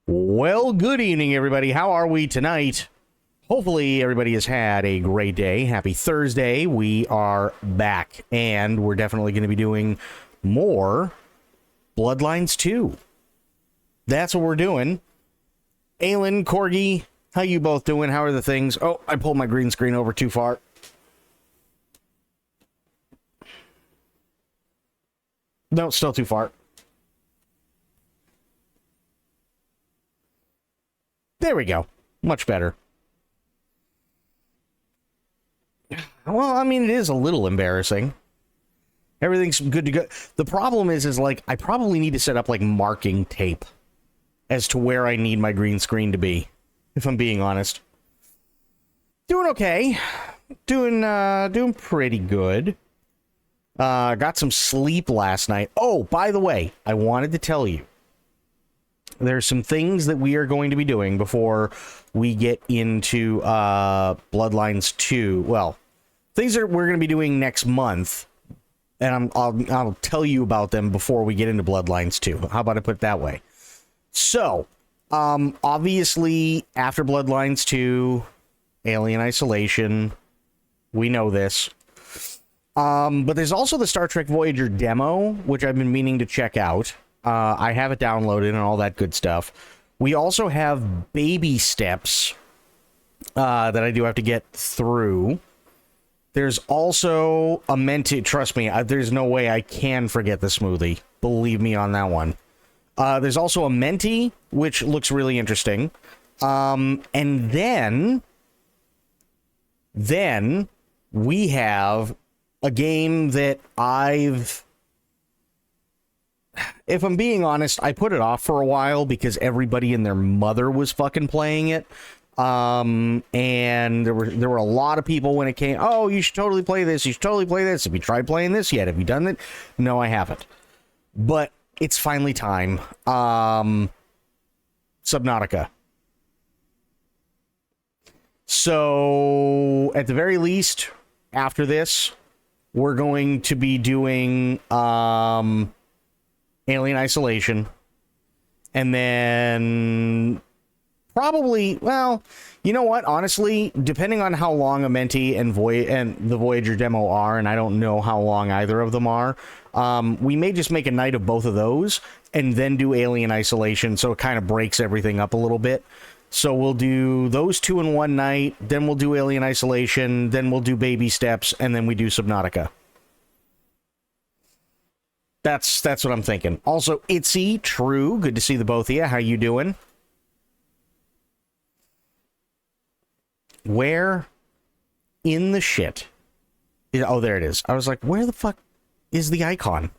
Well, good evening, everybody. How are we tonight? Hopefully, everybody has had a great day. Happy Thursday. We are back, and we're definitely going to be doing more Bloodlines 2. That's what we're doing. Aylin, Corgi, how you both doing? How are the things? Oh, I pulled my green screen over too far. No, still too far. There we go. Much better. Well, I mean, it is a little embarrassing. Everything's good to go. The problem is like, I probably need to set up, like, marking tape as to where I need my green screen to be, if I'm being honest. Doing okay. Doing pretty good. Got some sleep last night. Oh, by the way, I wanted to tell you, there's some things that we are going to be doing before we get into Bloodlines 2. Well, things that we're going to be doing next month, and I'll tell you about them before we get into Bloodlines 2. How about I put it that way? So, obviously, after Bloodlines 2, Alien Isolation, we know this. But there's also the Star Trek Voyager demo, which I've been meaning to check out. I have it downloaded and all that good stuff. We also have baby steps that I do have to get through. There's also a Menti. Trust me, there's no way I can forget the smoothie. Believe me on that one. There's also a Menti, which looks really interesting. And then we have a game that if I'm being honest, I put it off for a while because everybody and their mother was fucking playing it. And there were a lot of people when it came, oh, you should totally play this, you should totally play this. Have you tried playing this yet? Have you done it? No, I haven't. But it's finally time. Subnautica. So, at the very least, after this, we're going to be doing Alien Isolation, and then probably, well, you know what? Honestly, depending on how long Amenti and the Voyager demo are, and I don't know how long either of them are, we may just make a night of both of those and then do Alien Isolation, so it kind of breaks everything up a little bit. So we'll do those two in one night, then we'll do Alien Isolation, then we'll do Baby Steps, and then we do Subnautica. That's what I'm thinking. Also, Itzy, True, good to see the both of you. How you doing? Where in the shit? Oh, there it is. I was like, where the fuck is the icon?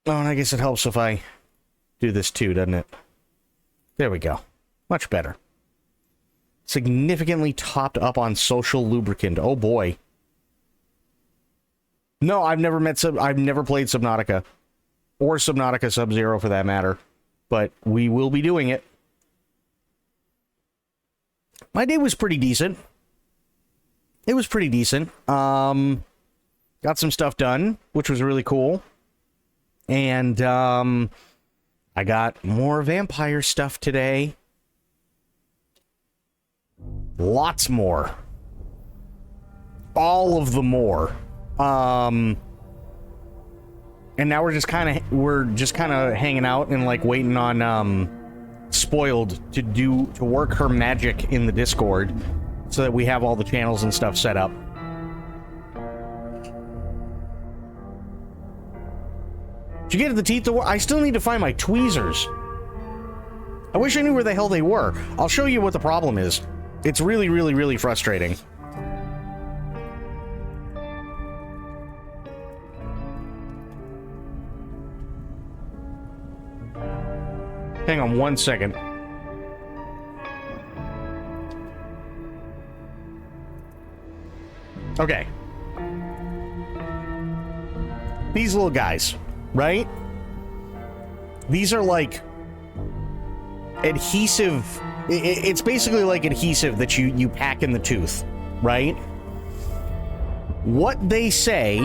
Oh, and I guess it helps if I do this too, doesn't it? There we go. Much better. Significantly topped up on social lubricant. Oh boy. No, I've never played Subnautica. Or Subnautica Sub-Zero for that matter. But we will be doing it. My day was pretty decent. It was pretty decent. Got some stuff done, which was really cool. And I got more vampire stuff today. Lots more. All of the more. And now we're just kind of hanging out and like waiting on Spoiled to work her magic in the Discord so that we have all the channels and stuff set up. Did you get the teeth to work? I still need to find my tweezers. I wish I knew where the hell they were. I'll show you what the problem is. It's really, really, really frustrating. Hang on one second. Okay. These little guys, right? These are like adhesive It's basically like adhesive that you pack in the tooth, right? What they say...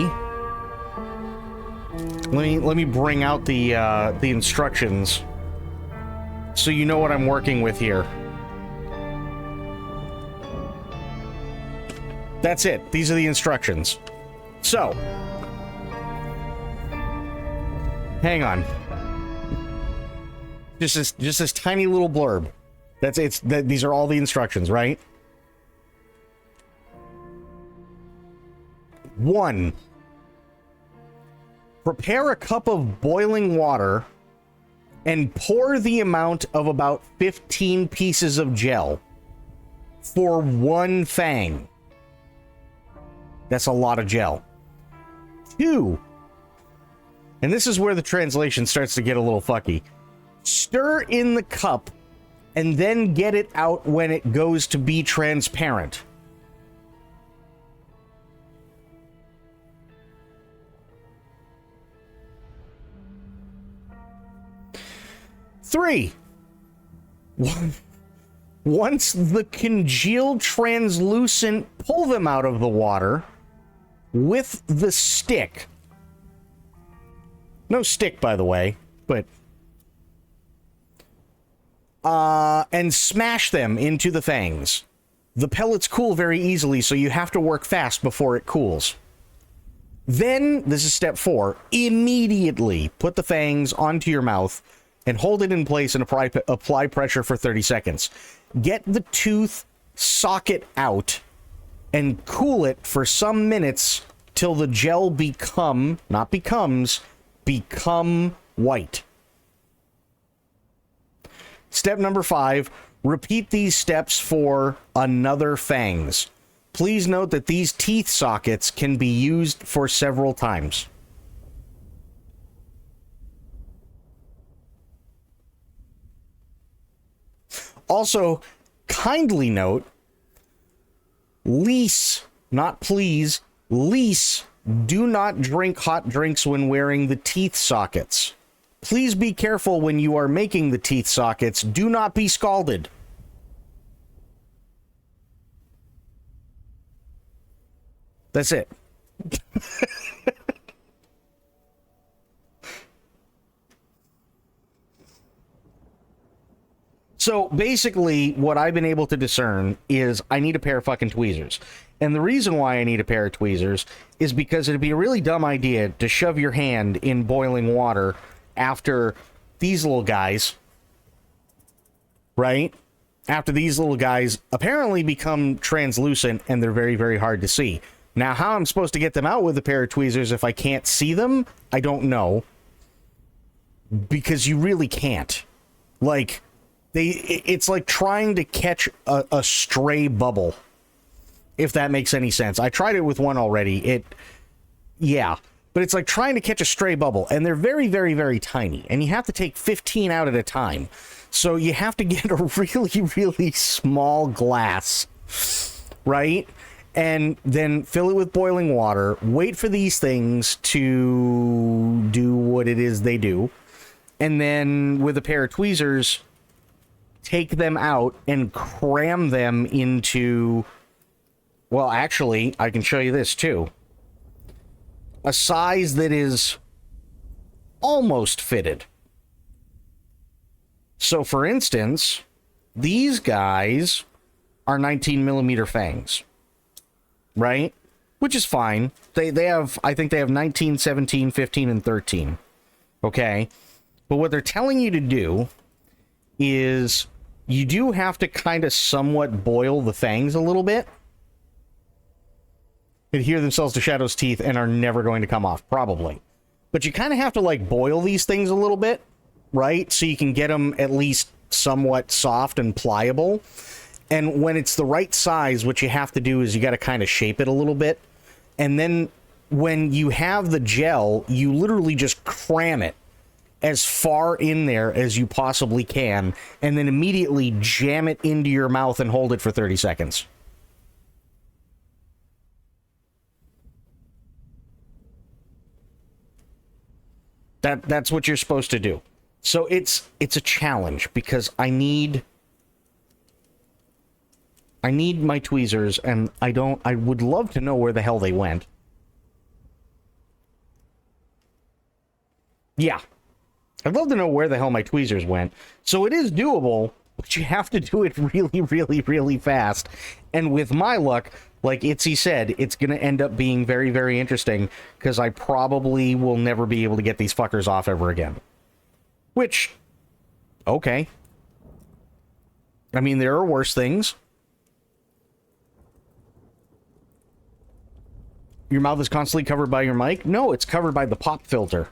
Let me bring out the instructions so you know what I'm working with here. That's it. These are the instructions. So, hang on. Just this tiny little blurb. These are all the instructions, right? 1. Prepare a cup of boiling water and pour the amount of about 15 pieces of gel for 1 fang. That's a lot of gel. 2. And this is where the translation starts to get a little fucky. Stir in the cup and then get it out when it goes to be transparent. Three. Once the congealed translucent, pull them out of the water with the stick. No stick, by the way, but... and smash them into the fangs. The pellets cool very easily, so you have to work fast before it cools. Then, this is step 4, immediately put the fangs onto your mouth and hold it in place and apply pressure for 30 seconds. Get the tooth socket out and cool it for some minutes till the gel become white. Step number 5, repeat these steps for another fangs. Please note that these teeth sockets can be used for several times. Also, kindly note, lease, not please, lease, do not drink hot drinks when wearing the teeth sockets. Please be careful when you are making the teeth sockets. Do not be scalded. That's it. So basically, what I've been able to discern is I need a pair of fucking tweezers. And the reason why I need a pair of tweezers is because it'd be a really dumb idea to shove your hand in boiling water after these little guys, right? After these little guys apparently become translucent and they're very, very hard to see. Now, how I'm supposed to get them out with a pair of tweezers if I can't see them, I don't know. Because you really can't. Like... it's like trying to catch a stray bubble, if that makes any sense. I tried it with one already. Yeah, but it's like trying to catch a stray bubble, and they're very, very, very tiny, and you have to take 15 out at a time. So you have to get a really, really small glass, right? And then fill it with boiling water, wait for these things to do what it is they do, and then with a pair of tweezers... take them out and cram them into... Well, actually, I can show you this, too. A size that is almost fitted. So, for instance, these guys are 19mm fangs. Right? Which is fine. They have... I think they have 19, 17, 15, and 13. Okay? But what they're telling you to do is... you do have to kind of somewhat boil the fangs a little bit. Adhere themselves to Shadow's teeth and are never going to come off, probably. But you kind of have to, like, boil these things a little bit, right? So you can get them at least somewhat soft and pliable. And when it's the right size, what you have to do is you got to kind of shape it a little bit. And then when you have the gel, you literally just cram it as far in there as you possibly can, and then immediately jam it into your mouth and hold it for 30 seconds. That's what you're supposed to do. So it's a challenge, because I need I need my tweezers, and I would love to know where the hell they went. Yeah. I'd love to know where the hell my tweezers went. So it is doable, but you have to do it really, really, really fast. And with my luck, like Itzy said, it's going to end up being very, very interesting, because I probably will never be able to get these fuckers off ever again. Which, okay. I mean, there are worse things. Your mouth is constantly covered by your mic? No, it's covered by the pop filter.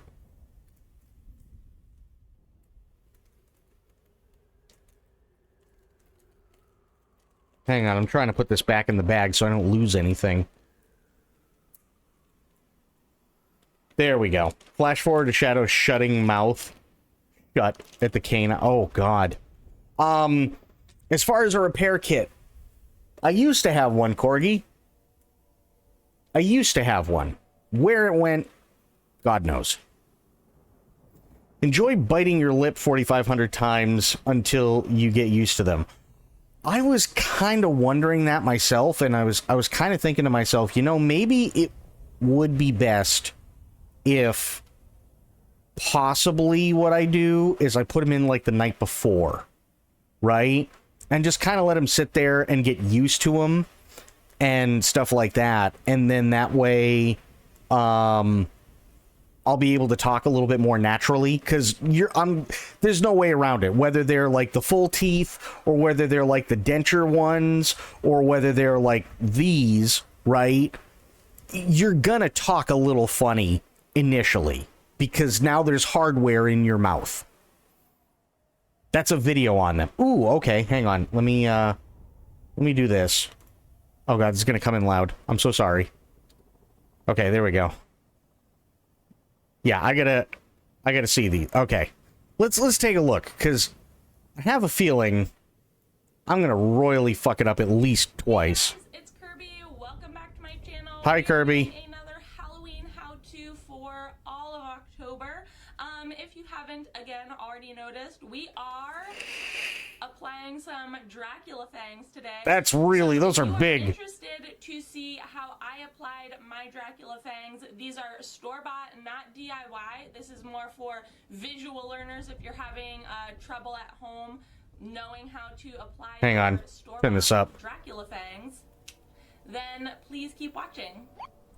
Hang on, I'm trying to put this back in the bag so I don't lose anything. There we go. Flash forward to Shadow shutting mouth shut at the cane. Oh, God. As far as a repair kit, I used to have one, Corgi. I used to have one. Where it went, God knows. Enjoy biting your lip 4,500 times until you get used to them. I was kind of wondering that myself, and I was kind of thinking to myself, you know, maybe it would be best if possibly what I do is I put them in like the night before, right? And just kind of let them sit there and get used to them and stuff like that. And then that way, I'll be able to talk a little bit more naturally, because there's no way around it. Whether they're like the full teeth, or whether they're like the denture ones, or whether they're like these, right? You're gonna talk a little funny initially, because now there's hardware in your mouth. That's a video on them. Ooh, okay, hang on. Let me do this. Oh God, this is gonna come in loud. I'm so sorry. Okay, there we go. Yeah, I gotta see these. Okay. Let's take a look, because I have a feeling I'm gonna royally fuck it up at least twice. It's Kirby. Welcome back to my channel. Hi, Kirby. Another Halloween how-to for all of October. If you haven't, again, already noticed, we are applying some Dracula fangs today. That's really, those are big. Interested to see how I applied my Dracula fangs. These are store-bought, not DIY. This is more for visual learners if you're having trouble at home knowing how to apply Hang on, turn this up. Dracula fangs. Then please keep watching.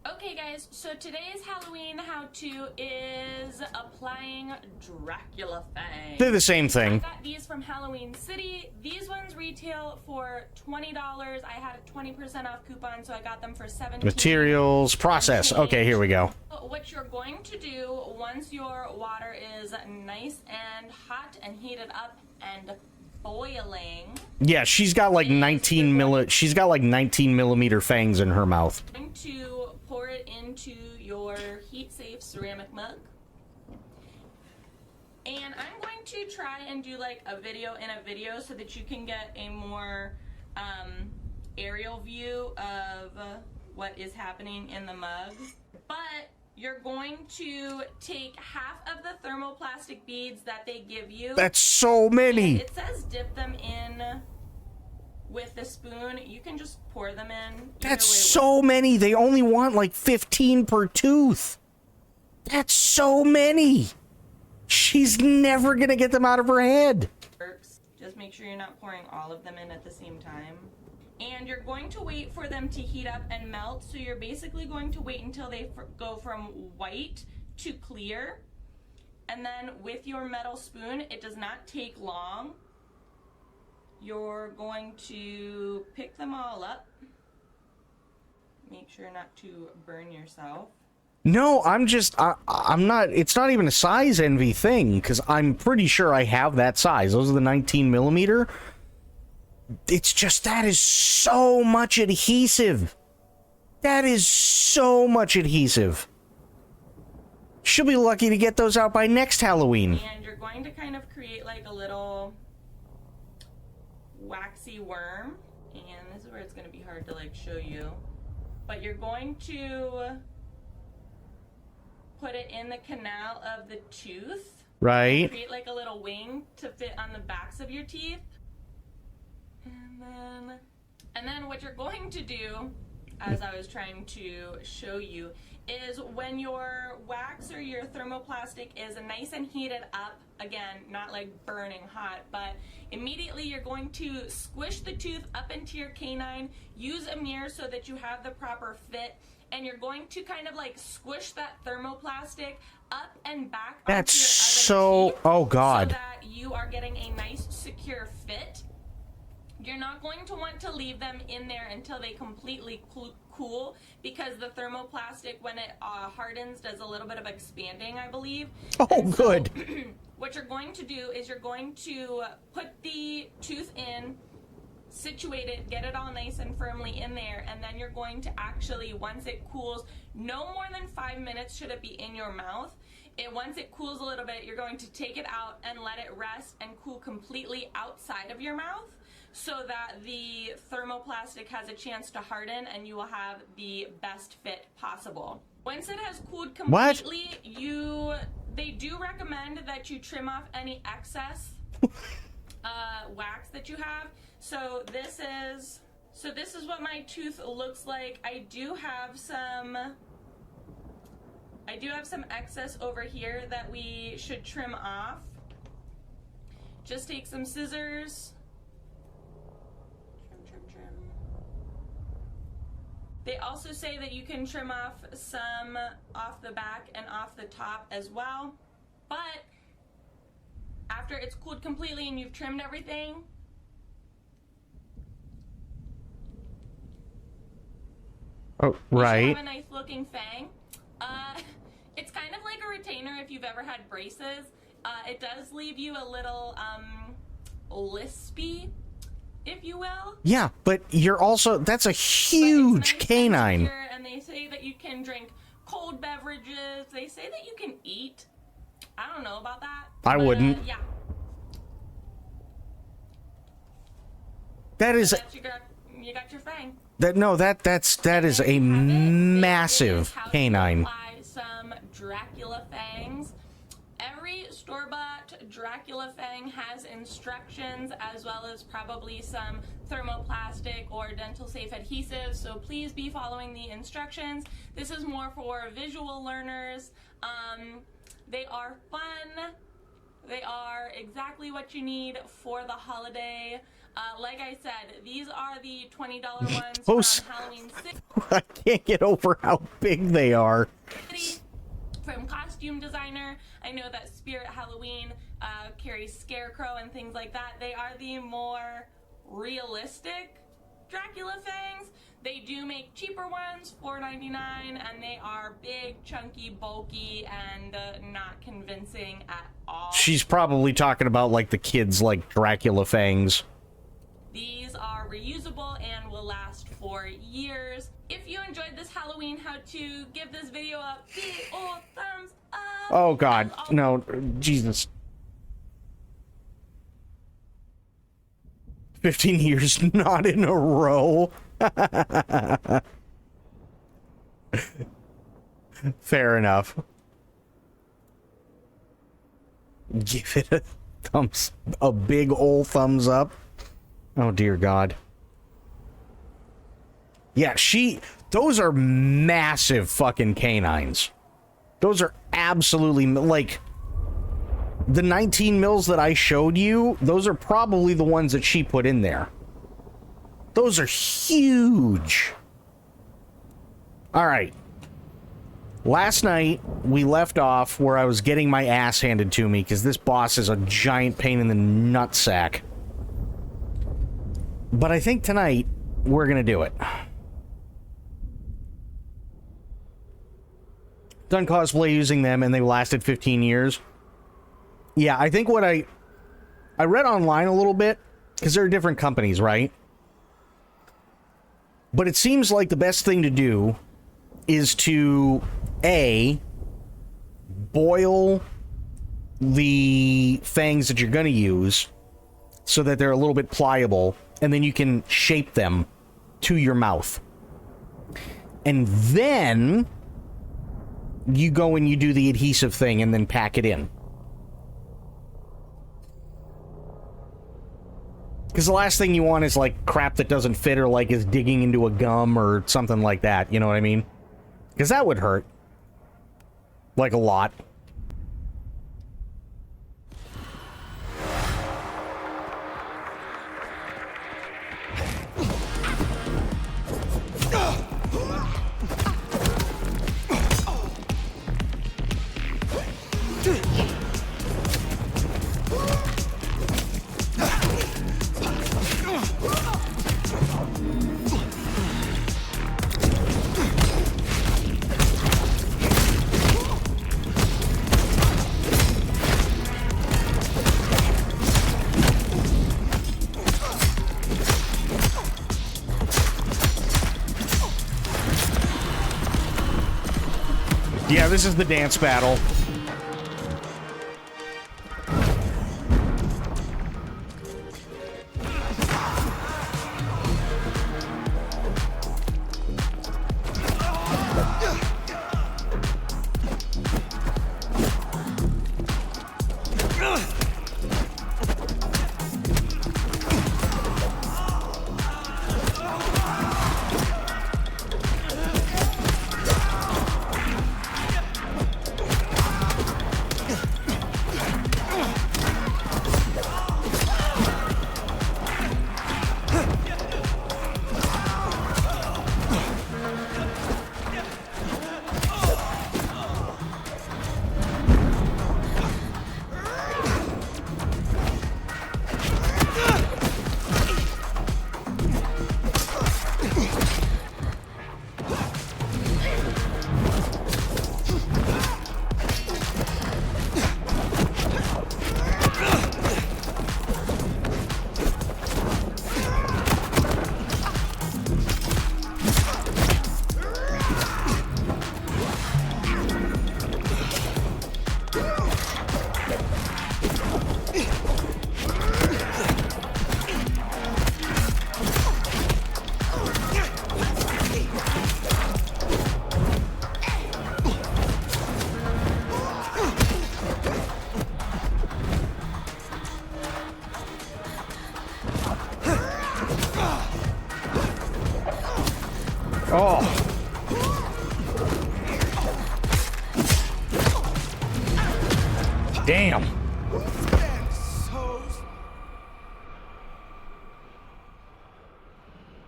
Okay guys, so today's Halloween how-to is applying Dracula fangs. They're the same thing. I got these from Halloween City. These ones retail for $20. I had a 20% off coupon, so I got them for $17. Materials, process. Okay, here we go. What you're going to do once your water is nice and hot and heated up and boiling. Yeah, she's got like 19 millimeter fangs in her mouth. I'm going to pour it into your heat-safe ceramic mug. And I'm going to try and do like a video in a video so that you can get a more aerial view of what is happening in the mug. But you're going to take half of the thermoplastic beads that they give you. That's so many. It says dip them in with the spoon. You can just pour them in. That's so many. They only want like 15 per tooth. That's so many. She's never gonna get them out of her head. Just make sure you're not pouring all of them in at the same time. And you're going to wait for them to heat up and melt. So you're basically going to wait until they go from white to clear. And then with your metal spoon, it does not take long. You're going to pick them all up. Make sure not to burn yourself. No, I'm not, it's not even a size envy thing, because I'm pretty sure I have that size. Those are the 19 millimeter. It's just, that is so much adhesive. That is so much adhesive. She'll be lucky to get those out by next Halloween. And you're going to kind of create like a little waxy worm. And this is where it's going to be hard to like show you. But you're going to put it in the canal of the tooth. Right. Create like a little wing to fit on the backs of your teeth. And then what you're going to do, as I was trying to show you, is when your wax or your thermoplastic is nice and heated up, again, not like burning hot, but immediately you're going to squish the tooth up into your canine, use a mirror so that you have the proper fit, and you're going to kind of like squish that thermoplastic up and back onto That's your other so... teeth, Oh, God. so that you are getting a nice secure fit. You're not going to want to leave them in there until they completely cool, because the thermoplastic, when it hardens, does a little bit of expanding, I believe. Oh, and good. So, what you're going to do is you're going to put the tooth in, situate it, get it all nice and firmly in there, and then you're going to actually, once it cools, no more than 5 minutes should it be in your mouth. Once it cools a little bit, you're going to take it out and let it rest and cool completely outside of your mouth, so that the thermoplastic has a chance to harden and you will have the best fit possible. Once it has cooled completely, they do recommend that you trim off any excess wax that you have. So this is what my tooth looks like. I do have some excess over here that we should trim off. Just take some scissors. Trim. They also say that you can trim off some off the back and off the top as well. But after it's cooled completely and you've trimmed everything, Oh, right. you should have a nice looking fang. It's kind of like a retainer if you've ever had braces. It does leave you a little lispy, if you will. Yeah, but you're also... That's a huge canine. And they say that you can drink cold beverages. They say that you can eat. I don't know about that. I wouldn't. Yeah. That is... You got your fang. That is a massive canine. Some Dracula fangs. Every store-bought Dracula fang has instructions, as well as probably some thermoplastic or dental-safe adhesives, so please be following the instructions. This is more for visual learners. They are fun. They are exactly what you need for the holiday. Like I said, these are the $20 ones from Halloween City. I can't get over how big they are. From Costume Designer. I know that Spirit Halloween carries Scarecrow and things like that. They are the more realistic Dracula fangs. They do make cheaper ones, $4.99, and they are big, chunky, bulky, and not convincing at all. She's probably talking about like the kids like Dracula fangs. These are reusable and will last for years. If you enjoyed this Halloween how-to, give this video a big old thumbs up. Oh God, no, Jesus. 15 years not in a row. Fair enough. Give it a big old thumbs up. Oh dear God. Yeah, those are massive fucking canines. Those are absolutely, like, the 19 mils that I showed you, those are probably the ones that she put in there. Those are huge. All right. Last night, we left off where I was getting my ass handed to me because this boss is a giant pain in the nutsack. But I think tonight, we're going to do it. Done cosplay using them, and they lasted 15 years. Yeah, I think what I read online a little bit, because there are different companies, right? But it seems like the best thing to do is to, A, boil the fangs that you're going to use so that they're a little bit pliable, and then you can shape them to your mouth. And then you go and you do the adhesive thing and then pack it in. Because the last thing you want is, like, crap that doesn't fit or, like, is digging into a gum or something like that. You know what I mean? Because that would hurt. Like, a lot. Yeah, this is the dance battle. Oh. Damn.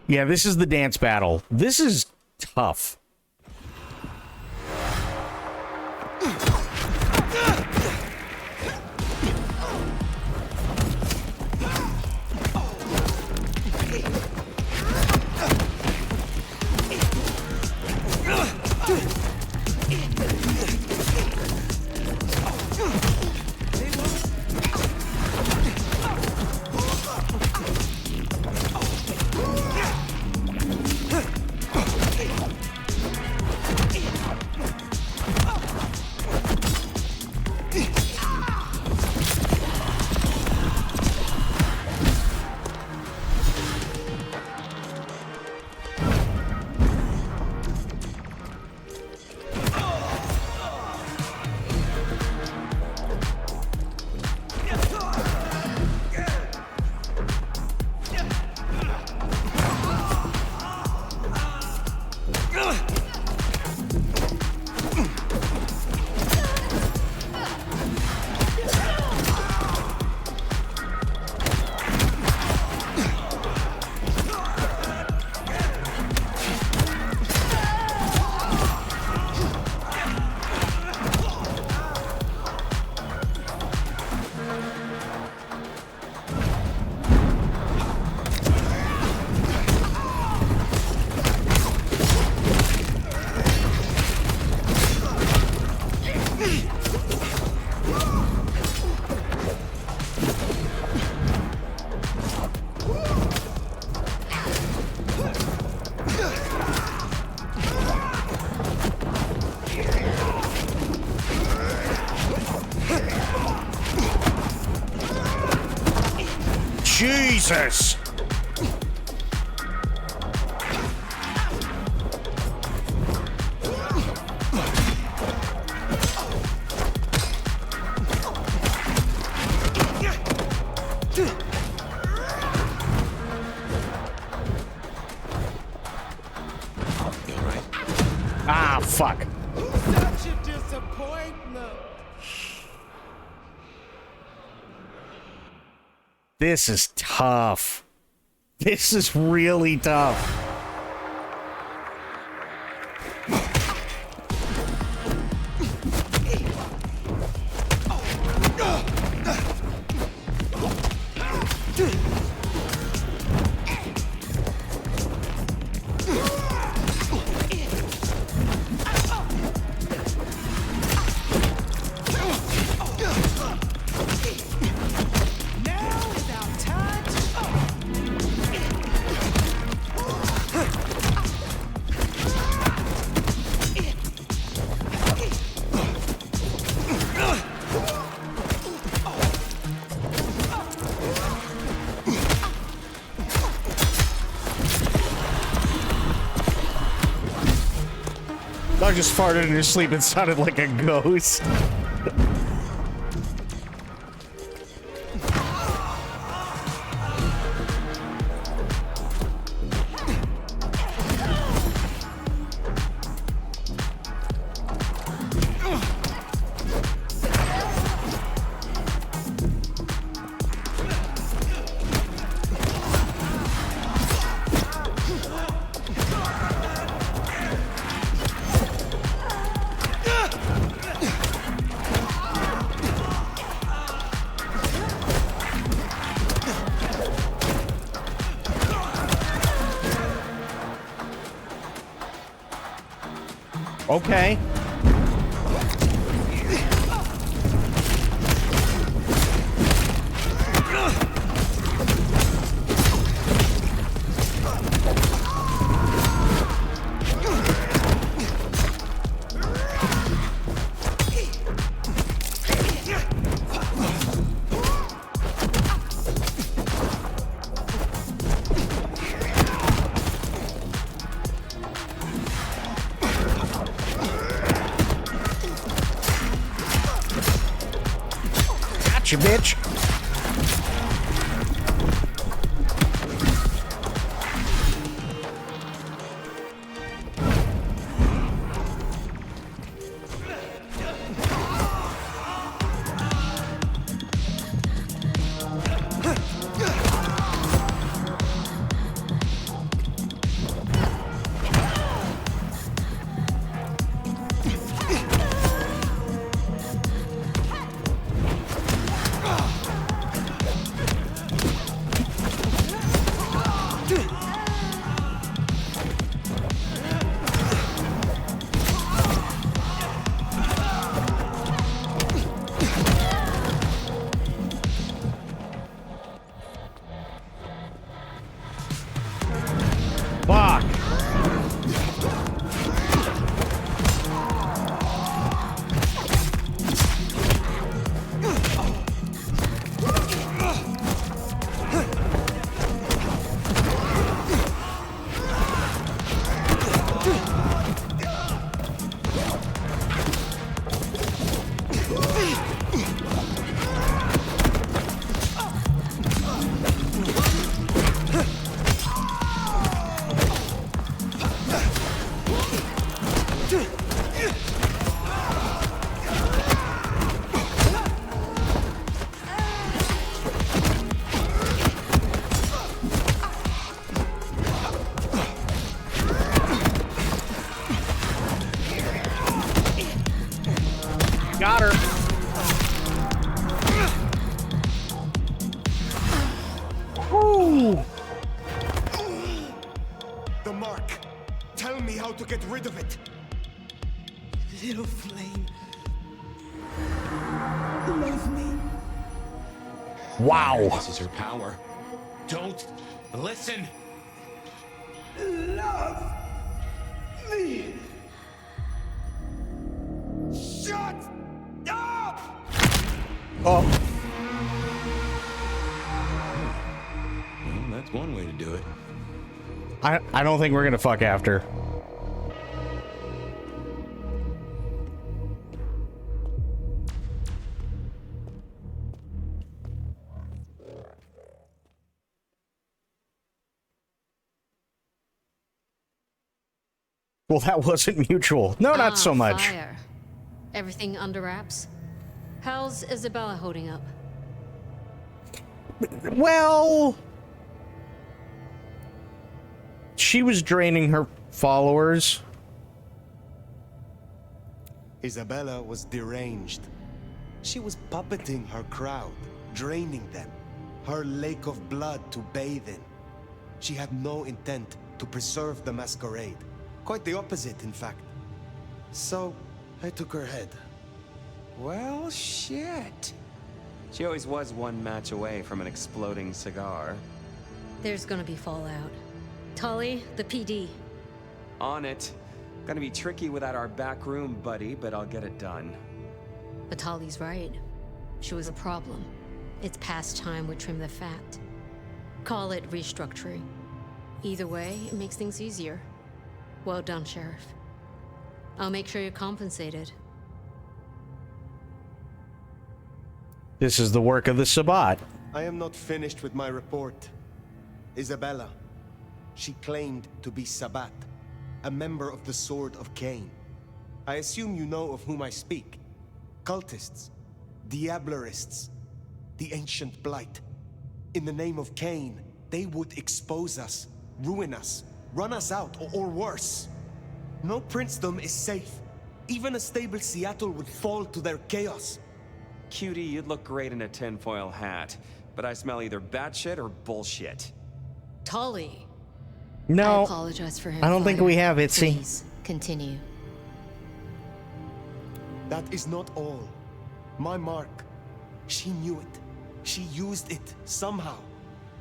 Yeah, this is the dance battle. This is tough. Jesus! Ah, fuck. Such a disappointment. This is tough. This is really tough. Now is our time to Dog just farted in his sleep and sounded like a ghost. Okay. Gotcha, bitch. Fuck. Got her. Woo. The mark. Tell me how to get rid of it. Little flame. Love me. Wow. This is her power. Don't listen. Love me. Shut up! Oh. Well, that's one way to do it. I don't think we're gonna fuck after. Well, that wasn't mutual. No, not so much. Fire. Everything under wraps? How's Isabella holding up? Well, she was draining her followers. Isabella was deranged. She was puppeting her crowd, draining them. Her lake of blood to bathe in. She had no intent to preserve the masquerade. Quite the opposite, in fact. So, I took her head. Well, shit. She always was one match away from an exploding cigar. There's gonna be fallout. Tully, the PD. On it. Gonna be tricky without our back room buddy, but I'll get it done. But Tully's right. She was a problem. It's past time we trim the fat. Call it restructuring. Either way, it makes things easier. Well done, Sheriff. I'll make sure you're compensated. This is the work of the Sabbat. I am not finished with my report. Isabella. She claimed to be Sabbat, a member of the Sword of Cain. I assume you know of whom I speak. Cultists, Diablerists, the ancient blight. In the name of Cain, they would expose us, ruin us, run us out, or worse. No princedom is safe. Even a stable Seattle would fall to their chaos. Cutie, you'd look great in a tinfoil hat, but I smell either batshit or bullshit. Tully! No, I apologize for him. I don't think we have it, see. Please, continue. That is not all. My mark. She knew it. She used it, somehow,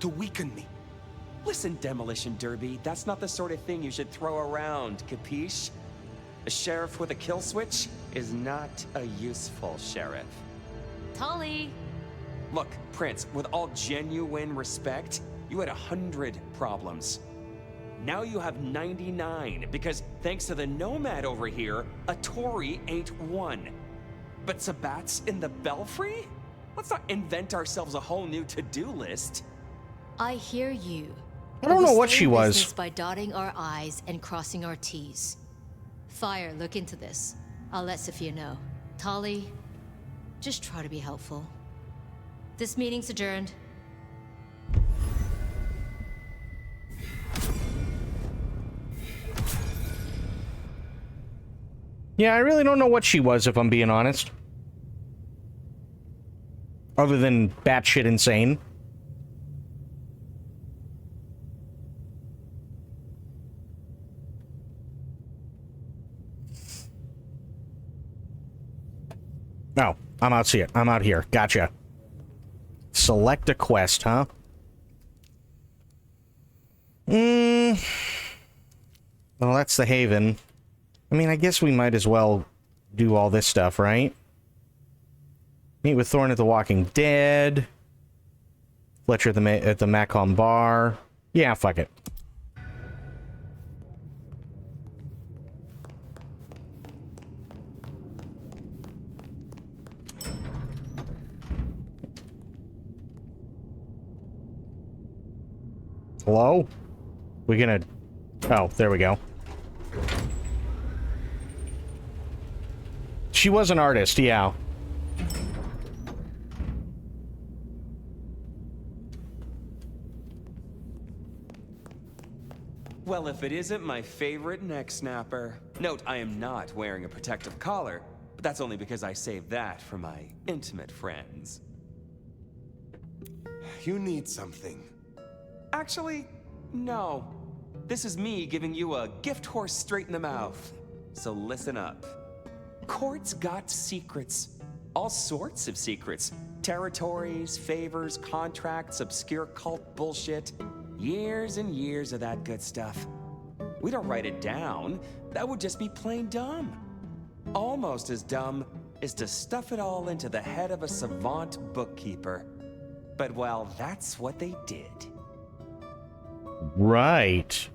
to weaken me. Listen, Demolition Derby, that's not the sort of thing you should throw around, capiche? A sheriff with a kill switch is not a useful sheriff. Tully! Look, Prince, with all genuine respect, you had 100 problems. Now you have 99, because thanks to the Nomad over here, a Tory ain't one. But Sabat's in the Belfry? Let's not invent ourselves a whole new to-do list. I hear you. I don't But know we what stay she in was. business by dotting our I's and crossing our T's. Fire, look into this. I'll let Sophia know. Tully, just try to be helpful. This meeting's adjourned. Yeah, I really don't know what she was, if I'm being honest. Other than batshit insane. No, I'm out here. I'm out here. Gotcha. Select a quest, huh? Well, that's the Haven. I mean, I guess we might as well do all this stuff, right? Meet with Thorne at the Walking Dead. Fletcher at the Macomb Bar. Yeah, fuck it. Hello? We gonna... Oh, there we go. She was an artist, yeah. Well, if it isn't my favorite neck snapper. Note, I am not wearing a protective collar, but that's only because I saved that for my intimate friends. You need something. Actually, no. This is me giving you a gift horse straight in the mouth. So listen up. Court's got secrets. All sorts of secrets. Territories, favors, contracts, obscure cult bullshit. Years and years of that good stuff. We don't write it down. That would just be plain dumb. Almost as dumb is to stuff it all into the head of a savant bookkeeper. But well, that's what they did. Right.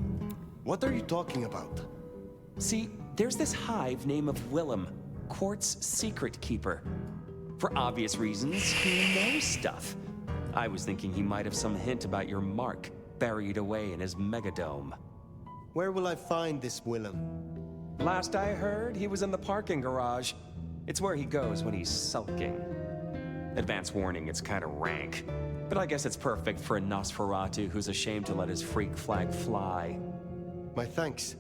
What are you talking about? See, there's this hive named Willem, Court's secret keeper. For obvious reasons, he knows stuff. I was thinking he might have some hint about your mark buried away in his megadome. Where will I find this Willem? Last I heard, he was in the parking garage. It's where he goes when he's sulking. Advance warning, it's kind of rank. But I guess it's perfect for a Nosferatu who's ashamed to let his freak flag fly. My thanks.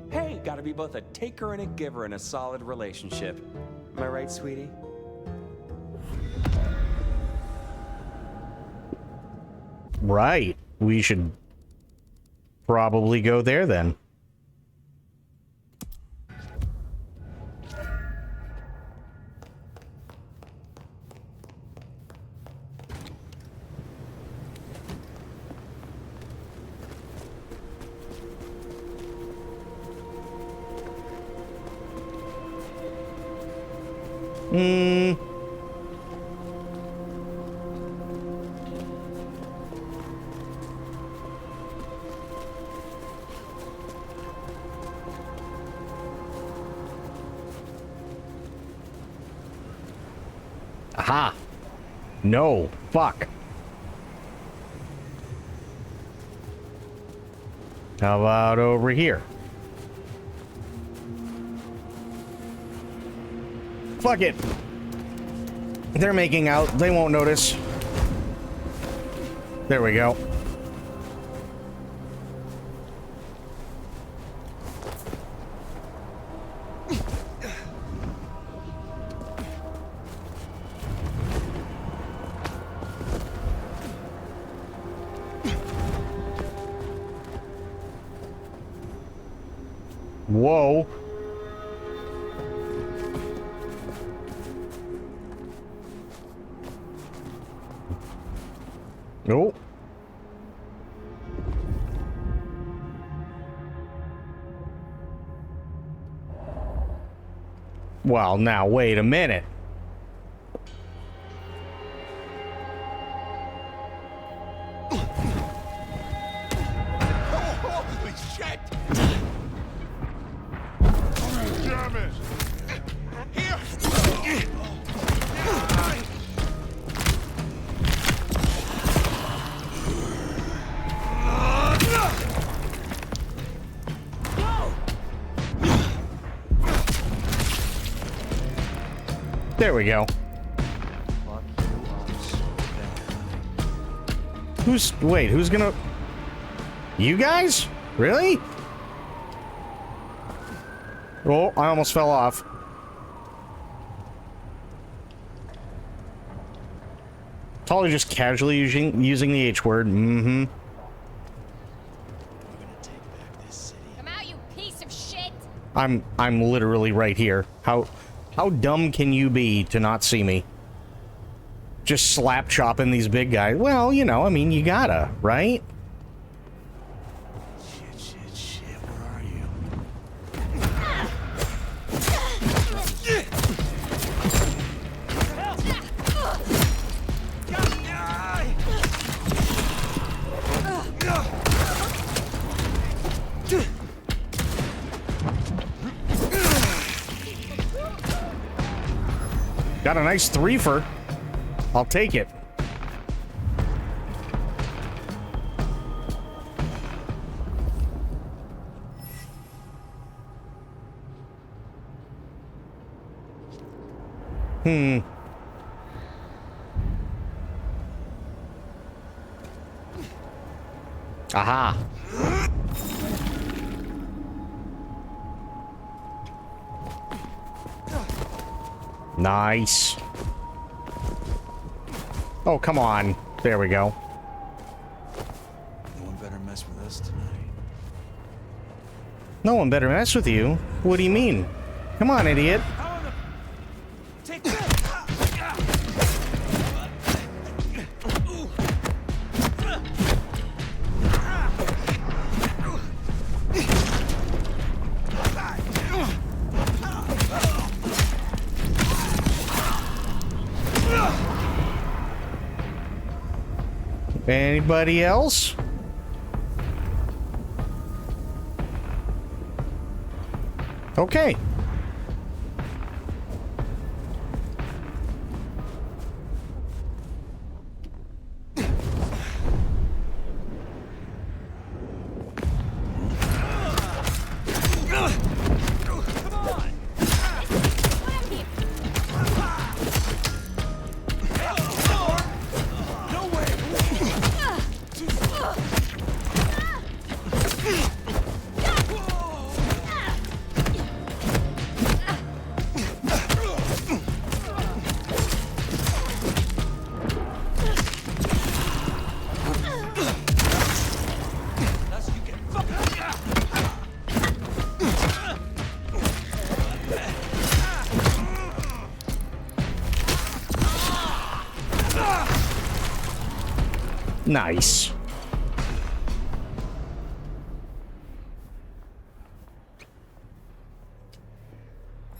Hey, gotta be both a taker and a giver in a solid relationship. Am I right, sweetie? Right. We should probably go there then. Aha! No! Fuck! How about over here? Fuck it! They're making out. They won't notice. There we go. Whoa. Oh. Well, now, wait a minute. Holy shit! Damn it! Here! There we go. Wait, who's gonna... You guys? Really? Oh, I almost fell off. Totally just casually using the H word. Mm-hmm. Come out, you piece of shit! I'm literally right here. How dumb can you be to not see me? Just slap chopping these big guys. Well, you know, I mean, you gotta, right? Shit, where are you? Got a nice threefer. I'll take it. Aha. Nice. Oh, come on. There we go. No one better mess with us tonight. No one better mess with you. What do you mean? Come on, idiot. Take this! Anybody else? Okay. Nice.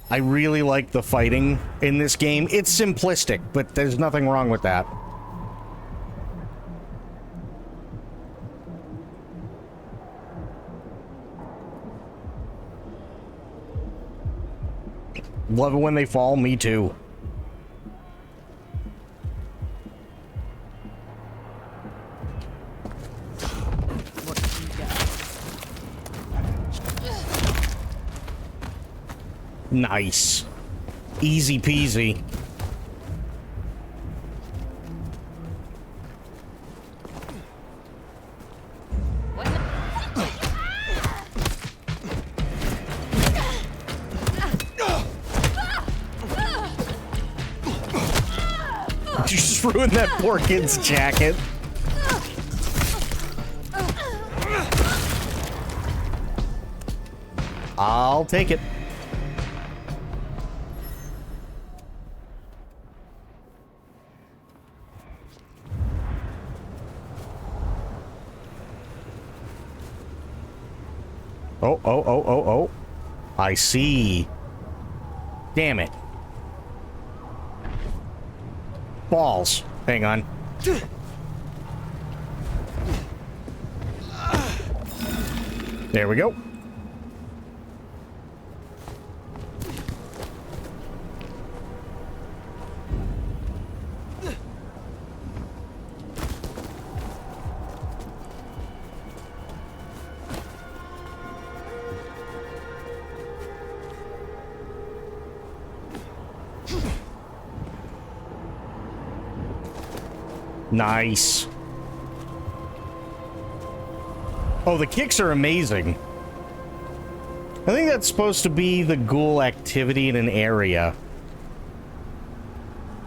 I really like the fighting in this game. It's simplistic, but there's nothing wrong with that. Love it when they fall, me too. Nice. Easy peasy. You just ruined that poor kid's jacket. I'll take it. Oh. I see. Damn it. Balls. Hang on. There we go. Nice. Oh, the kicks are amazing. I think that's supposed to be the ghoul activity in an area.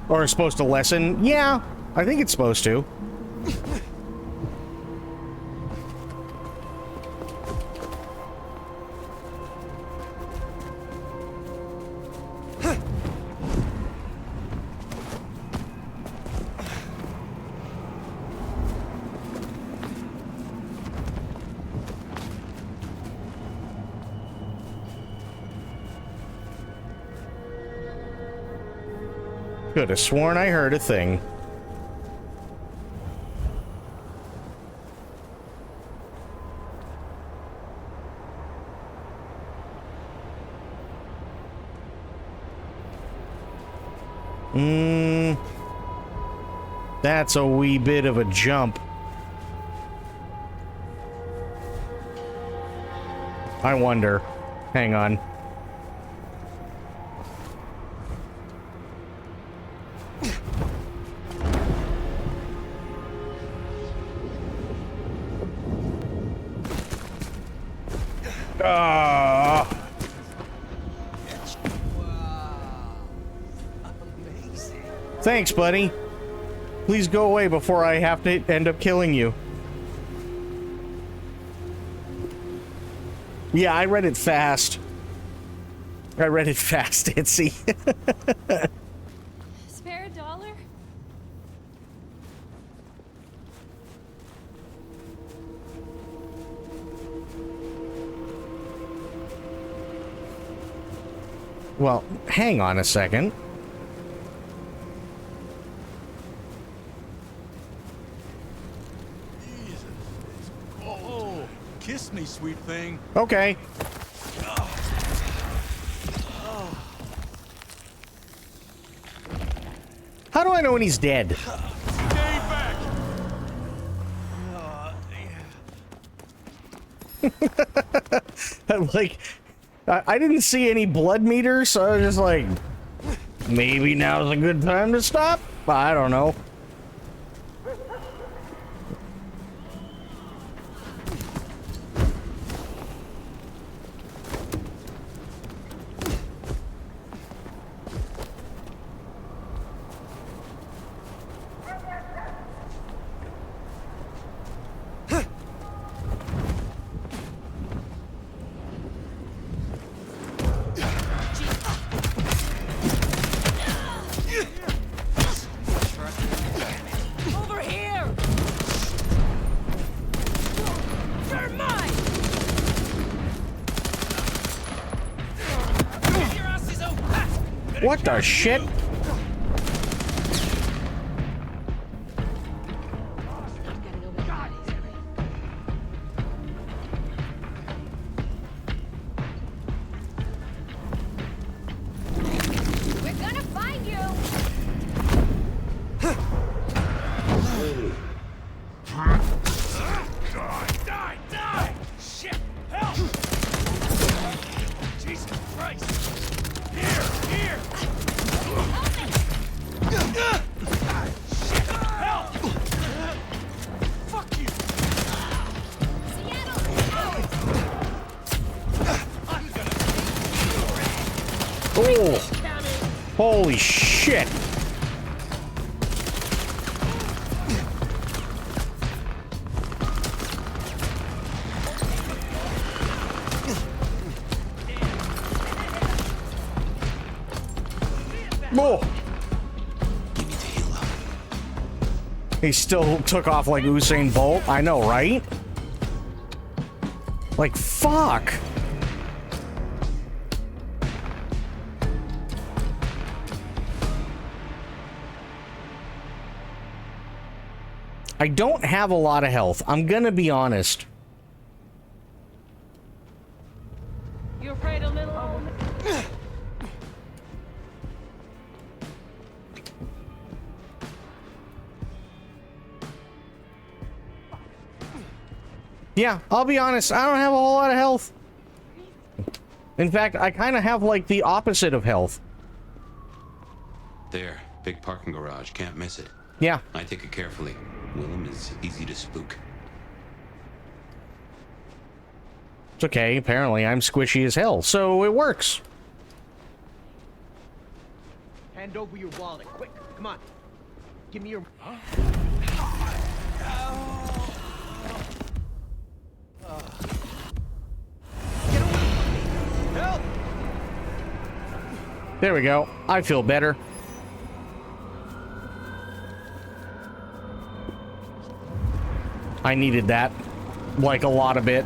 Or it's supposed to lessen. Yeah, I think it's supposed to. Could have sworn I heard a thing. That's a wee bit of a jump. I wonder. Hang on. Thanks, buddy. Please go away before I have to end up killing you. Yeah, I read it fast. Itsy. Spare a dollar? Well, hang on a second. Kiss me, sweet thing. Okay. How do I know when he's dead? Stay back. Like, I didn't see any blood meters, so I was just like, maybe now's a good time to stop? I don't know. What the shit? We're gonna find you! Die! Shit! Help! Jesus Christ! Here! Shit! Help! Fuck you! Seattle, out! I'm gonna... Oh! Holy shit! Oh! You need to heal up. He still took off like Usain Bolt. I know, right? Like, fuck! I don't have a lot of health. I'm gonna be honest. You afraid a little? Yeah, I'll be honest. I don't have a whole lot of health. In fact, I kind of have like the opposite of health. There, big parking garage. Can't miss it. Yeah. I take it carefully. Willem is easy to spook. It's okay. Apparently, I'm squishy as hell, so it works. Hand over your wallet, quick! Come on, give me your. Help! There we go. I feel better. I needed that. Like a lot of it.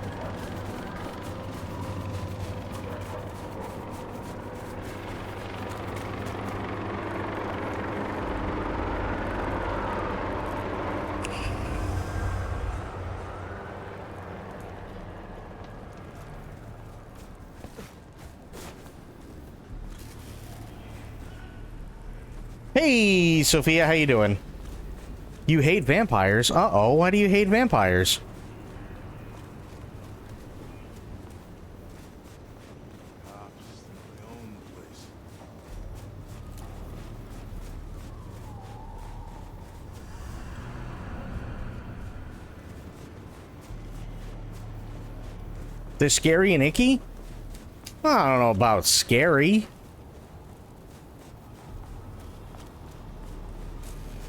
Hey, Sophia, how you doing? You hate vampires? Uh-oh, why do you hate vampires? They're scary and icky? I don't know about scary.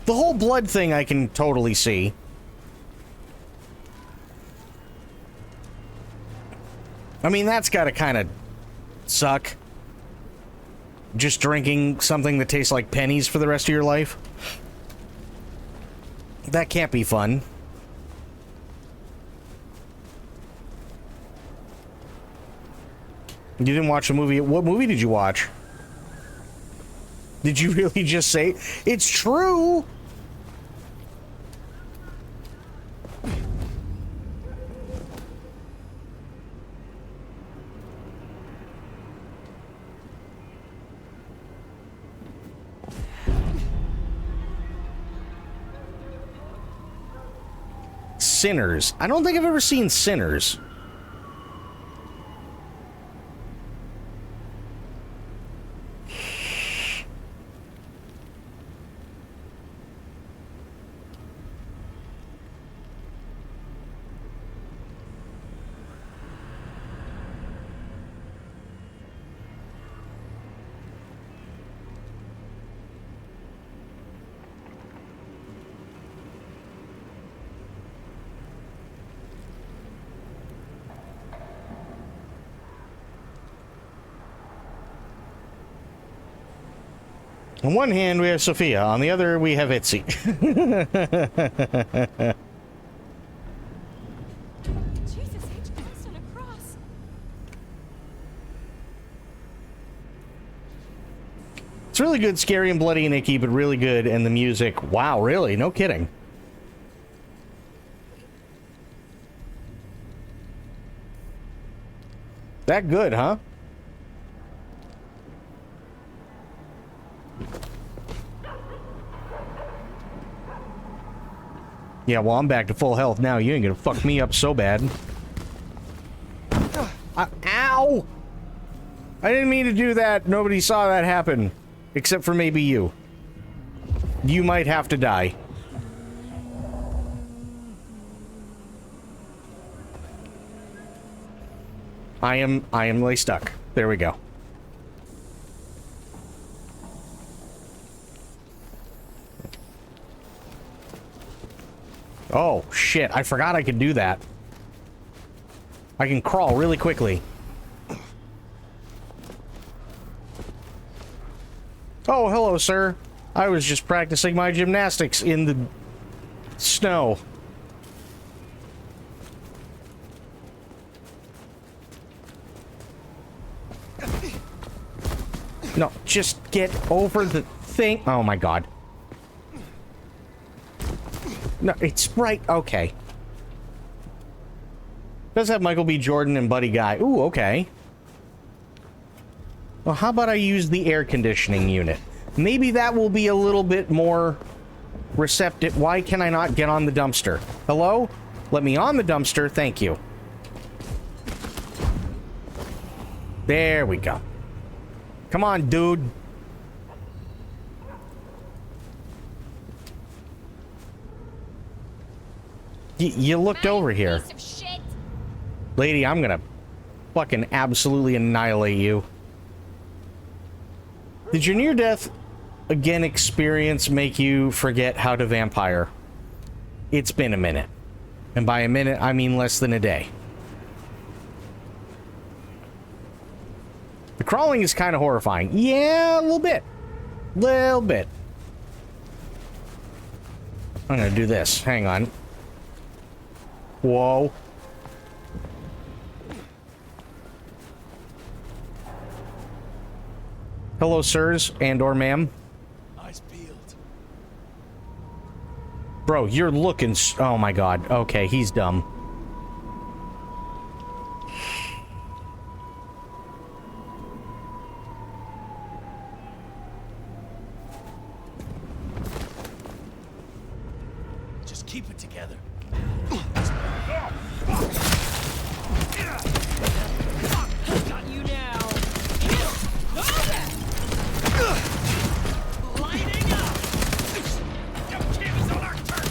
The whole blood thing I can totally see. I mean, that's gotta kind of suck. Just drinking something that tastes like pennies for the rest of your life. That can't be fun. You didn't watch the movie? What movie did you watch? Did you really just say it's true? Sinners. I don't think I've ever seen Sinners. On one hand, we have Sophia. On the other, we have Itzy. Jesus H. Christ on a cross. It's really good, scary and bloody and icky, but really good. And the music, wow, really? No kidding. That good, huh? Yeah, well, I'm back to full health now. You ain't gonna fuck me up so bad. Ow! I didn't mean to do that. Nobody saw that happen. Except for maybe you. You might have to die. I am like stuck. There we go. Oh, shit. I forgot I could do that. I can crawl really quickly. Oh, hello, sir. I was just practicing my gymnastics in the snow. No, just get over the thing. Oh my god. No, it's right. Okay. Does have Michael B. Jordan and Buddy Guy. Ooh, okay. Well, how about I use the air conditioning unit? Maybe that will be a little bit more receptive. Why can I not get on the dumpster? Hello? Let me on the dumpster. Thank you. There we go. Come on, dude. You looked over here. Piece of shit. Lady, I'm gonna fucking absolutely annihilate you. Did your near-death again experience make you forget how to vampire? It's been a minute. And by a minute, I mean less than a day. The crawling is kind of horrifying. Yeah, a little bit. Little bit. I'm gonna do this. Hang on. Whoa. Hello, sirs and or ma'am. Eyes peeled. Bro, you're looking oh my god. Okay, he's dumb. Just keep it together. Got you now. Lighting up. Your kid is on our turf.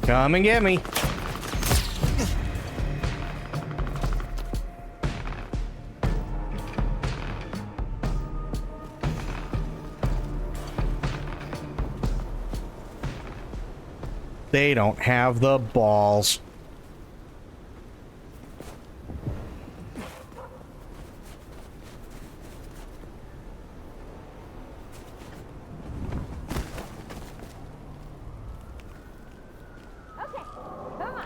Come and get me. They don't have the balls. Okay, come on.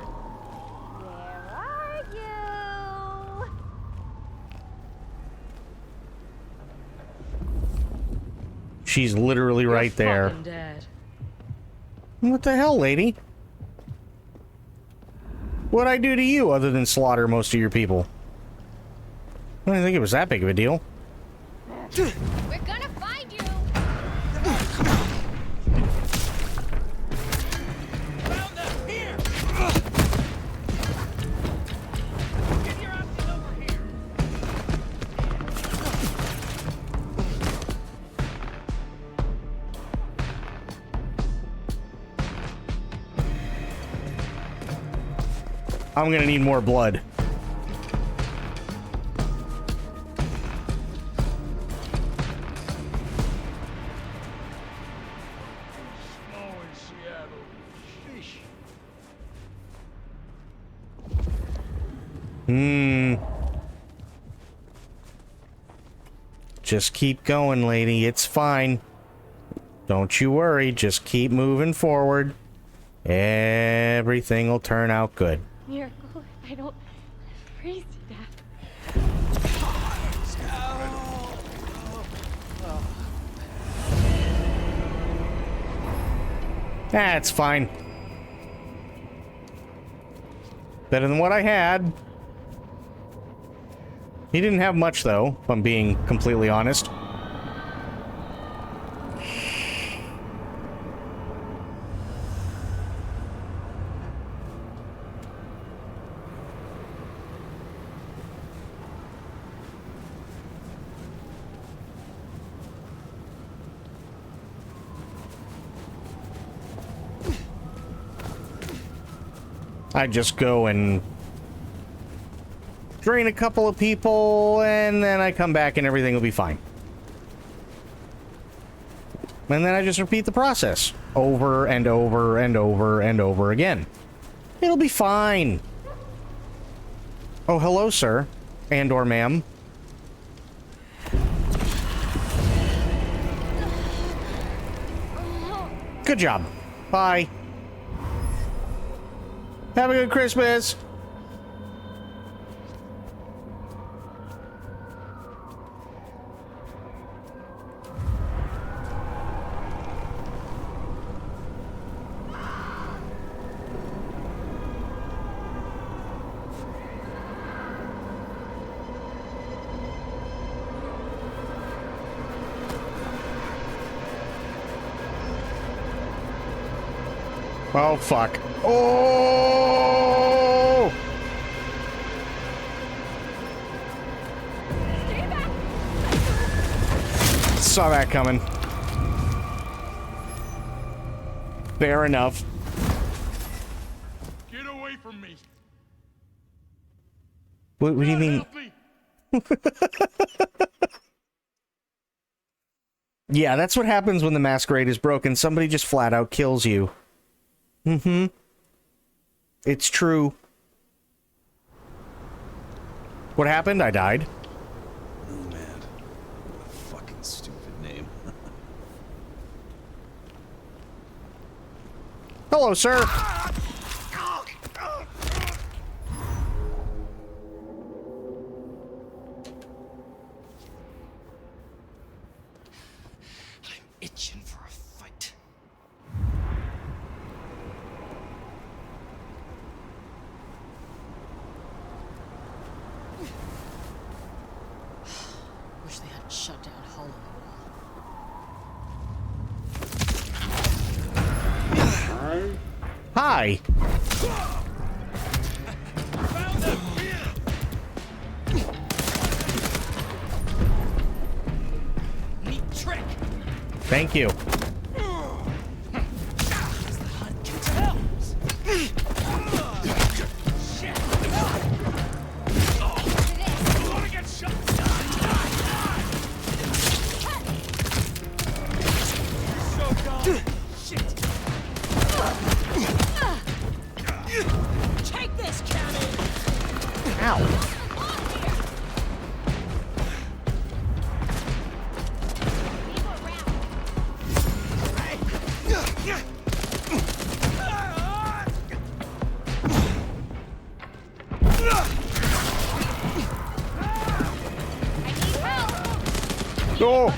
Where are you? She's literally right there. Fucking dead. What the hell, lady? What'd I do to you other than slaughter most of your people? I didn't think it was that big of a deal. We're gonna find you. Found them here. Get your asses over here. I'm gonna need more blood. Snow in Seattle. Sheesh. Just keep going, lady. It's fine. Don't you worry. Just keep moving forward. Everything will turn out good. Miracle, I don't freeze to death. That's fine. Better than what I had. He didn't have much, though, if I'm being completely honest. I just go and drain a couple of people, and then I come back and everything will be fine. And then I just repeat the process over and over and over and over again. It'll be fine. Oh, hello, sir. And or ma'am. Good job. Bye. Have a good Christmas. Oh, fuck. Oh! Saw that coming. Fair enough. Get away from me. What do you mean? Help me. Yeah, that's what happens when the masquerade is broken. Somebody just flat out kills you. Mm-hmm. It's true. What happened? I died. Oh man. What a fucking stupid name. Hello, sir. I'm itching for a fight. Wish they hadn't shut down Hole in the Wall. Hi. Found them. Neat trick. Thank you. Take this, cannon! Ow. Oh.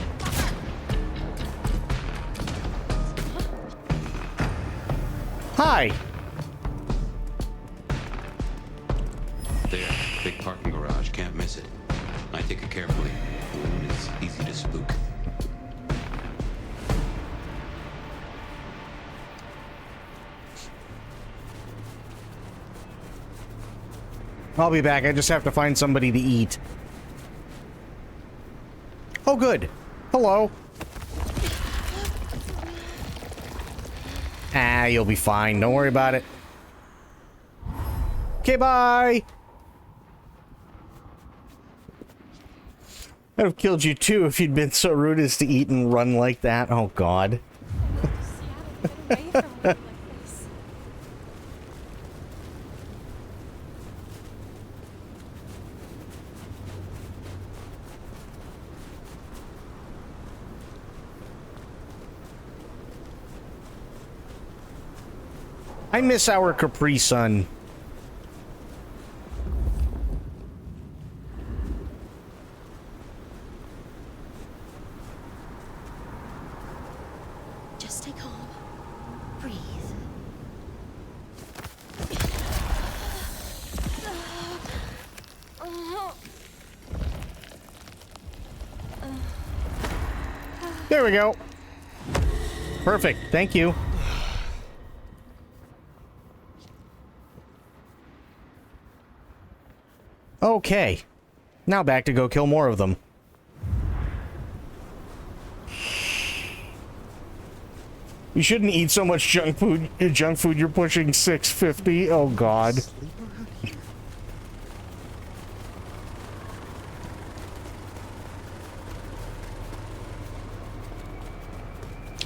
Hi. There, big parking garage, can't miss it. I take it carefully. Willem is easy to spook. I'll be back. I just have to find somebody to eat. Oh, good. Hello. Ah, you'll be fine. Don't worry about it. Okay, bye. I'd have killed you too if you'd been so rude as to eat and run like that. Oh, God. I miss our Capri Sun. Just stay calm. Breathe. There we go. Perfect. Thank you. Okay. Now back to go kill more of them. You shouldn't eat so much junk food. You're pushing 650. Oh god.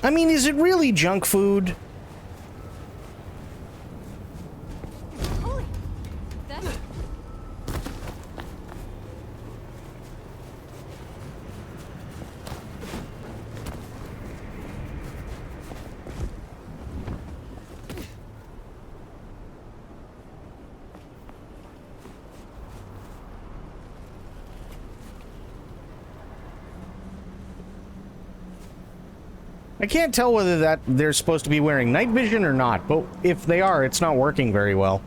I mean, is it really junk food? Holy, that's I can't tell whether that they're supposed to be wearing night vision or not, but if they are, it's not working very well.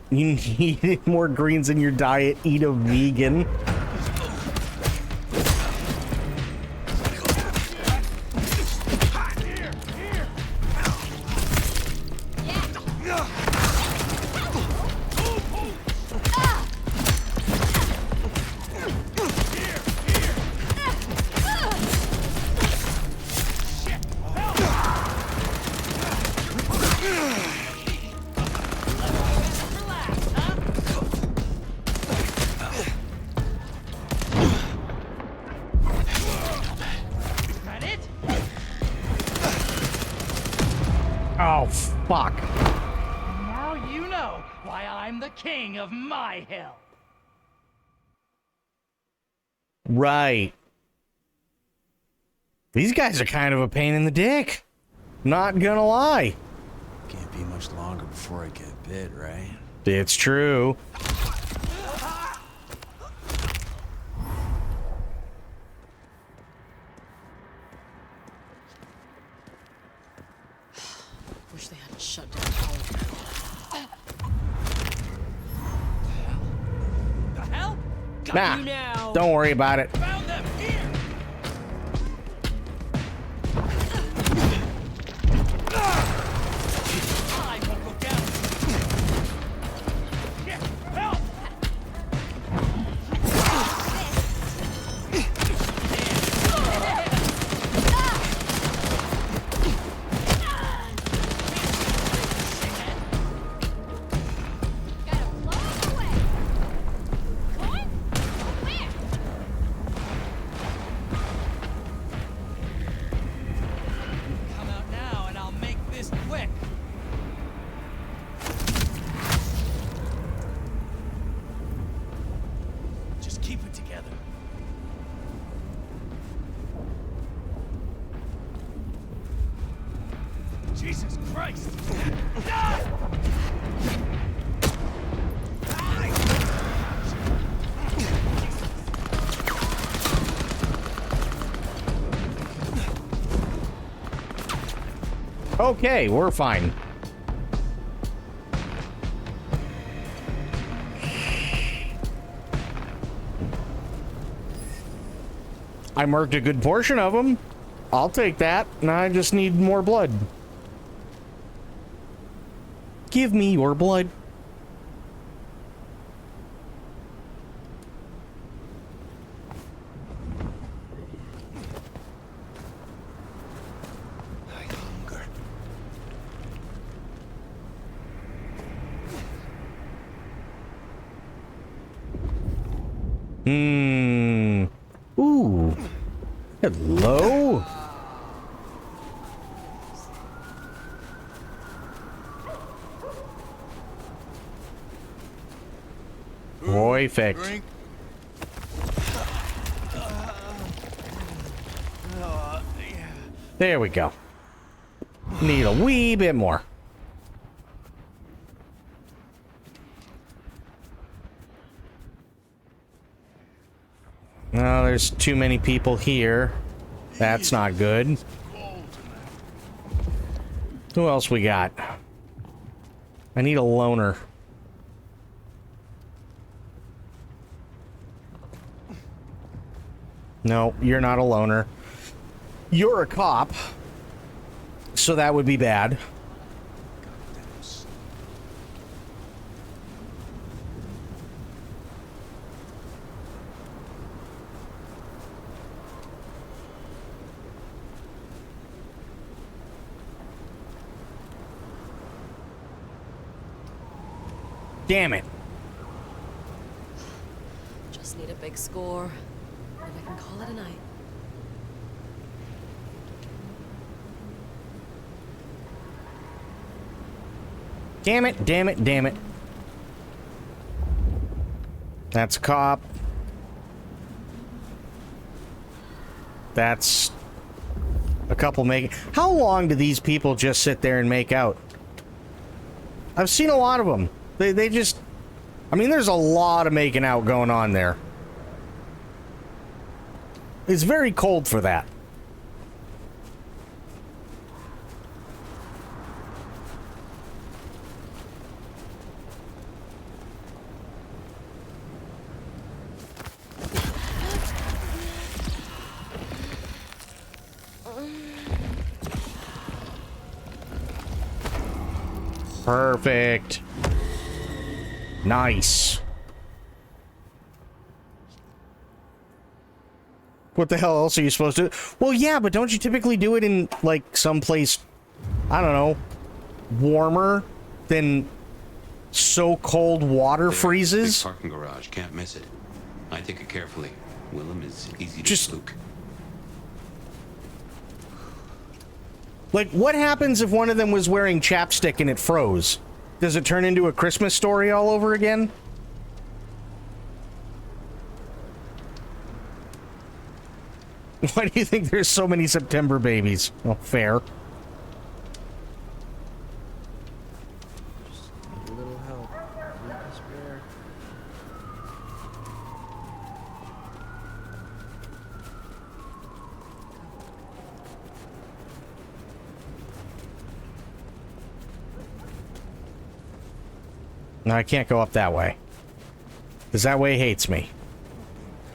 You need more greens in your diet. Eat a vegan. Oh, fuck. Now you know why I'm the king of my hell. Right. These guys are kind of a pain in the dick. Not gonna lie. Can't be much longer before I get bit, right? It's true. Wish they hadn't shut down Hollow. The hell? Nah, you now. don't worry about it. Found them here. I won't go down. Shit, help! gotta blow it away. What? Where? Come out now and I'll make this quick. Just keep it together. Jesus Christ! Okay, we're fine. I marked a good portion of them. I'll take that. Now I just need more blood. Give me your blood. I hunger. Ooh. Hello. Perfect. Drink. There we go. Need a wee bit more. No, there's too many people here. That's not good. Who else we got? I need a loner. No, you're not a loner. You're a cop. So that would be bad. Damn it. Just need a big score, and I can call it a night. Damn it, damn it, damn it. That's a cop. That's a couple making... How long do these people just sit there and make out? I've seen a lot of them. They just... I mean, there's a lot of making out going on there. It's very cold for that. Perfect. Nice. What the hell else are you supposed to do? Well, yeah, but don't you typically do it in, like, someplace, I don't know, warmer than so cold water freezes? Big parking garage, can't miss it. I think it carefully. Willem is easy to Just spook. Like, what happens if one of them was wearing chapstick and it froze? Does it turn into a Christmas Story all over again? Why do you think there's so many September babies? Well, fair. Just need a little help. Weak to spare. No, I can't go up that way. Because that way hates me.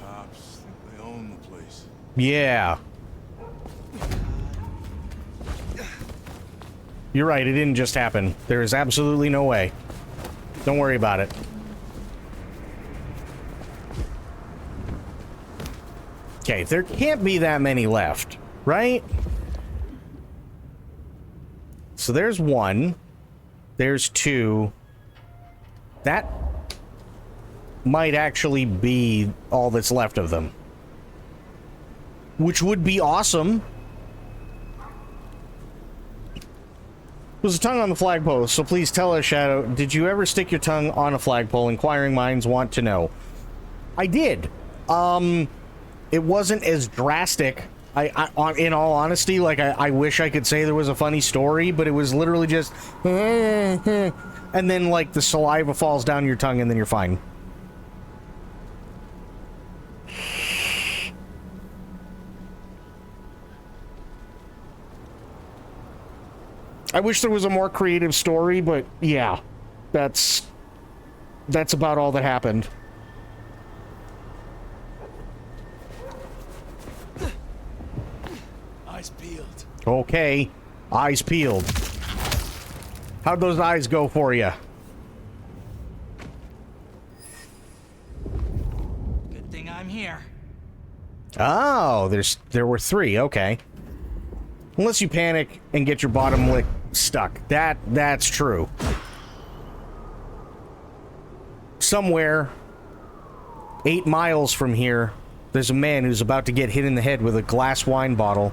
Cops think they own the place. Yeah. You're right, it didn't just happen. There is absolutely no way. Don't worry about it. Okay, there can't be that many left, right? So there's one. There's two. That might actually be all that's left of them. Which would be awesome. There's a tongue on the flagpole, so please tell us, Shadow, did you ever stick your tongue on a flagpole? Inquiring minds want to know. I did. It wasn't as drastic. In all honesty, like, I wish I could say there was a funny story, but it was literally just... And then, like, the saliva falls down your tongue, and then you're fine. I wish there was a more creative story, but yeah, that's about all that happened. Eyes peeled. Okay, eyes peeled. How'd those eyes go for you? Good thing I'm here. Oh, there were three. Okay. Unless you panic and get your bottom lip stuck. That's true. Somewhere 8 miles from here, there's a man who's about to get hit in the head with a glass wine bottle.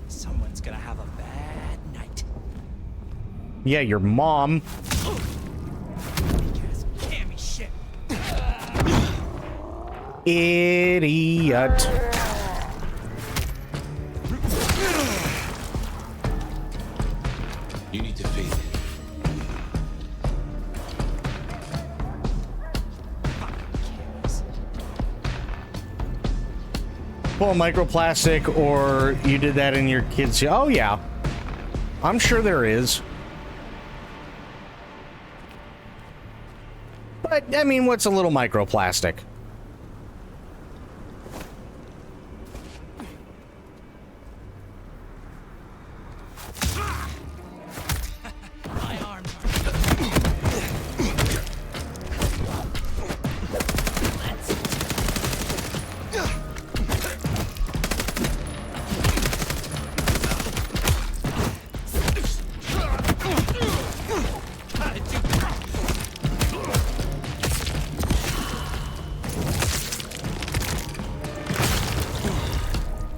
Someone's gonna have a bad night. Yeah, your mom. Big-ass cammy shit. Idiot. You need to fade it. Well, microplastic, or you did that in your kids. Oh, yeah. I'm sure there is. But, I mean, what's a little microplastic? My arms are...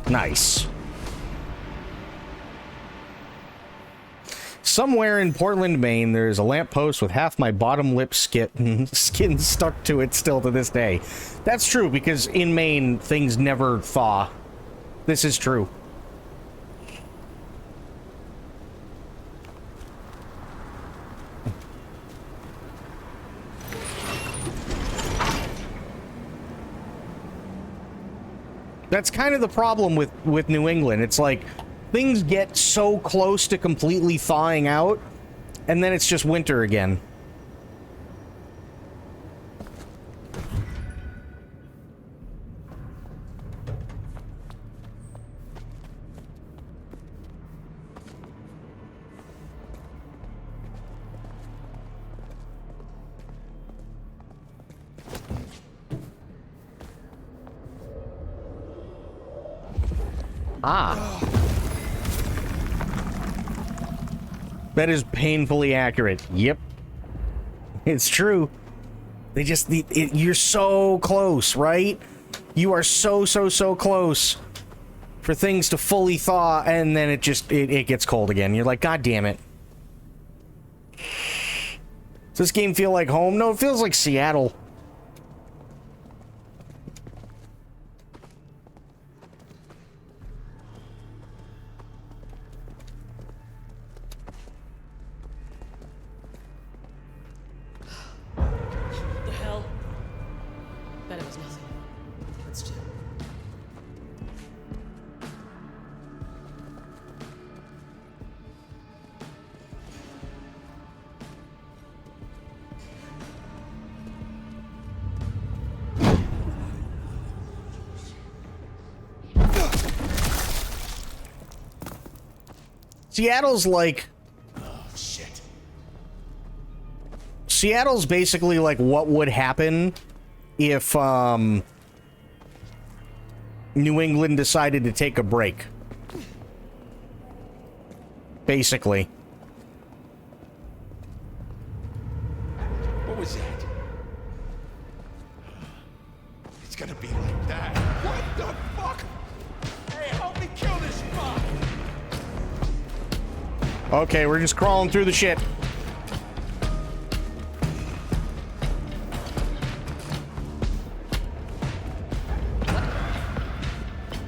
Nice. Somewhere in Portland, Maine, there's a lamppost with half my bottom lip skin stuck to it still to this day. That's true, because in Maine, things never thaw. This is true. That's kind of the problem with New England. It's like things get so close to completely thawing out, and then it's just winter again. Ah. That is painfully accurate. Yep. It's true. They just... you're so close, right? You are so close for things to fully thaw, and then it just... it gets cold again. You're like, God damn it. Does this game feel like home? No, it feels like Seattle. The hell? Bet it was nothing. Let's do. Seattle's like... Oh, shit. Seattle's basically like what would happen if, New England decided to take a break. Basically. What was that? It's gonna be like that. What the fuck? Hey, help me kill this fuck! Okay, we're just crawling through the shit.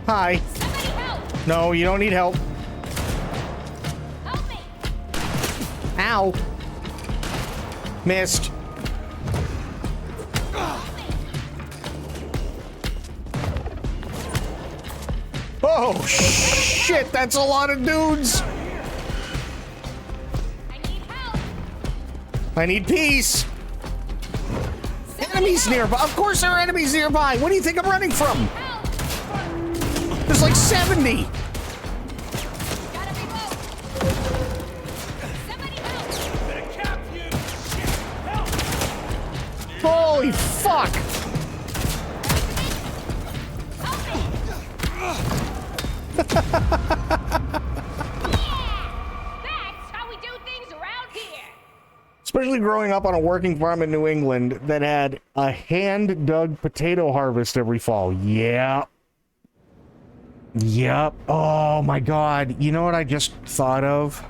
Hi. No, you don't need help. Help me! Ow. Missed. Oh, shit, that's a lot of dudes. I need help! I need peace. Enemies nearby. Of course there are enemies nearby. What do you think I'm running from? There's like 70. Gotta reload! Somebody help! Holy fuck. That's how we do things around here! Especially growing up on a working farm in New England that had a hand-dug potato harvest every fall. Yeah. Yep. Oh my god. You know what I just thought of?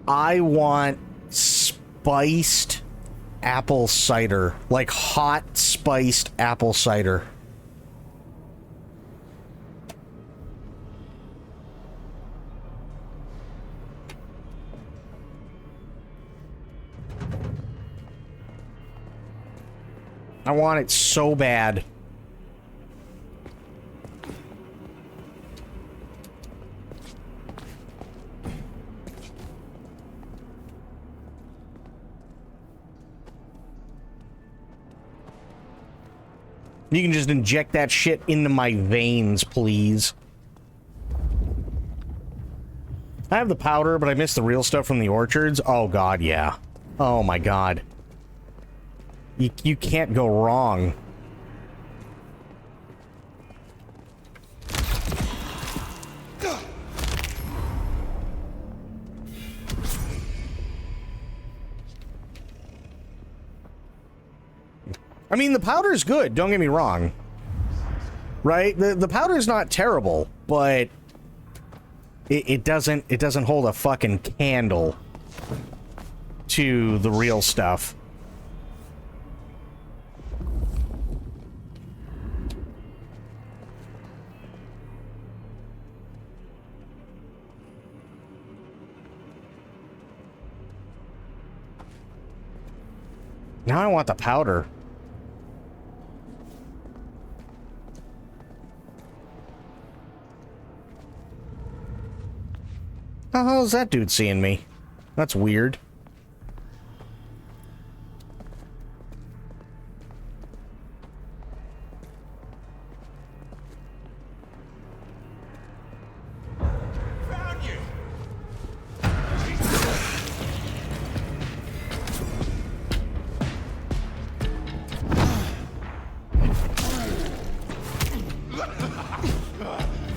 I want spiced apple cider. Like hot spiced apple cider. I want it so bad. You can just inject that shit into my veins, please. I have the powder, but I missed the real stuff from the orchards. Oh god, yeah. Oh my god. You can't go wrong. I mean, the powder's good, don't get me wrong. Right? The powder's not terrible, but it doesn't hold a fucking candle to the real stuff. Now I want the powder. How the hell is that dude seeing me? That's weird. Found you.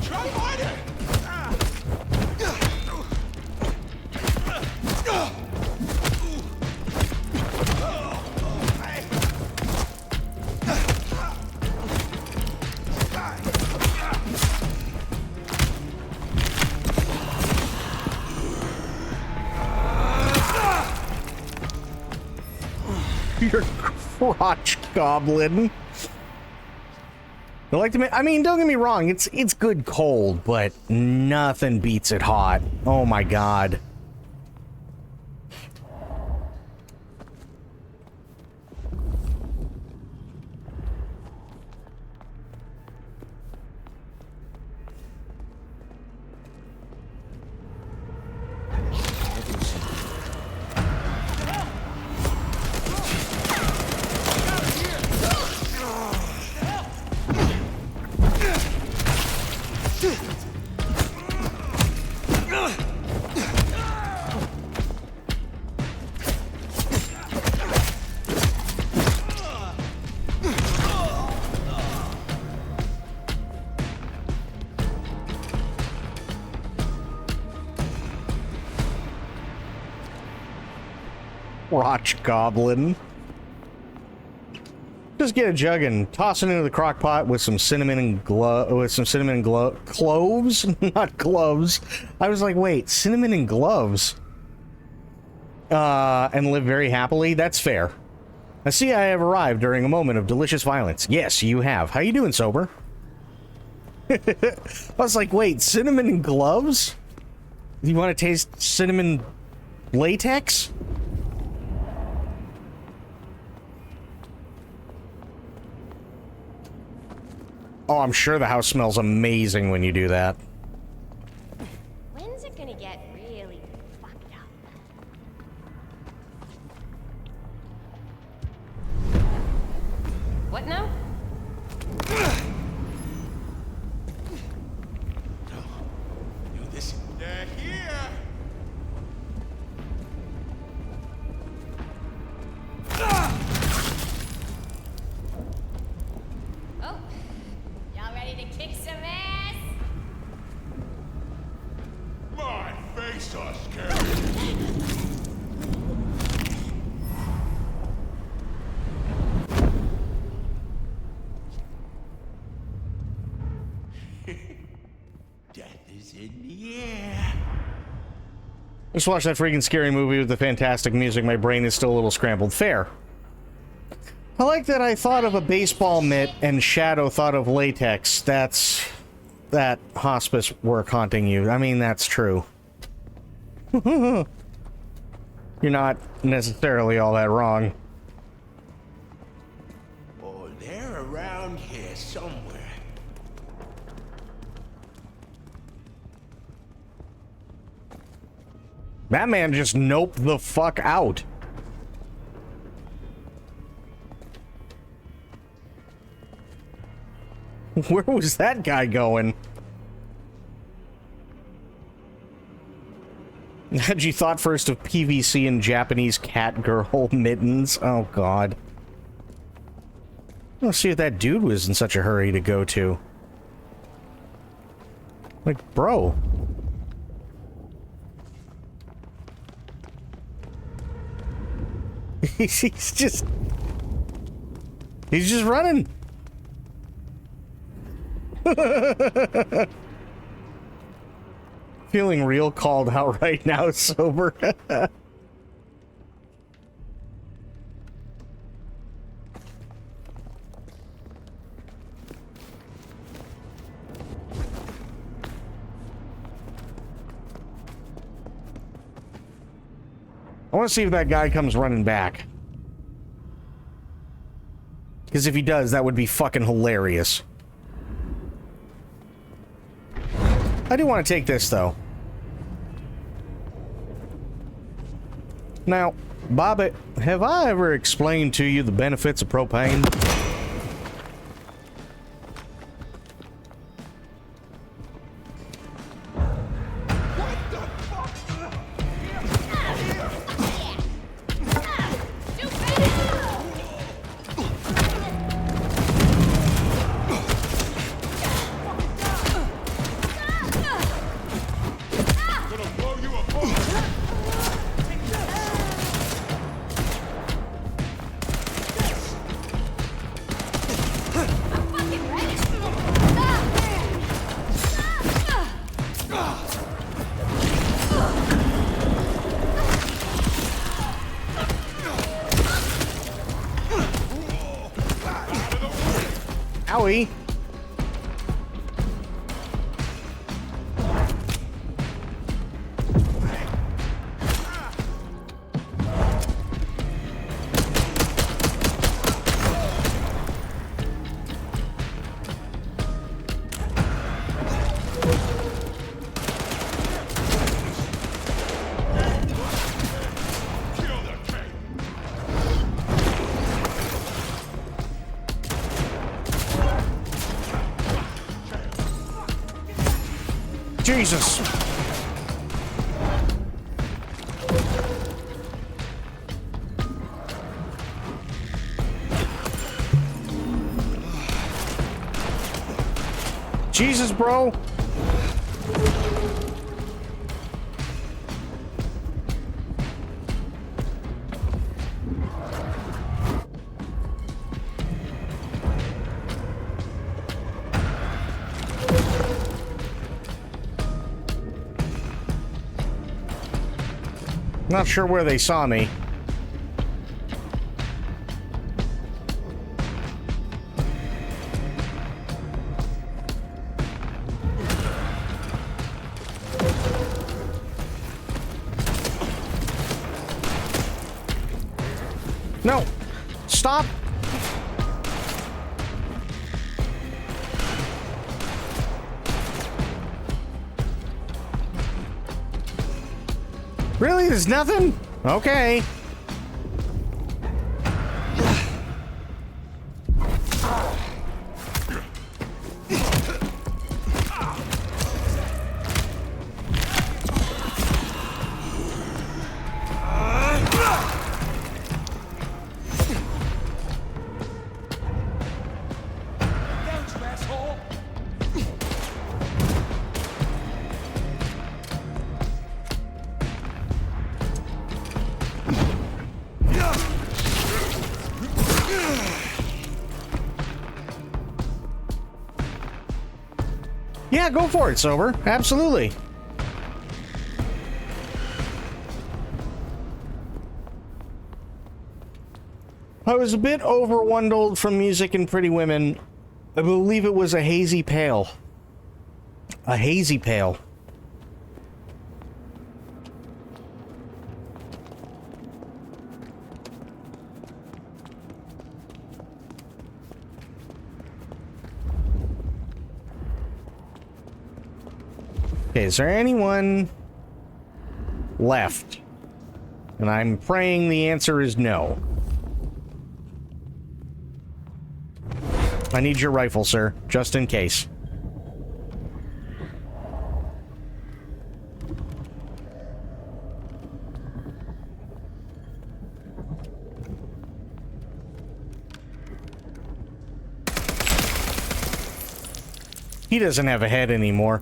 Try harder. Your crotch goblin. I like to make, I mean, don't get me wrong, it's good cold, but nothing beats it hot. Oh my god. Crotch goblin. Just get a jug and toss it into the crock pot with some cinnamon and cloves, not gloves. I was like, wait, cinnamon and gloves. And live very happily. That's fair. I see I have arrived during a moment of delicious violence. Yes, you have. How you doing, sober? I was like, wait, cinnamon and gloves? You want to taste cinnamon latex? Oh, I'm sure the house smells amazing when you do that. When's it gonna get really fucked up? What now? Do this. They're here. Oh, y'all ready to kick some ass? My face are scary. Death is in the air. Just watched that freaking scary movie with the fantastic music. My brain is still a little scrambled. Fair. I like that I thought of a baseball mitt and Shadow thought of latex. That's that hospice work haunting you. I mean, that's true. You're not necessarily all that wrong. around here somewhere. That man just noped the fuck out. Where was that guy going? Had you thought first of PVC and Japanese cat girl mittens? Oh god. Let's see what that dude was in such a hurry to go to. Like, bro. He's just running. Feeling real called out right now, sober. I want to see if that guy comes running back. Because if he does, that would be fucking hilarious. I do want to take this, though. Now, Bobby, have I ever explained to you the benefits of propane? Owie. Jesus. Jesus, bro. Not sure where they saw me. No! Stop! Really? There's nothing? Okay. Yeah, go for it, Sober. Absolutely. I was a bit overwhelmed from music and Pretty Women. I believe it was a hazy pale. A hazy pale. Okay, is there anyone left? And I'm praying the answer is no. I need your rifle, sir, just in case. He doesn't have a head anymore.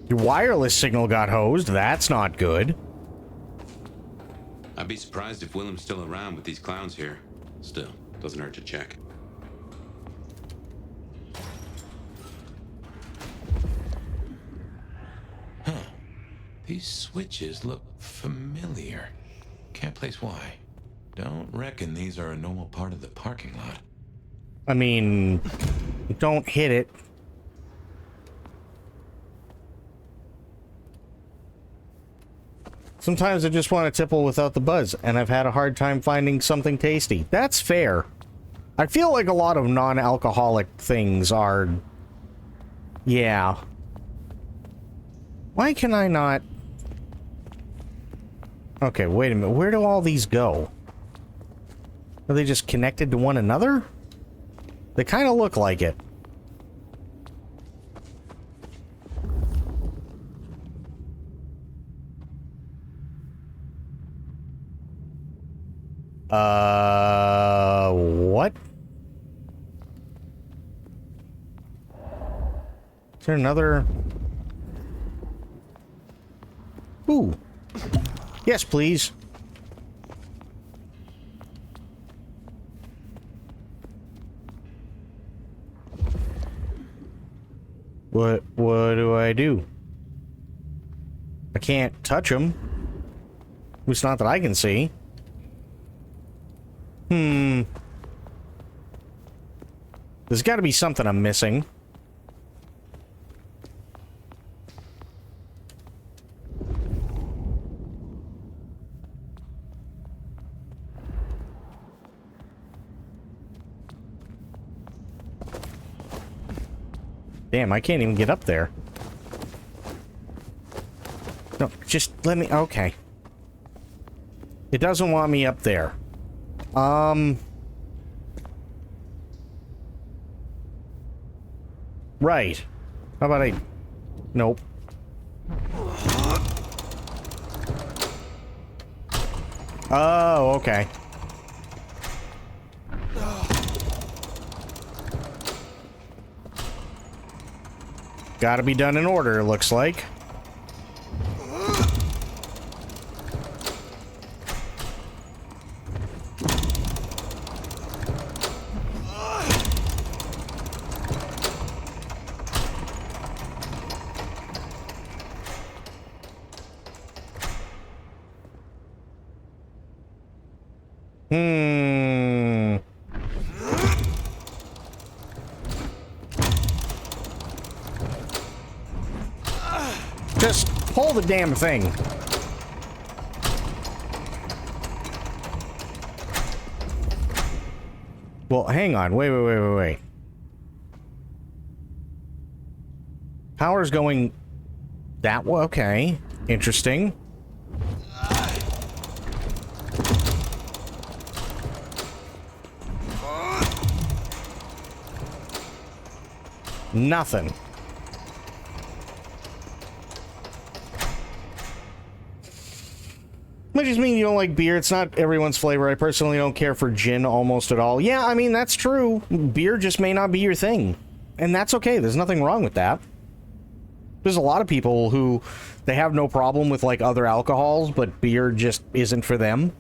Your wireless signal got hosed. That's not good. I'd be surprised if Willem's still around with these clowns here. Still, doesn't hurt to check. Huh. These switches look familiar. Can't place why. Don't reckon these are a normal part of the parking lot. I mean, don't hit it. Sometimes I just want to tipple without the buzz, and I've had a hard time finding something tasty. That's fair. I feel like a lot of non-alcoholic things are... Yeah. Why can I not... Okay, wait a minute. Where do all these go? Are they just connected to one another? They kind of look like it. What? Is there another? Ooh. Yes, please. What do I do? I can't touch them. At least not that I can see. There's got to be something I'm missing. Damn, I can't even get up there. No, just let me... Okay. It doesn't want me up there. Right. How about I... Nope. Oh, okay. Gotta be done in order, it looks like. Just pull the damn thing. Well, hang on. Wait. Power's going that way. Okay. Interesting. Nothing. Which just means you don't like beer. It's not everyone's flavor. I personally don't care for gin almost at all. Yeah, I mean, that's true. Beer just may not be your thing. And that's okay. There's nothing wrong with that. There's a lot of people who, they have no problem with, like, other alcohols, but beer just isn't for them.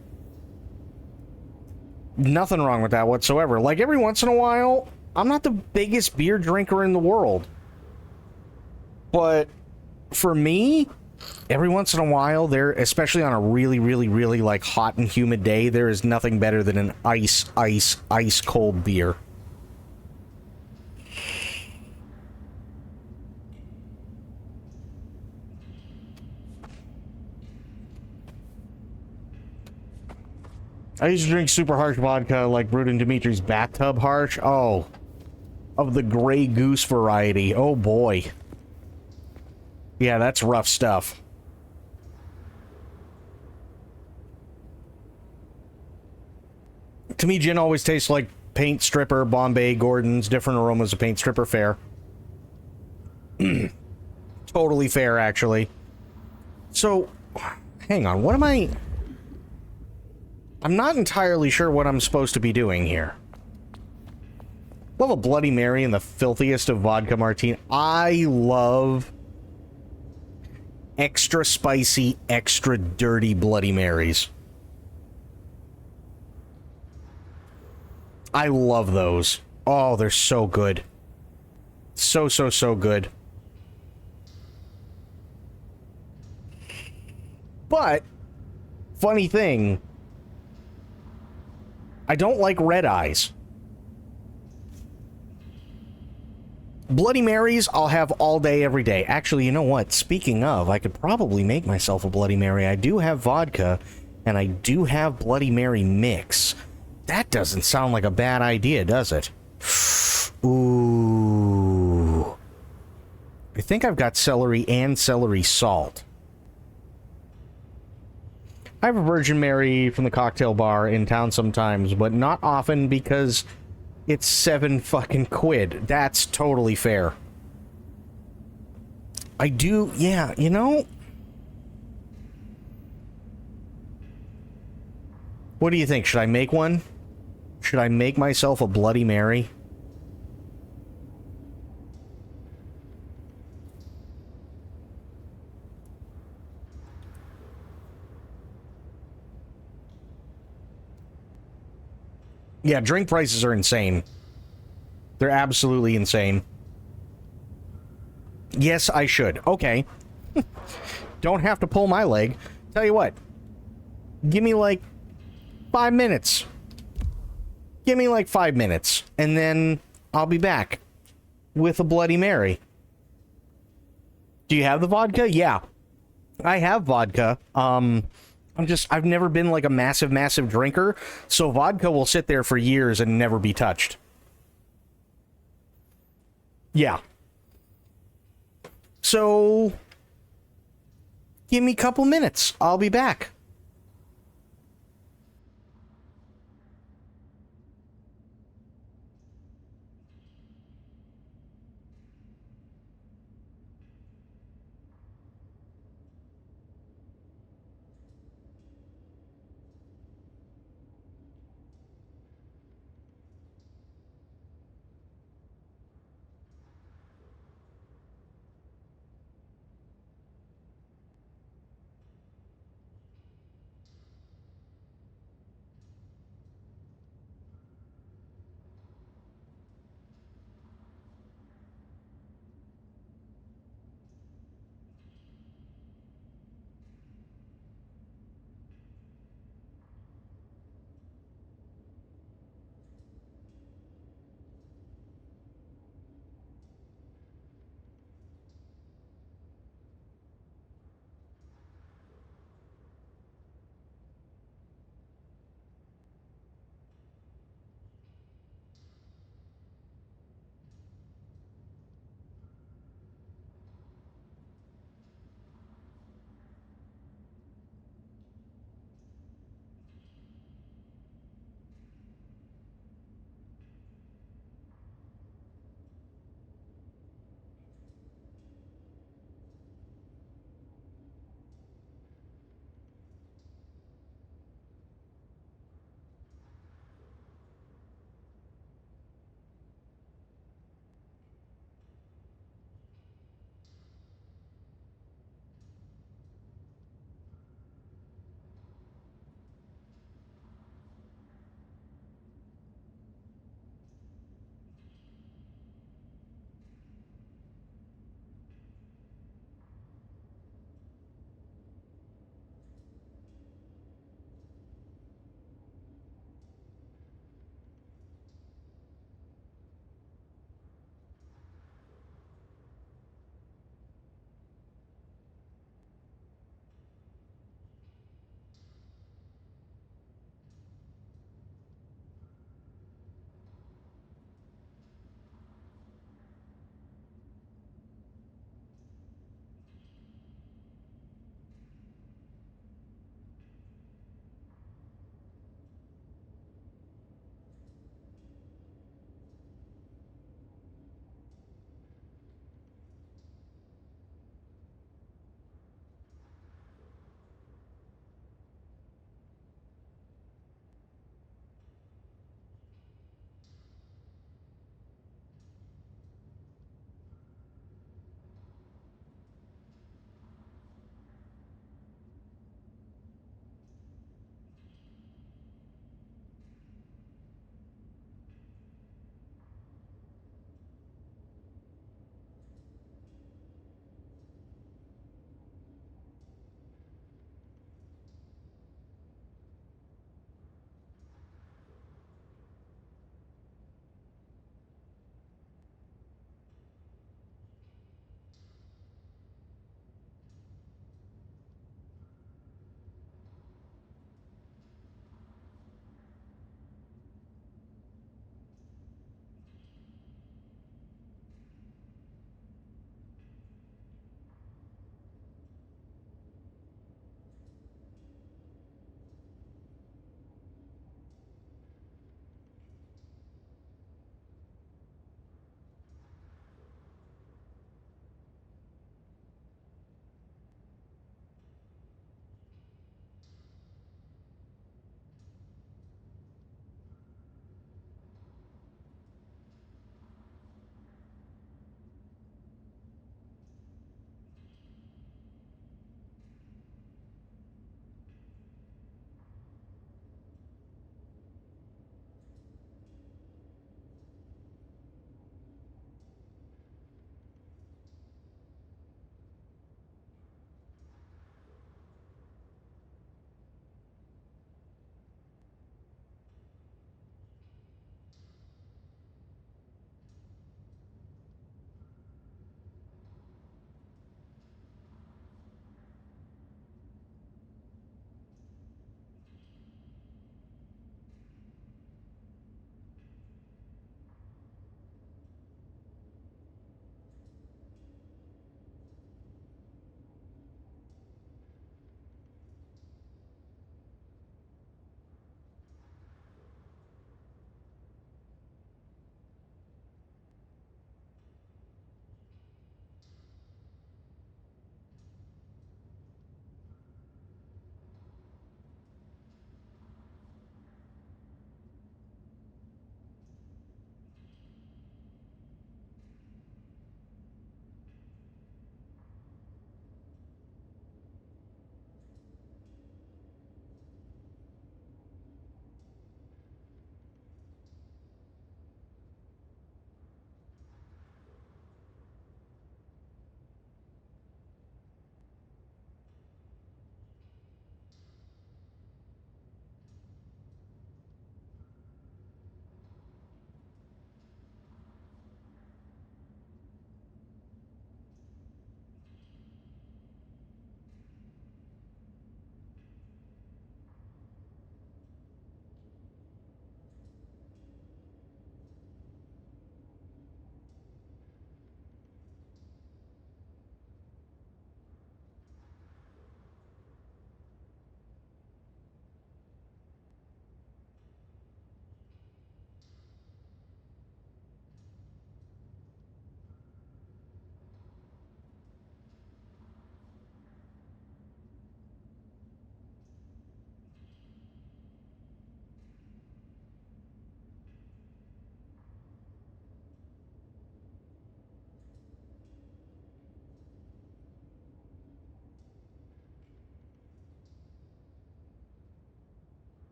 Nothing wrong with that whatsoever. Like, every once in a while, I'm not the biggest beer drinker in the world. But for me... Every once in a while, especially on a really, like, hot and humid day, there is nothing better than an ice cold beer. I used to drink super harsh vodka like brewed in Dimitri's bathtub harsh. Oh, of the Grey Goose variety. Oh boy. Yeah, that's rough stuff. To me, gin always tastes like Paint Stripper, Bombay, Gordon's, different aromas of Paint Stripper, fair. Totally fair, actually. So, hang on, what am I... I'm not entirely sure what I'm supposed to be doing here. Love a Bloody Mary and the filthiest of vodka martini. I love extra spicy, extra dirty Bloody Marys. I love those. Oh, they're so good. So, so, so good. But, funny thing, I don't like red eyes. Bloody Marys, I'll have all day, every day. Actually, you know what? Speaking of, I could probably make myself a Bloody Mary. I do have vodka, and I do have Bloody Mary mix. That doesn't sound like a bad idea, does it? Ooh. I think I've got celery and celery salt. I have a Virgin Mary from the cocktail bar in town sometimes, but not often because it's 7 fucking quid. That's totally fair. I do, yeah, you know? What do you think? Should I make one? Should I make myself a Bloody Mary? Yeah, drink prices are insane. They're absolutely insane. Yes, I should. Okay. Don't have to pull my leg. Tell you what. Give me like 5 minutes. Give me like 5 minutes. And then I'll be back with a Bloody Mary. Do you have the vodka? Yeah. I have vodka. I've never been like a massive drinker, so vodka will sit there for years and never be touched. Yeah. So, give me a couple minutes. I'll be back.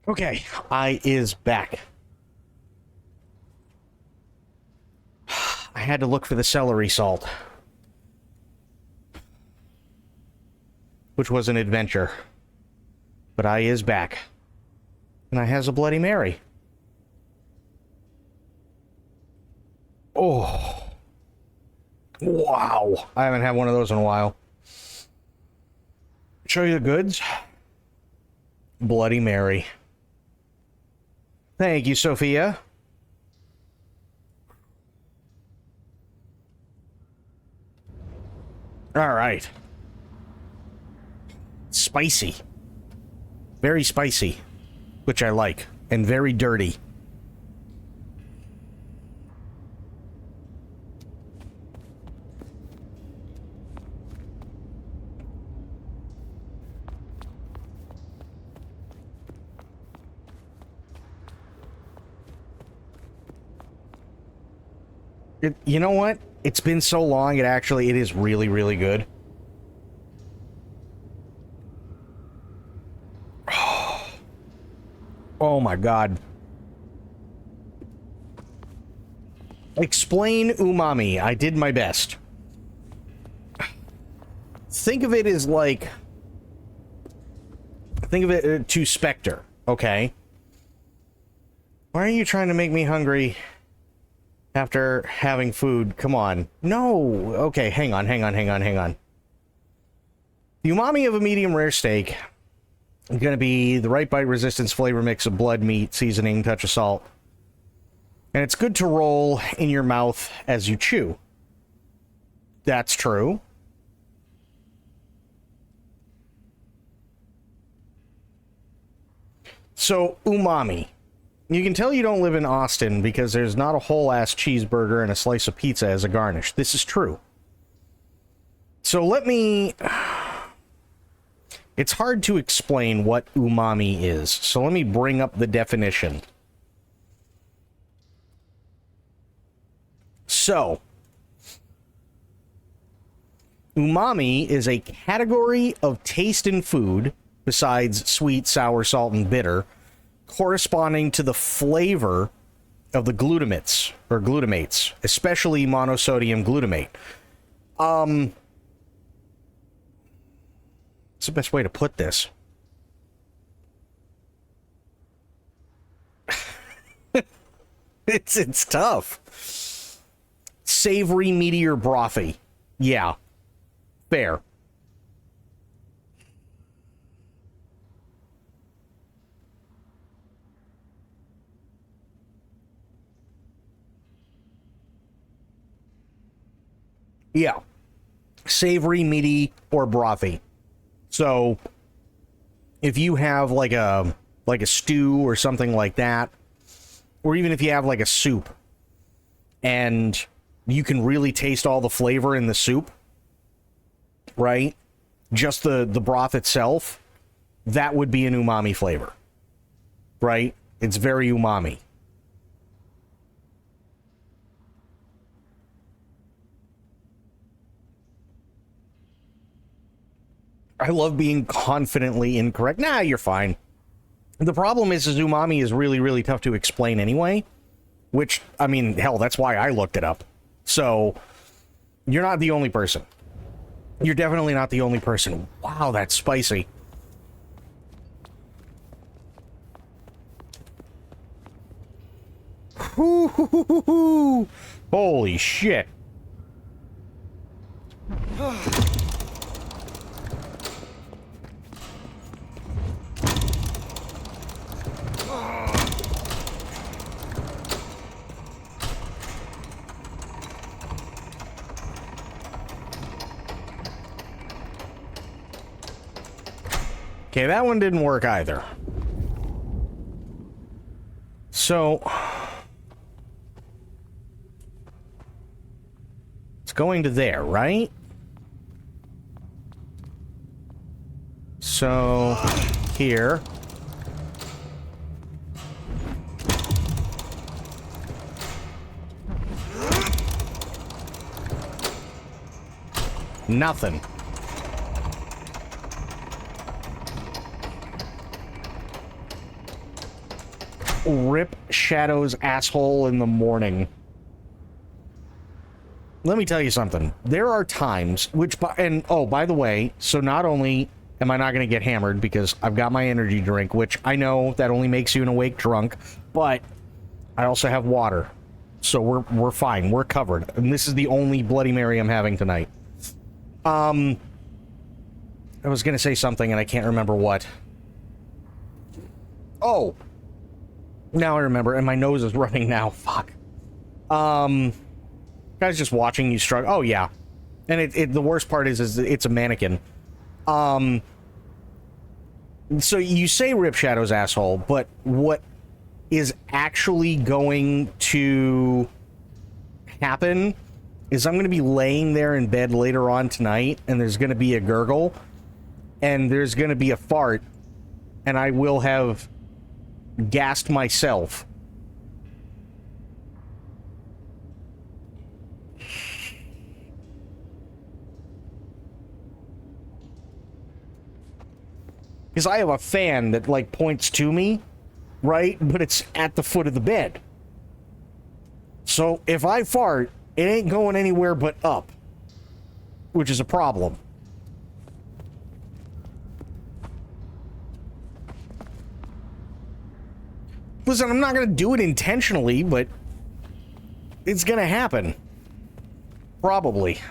Okay, I is back. I had to look for the celery salt, which was an adventure. But I is back. And I has a Bloody Mary. Oh. Wow. I haven't had one of those in a while. Show you the goods. Bloody Mary. Thank you, Sophia. All right. Spicy. Very spicy, which I like, and very dirty. You know what? It's been so long, it is really, really good. Oh my god. Explain umami. I did my best. Think of it as like... Think of it to Spectre, okay? Why are you trying to make me hungry after having food? Come on. No! Okay, hang on. The umami of a medium rare steak is going to be the right bite resistance flavor mix of blood, meat, seasoning, touch of salt. And it's good to roll in your mouth as you chew. That's true. So, umami. You can tell you don't live in Austin because there's not a whole-ass cheeseburger and a slice of pizza as a garnish. This is true. So let me... It's hard to explain what umami is, so let me bring up the definition. So, umami is a category of taste in food, besides sweet, sour, salt, and bitter, corresponding to the flavor of the glutamates, or glutamates, especially monosodium glutamate. What's the best way to put this? It's tough. Savory, meaty, or brothy. Yeah. Fair. Yeah. Savory, meaty, or brothy. So, if you have like a stew or something like that, or even if you have like a soup, and you can really taste all the flavor in the soup, right? Just the broth itself, that would be an umami flavor, right? It's very umami. I love being confidently incorrect. Nah, you're fine. The problem is umami is really, really tough to explain anyway. Which, I mean, hell, that's why I looked it up. So, you're not the only person. You're definitely not the only person. Wow, that's spicy. Holy shit. Okay, that one didn't work either. So, it's going to there, right? So, here. Nothing. Rip Shadow's asshole in the morning. Let me tell you something. There are times by the way, so not only am I not going to get hammered because I've got my energy drink, which I know that only makes you an awake drunk, but I also have water. So we're fine. We're covered. And this is the only Bloody Mary I'm having tonight. I was going to say something and I can't remember what. Oh. Now I remember, and my nose is running now. Fuck. Guys just watching you struggle. Oh, yeah. And the worst part is it's a mannequin. So you say Rip Shadow's asshole, but what is actually going to happen is I'm going to be laying there in bed later on tonight, and there's going to be a gurgle, and there's going to be a fart, and I will have gassed myself. Because I have a fan that, like, points to me, right? But it's at the foot of the bed. So if I fart, it ain't going anywhere but up. Which is a problem. Listen, I'm not going to do it intentionally, but it's going to happen. Probably.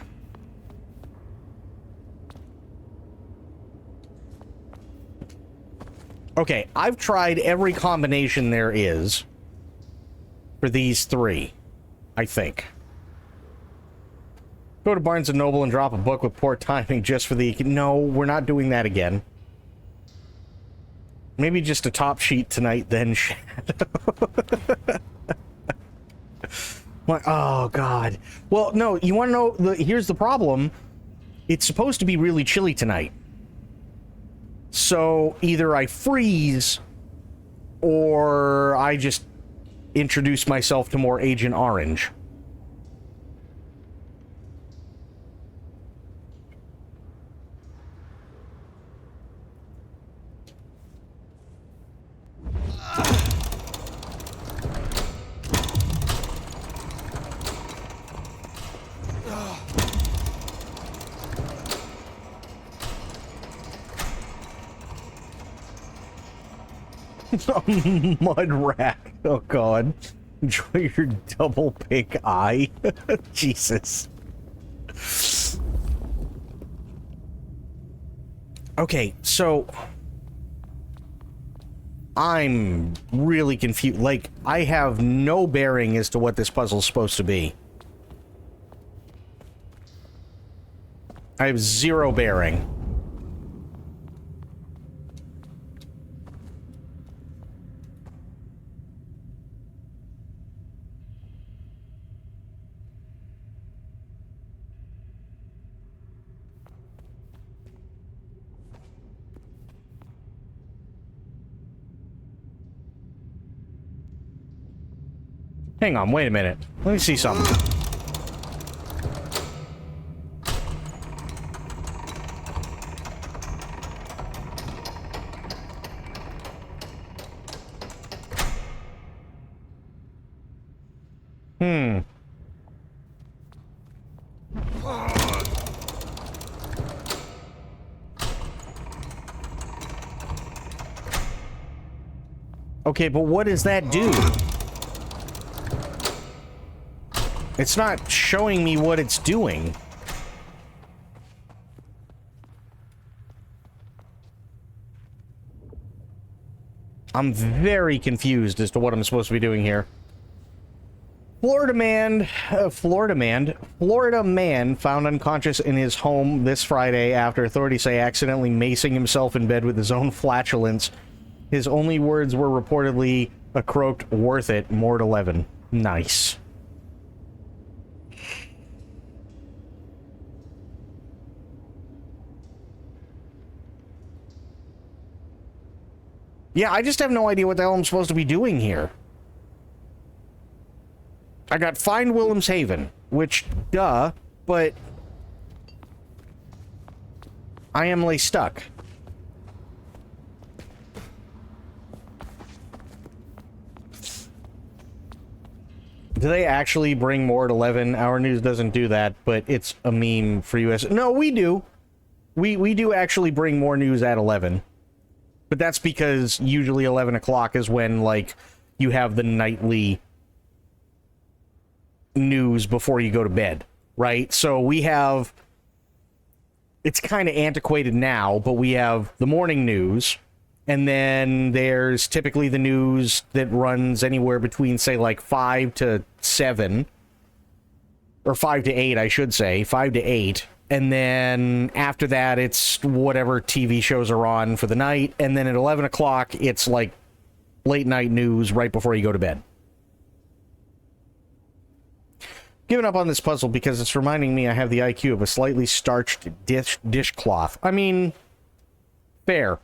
Okay, I've tried every combination there is for these three, I think. Go to Barnes & Noble and drop a book with poor timing just for the... No, we're not doing that again. Maybe just a top sheet tonight, then Shadow. Oh, God. Well, no, you want to know... Here's the problem. It's supposed to be really chilly tonight. So, either I freeze, or I just introduce myself to more Agent Orange. Mud rack. Oh, God. Enjoy your double pink eye. Jesus. Okay, so... I'm really confused. Like, I have no bearing as to what this puzzle's supposed to be. I have zero bearing. Hang on, wait a minute. Let me see something. Okay, but what does that do? It's not showing me what it's doing. I'm very confused as to what I'm supposed to be doing here. Florida man found unconscious in his home this Friday after authorities say accidentally macing himself in bed with his own flatulence. His only words were reportedly a croaked, "Worth it, Mort 11. Nice. Yeah, I just have no idea what the hell I'm supposed to be doing here. I got Find Wilhelmshaven, which, duh, but I am lay stuck. Do they actually bring more at 11? Our news doesn't do that, but it's a meme for US. No, we do. We do actually bring more news at 11. But that's because usually 11 o'clock is when, like, you have the nightly news before you go to bed, right? So we have... It's kind of antiquated now, but we have the morning news, and then there's typically the news that runs anywhere between, say, like 5 to 7, or 5 to 8, I should say, 5 to 8, and then after that, it's whatever TV shows are on for the night, and then at 11 o'clock, it's like late night news right before you go to bed. Giving up on this puzzle because it's reminding me I have the IQ of a slightly starched dishcloth. I mean, fair.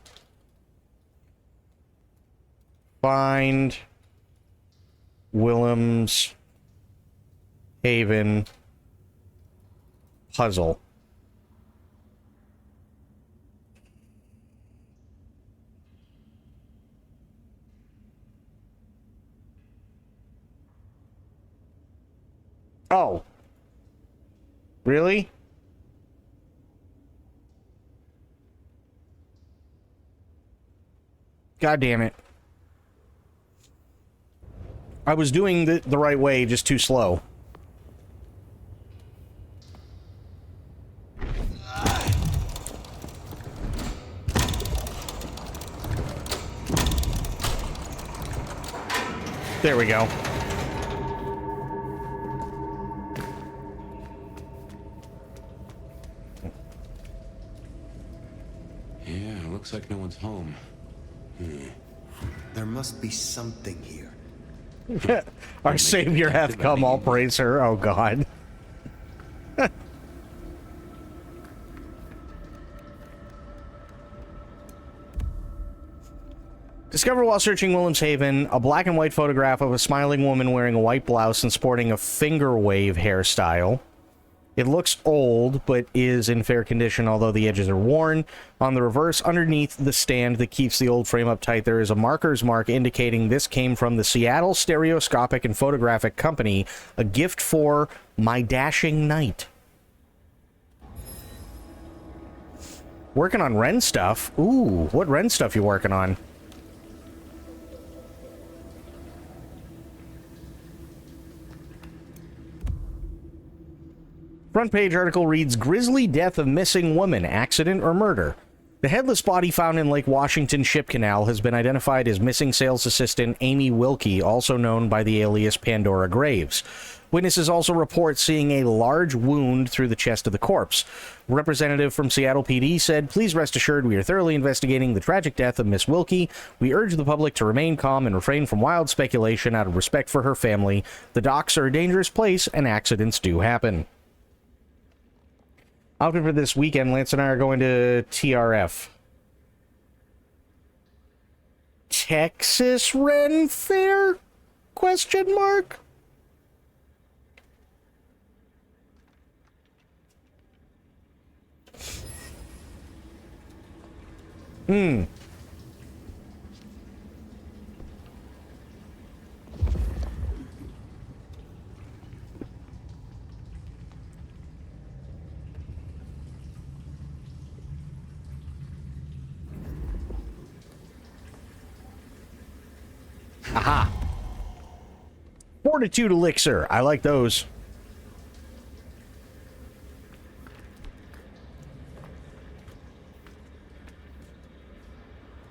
Find Willem's Haven puzzle. Oh. Really? God damn it. I was doing the right way, just too slow. There we go. Looks like no one's home. There must be something here. Our savior hath come, all praise her. Oh, God. Discovered while searching Wilhelmshaven a black and white photograph of a smiling woman wearing a white blouse and sporting a finger wave hairstyle. It looks old, but is in fair condition, although the edges are worn. On the reverse, underneath the stand that keeps the old frame up tight, there is a marker's mark indicating this came from the Seattle Stereoscopic and Photographic Company, a gift for my dashing knight. Working on Ren stuff? Ooh, what Ren stuff you working on? Front page article reads, Grisly death of missing woman, accident or murder. The headless body found in Lake Washington Ship Canal has been identified as missing sales assistant Amy Wilkie, also known by the alias Pandora Graves. Witnesses also report seeing a large wound through the chest of the corpse. A representative from Seattle PD said, Please rest assured we are thoroughly investigating the tragic death of Miss Wilkie. We urge the public to remain calm and refrain from wild speculation out of respect for her family. The docks are a dangerous place and accidents do happen. Outfit for this weekend, Lance and I are going to TRF. Texas Ren Fair? Question mark? Aha. Fortitude elixir. I like those.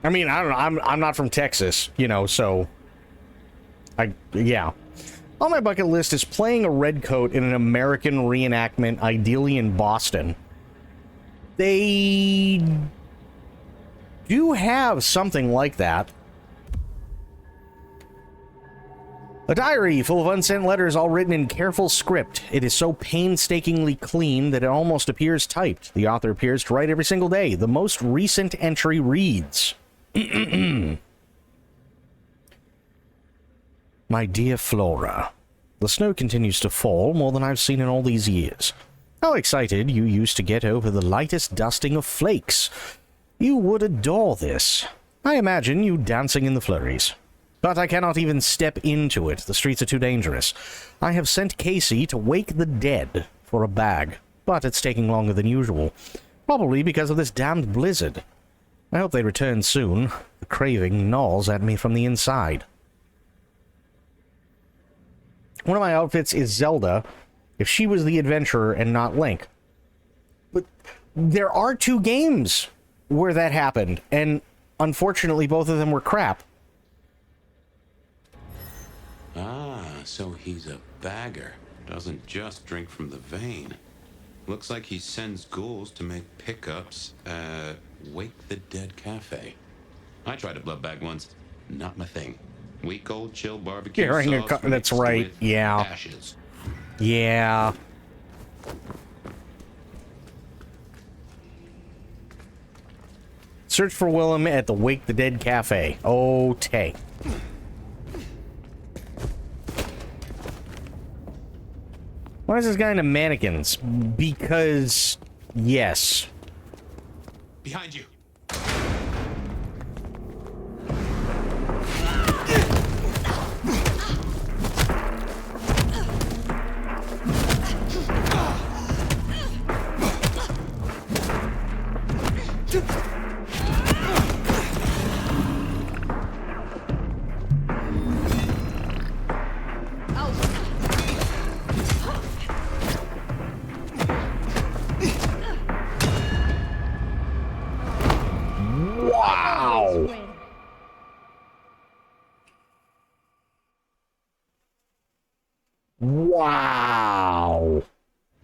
I mean, I don't know. I'm not from Texas, you know, so yeah. On my bucket list is playing a redcoat in an American reenactment, ideally in Boston. They do have something like that. A diary full of unsent letters all written in careful script. It is so painstakingly clean that it almost appears typed. The author appears to write every single day. The most recent entry reads... My dear Flora, the snow continues to fall more than I've seen in all these years. How excited you used to get over the lightest dusting of flakes. You would adore this. I imagine you dancing in the flurries. But I cannot even step into it. The streets are too dangerous. I have sent Casey to wake the dead for a bag, but it's taking longer than usual. Probably because of this damned blizzard. I hope they return soon. The craving gnaws at me from the inside. One of my outfits is Zelda, if she was the adventurer and not Link. But there are 2 games where that happened, and unfortunately both of them were crap. Ah, so he's a bagger. Doesn't just drink from the vein. Looks like he sends ghouls to make pickups at Wake the Dead Cafe. I tried a blood bag once. Not my thing. Week old chill barbecue sauce That's mixed right. with Yeah. ashes. Yeah. Search for Willem at the Wake the Dead Cafe. Okay. Why is this guy into mannequins? Because, yes. Behind you. Wow. Wow.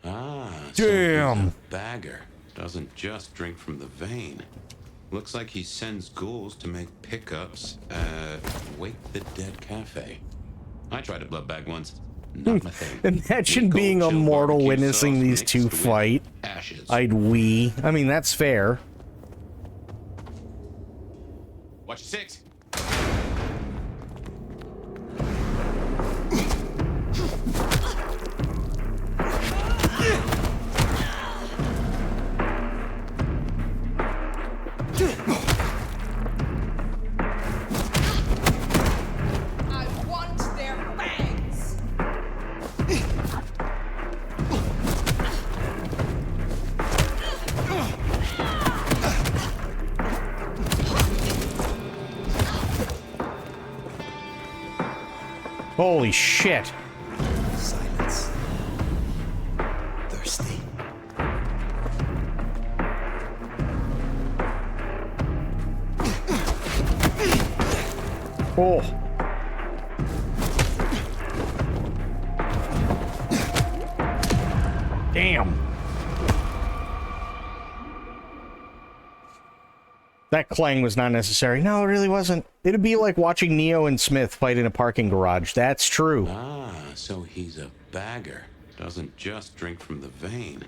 Ah, Damn. so he's a bagger. Doesn't just drink from the vein. Looks like he sends ghouls to make pickups at Wake the Dead Cafe. I tried a blood bag once. Not my thing. Imagine Week being old a chill mortal barbecue witnessing sauce these mixed 2 with fight. ashes. I'd wee. I mean, that's fair. Watch your 6. I want their bags! Holy shit. Silence. Thirsty. Oh. Damn. That clang was not necessary. No, it really wasn't. It'd be like watching Neo and Smith fight in a parking garage. That's true. Ah, so he's a bagger. Doesn't just drink from the vein.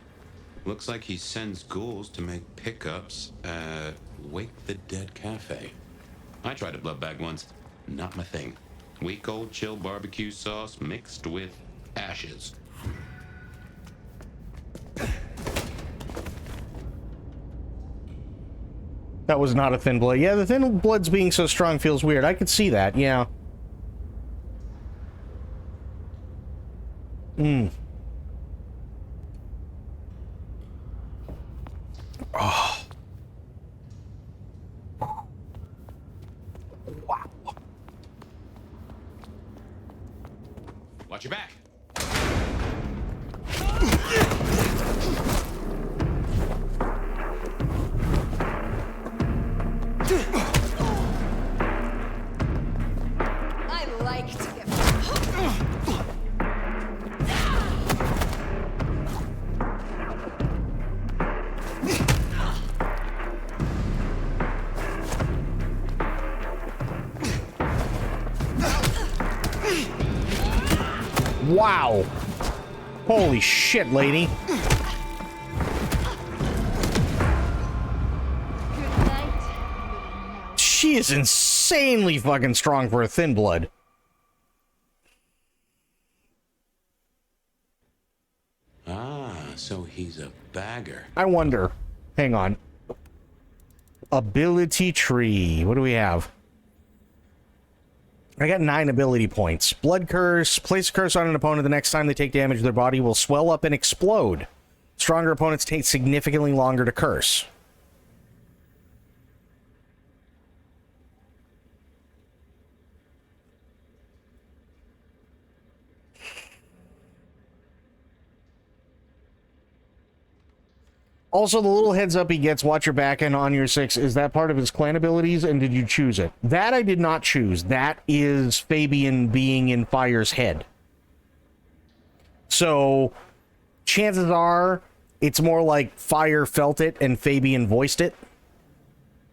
Looks like he sends ghouls to make pickups at Wake the Dead Cafe. I tried a blood bag once. Not my thing. Week old chill barbecue sauce mixed with ashes. That was not a thin blood. Yeah, the thin blood's being so strong feels weird. I could see that, yeah. Hmm. Oh. Wow. Watch your back. I like to get... Wow. Holy shit, lady. Good night, little mouse. She is insanely fucking strong for a thin blood. Ah, so he's a bagger. I wonder. Hang on. Ability tree. What do we have? I got 9 ability points. Blood Curse. Place a curse on an opponent. The next time they take damage, their body will swell up and explode. Stronger opponents take significantly longer to curse. Also, the little heads up he gets, watch your back and on your 6, is that part of his clan abilities, and did you choose it? That I did not choose. That is Fabian being in Fire's head. So, chances are, it's more like Fire felt it and Fabian voiced it,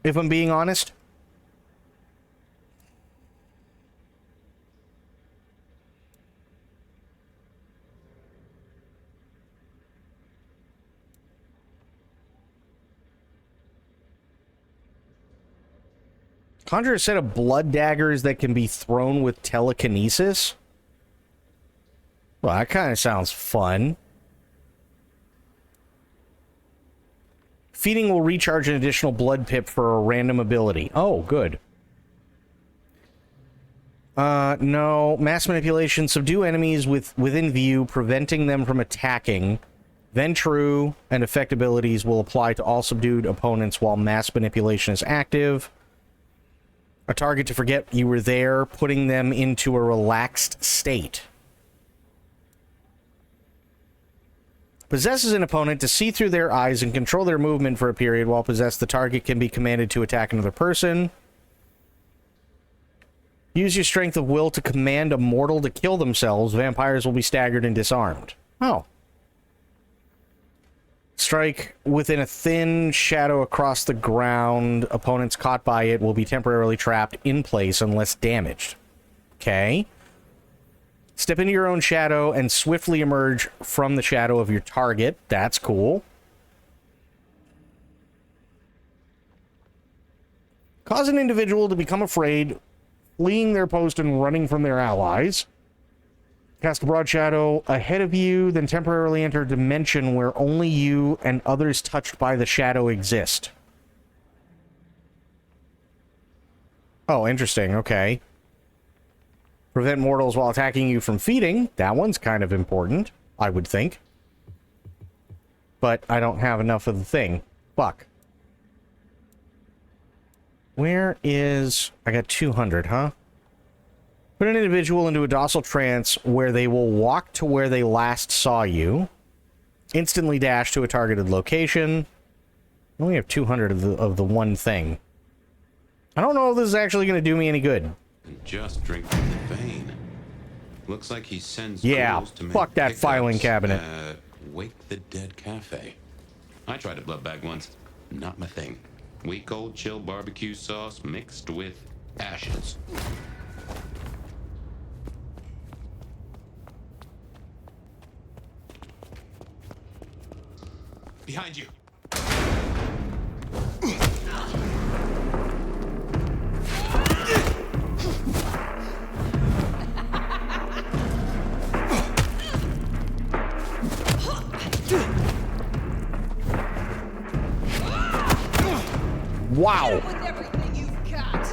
if I'm being honest. Conjure a set of blood daggers that can be thrown with telekinesis. Well, that kind of sounds fun. Feeding will recharge an additional blood pip for a random ability. Oh, good. No. Mass manipulation. Subdue enemies within view, preventing them from attacking. Then true and effect abilities will apply to all subdued opponents while mass manipulation is active. A target to forget you were there, putting them into a relaxed state. Possesses an opponent to see through their eyes and control their movement for a period. While possessed, the target can be commanded to attack another person. Use your strength of will to command a mortal to kill themselves. Vampires will be staggered and disarmed. Oh. Strike within a thin shadow across the ground. Opponents caught by it will be temporarily trapped in place unless damaged. Okay. Step into your own shadow and swiftly emerge from the shadow of your target. That's cool. Cause an individual to become afraid, fleeing their post and running from their allies. Cast a broad shadow ahead of you, then temporarily enter a dimension where only you and others touched by the shadow exist. Oh, interesting. Okay. Prevent mortals while attacking you from feeding. That one's kind of important, I would think. But I don't have enough of the thing. Fuck. Where is... I got 200, huh? Put an individual into a docile trance where they will walk to where they last saw you. Instantly dash to a targeted location. I only have 200 of the one thing. I don't know if this is actually going to do me any good. And just drink from the vein. Looks like he sends ghouls to fuck that filing cabinet. Wake the Dead Cafe. I tried a blood bag once. Not my thing. Weak old chill barbecue sauce mixed with ashes. Behind you. Wow. With everything you've got.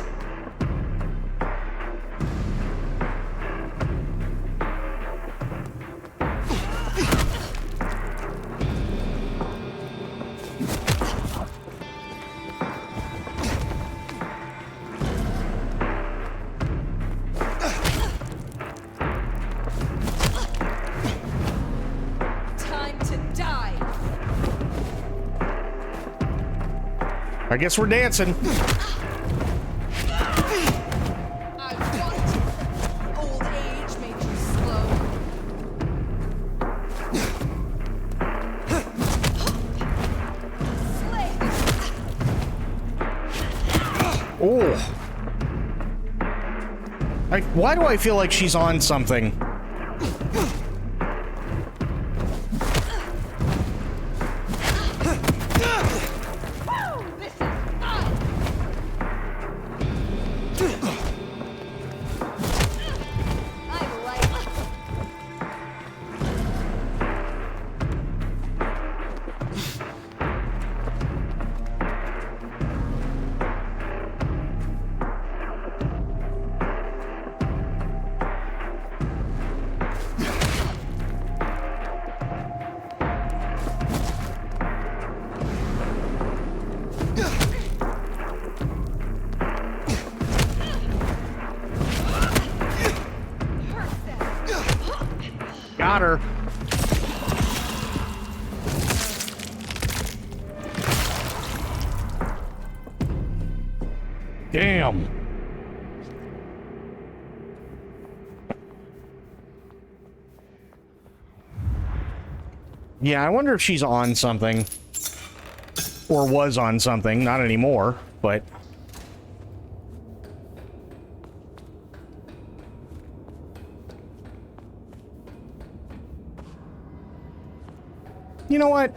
Time to die. I guess we're dancing. I want old age made you slow. Slay this. Oh. Why do I feel like she's on something? Got her. Damn. Yeah, I wonder if she's on something. Or was on something. Not anymore, but... You know what?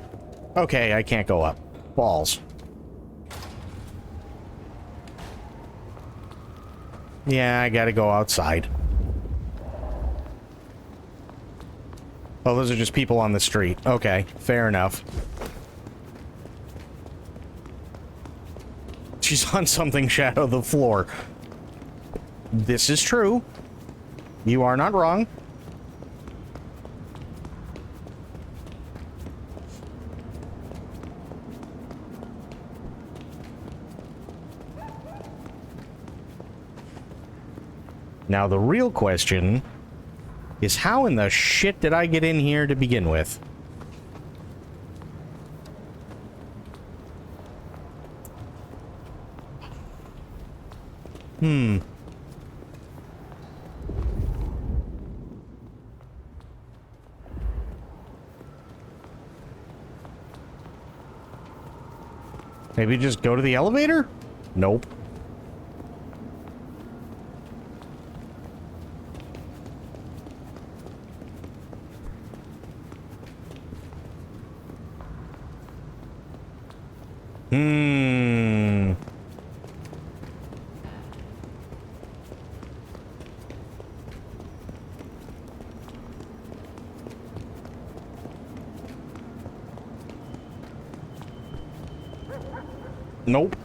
Okay, I can't go up. Balls. Yeah, I gotta go outside. Oh, those are just people on the street. Okay, fair enough. She's on something, Shadow the floor. This is true. You are not wrong. Now, the real question is how in the shit did I get in here to begin with? Maybe just go to the elevator? Nope. Nope.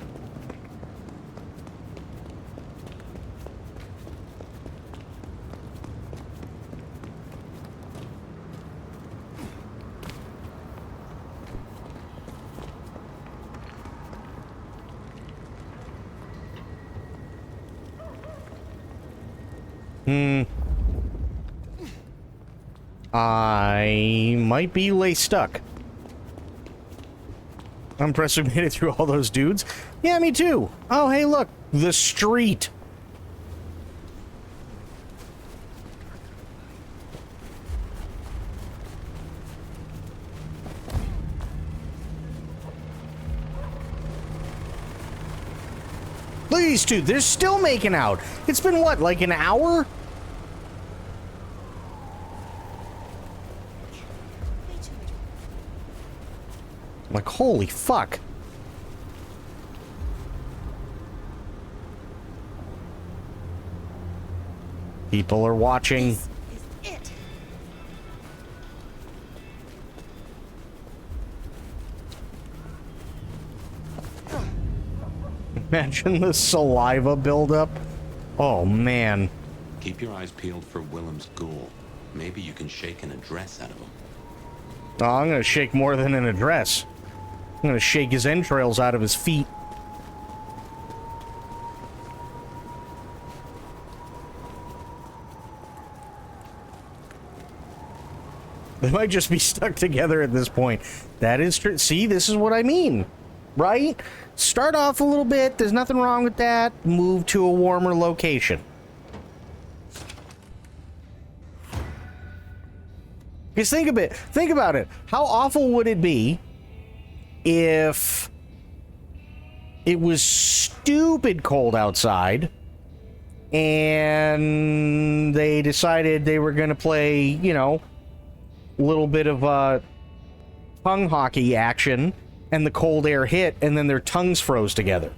I might be lay stuck. I'm impressed we made it through all those dudes. Yeah, me too. Oh, hey, look. The street. Look at these two. They're still making out. It's been, what, like an hour? Like, holy fuck. People are watching. This is it. Imagine the saliva buildup. Oh, man. Keep your eyes peeled for Willem's ghoul. Maybe you can shake an address out of him. Oh, I'm gonna shake more than an address. I'm gonna shake his entrails out of his feet. They might just be stuck together at this point. That is true. See, this is what I mean. Right? Start off a little bit. There's nothing wrong with that. Move to a warmer location. Because think about it. How awful would it be if it was stupid cold outside and they decided they were going to play, you know, a little bit of tongue hockey action and the cold air hit and then their tongues froze together?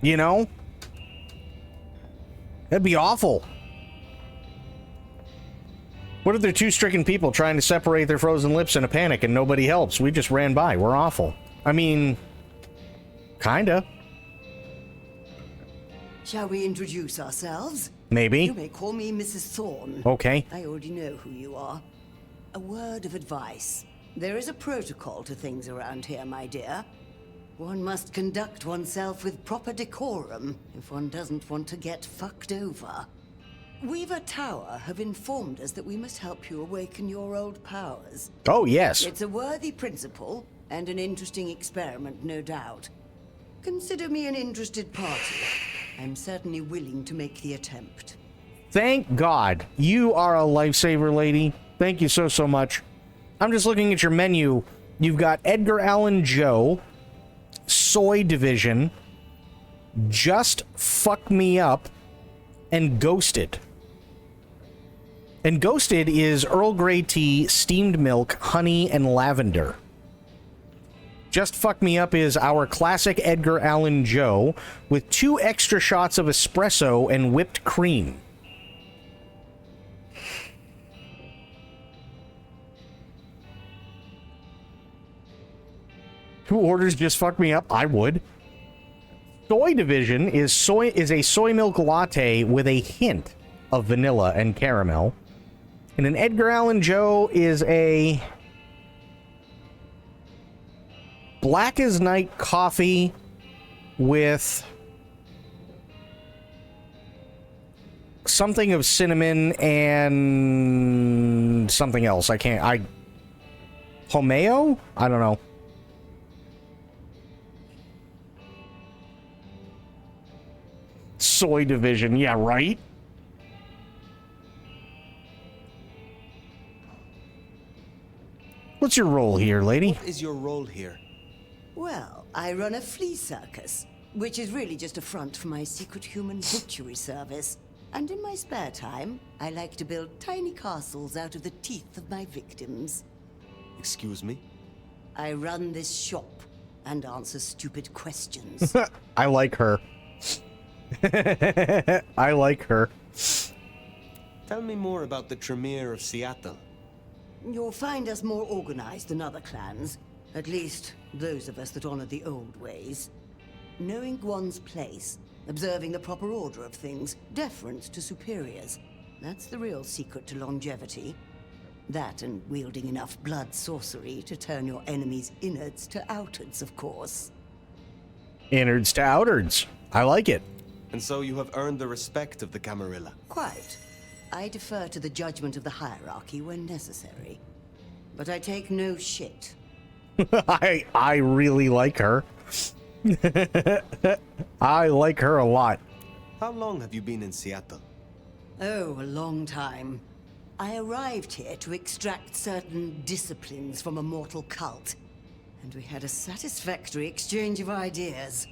You know? That'd be awful. What if they're two stricken people trying to separate their frozen lips in a panic and nobody helps? We just ran by. We're awful. I mean, kinda. Shall we introduce ourselves? Maybe. You may call me Mrs. Thorne. Okay. I already know who you are. A word of advice. There is a protocol to things around here, my dear. One must conduct oneself with proper decorum if one doesn't want to get fucked over. Weaver Tower have informed us that we must help you awaken your old powers. Oh, yes. It's a worthy principle and an interesting experiment, no doubt. Consider me an interested party. I'm certainly willing to make the attempt. Thank God. You are a lifesaver, lady. Thank you so, so much. I'm just looking at your menu. You've got Edgar Allan Joe, Soy Division, Just Fuck Me Up, and Ghosted. And Ghosted is Earl Grey tea, steamed milk, honey, and lavender. Just Fuck Me Up is our classic Edgar Allan Joe with 2 extra shots of espresso and whipped cream. Who orders Just Fuck Me Up? I would. Soy Division is a soy milk latte with a hint of vanilla and caramel. And an Edgar Allan Joe is a black as night coffee with something of cinnamon and something else. Homeo? I don't know. Soy Division, yeah, right? What's your role here, lady? What is your role here? Well, I run a flea circus, which is really just a front for my secret human butchery service. And in my spare time, I like to build tiny castles out of the teeth of my victims. Excuse me? I run this shop and answer stupid questions. I like her. I like her. Tell me more about the Tremere of Seattle. You'll find us more organized than other clans. At least, those of us that honor the old ways. Knowing one's place, observing the proper order of things, deference to superiors. That's the real secret to longevity. That and wielding enough blood sorcery to turn your enemy's innards to outards, of course. Innards to outards. I like it. And so you have earned the respect of the Camarilla. Quite. I defer to the judgment of the hierarchy when necessary. But I take no shit. I really like her. I like her a lot. How long have you been in Seattle? Oh, a long time. I arrived here to extract certain disciplines from a mortal cult. And we had a satisfactory exchange of ideas.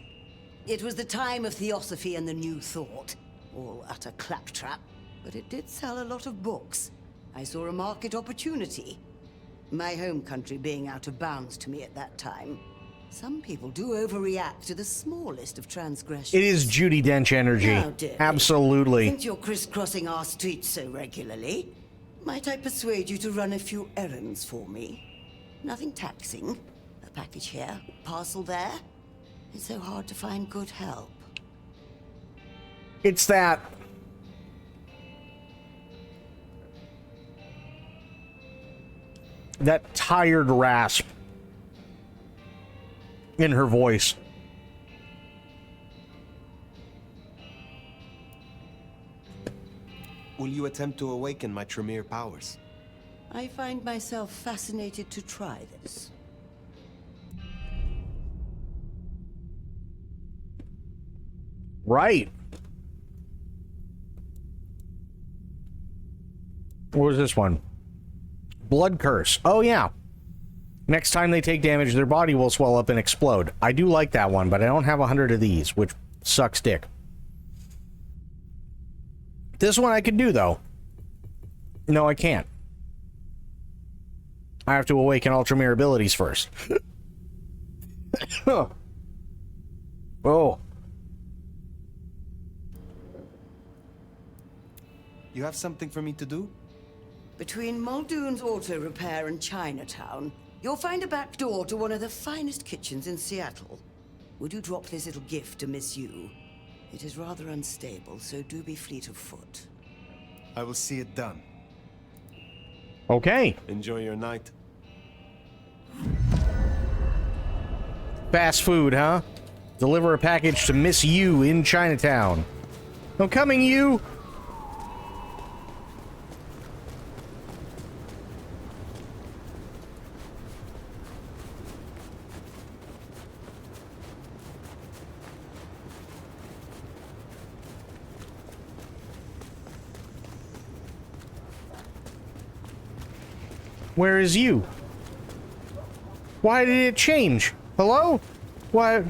It was the time of Theosophy and the New Thought. All utter claptrap. But it did sell a lot of books. I saw a market opportunity. My home country being out of bounds to me at that time. Some people do overreact to the smallest of transgressions. It is Judi Dench energy. Now, dearie, Absolutely. since you're crisscrossing our streets so regularly, might I persuade you to run a few errands for me? Nothing taxing. A package here, parcel there. It's so hard to find good help. It's that tired rasp in her voice. Will you attempt to awaken my Tremere powers? I find myself fascinated to try this. Right. What was this one? Blood Curse. Oh, yeah. Next time they take damage, their body will swell up and explode. I do like that one, but I don't have 100 of these, which sucks dick. This one I could do, though. No, I can't. I have to awaken Ultramere abilities first. Oh. You have something for me to do? Between Muldoon's Auto Repair and Chinatown, you'll find a back door to one of the finest kitchens in Seattle. Would you drop this little gift to Miss Yu? It is rather unstable, so do be fleet of foot. I will see it done. Okay. Enjoy your night. Fast food, huh? Deliver a package to Miss You in Chinatown. I'm coming, you! Where is you? Why did it change? Hello? What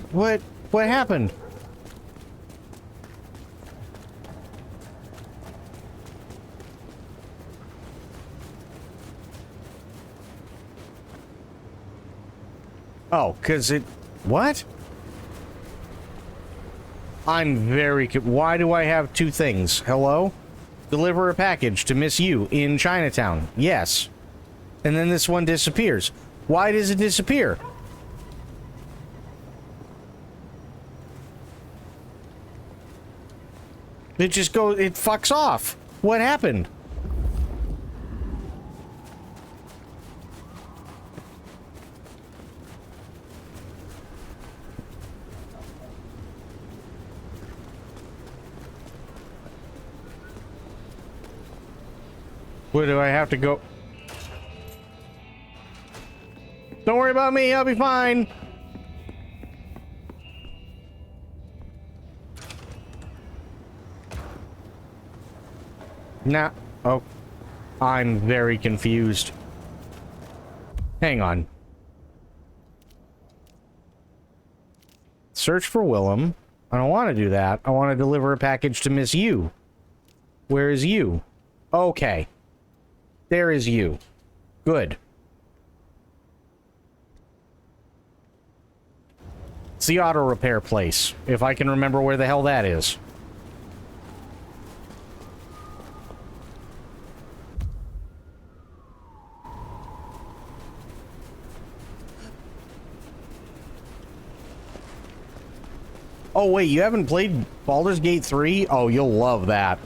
happened? Oh, 'cause it... What? I'm very... Why do I have two things? Hello? Deliver a package to Miss You in Chinatown. Yes. And then this one disappears. Why does it disappear? It just goes... It fucks off. What happened? Where do I have to go? Don't worry about me, I'll be fine. Nah. Oh. I'm very confused. Hang on. Search for Willem. I don't want to do that. I want to deliver a package to Miss You. Where is you? Okay. There is you. Good. It's the auto repair place, if I can remember where the hell that is. Oh wait, you haven't played Baldur's Gate 3? Oh, you'll love that.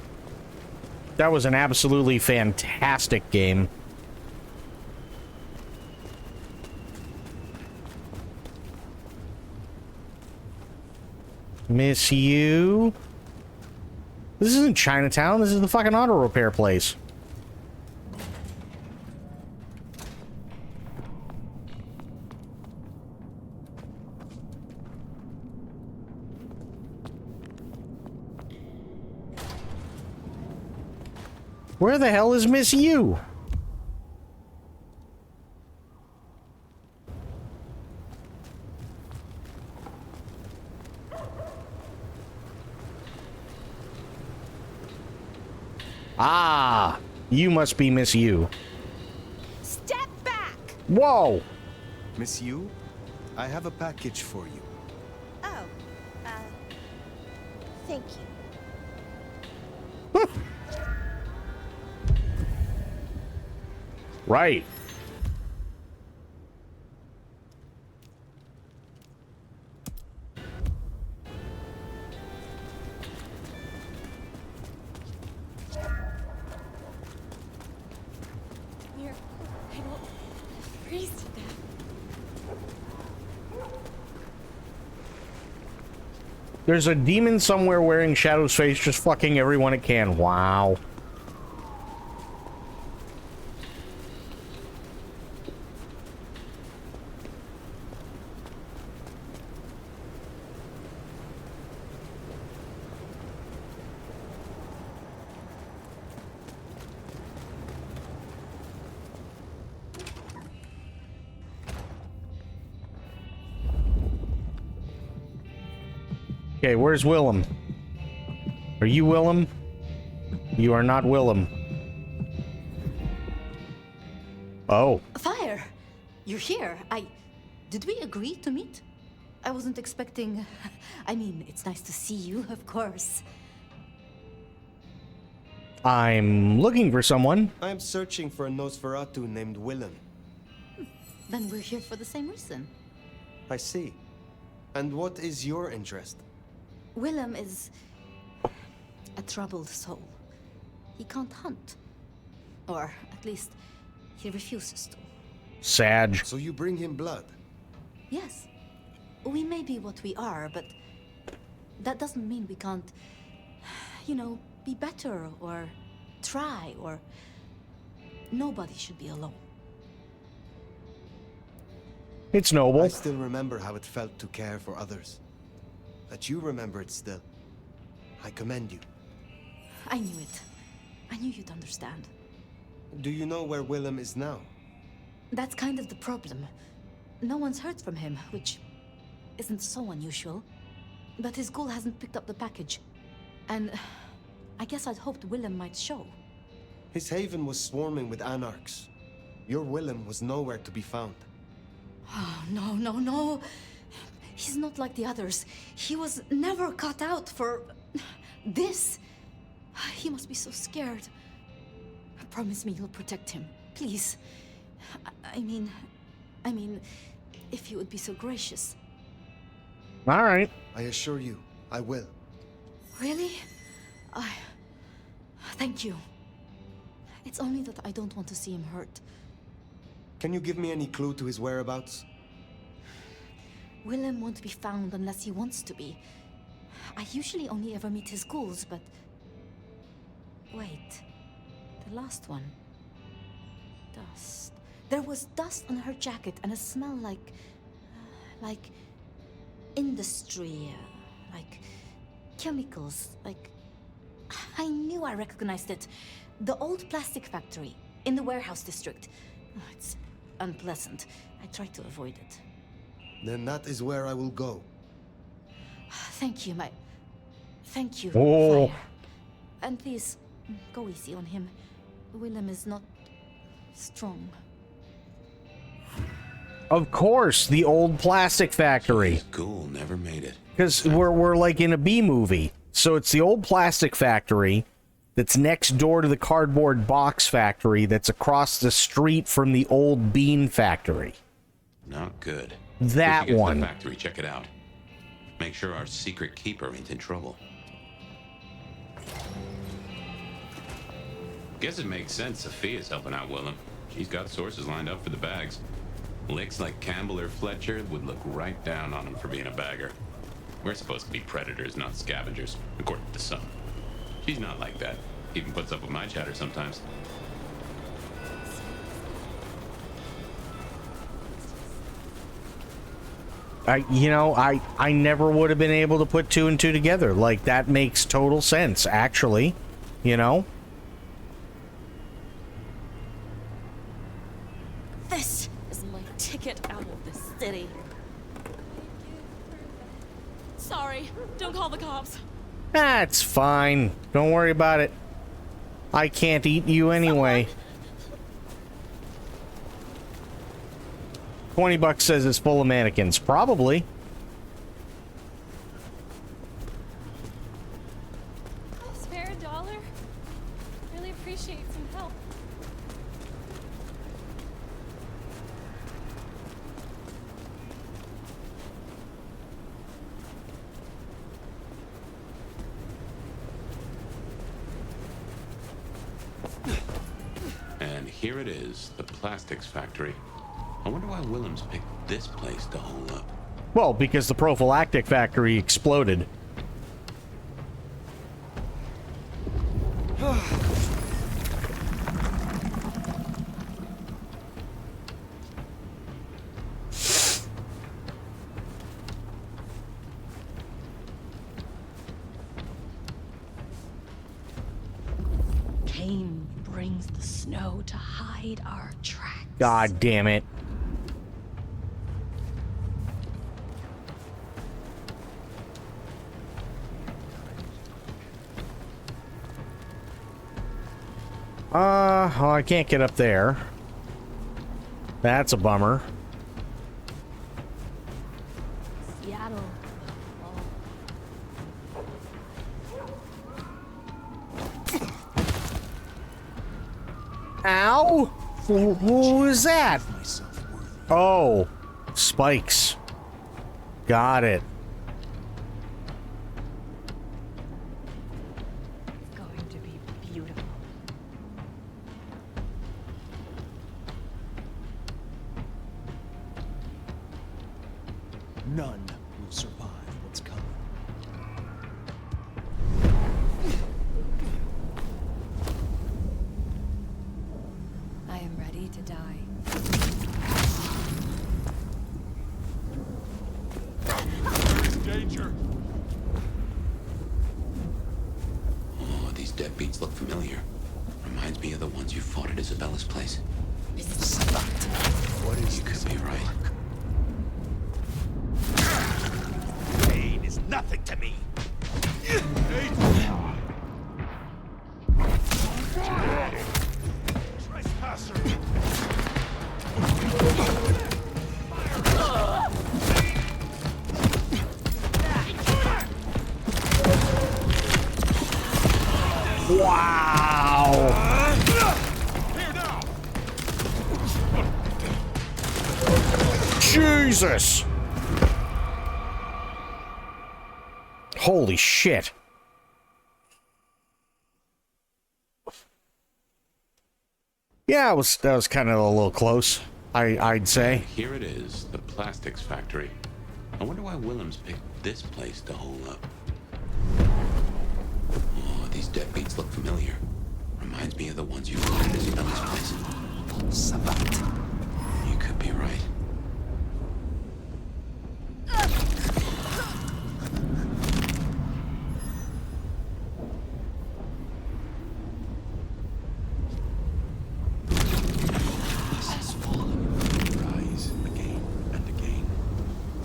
That was an absolutely fantastic game. Miss You? This isn't Chinatown, this is the fucking auto repair place. Where the hell is Miss You? Ah, you must be Miss You. Step back! Whoa! Miss You, I have a package for you. Oh, thank you. Right. Here, I won't freeze to death. There's a demon somewhere wearing Shadow's face just fucking everyone it can. Wow. Okay, where's Willem? Are you Willem? You are not Willem. Oh. Fire! You're here. Did we agree to meet? I wasn't expecting... I mean, it's nice to see you, of course. I'm looking for someone. I am searching for a Nosferatu named Willem. Then we're here for the same reason. I see. And what is your interest? Willem is a troubled soul. He can't hunt. Or, at least, he refuses to. Sag. So you bring him blood? Yes. We may be what we are, but that doesn't mean we can't, you know, be better or try or... Nobody should be alone. It's noble. I still remember how it felt to care for others. That you remember it still. I commend you. I knew it. I knew you'd understand. Do you know where Willem is now? That's kind of the problem. No one's heard from him, which isn't so unusual. But his ghoul hasn't picked up the package. And I guess I'd hoped Willem might show. His haven was swarming with anarchs. Your Willem was nowhere to be found. Oh, no, no, no. He's not like the others. He was never cut out for... this. He must be so scared. Promise me you'll protect him, please. I mean, if you would be so gracious. All right. I assure you, I will. Really? Thank you. It's only that I don't want to see him hurt. Can you give me any clue to his whereabouts? Willem won't be found unless he wants to be. I usually only ever meet his ghouls, but... Wait. The last one. Dust. There was dust on her jacket and a smell like... industry. Like... chemicals. Like... I knew I recognized it. The old plastic factory in the warehouse district. Oh, it's unpleasant. I try to avoid it. Then that is where I will go. Thank you, Thank you, Oh. Fire. And please, go easy on him. Willem is not strong. Of course, the old plastic factory. His ghoul never made it. Because we're like in a B movie. So it's the old plastic factory that's next door to the cardboard box factory that's across the street from the old bean factory. Not good. That We should get to one. the factory, check it out. Make sure our secret keeper ain't in trouble. Guess it makes sense Sophia's helping out Willem. She's got sources lined up for the bags. Licks like Campbell or Fletcher would look right down on him for being a bagger. We're supposed to be predators, not scavengers, according to some. She's not like that. Even puts up with my chatter sometimes. I never would have been able to put two and two together. Like, that makes total sense, actually. You know? This is my ticket out of this city. Sorry, don't call the cops. That's fine. Don't worry about it. I can't eat you anyway. $20 says it's full of mannequins. Probably. Spare a dollar? Really appreciate some help. And here it is, the plastics factory. I wonder why Willem's picked this place to hole up. Well, because the prophylactic factory exploded. Kane brings the snow to hide our tracks. God damn it. Oh, I can't get up there. That's a bummer. Seattle. Ow! Who is that? Oh, spikes. Got it. It's going to be beautiful. None to die. Danger. Oh, these deadbeats look familiar. Reminds me of the ones you fought at Isabella's place. What is You could be right. Pain is nothing to me. Trespasser. Wow. Jesus. Holy shit. Yeah, that was kind of a little close. I'd say. Here it is, the plastics factory. I wonder why Willems picked this place to hole up. Oh, these deadbeats look familiar. Reminds me of the ones you fought at Isabella's place. Sabat. You could be right. Rise again and again.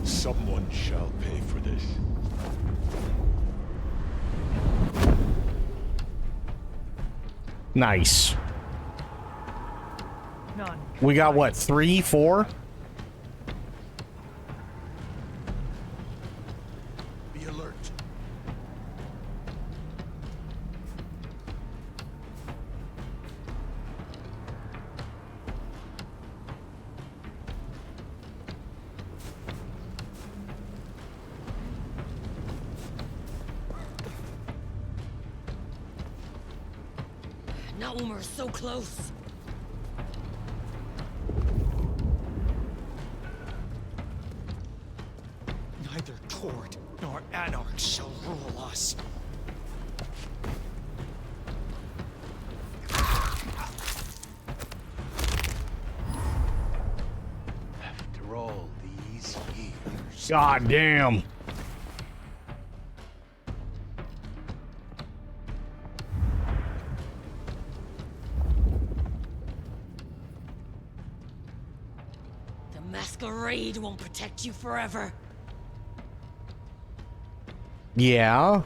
Someone shall pay for this. Nice. None. We got what, 3, 4? Be alert. Not when we're so close. Neither court nor anarch shall rule us. After all these years. God damn. The masquerade won't protect you forever. Yeah.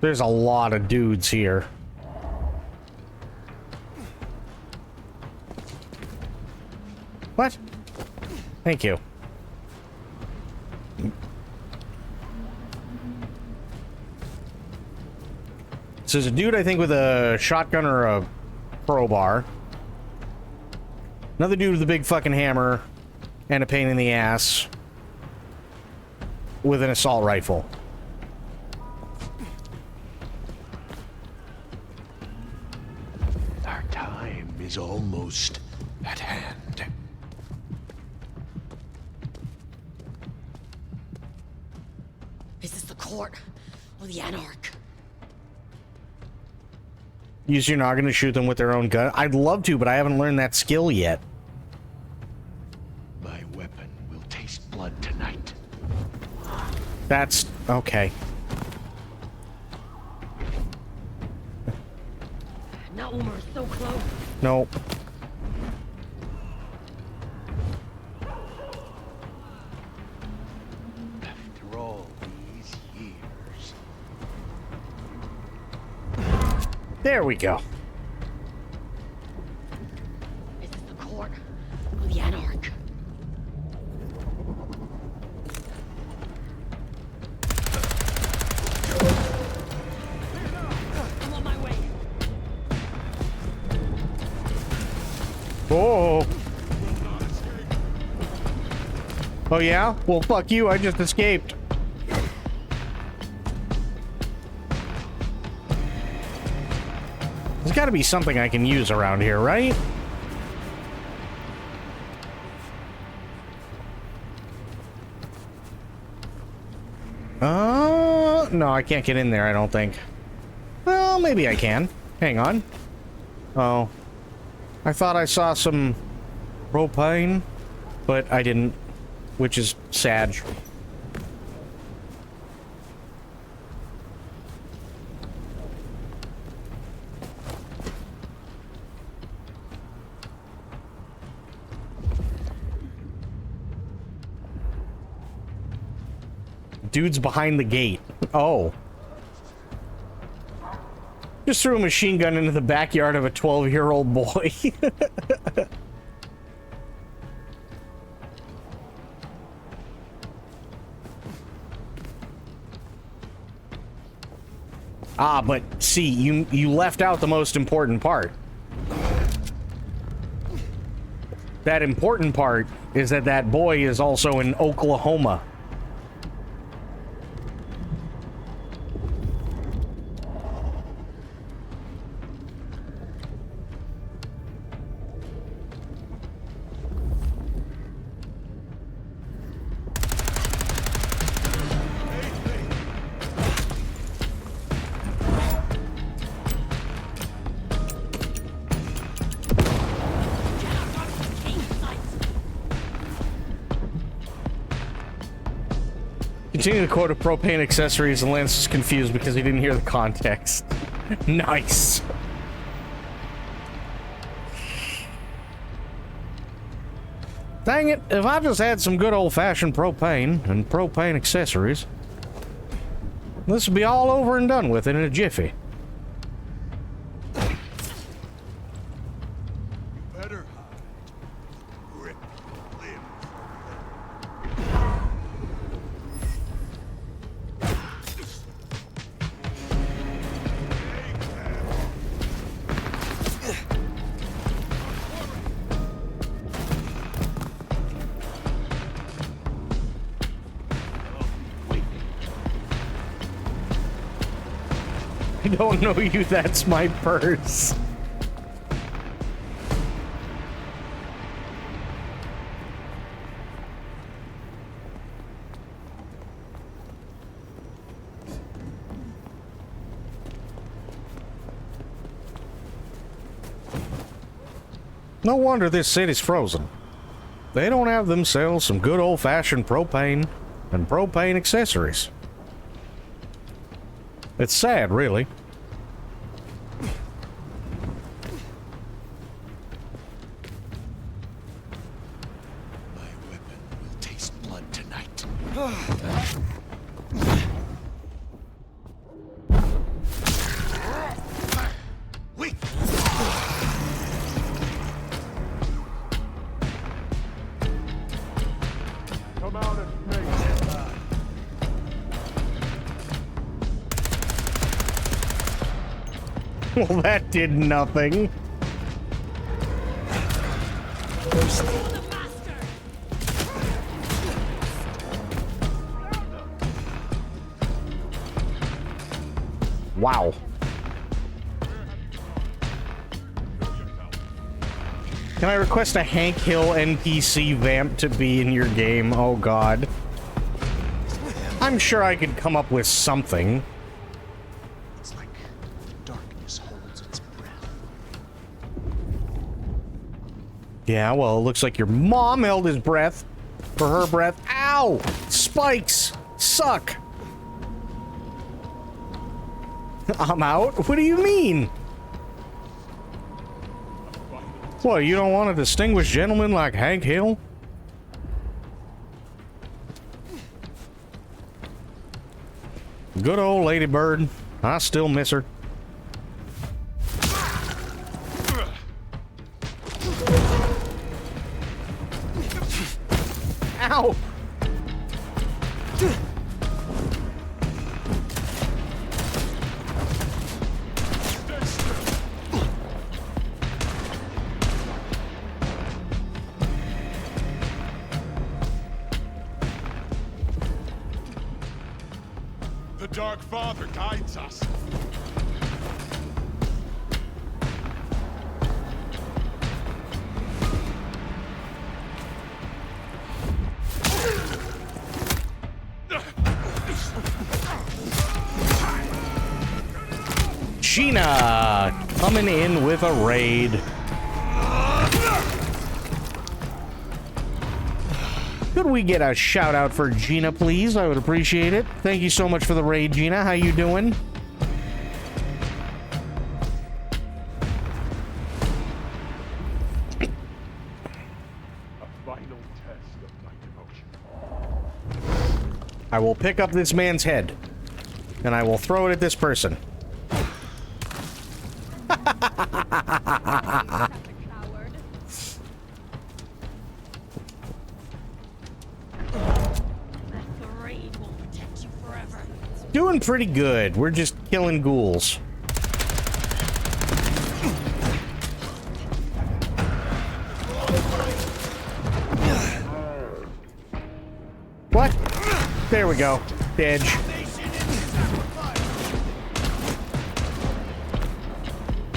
There's a lot of dudes here. What? Thank you. So there's a dude, I think, with a shotgun or a crowbar. Another dude with a big fucking hammer and a pain in the ass with an assault rifle. Our time is almost at hand. Is this the court or the anarch? Use your noggin to shoot them with their own gun. I'd love to, but I haven't learned that skill yet. My weapon will taste blood tonight. That's okay. Not when we're so close. Nope. After all these years. There we go. Is this the court or the anarch? I'm on my way. Oh. Oh yeah? Well, fuck you. I just escaped. There's got to be something I can use around here, right? No, I can't get in there, I don't think. Well, maybe I can. Hang on. Oh. I thought I saw some propane, but I didn't, which is sad. Dude's behind the gate. Oh. Just threw a machine gun into the backyard of a 12-year-old boy. Ah, but see, you left out the most important part. That important part is that that boy is also in Oklahoma. Continue the quote of propane accessories, and Lance is confused because he didn't hear the context. Nice. Dang it, if I just had some good old-fashioned propane and propane accessories, this would be all over and done with in a jiffy. Better rip limbs. I don't know you, that's my purse. No wonder this city's frozen. They don't have themselves some good old-fashioned propane and propane accessories. It's sad, really. My weapon will taste blood tonight. Wait! Come out and face. Well, that did nothing. Wow. Can I request a Hank Hill NPC vamp to be in your game? Oh, God. I'm sure I could come up with something. It's like darkness holds its breath. Yeah, well, it looks like your mom held his breath for her breath. Ow! Spikes! Suck! I'm out? What do you mean? What, you don't want a distinguished gentleman like Hank Hill? Good old Lady Bird. I still miss her. Ow! The Dark Father guides us. Gina coming in with a raid. Could we get a shout out for Gina, please? I would appreciate it. Thank you so much for the raid, Gina. How you doing? I will pick up this man's head, and I will throw it at this person. Doing pretty good. We're just killing ghouls. What? There we go. Edge.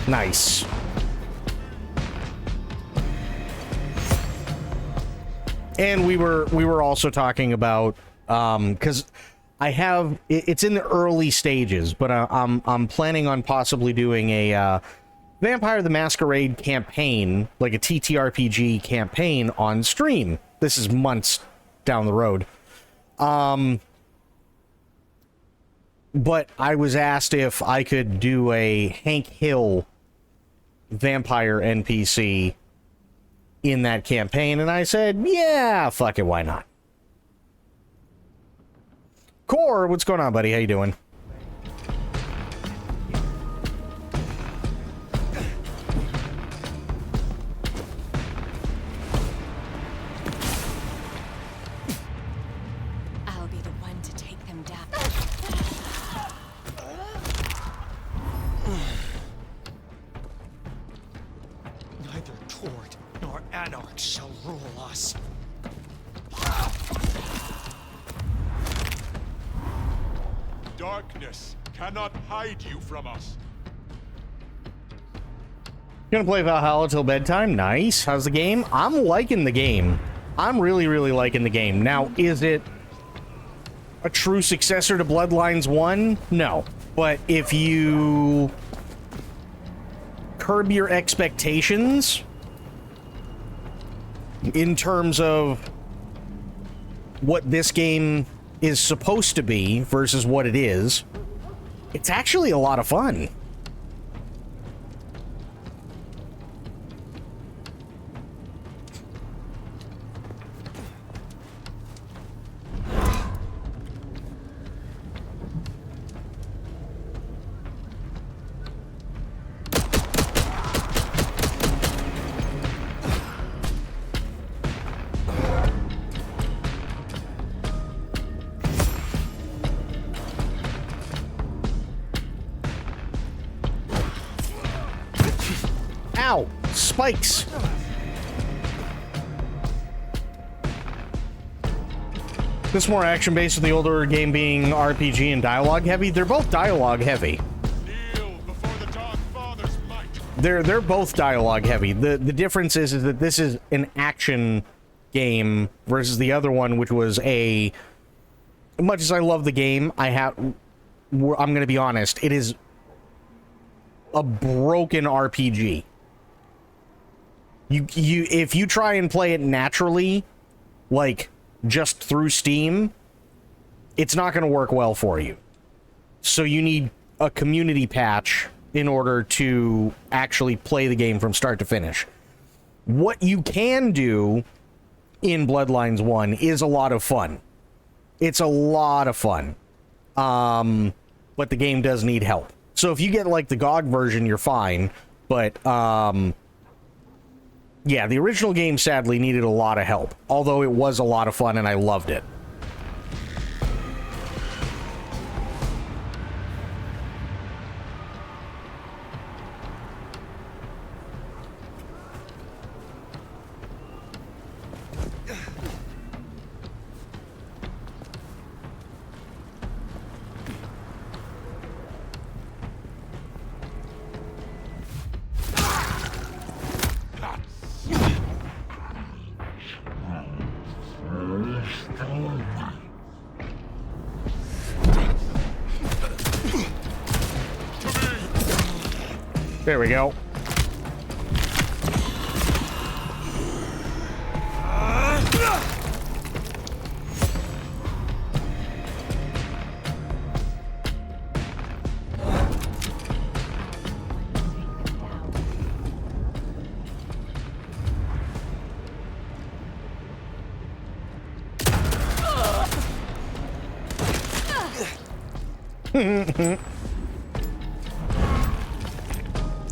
Nice. And we were also talking about because I have it's in the early stages, but I'm planning on possibly doing a Vampire the Masquerade campaign, like a TTRPG campaign on stream. This is months down the road. But I was asked if I could do a Hank Hill vampire NPC in that campaign, and I said, yeah, fuck it, why not? Core, what's going on, buddy? How you doing? I'll be the one to take them down. Neither Tord nor Anarch shall rule us. Darkness cannot hide you from us. Gonna play Valhalla till bedtime. Nice. How's the game? I'm liking the game. I'm really, really liking the game. Now, is it a true successor to Bloodlines 1? No. But if you curb your expectations in terms of what this game is supposed to be versus what it is, it's actually a lot of fun. Ow! Spikes! This more action-based with the older game being RPG and dialogue-heavy. They're both dialogue-heavy. They're both dialogue-heavy. The difference is that this is an action game versus the other one, which was a... Much as I love the game, I'm gonna be honest, it is a broken RPG. If you try and play it naturally, like just through Steam, it's not going to work well for you. So you need a community patch in order to actually play the game from start to finish. What you can do in Bloodlines 1 is a lot of fun. It's a lot of fun. But the game does need help. So if you get like the GOG version, you're fine. But yeah, the original game sadly needed a lot of help, although it was a lot of fun and I loved it. There we go.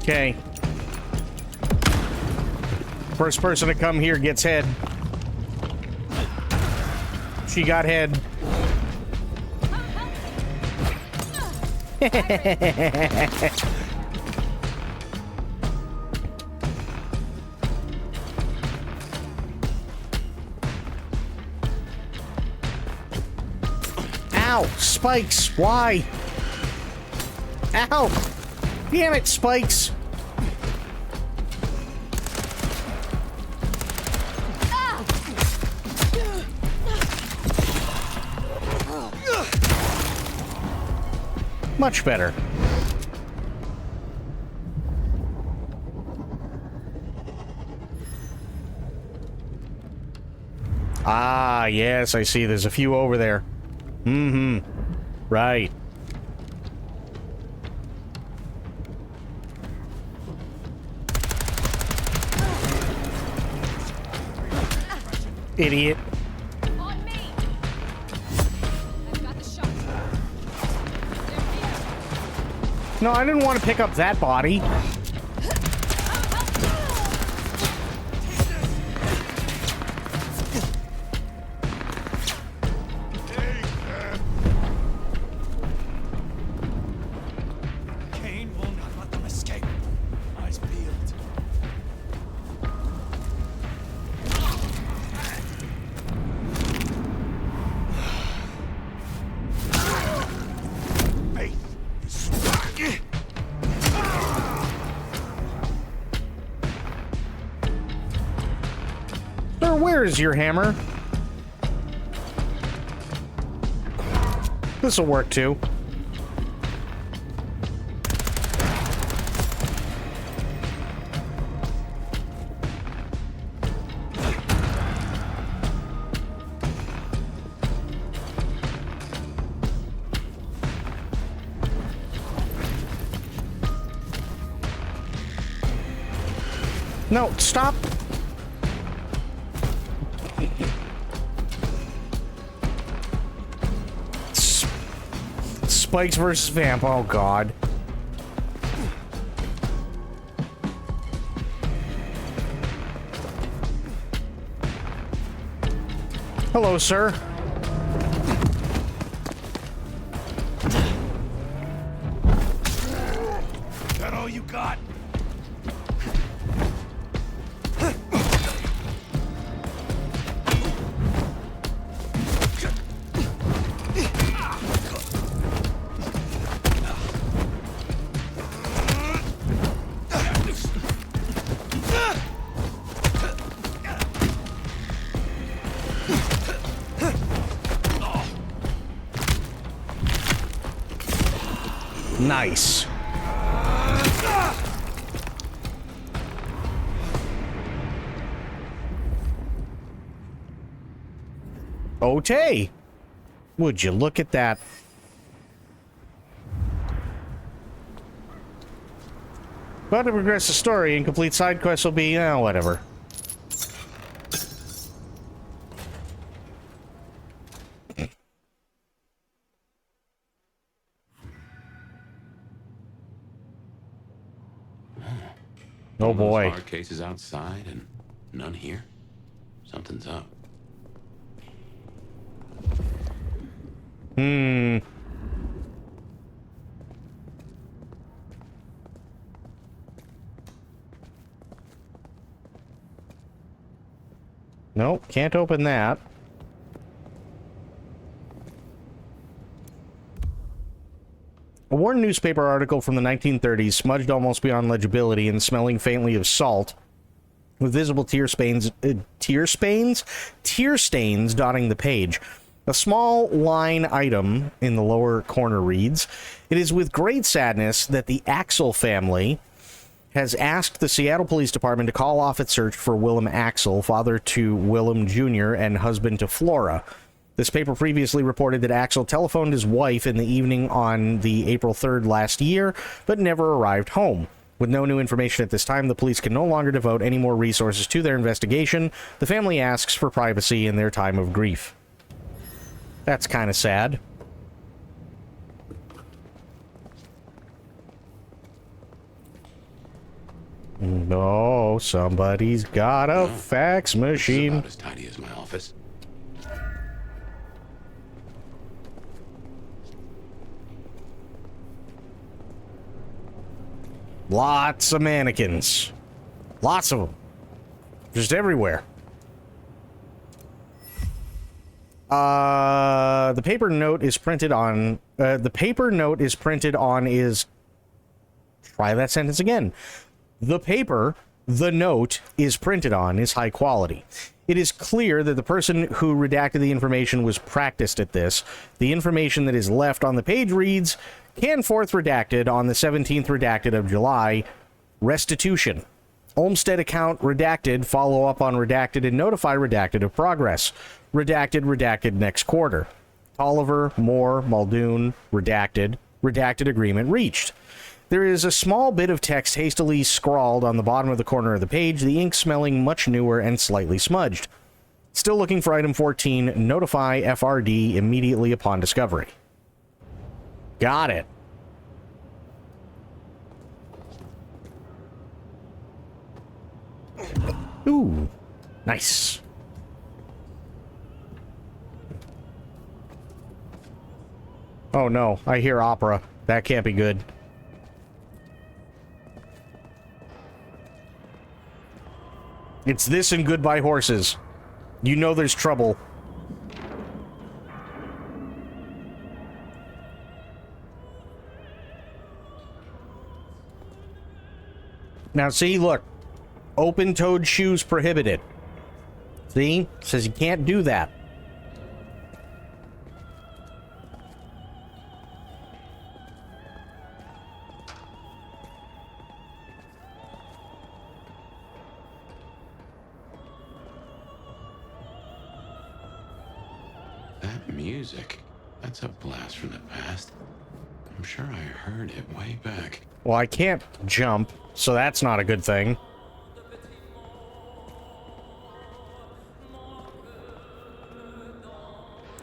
Okay. First person to come here gets head. She got head. Ow! Spikes! Why? Ow! Damn it, Spikes! Much better. Ah, yes, I see. There's a few over there. Mm-hmm. Right. Idiot. On me. I've got the shot. No, I didn't want to pick up that body. Kane will not let them escape. Eyes peeled. Faith is swag. Sir, where is your hammer? This'll work too. No, stop. Spikes versus Vamp. Oh, God. Hello, sir. Is that all you got? Nice. Okay. Would you look at that? But to progress the story, incomplete side quests will be, whatever. Oh boy. Hard cases outside and none here. Something's up. Hmm. Nope, can't open that. A worn newspaper article from the 1930s, smudged almost beyond legibility and smelling faintly of salt, with visible tear stains dotting the page. A small line item in the lower corner reads, "It is with great sadness that the Axel family has asked the Seattle Police Department to call off its search for Willem Axel, father to Willem Jr. and husband to Flora. This paper previously reported that Axel telephoned his wife in the evening on the April 3rd last year, but never arrived home. With no new information at this time, the police can no longer devote any more resources to their investigation. The family asks for privacy in their time of grief. That's kind of sad. No, somebody's got a fax machine. It's about as tidy as my office. Lots of mannequins. Lots of them. Just everywhere. The paper note is printed on... Try that sentence again. The note is printed on is high quality. It is clear that the person who redacted the information was practiced at this. The information that is left on the page reads, Canforth redacted on the 17th redacted of July. Restitution. Olmsted account redacted, follow up on redacted, and notify redacted of progress. Redacted next quarter. Tolliver, Moore, Muldoon, redacted agreement reached. There is a small bit of text hastily scrawled on the bottom of the corner of the page, the ink smelling much newer and slightly smudged. Still looking for item 14, notify FRD immediately upon discovery. Got it. Ooh, nice. Oh no, I hear opera. That can't be good. It's this and Goodbye Horses. You know there's trouble. Now see, look. Open-toed shoes prohibited. See? Says you can't do that. That music, that's a blast from the past. I'm sure I heard it way back. Well, I can't jump, so that's not a good thing.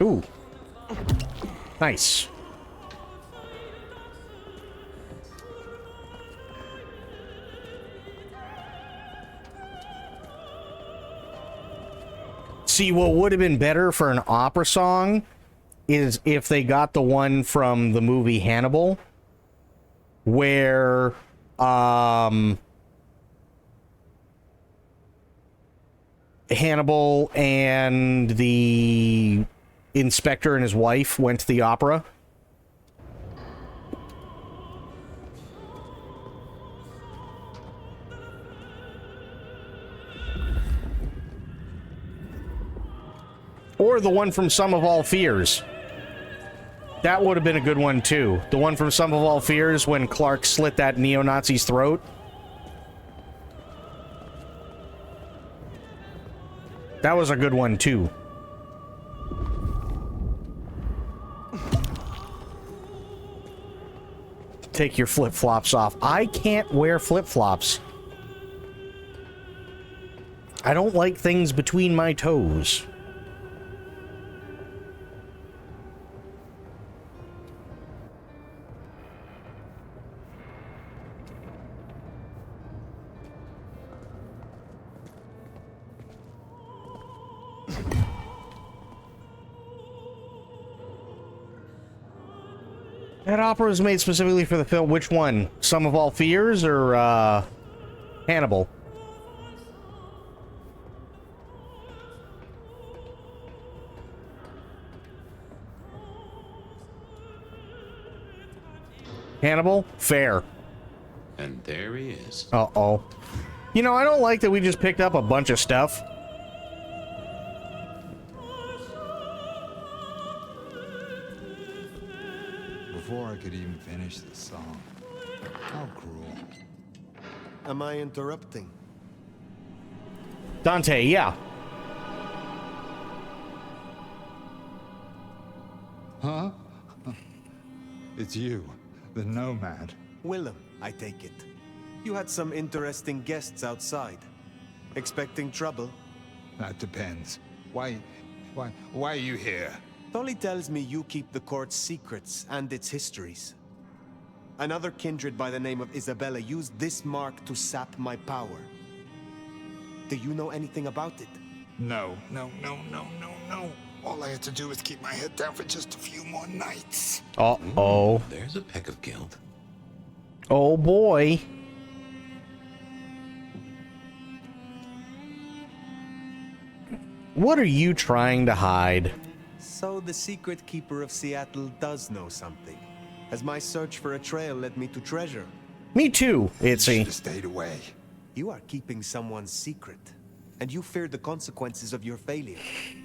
Ooh. Nice. See, what would have been better for an opera song is if they got the one from the movie Hannibal, where Hannibal and the inspector and his wife went to the opera. Or the one from Sum of All Fears. That would have been a good one, too. The one from Sum of All Fears when Clark slit that neo-Nazi's throat. That was a good one, too. Take your flip-flops off. I can't wear flip-flops. I don't like things between my toes. That opera was made specifically for the film. Which one? Sum of All Fears or Hannibal? Hannibal? Fair. And there he is. Uh-oh. You know, I don't like that we just picked up a bunch of stuff. Before I could even finish the song. How cruel. Am I interrupting? Dante, yeah. Huh? It's you, the nomad. Willem, I take it. You had some interesting guests outside. Expecting trouble? That depends. Why are you here? Tolly tells me you keep the court's secrets and its histories. Another kindred by the name of Isabella used this mark to sap my power. Do you know anything about it? No. All I had to do was keep my head down for just a few more nights. Uh-oh. There's a peck of guilt. Oh, boy. What are you trying to hide? So the secret keeper of Seattle does know something. Has my search for a trail led me to treasure? Me too, You Itzy. should have stayed away. You are keeping someone's secret, and you fear the consequences of your failure.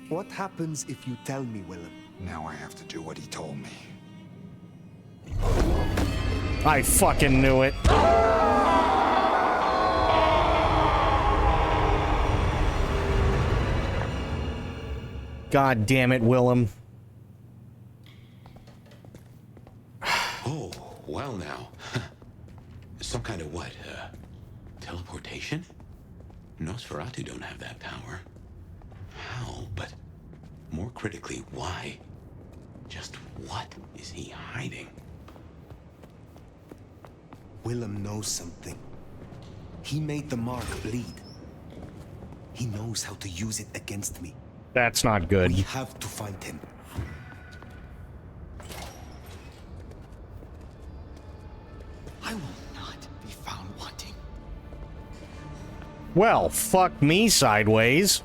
What happens if you tell me, Willem? Now I have to do what he told me. I fucking knew it. God damn it, Willem. Oh, well now. Some kind of what? Teleportation? Nosferatu don't have that power. How? But more critically, why? Just what is he hiding? Willem knows something. He made the mark bleed. He knows how to use it against me. That's not good. We have to find him. I will not be found wanting. Well, fuck me sideways.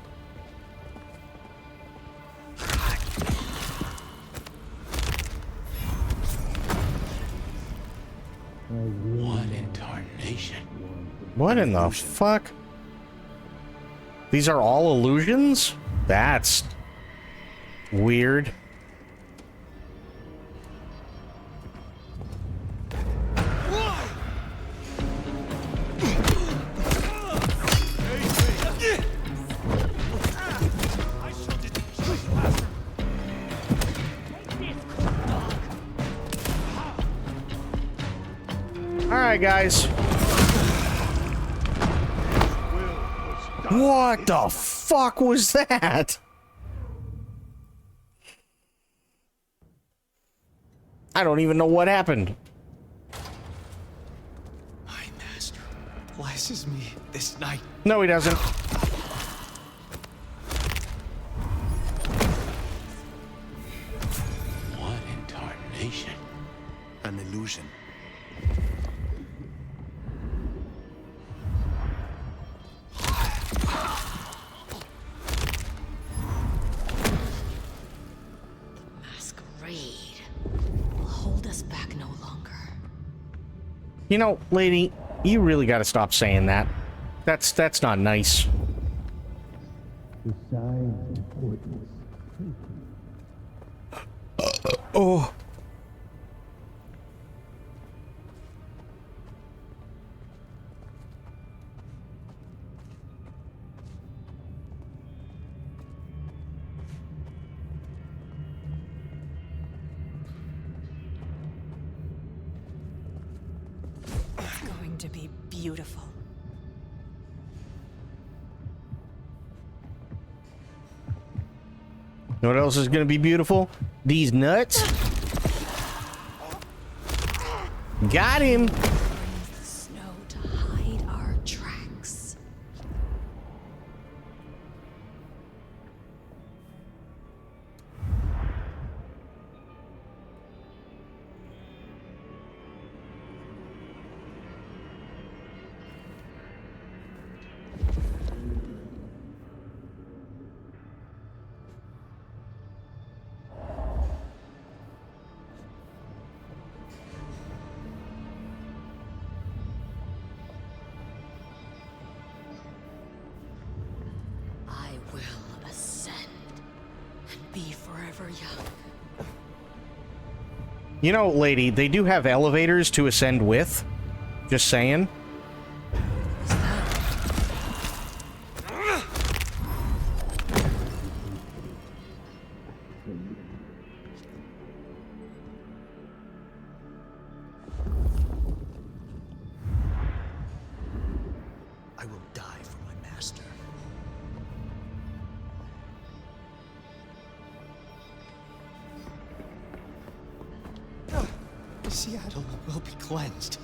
What in tarnation? What in the fuck? These are all illusions? That's weird. Alright, guys. What the fuck was that? I don't even know what happened. My master blesses me this night. No, he doesn't. What in tarnation? An illusion. Masquerade will hold us back no longer. You know, lady, you really gotta stop saying that. That's not nice. Oh. It's going to be beautiful. You know what else is gonna be beautiful? These nuts. Got him. The snow to hide our tracks. I will ascend and be forever young. You know, lady, they do have elevators to ascend with. Just saying. Seattle will be cleansed.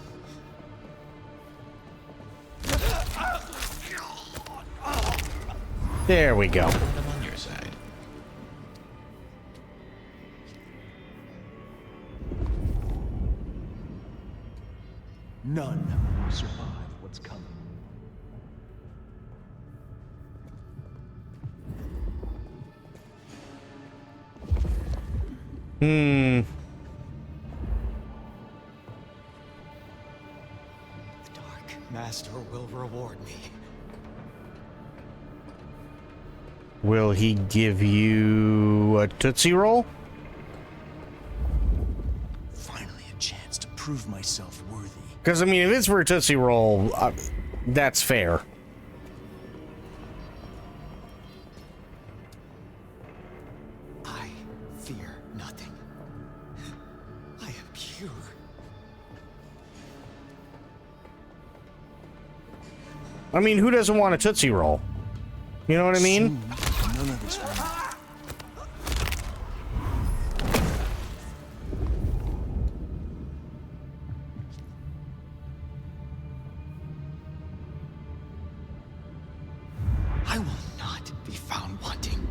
There we go. I'm on your side. None will survive what's coming. Hmm. The Dark Master will reward me. Will he give you a Tootsie Roll? Finally a chance to prove myself worthy. Because, I mean, if it's for a Tootsie Roll, that's fair. I fear nothing. I am pure. I mean, who doesn't want a Tootsie Roll? You know what I mean? None of this will matter. I will not be found wanting.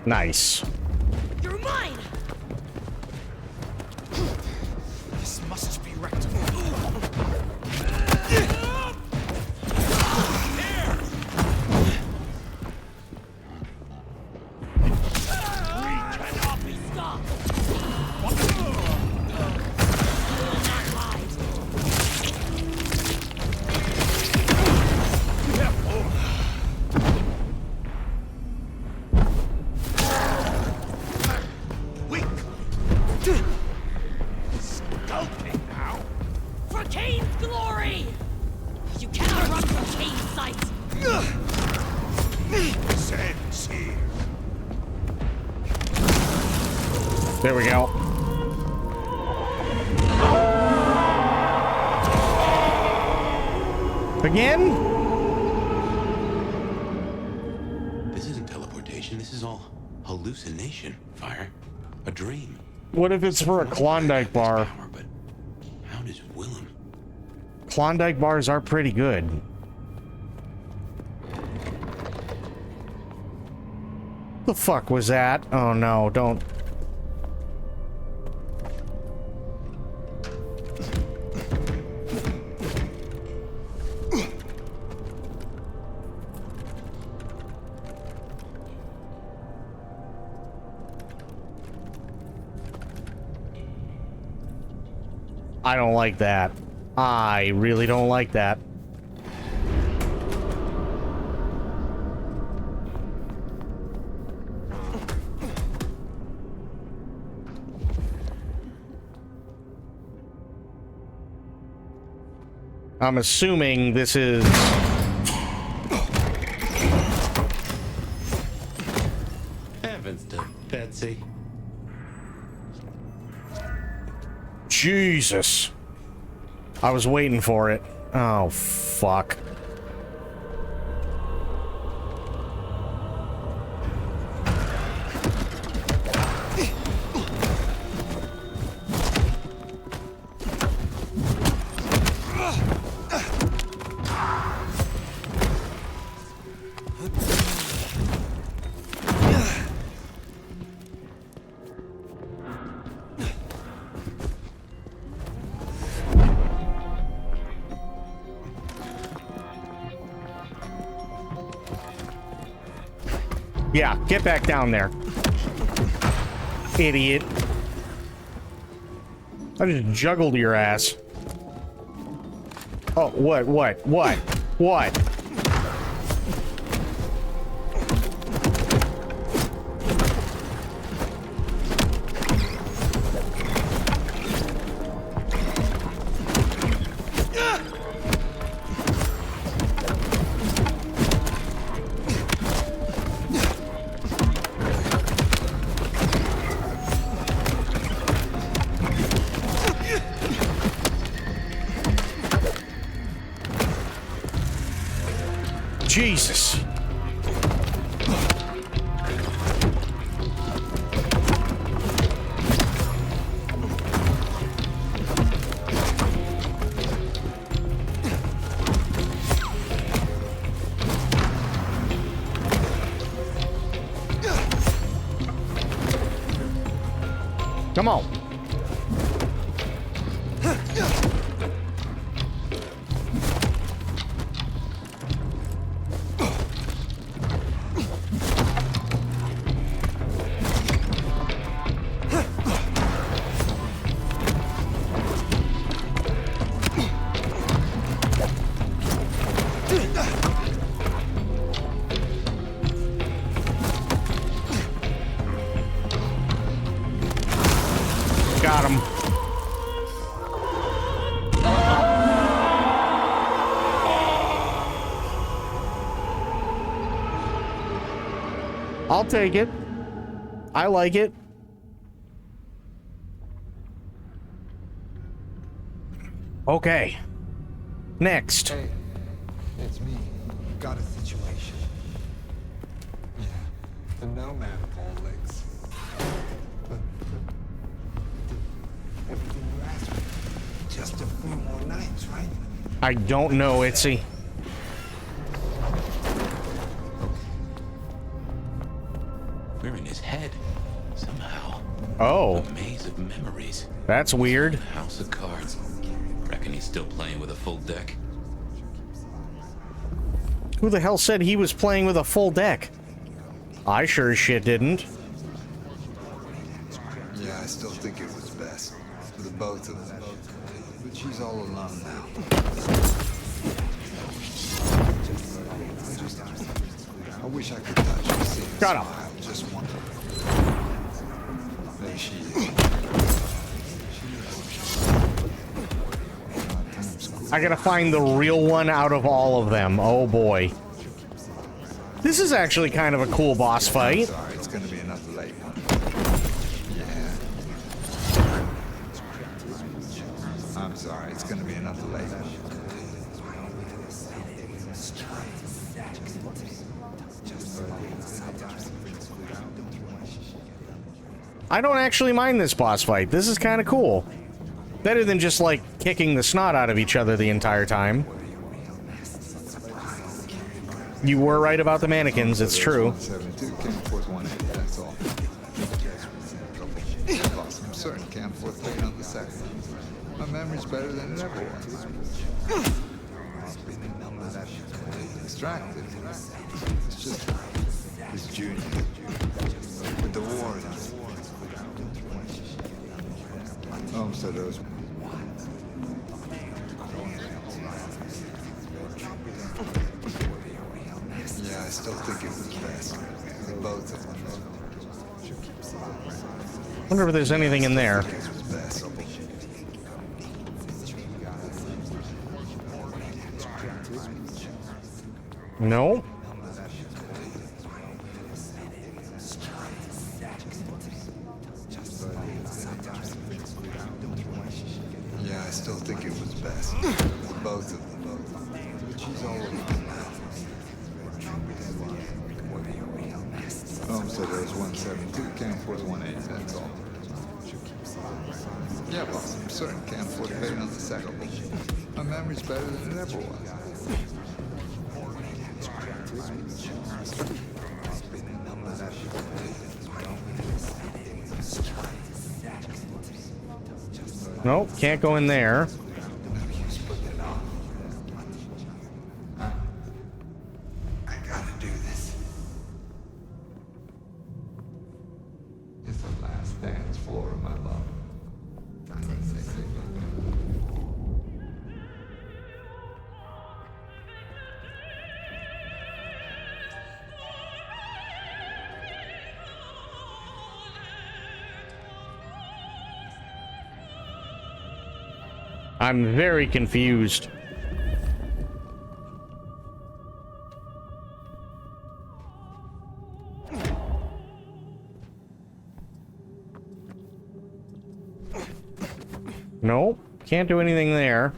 Nice. You're mine! This must be rectified. Cannot be stopped! Will not hide! Skulking now? For Kane's glory! You cannot run from Kane's sight! Sincere. There we go. Again? This isn't teleportation. This is all hallucination, Fire. A dream. What if it's for a Klondike bar? Power, but how does Willem? Klondike bars are pretty good. The fuck was that? Oh no, don't. I don't like that. I really don't like that. I'm assuming this is... Heavens to Betsy. Jesus. I was waiting for it. Oh, fuck. Yeah, get back down there. Idiot. I just juggled your ass. Oh, what? Jesus. Come on. Got him. I'll take it. I like it. Okay. Next. Hey, it's me. Got a situation. Yeah, the nomad of all lakes. But everything you asked for. Just a few more nights, right? I don't know, Itzy. We're in his head, somehow. Oh. A maze of memories. That's weird. House of cards. Reckon he's still playing with a full deck? Who the hell said he was playing with a full deck? I sure as shit didn't. Yeah, I still think it was best for the both of them. But she's all alone now. I wish I could touch her. See her Got him. smile just one. There she is. I gotta find the real one out of all of them. Oh boy. This is actually kind of a cool boss fight. Sorry, it's gonna be another late one. Yeah. I'm sorry, it's gonna be another late one. I don't actually mind this boss fight. This is kind of cool. Better than just, like, kicking the snot out of each other the entire time. You were right about the mannequins, it's true. 72 can't afford 180, that's all. Boss, I'm certain can't afford paying on the second. My memory's better than it ever was. Distracted. It's just his junior. With the war. Oh, so those. Yeah, I still think it was best. The both of them. Wonder if there's anything in there. No. Yeah, I still think it was best. Both of them. But she's all alone now. Oh, so there's 172. Can't afford 180, that's all. Yeah, boss, I'm certain can't afford paying on the second. My memory's better than it ever was. Nope, can't go in there. I gotta do this. It's the last dance floor of my love. I'm very confused. Nope, can't do anything there.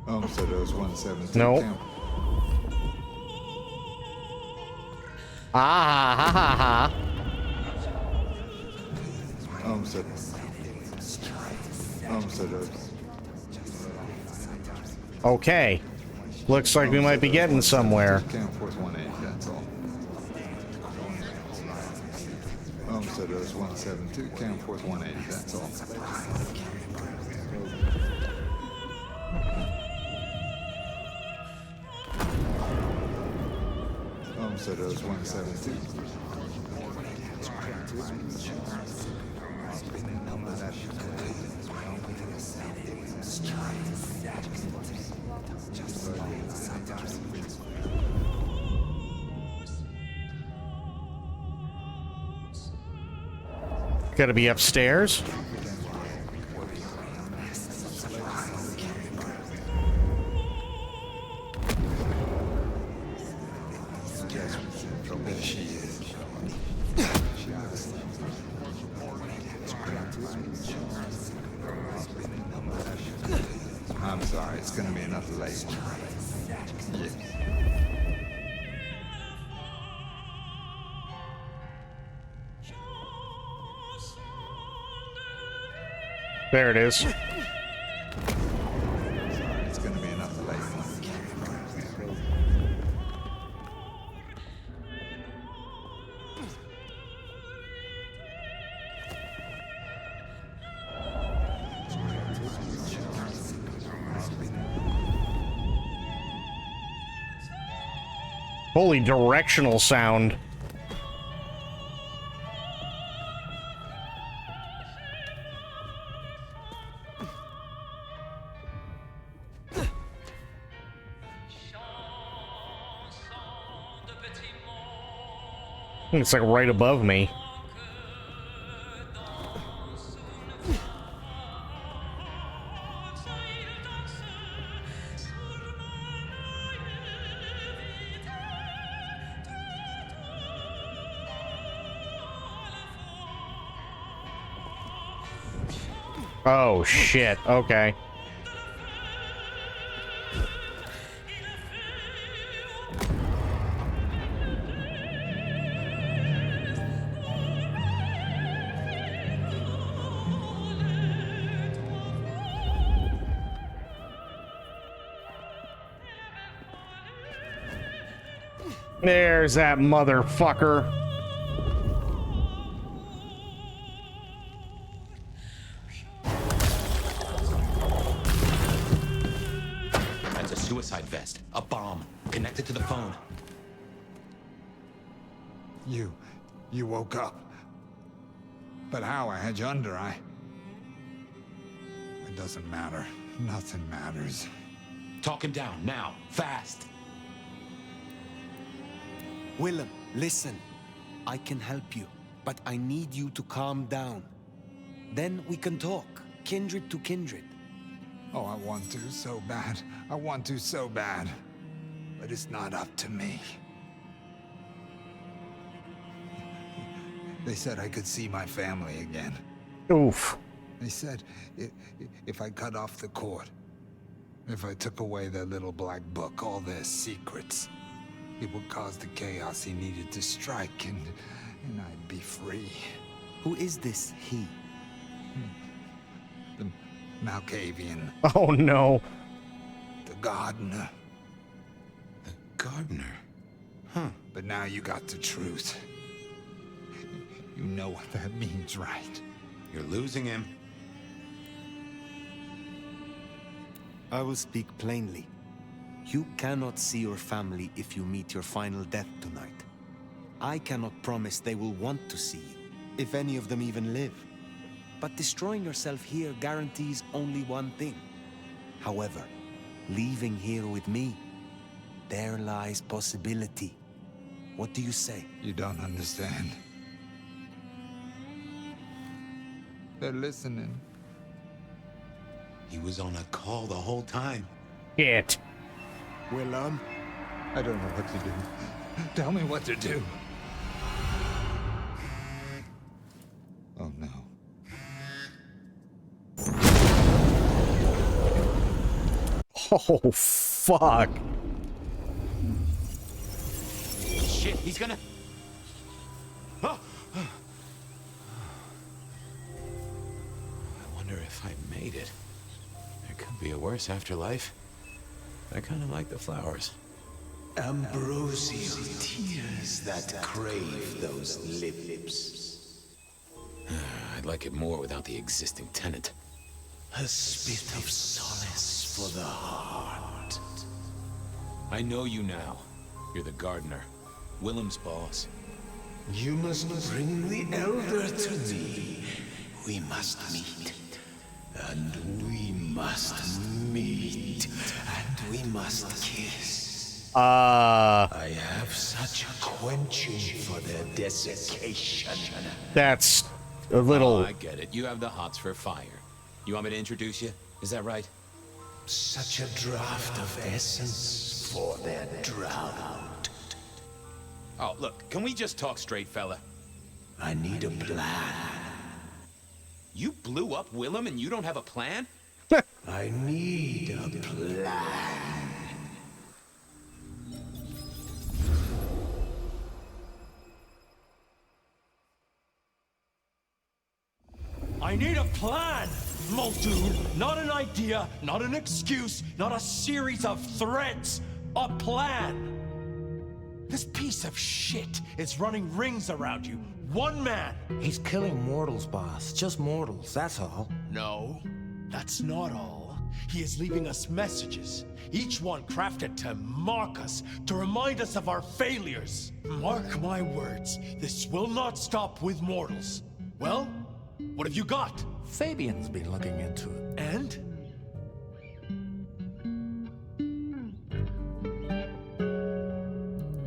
So there's 172. Nope. Camp. Ah ha ha ha. So there's. Okay. Looks like we might be getting somewhere. Camp Force 18, that's all. So there's 172. Camp Force 18, that's all. So there's 172. Gotta be upstairs. There she is. I'm sorry, it's gonna be another late one. Yes. There it is. It's gonna be another late one. Holy directional sound. It's like right above me. Oh shit, okay. There's that motherfucker. That's a suicide vest. A bomb. Connected to the phone. You woke up. But how? I had you under, It doesn't matter. Nothing matters. Talk him down, now. Fast. Willem, listen. I can help you, but I need you to calm down. Then we can talk, kindred to kindred. Oh, I want to so bad. I want to so bad. But it's not up to me. They said I could see my family again. Oof. They said if I cut off the cord, if I took away their little black book, all their secrets, it would cause the chaos he needed to strike, and I'd be free. Who is this he? The Malkavian. Oh no. The gardener. The gardener? Huh. But now you got the truth. You know what that means, right? You're losing him. I will speak plainly. You cannot see your family if you meet your final death tonight. I cannot promise they will want to see you, if any of them even live. But destroying yourself here guarantees only one thing. However, leaving here with me, there lies possibility. What do you say? You don't understand. They're listening. He was on a call the whole time. Shit. Willem? I don't know what to do. Tell me what to do. Oh no. Oh, fuck. Shit, he's gonna... I wonder if I made it. There could be a worse afterlife. I kind of like the flowers. Ambrosial tears that crave those lips. I'd like it more without the existing tenant. A spit of solace for the heart. I know you now. You're the gardener. Willem's boss. You must bring the elder to me. We must meet. And we must meet. And we must kiss. I have such a quenching for their desiccation. That's a little... Oh, I get it. You have the hots for fire. You want me to introduce you? Is that right? Such a draught of essence for their drought. Oh, look, can we just talk straight, fella? I need a plan. You blew up Willem and you don't have a plan? I need a plan. I need a plan, Muldoon. Not an idea, not an excuse, not a series of threats. A plan. This piece of shit is running rings around you. One man. He's killing mortals, boss. Just mortals, that's all. No, that's not all. He is leaving us messages, each one crafted to mark us, to remind us of our failures. Mark my words, this will not stop with mortals. Well, what have you got? Fabian's been looking into it. And?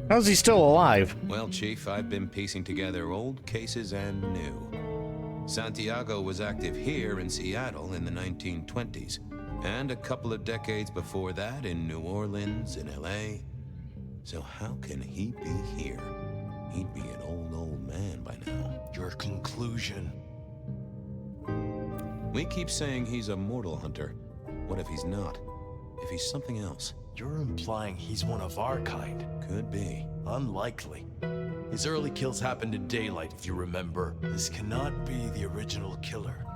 How's he still alive? Well, Chief, I've been piecing together old cases and new. Santiago was active here in Seattle in the 1920s, and a couple of decades before that in New Orleans, in LA. So how can he be here? He'd be an old man by now. Your conclusion? We keep saying he's a mortal hunter. What if he's not? If he's something else? You're implying he's one of our kind. Could be. Unlikely. His early kills happened in daylight, if you remember. This cannot be the original killer.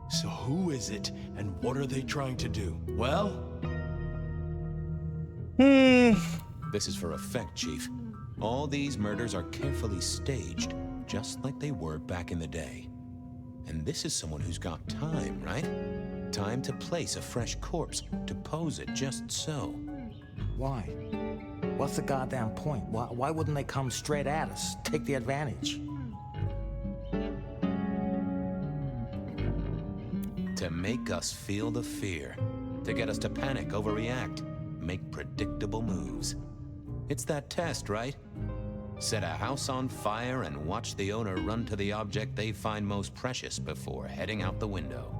So who is it, and what are they trying to do? Well? This is for effect, Chief. All these murders are carefully staged, just like they were back in the day. And this is someone who's got time, right? Time to place a fresh corpse, to pose it just so. Why? What's the goddamn point? Why wouldn't they come straight at us? Take the advantage. To make us feel the fear. To get us to panic, overreact, make predictable moves. It's that test, right? Set a house on fire and watch the owner run to the object they find most precious before heading out the window.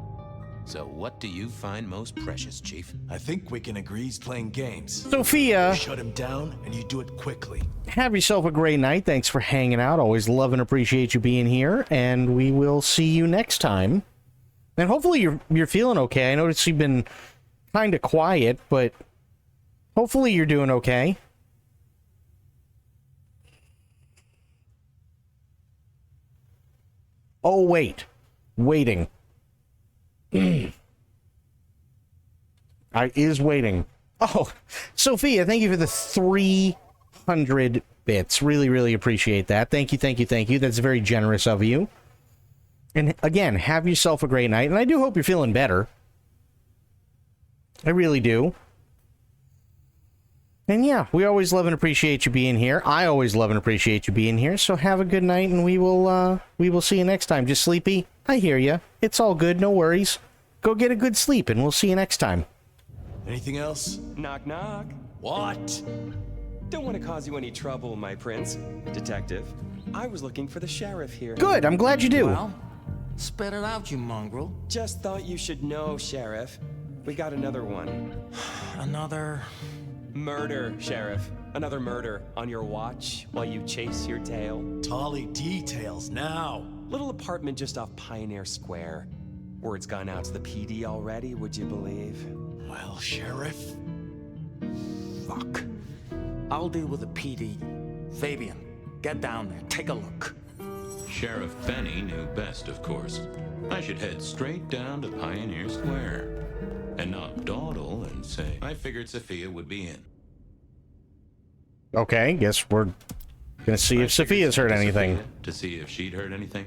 So what do you find most precious, Chief? I think we can agree he's playing games. Sophia. You shut him down, and you do it quickly. Have yourself a great night. Thanks for hanging out. Always love and appreciate you being here. And we will see you next time. And hopefully you're feeling okay. I noticed you've been kind of quiet, but hopefully you're doing okay. Oh, wait. Waiting. I is waiting. Oh, Sophia, thank you for the 300 bits. Really, really appreciate that. Thank you, thank you, thank you. That's very generous of you. And again, have yourself a great night. And I do hope you're feeling better. I really do. And yeah, we always love and appreciate you being here. I always love and appreciate you being here. So have a good night, and we will see you next time. Just sleepy? I hear you. It's all good. No worries. Go get a good sleep, and we'll see you next time. Anything else? Knock, knock. What? Don't want to cause you any trouble, my prince. Detective, I was looking for the sheriff here. Good. I'm glad you do. Well, spit it out, you mongrel. Just thought you should know, Sheriff. We got another one. Another... Murder, Sheriff. Another murder on your watch while you chase your tail. Tolly details now. Little apartment just off Pioneer Square. Word's gone out to the PD already, would you believe? Well, Sheriff. Fuck. I'll deal with the PD. Fabian, get down there. Take a look. Sheriff Benny knew best, of course. I should head straight down to Pioneer Square and not dawdle and say I figured Sophia would be in. Okay, guess we're gonna see if Sophia's heard anything. To see if she'd heard anything.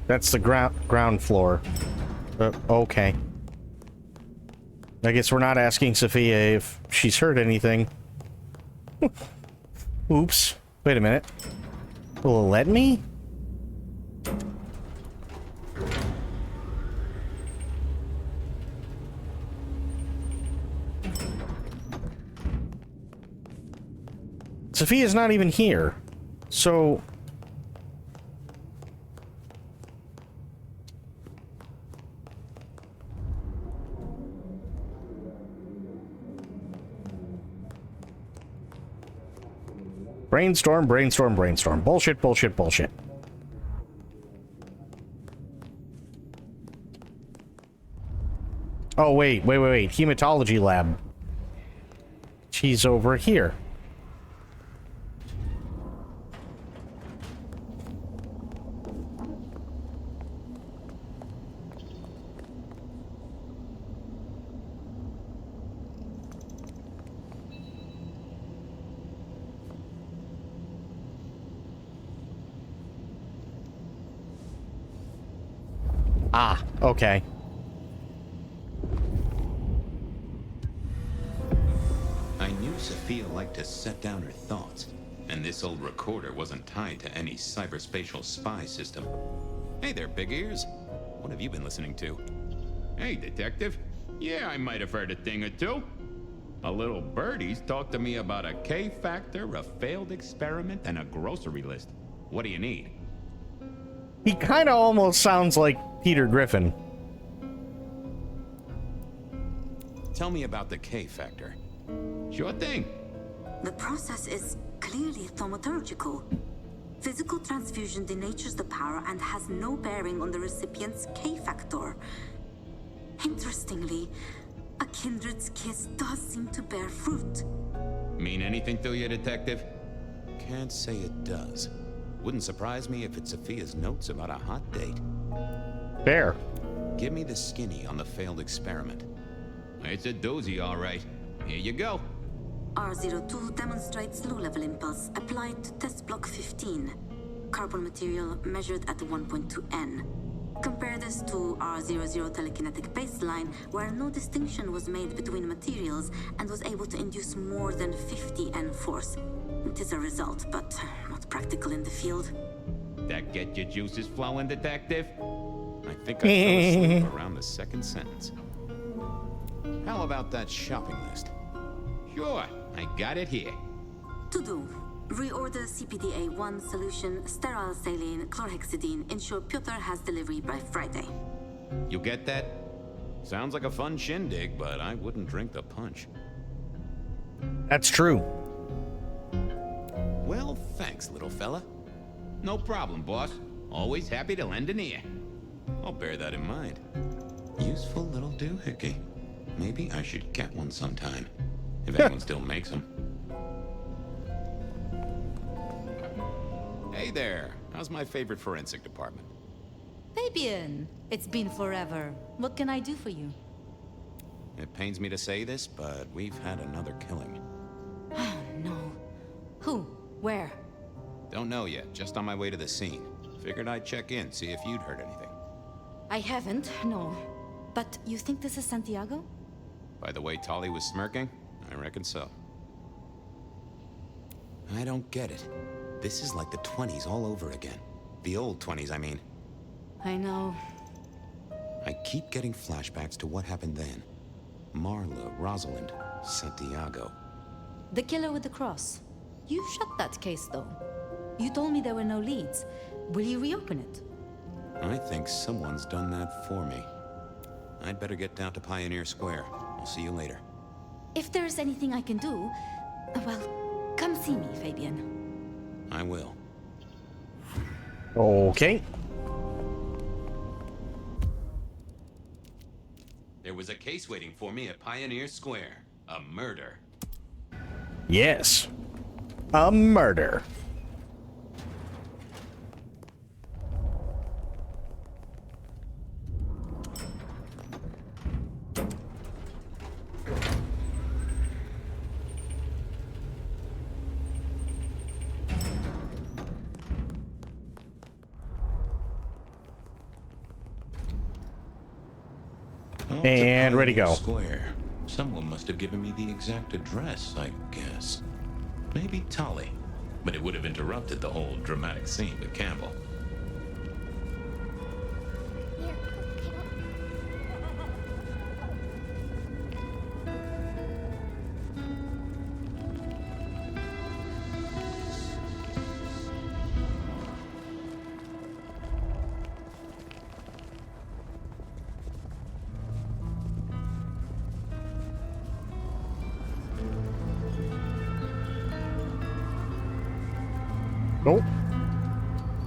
That's the ground floor. Okay. I guess we're not asking Sophia if she's heard anything. Oops. Wait a minute. Will it let me? Sophia's not even here. So... Brainstorm, brainstorm, brainstorm. Bullshit, bullshit, bullshit. Oh, wait. Hematology lab. She's over here. Ah, okay. I knew Sophia liked to set down her thoughts, and this old recorder wasn't tied to any cyberspatial spy system. Hey there, big ears. What have you been listening to? Hey, detective. Yeah, I might have heard a thing or two. A little birdie's talked to me about a K-factor, a failed experiment, and a grocery list. What do you need? He kind of almost sounds like Peter Griffin. Tell me about the K-factor. Sure thing. The process is clearly thaumaturgical. Physical transfusion denatures the power and has no bearing on the recipient's K-factor. Interestingly, a kindred's kiss does seem to bear fruit. Mean anything to you, detective? Can't say it does. Wouldn't surprise me if it's Sophia's notes about a hot date. Fair. Give me the skinny on the failed experiment. It's a doozy, all right. Here you go. R02 demonstrates low-level impulse applied to test block 15. Carbon material measured at 1.2 N. Compare this to R00 telekinetic baseline, where no distinction was made between materials and was able to induce more than 50 N force. It is a result, but not practical in the field. That get your juices flowing, detective? I think I fell asleep around the second sentence. How about that shopping list? Sure, I got it here. To do. Reorder CPDA-1 solution, sterile saline, chlorhexidine. Ensure Piotr has delivery by Friday. You get that? Sounds like a fun shindig, but I wouldn't drink the punch. That's true. Well, thanks, little fella. No problem, boss. Always happy to lend an ear. I'll bear that in mind. Useful little doohickey. Maybe I should get one sometime. If anyone still makes them. Hey there. How's my favorite forensic department? Fabian, it's been forever. What can I do for you? It pains me to say this, but we've had another killing. Oh, no. Who? Where? Don't know yet. Just on my way to the scene. Figured I'd check in, see if you'd heard anything. I haven't, no. But you think this is Santiago? By the way Tali was smirking, I reckon so. I don't get it. This is like the 20s all over again. The old 20s, I mean. I know. I keep getting flashbacks to what happened then. Marla, Rosalind, Santiago. The killer with the cross. You shut that case, though. You told me there were no leads. Will you reopen it? I think someone's done that for me. I'd better get down to Pioneer Square. I'll see you later. If there's anything I can do, well, Come see me, Fabian. I will. Okay. There was a case waiting for me at Pioneer Square. A murder. Yes. A murder. And ready to go. Square. Someone must have given me the exact address, I guess. Maybe Tully. But it would have interrupted the whole dramatic scene with Campbell. Nope.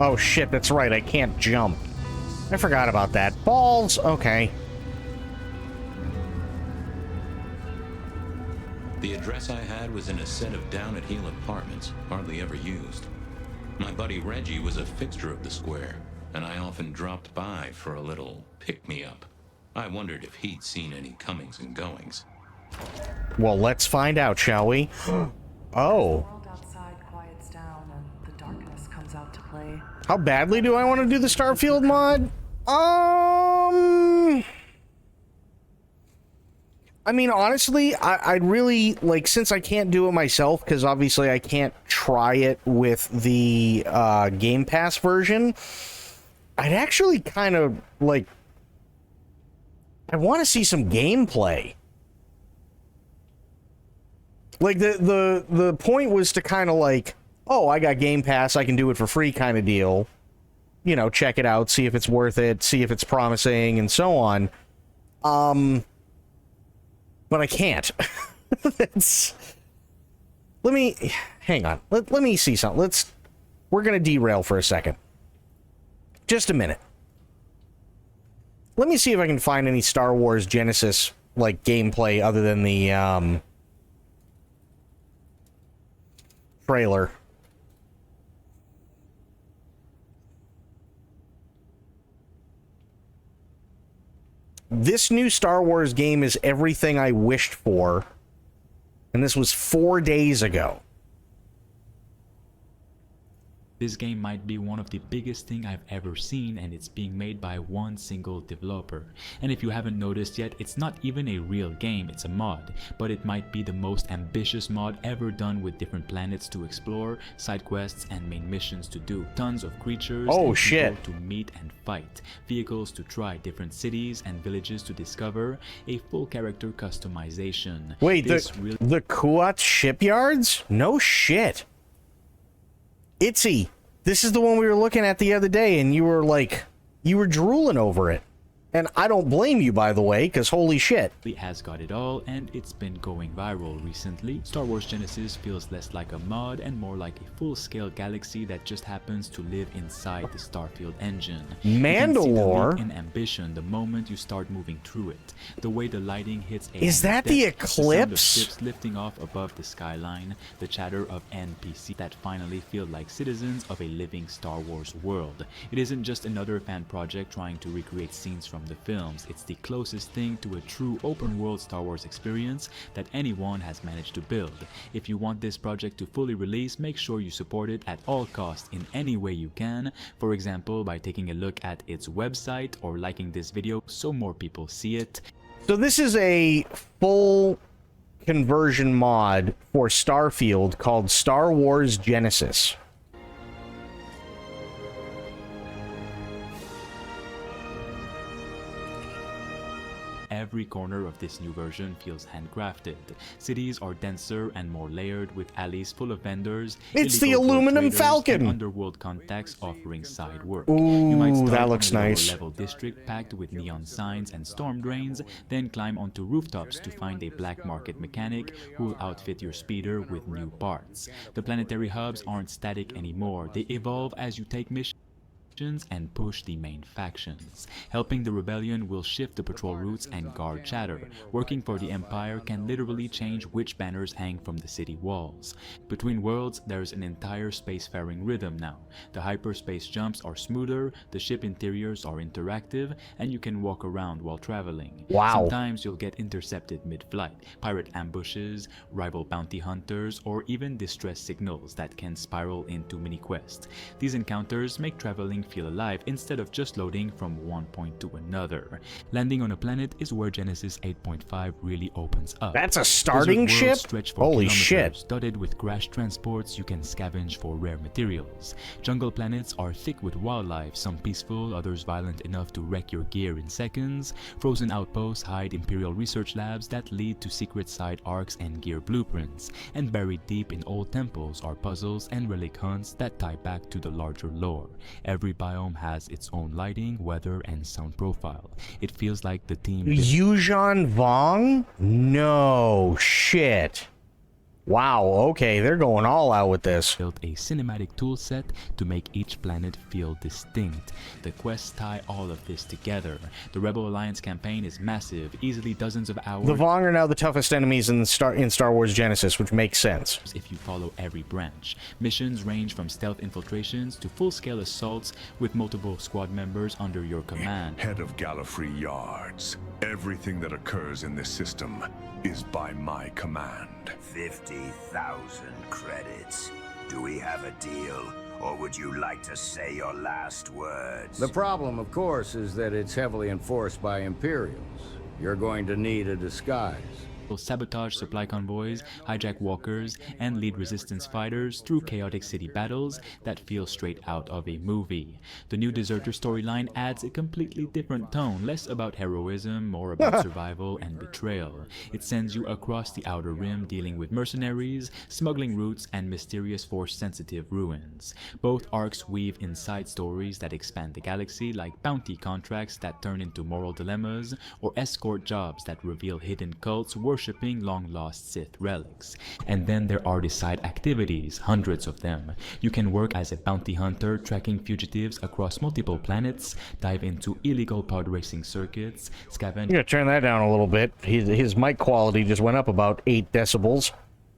Oh shit, that's right, I can't jump. I forgot about that. Balls! Okay. The address I had was in a set of down-at-heel apartments, hardly ever used. My buddy Reggie was a fixture of the square, and I often dropped by for a little pick-me-up. I wondered if he'd seen any comings and goings. Well, let's find out, shall we? Oh. How badly do I want to do the Starfield mod? I mean, honestly, I'd really, like, since I can't do it myself, because obviously I can't try it with the Game Pass version, I'd actually kind of, like, I want to see some gameplay. Like, the point was to kind of, like, oh, I got Game Pass, I can do it for free kind of deal. You know, check it out, see if it's worth it, see if it's promising, and so on. But I can't. Let me... Hang on. Let me see something. We're gonna derail for a second. Just a minute. Let me see if I can find any Star Wars Genesis, like, gameplay other than the, trailer. This new Star Wars game is everything I wished for, and this was 4 days ago. This game might be one of the biggest thing I've ever seen, and it's being made by one single developer. And if you haven't noticed yet, it's not even a real game, it's a mod. But it might be the most ambitious mod ever done, with different planets to explore, side quests and main missions to do. Tons of creatures and people to meet and fight. Vehicles to try, different cities and villages to discover, a full character customization. Wait, the Kuat shipyards? No shit. Itzy, this is the one we were looking at the other day, and you were like, you were drooling over it. And I don't blame you, by the way, because holy shit. It has got it all, and it's been going viral recently. Star Wars Genesis feels less like a mod and more like a full-scale galaxy that just happens to live inside the Starfield engine. Mandalore? You can see the leap in ambition the moment you start moving through it. The way the lighting hits a Is that the Eclipse? The sound of ships lifting off above the skyline, the chatter of NPCs that finally feel like citizens of a living Star Wars world. It isn't just another fan project trying to recreate scenes from the films. It's the closest thing to a true open world Star Wars experience that anyone has managed to build. If you want this project to fully release, make sure you support it at all costs in any way you can. For example, by taking a look at its website or liking this video so more people see it. So this is a full conversion mod for Starfield called Star Wars Genesis. every corner of this new version feels handcrafted. Cities are denser and more layered, with alleys full of vendors, It's the illegal drug aluminum traders, Falcon. and underworld contacts offering side work. Ooh, You might start that looks on a nice. lower level district packed with neon signs and storm drains, then climb onto rooftops to find a black market mechanic who will outfit your speeder with new parts. The planetary hubs aren't static anymore. They evolve as you take missions and push the main factions. Helping the rebellion will shift the patrol routes and guard chatter. Working for the Empire can literally change which banners hang from the city walls. Between worlds, there's an entire spacefaring rhythm now. The hyperspace jumps are smoother, the ship interiors are interactive, and you can walk around while traveling. Wow. Sometimes you'll get intercepted mid-flight, pirate ambushes, rival bounty hunters, or even distress signals that can spiral into mini-quests. These encounters make traveling feel alive instead of just loading from one point to another. Landing on a planet is where Genesis 8.5 really opens up. That's a starting Desert worlds ship? stretch for Holy kilometers, shit. studded with crash transports you can scavenge for rare materials. Jungle planets are thick with wildlife, some peaceful, others violent enough to wreck your gear in seconds. Frozen outposts hide Imperial research labs that lead to secret side arcs and gear blueprints. And buried deep in old temples are puzzles and relic hunts that tie back to the larger lore. Every biome has its own lighting, weather, and sound profile. It feels like the team... Yuuzhan Vong? No shit. Wow, okay, they're going all out with this. Built a cinematic toolset to make each planet feel distinct. The quests tie all of this together. The Rebel Alliance campaign is massive, easily dozens of hours. The Vong are now the toughest enemies in Star Wars Genesis, which makes sense. If you follow every branch. Missions range from stealth infiltrations to full-scale assaults with multiple squad members under your command. Head of Gallifrey Yards. Everything that occurs in this system is by my command. 50,000 credits. Do we have a deal, or would you like to say your last words? The problem, of course, is that it's heavily enforced by Imperials. You're going to need a disguise. Will sabotage supply convoys, hijack walkers, and lead resistance fighters through chaotic city battles that feel straight out of a movie. The new deserter storyline adds a completely different tone, less about heroism, more about survival and betrayal. It sends you across the Outer Rim dealing with mercenaries, smuggling routes, and mysterious Force-sensitive ruins. Both arcs weave in side stories that expand the galaxy, like bounty contracts that turn into moral dilemmas, or escort jobs that reveal hidden cults worshipping long-lost Sith relics. And then there are the side activities, hundreds of them. You can work as a bounty hunter, tracking fugitives across multiple planets, dive into illegal pod racing circuits, scavenge... You gotta turn that down a little bit. His mic quality just went up about 8 decibels.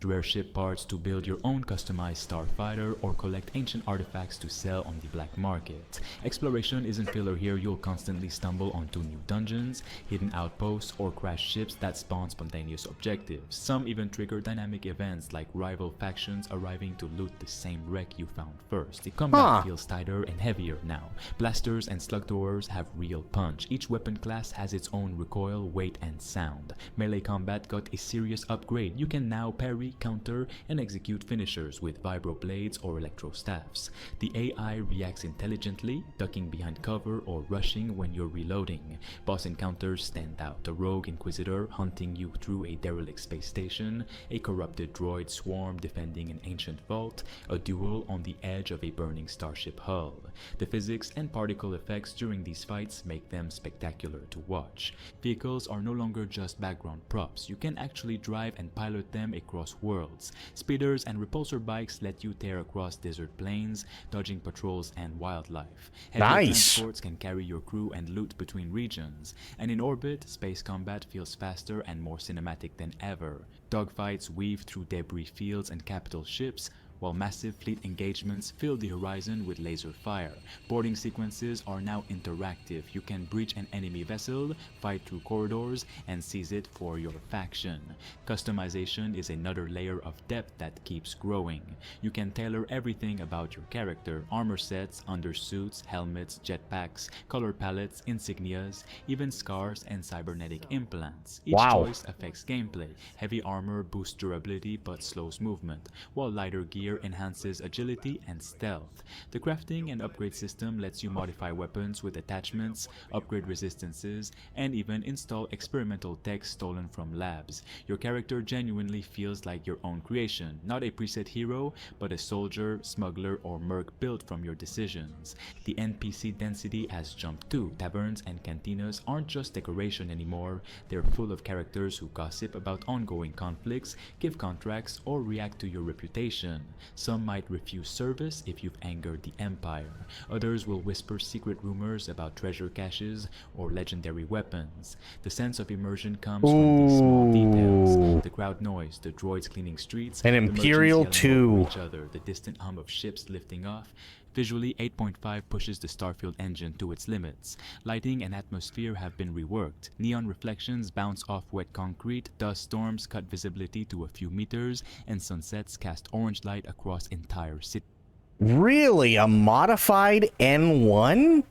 Rare ship parts to build your own customized starfighter, or collect ancient artifacts to sell on the black market. Exploration isn't filler here. You'll constantly stumble onto new dungeons, hidden outposts, or crashed ships that spawn spontaneous objectives. Some even trigger dynamic events like rival factions arriving to loot the same wreck you found first. The combat feels tighter and heavier now. Blasters and slug throwers have real punch. Each weapon class has its own recoil, weight, and sound. Melee combat got a serious upgrade. You can now parry, counter, and execute finishers with vibro blades or electro staffs. The AI reacts intelligently, ducking behind cover or rushing when you're reloading. Boss encounters stand out. A rogue inquisitor hunting you through a derelict space station, a corrupted droid swarm defending an ancient vault, a duel on the edge of a burning starship hull. The physics and particle effects during these fights make them spectacular to watch. Vehicles are no longer just background props. You can actually drive and pilot them across worlds. Speeders and repulsor bikes let you tear across desert plains, dodging patrols and wildlife. Heavy transports can carry your crew and loot between regions. And in orbit, space combat feels faster and more cinematic than ever. Dogfights weave through debris fields and capital ships, while massive fleet engagements fill the horizon with laser fire. Boarding sequences are now interactive. You can breach an enemy vessel, fight through corridors, and seize it for your faction. Customization is another layer of depth that keeps growing. You can tailor everything about your character: armor sets, undersuits, helmets, jetpacks, color palettes, insignias, even scars and cybernetic implants. Each choice affects gameplay. Heavy armor boosts durability but slows movement, while lighter gear atmosphere enhances agility and stealth. The crafting and upgrade system lets you modify weapons with attachments, upgrade resistances, and even install experimental tech stolen from labs. Your character genuinely feels like your own creation, not a preset hero, but a soldier, smuggler, or merc built from your decisions. The NPC density has jumped too. Taverns and cantinas aren't just decoration anymore, they're full of characters who gossip about ongoing conflicts, give contracts, or react to your reputation. Some might refuse service if you've angered the Empire. Others will whisper secret rumors about treasure caches or legendary weapons. The sense of immersion comes from these small details. The crowd noise, the droids cleaning streets, An the Imperial merchants yelling over 2. each other, the distant hum of ships lifting off. Visually, 8.5 pushes the Starfield engine to its limits. Lighting and atmosphere have been reworked. Neon reflections bounce off wet concrete, dust storms cut visibility to a few meters, and sunsets cast orange light across entire cities. Really? A modified N1?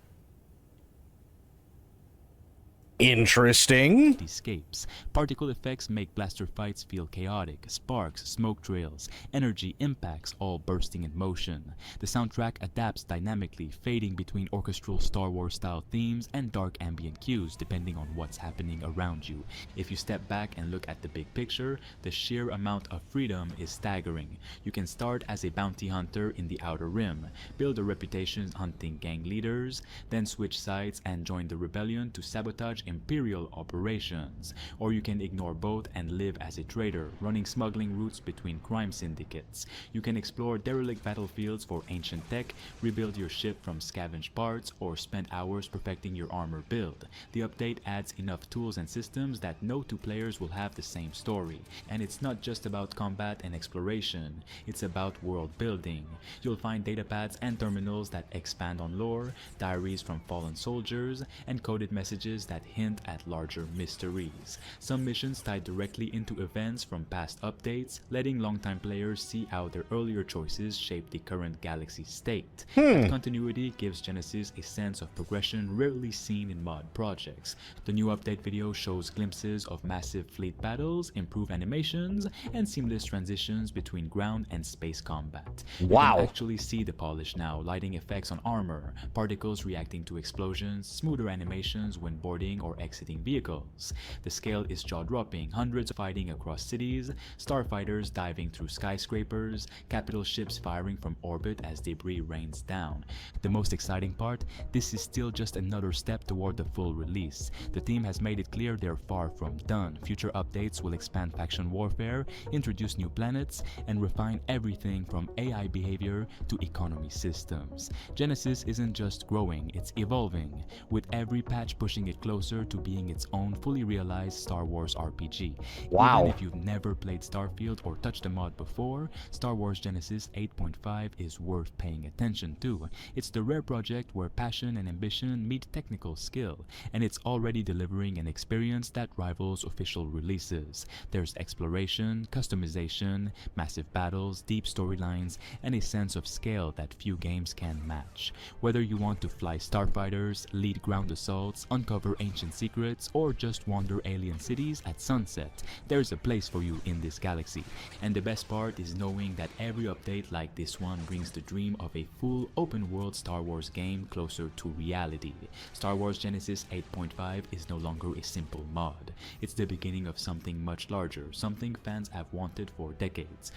Interesting. Escapes. Particle effects make blaster fights feel chaotic. Sparks, smoke trails, energy impacts all bursting in motion. The soundtrack adapts dynamically, fading between orchestral Star Wars style themes and dark ambient cues depending on what's happening around you. If you step back and look at the big picture, the sheer amount of freedom is staggering. You can start as a bounty hunter in the Outer Rim, build a reputation hunting gang leaders, then switch sides and join the rebellion to sabotage Imperial operations, or you can ignore both and live as a trader, running smuggling routes between crime syndicates. You can explore derelict battlefields for ancient tech, rebuild your ship from scavenged parts, or spend hours perfecting your armor build. The update adds enough tools and systems that no two players will have the same story. And it's not just about combat and exploration, it's about world building. You'll find datapads and terminals that expand on lore, diaries from fallen soldiers, and coded messages that hint at larger mysteries. Some missions tie directly into events from past updates, letting longtime players see how their earlier choices shape the current galaxy state. That continuity gives Genesis a sense of progression rarely seen in mod projects. The new update video shows glimpses of massive fleet battles, improved animations, and seamless transitions between ground and space combat. Wow. You can actually see the polish now, lighting effects on armor, particles reacting to explosions, smoother animations when boarding or exiting vehicles. The scale is jaw-dropping, hundreds fighting across cities, starfighters diving through skyscrapers, capital ships firing from orbit as debris rains down. The most exciting part, this is still just another step toward the full release. The team has made it clear they're far from done. Future updates will expand faction warfare, introduce new planets, and refine everything from AI behavior to economy systems. Genesis isn't just growing, it's evolving, with every patch pushing it closer to being its own fully realized Star Wars RPG. Wow. Even if you've never played Starfield or touched a mod before, Star Wars Genesis 8.5 is worth paying attention to. It's the rare project where passion and ambition meet technical skill, and it's already delivering an experience that rivals official releases. There's exploration, customization, massive battles, deep storylines, and a sense of scale that few games can match. Whether you want to fly starfighters, lead ground assaults, uncover ancient secrets, or just wander alien cities at sunset, there's a place for you in this galaxy. And the best part is knowing that every update like this one brings the dream of a full open-world Star Wars game closer to reality. Star Wars Genesis 8.5 is no longer a simple mod. It's the beginning of something much larger, something fans have wanted for decades.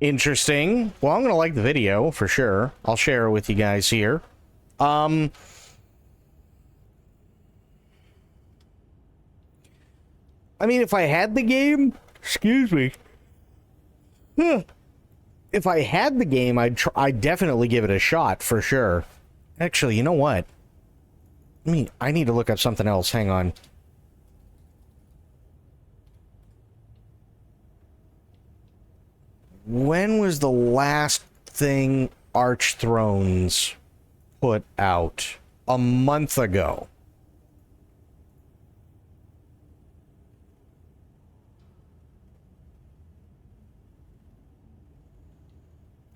Interesting. Well, I'm gonna like the video for sure. I'll share it with you guys here. I mean, if I had the game, excuse me. If I had the game, I'd definitely give it a shot for sure. Actually, you know what? I need to look up something else. Hang on. When was the last thing Arch Thrones put out? A month ago.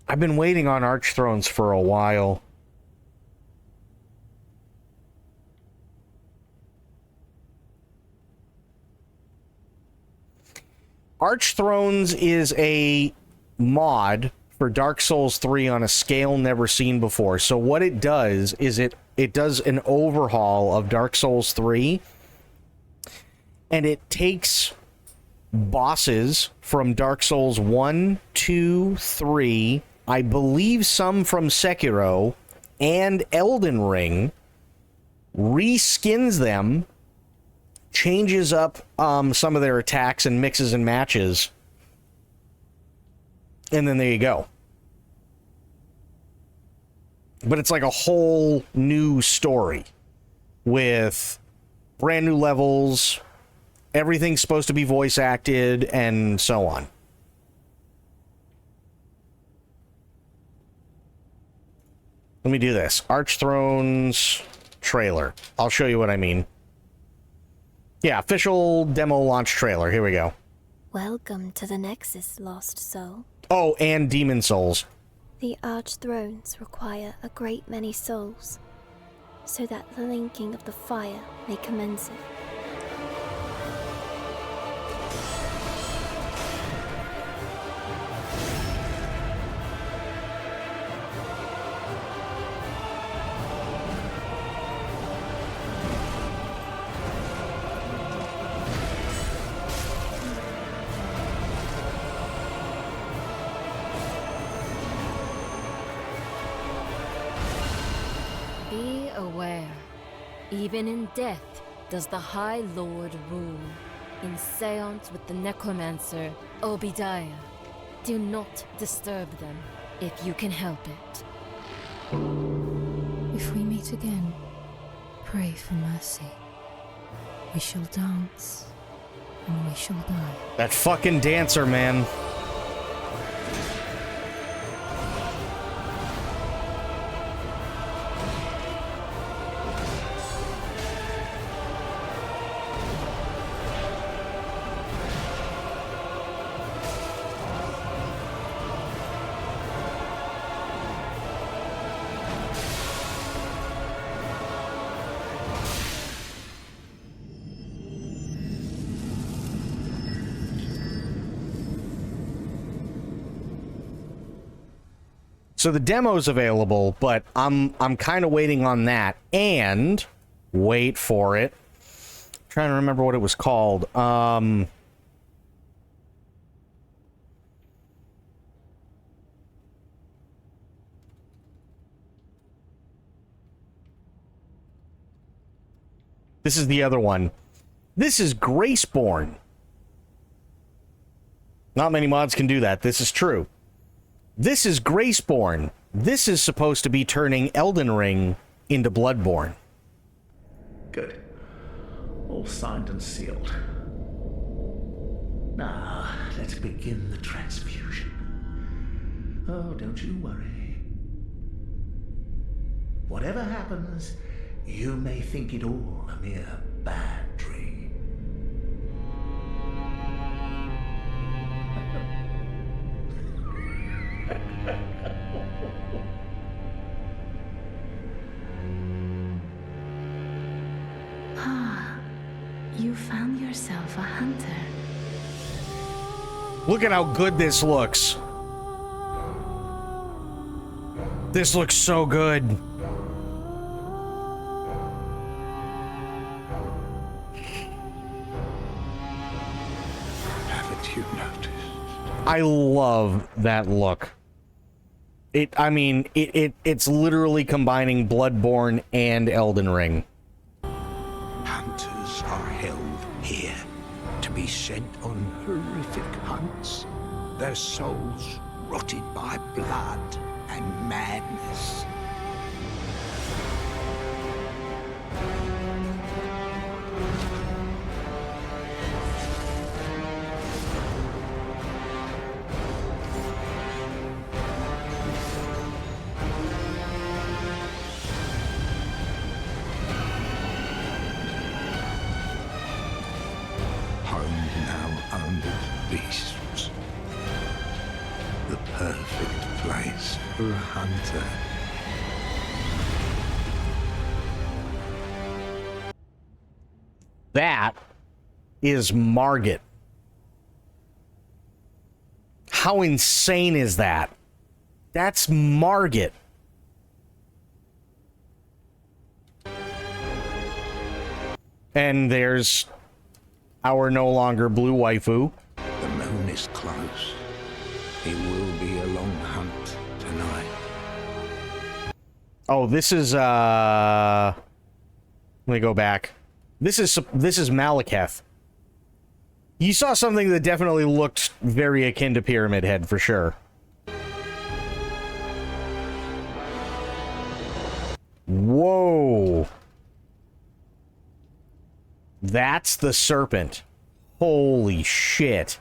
I've been waiting on Arch Thrones for a while. Archthrones is a mod for Dark Souls 3 on a scale never seen before. So what it does is it does an overhaul of Dark Souls 3, and it takes bosses from Dark Souls 1, 2, 3, I believe some from Sekiro, and Elden Ring, reskins them, changes up some of their attacks and mixes and matches, and then there you go. But it's like a whole new story with brand new levels, everything's supposed to be voice acted, and so on. Let me do this. Archthrones trailer. I'll show you what I mean. Yeah, official demo launch trailer. Here we go. Welcome to the Nexus, lost soul. Oh, and Demon Souls. The Archthrones require a great many souls, so that the linking of the fire may commence it. Be aware, even in death does the High Lord rule. In seance with the necromancer, Obadiah. Do not disturb them, if you can help it. If we meet again, pray for mercy. We shall dance, and we shall die. That fucking dancer, man. So the demo's available, but I'm kind of waiting on that. And wait for it. I'm trying to remember what it was called. This is the other one. This is Graceborn. Not many mods can do that. This is true. This is Graceborn. This is supposed to be turning Elden Ring into Bloodborne. Good. All signed and sealed. Now, let's begin the transfusion. Oh, don't you worry. Whatever happens, you may think it all a mere bad dream. Ah, you found yourself a hunter. Look at how good this looks. This looks so good. Haven't you noticed? I love that look. It's literally combining Bloodborne and Elden Ring. Hunters are held here to be sent on horrific hunts. Their souls rotted by blood and madness. For a hunter. That is Margit. How insane is that? That's Margit. And there's our no longer blue waifu. The moon is close. It will be a long hunt tonight. Oh, this is let me go back. This is Malekith. You saw something that definitely looked very akin to Pyramid Head for sure. Whoa. That's the serpent. Holy shit.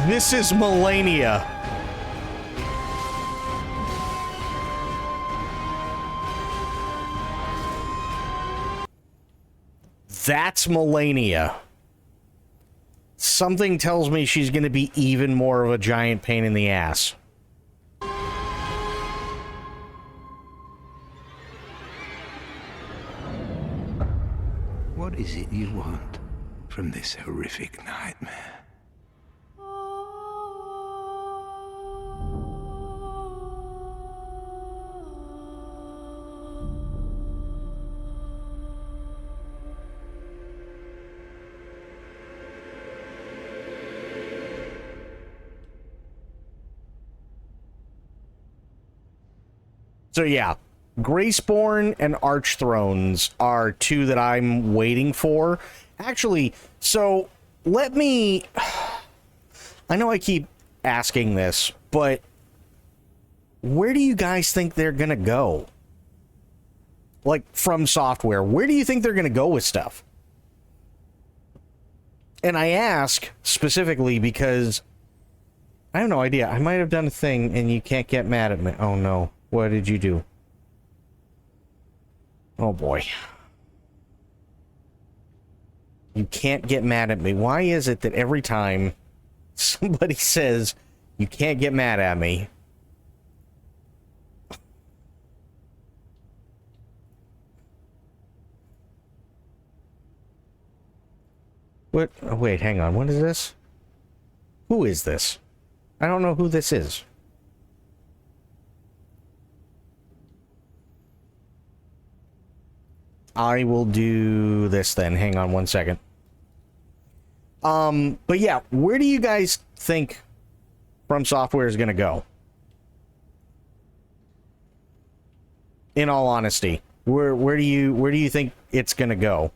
This is Melania. That's Melania. Something tells me she's going to be even more of a giant pain in the ass. What is it you want from this horrific nightmare? So yeah, Graceborn and Archthrones are two that I'm waiting for. Actually, so let me... I know I keep asking this, but where do you guys think they're gonna go? Like, from Software, where do you think they're gonna go with stuff? And I ask specifically because I have no idea. I might have done a thing and you can't get mad at me. Oh no. What did you do? Oh boy. You can't get mad at me. Why is it that every time somebody says you can't get mad at me, what? Oh, wait, hang on. What is this? Who is this? I don't know who this is. I will do this then. Hang on one second. But yeah, where do you guys think From Software is going to go? In all honesty, where do you think it's going to go?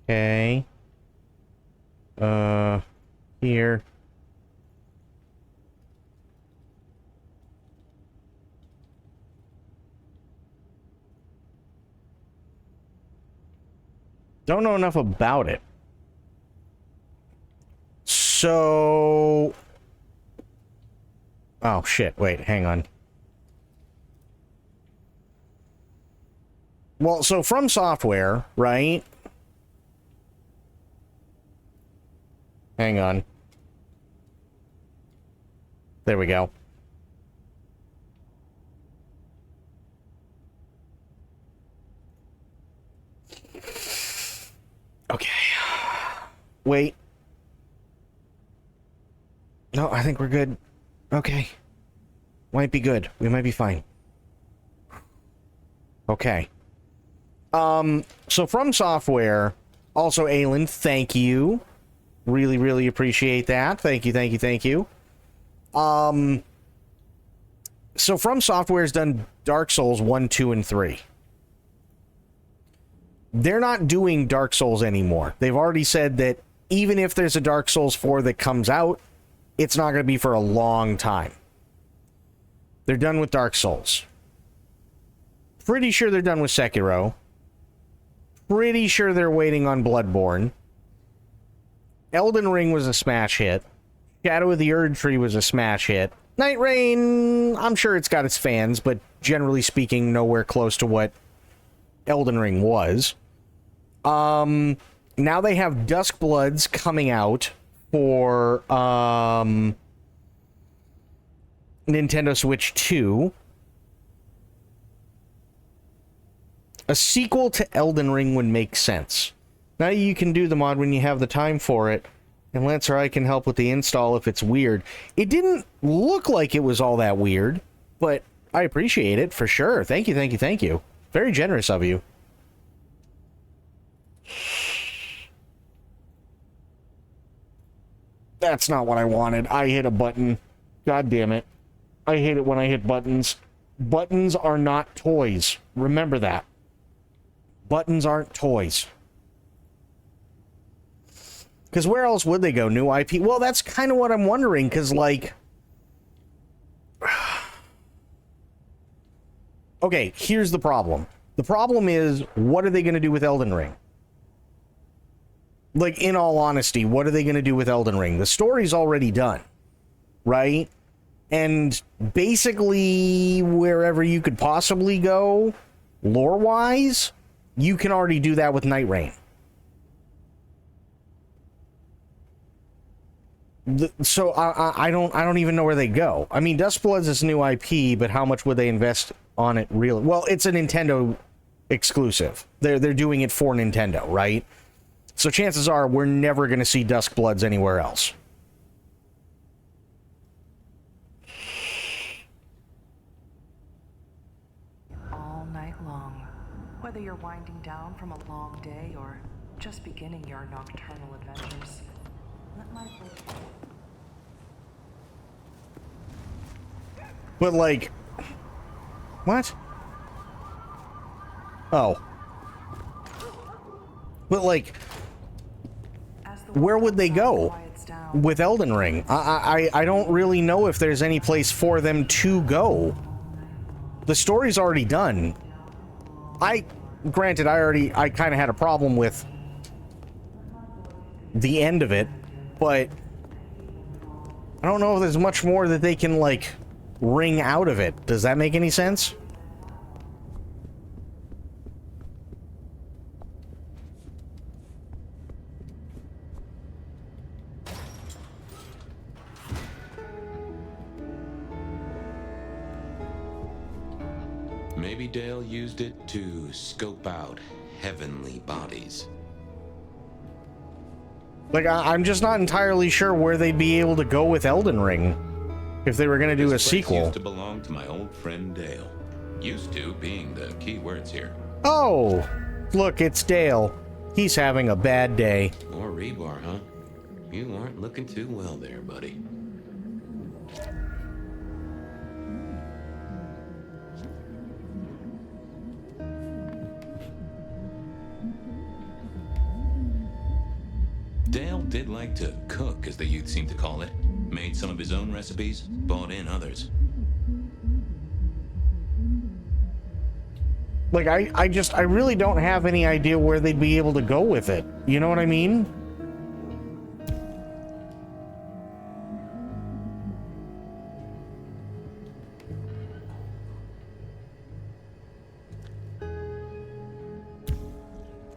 Okay. Here. Don't know enough about it. So... Oh, shit. Wait, hang on. Well, so From Software, right? Hang on. There we go. Okay. Wait. No, I think we're good. Okay. Might be good. We might be fine. Okay. So From Software, also Aelin, thank you. Really, really appreciate that. Thank you, thank you, thank you. So From Software has done Dark Souls 1, 2, and 3. They're not doing Dark Souls anymore. They've already said that even if there's a Dark Souls 4 that comes out, it's not going to be for a long time. They're done with Dark Souls. Pretty sure they're done with Sekiro. pretty sure they're waiting on Bloodborne. Elden Ring was a smash hit. Shadow of the Erdtree was a smash hit. Night Rain, I'm sure it's got its fans, but generally speaking, nowhere close to what Elden Ring was. Now they have Duskbloods coming out for Nintendo Switch 2. A sequel to Elden Ring would make sense. Now you can do the mod when you have the time for it, and Lance or I can help with the install if it's weird. It didn't look like it was all that weird, but I appreciate it for sure. Thank you, thank you, thank you. Very generous of you. That's not what I wanted. I hit a button. God damn it. I hate it when I hit buttons. Buttons are not toys. Remember that. Buttons aren't toys. Because where else would they go? New IP? Well, that's kind of what I'm wondering, because, like... Okay, here's the problem. The problem is, what are they going to do with Elden Ring? Like, in all honesty, what are they going to do with Elden Ring? The story's already done, right? And basically, wherever you could possibly go, lore-wise, you can already do that with Night Rain. So I don't even know where they go. I mean, Duskbloods is new IP, but how much would they invest on it really? Well, it's a Nintendo exclusive. They're doing it for Nintendo, right? So chances are we're never going to see Duskbloods anywhere else. All night long, whether you're winding down from a long day or just beginning your nocturnal adventures, let my But, like... What? Oh. But, like... Where would they go with Elden Ring? I don't really know if there's any place for them to go. The story's already done. Granted, I kind of had a problem with the end of it, but I don't know if there's much more that they can, like, wring out of it. Does that make any sense? Maybe Dale used it to scope out heavenly bodies. Like, I'm just not entirely sure where they'd be able to go with Elden Ring if they were going to do a sequel. Used to belong to my old friend Dale. Used to being the key words here. Oh, look, it's Dale. He's having a bad day. Or Rebar, huh? You aren't looking too well there, buddy. Dale did like to cook, as the youth seem to call it. Made some of his own recipes, bought in others. Like, I really don't have any idea where they'd be able to go with it. You know what I mean?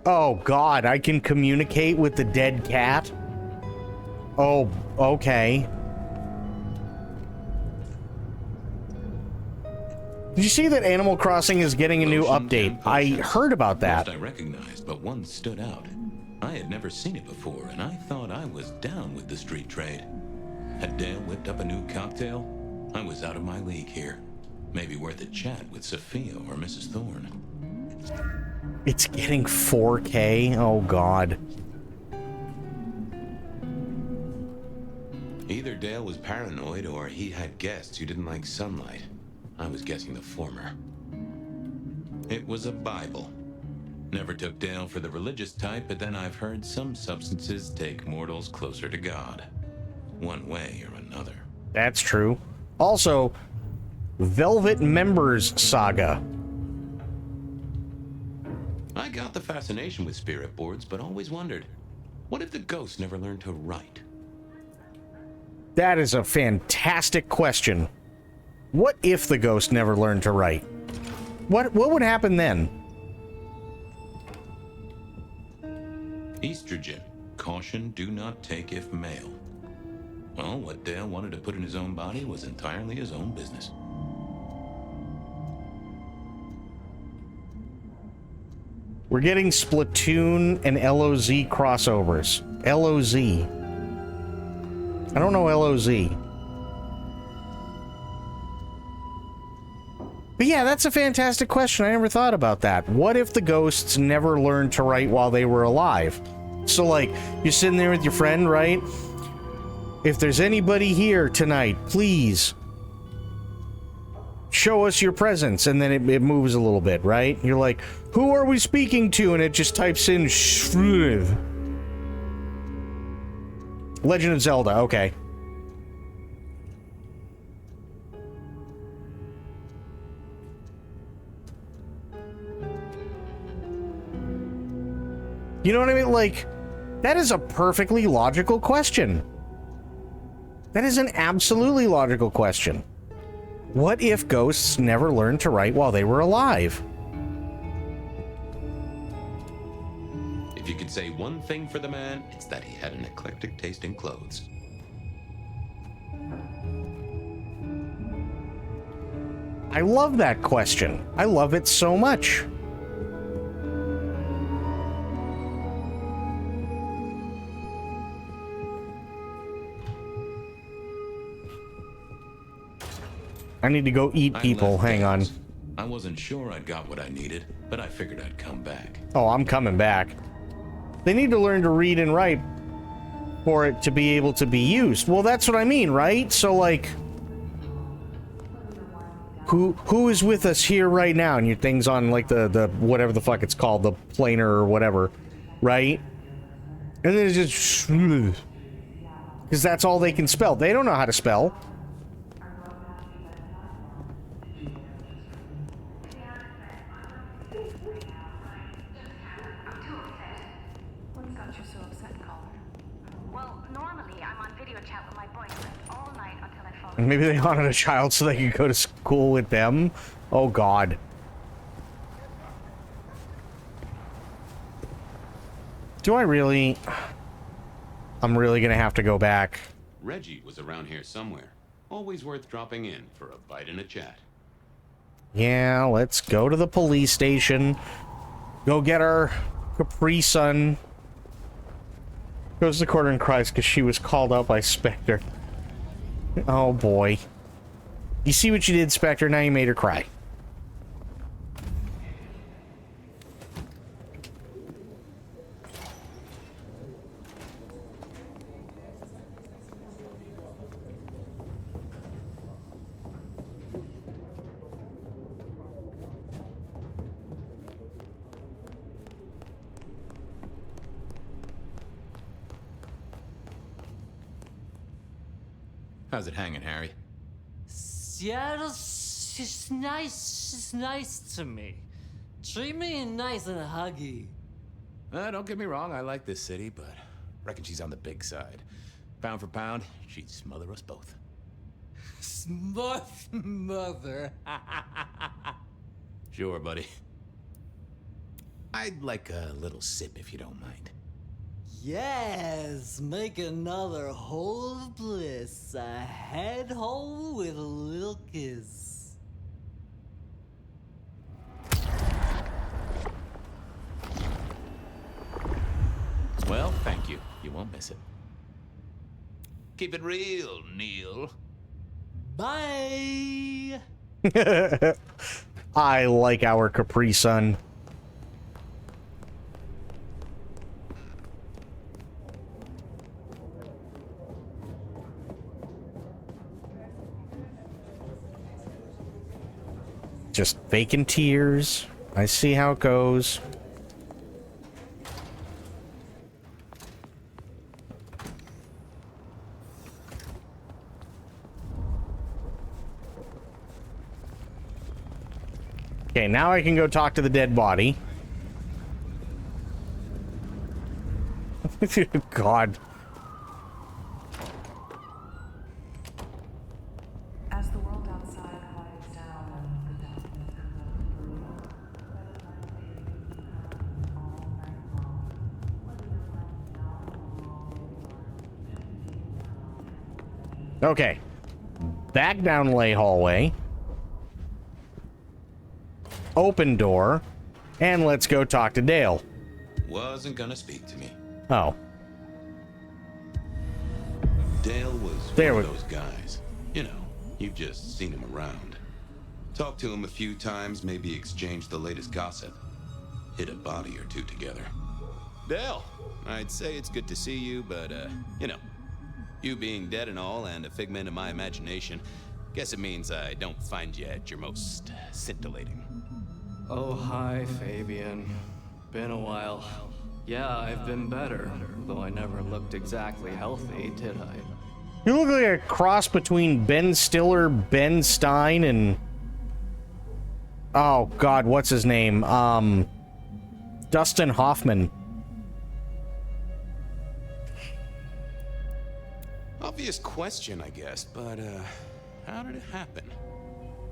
Oh, God, I can communicate with the dead cat? Oh, okay. Did you see that Animal Crossing is getting a new update? I heard about that. Most I recognized, but one stood out. I had never seen it before, and I thought I was down with the street trade. Had Dale whipped up a new cocktail? I was out of my league here. Maybe worth a chat with Sophia or Mrs. Thorne. It's getting 4K? Oh, God. Either Dale was paranoid or he had guests who didn't like sunlight. I was guessing the former. It was a Bible. Never took Dale for the religious type, but then I've heard some substances take mortals closer to God. One way or another. That's true. Also, Velvet Members Saga. I got the fascination with spirit boards, but always wondered, what if the ghosts never learned to write? That is a fantastic question. What if the ghost never learned to write? What would happen then? Estrogen. Caution, do not take if male. Well, what Dale wanted to put in his own body was entirely his own business. We're getting Splatoon and LOZ crossovers. LOZ. I don't know LOZ. But yeah, that's a fantastic question. I never thought about that. What if the ghosts never learned to write while they were alive? So, like, you're sitting there with your friend, right? If there's anybody here tonight, please show us your presence. And then it moves a little bit, right? You're like, who are we speaking to? And it just types in Legend of Zelda, okay. You know what I mean? Like, that is a perfectly logical question. That is an absolutely logical question. What if ghosts never learned to write while they were alive? If you could say one thing for the man, it's that he had an eclectic taste in clothes. I love that question. I love it so much. I need to go eat people. Hang on. I wasn't sure I'd got what I needed, but I figured I'd come back. Oh, I'm coming back. They need to learn to read and write for it to be able to be used. Well, that's what I mean, right? So, like, who is with us here right now? And your thing's on, like, the whatever the fuck it's called, the planer or whatever, right? And then it's just... Because that's all they can spell. They don't know how to spell. Maybe they wanted a child so they could go to school with them. Oh, God. Do I really... I'm really gonna have to go back. Reggie was around here somewhere. Always worth dropping in for a bite and a chat. Yeah, let's go to the police station. Go get our Capri Sun. Goes to the corner and cries because she was called out by Spectre. Oh boy. You see what you did, Spectre? Now you made her cry. How's it hanging, Harry? Seattle's just nice. She's nice to me. Treat me nice and huggy. Don't get me wrong, I like this city, but reckon she's on the big side. Pound for pound, she'd smother us both. Mother. Sure, buddy. I'd like a little sip if you don't mind. Yes, make another hole of bliss. A head hole with a little kiss. Well, thank you. You won't miss it. Keep it real, Neil. Bye. I like our Capri Sun. Just faking tears. I see how it goes. Okay, now I can go talk to the dead body. God. As the world outside quiets down and the darkness Okay. Back down Lay hallway. Open door. And let's go talk to Dale. Wasn't gonna speak to me. Oh. Dale was one of those guys. You know, you've just seen him around. Talked to him a few times, maybe exchanged the latest gossip. Hit a body or two together. Dale, I'd say it's good to see you, but, you know, you being dead and all and a figment of my imagination, guess it means I don't find you at your most scintillating. Oh, hi, Fabian. Been a while. Yeah, I've been better, though I never looked exactly healthy, did I? You look like a cross between Ben Stiller, Ben Stein, and... Oh, God, what's his name? Dustin Hoffman. Obvious question, I guess, but, how did it happen?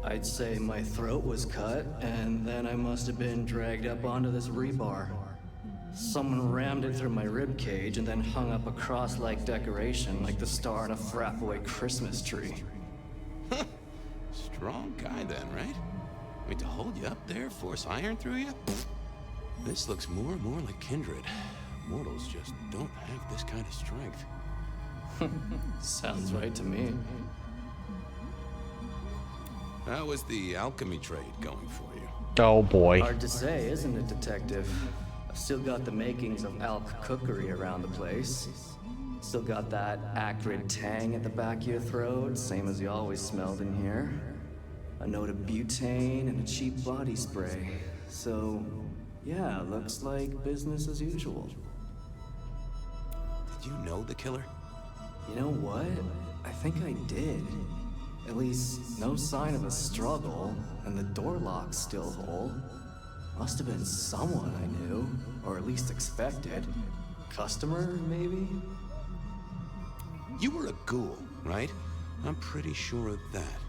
I'd say my throat was cut, and then I must have been dragged up onto this rebar. Someone rammed it through my rib cage and then hung up a cross-like decoration like the star on a frat boy Christmas tree. Strong guy then, right? I mean, to hold you up there, force iron through you? This looks more and more like kindred. Mortals just don't have this kind of strength. Sounds right to me. How was the alchemy trade going for you? Oh, boy. Hard to say, isn't it, Detective? I've still got the makings of alch cookery around the place. Still got that acrid tang at the back of your throat, same as you always smelled in here. A note of butane and a cheap body spray. So, yeah, looks like business as usual. Did you know the killer? You know what? I think I did. At least, no sign of a struggle, and the door lock's still whole. Must have been someone I knew, or at least expected. Customer, maybe? You were a ghoul, right? I'm pretty sure of that.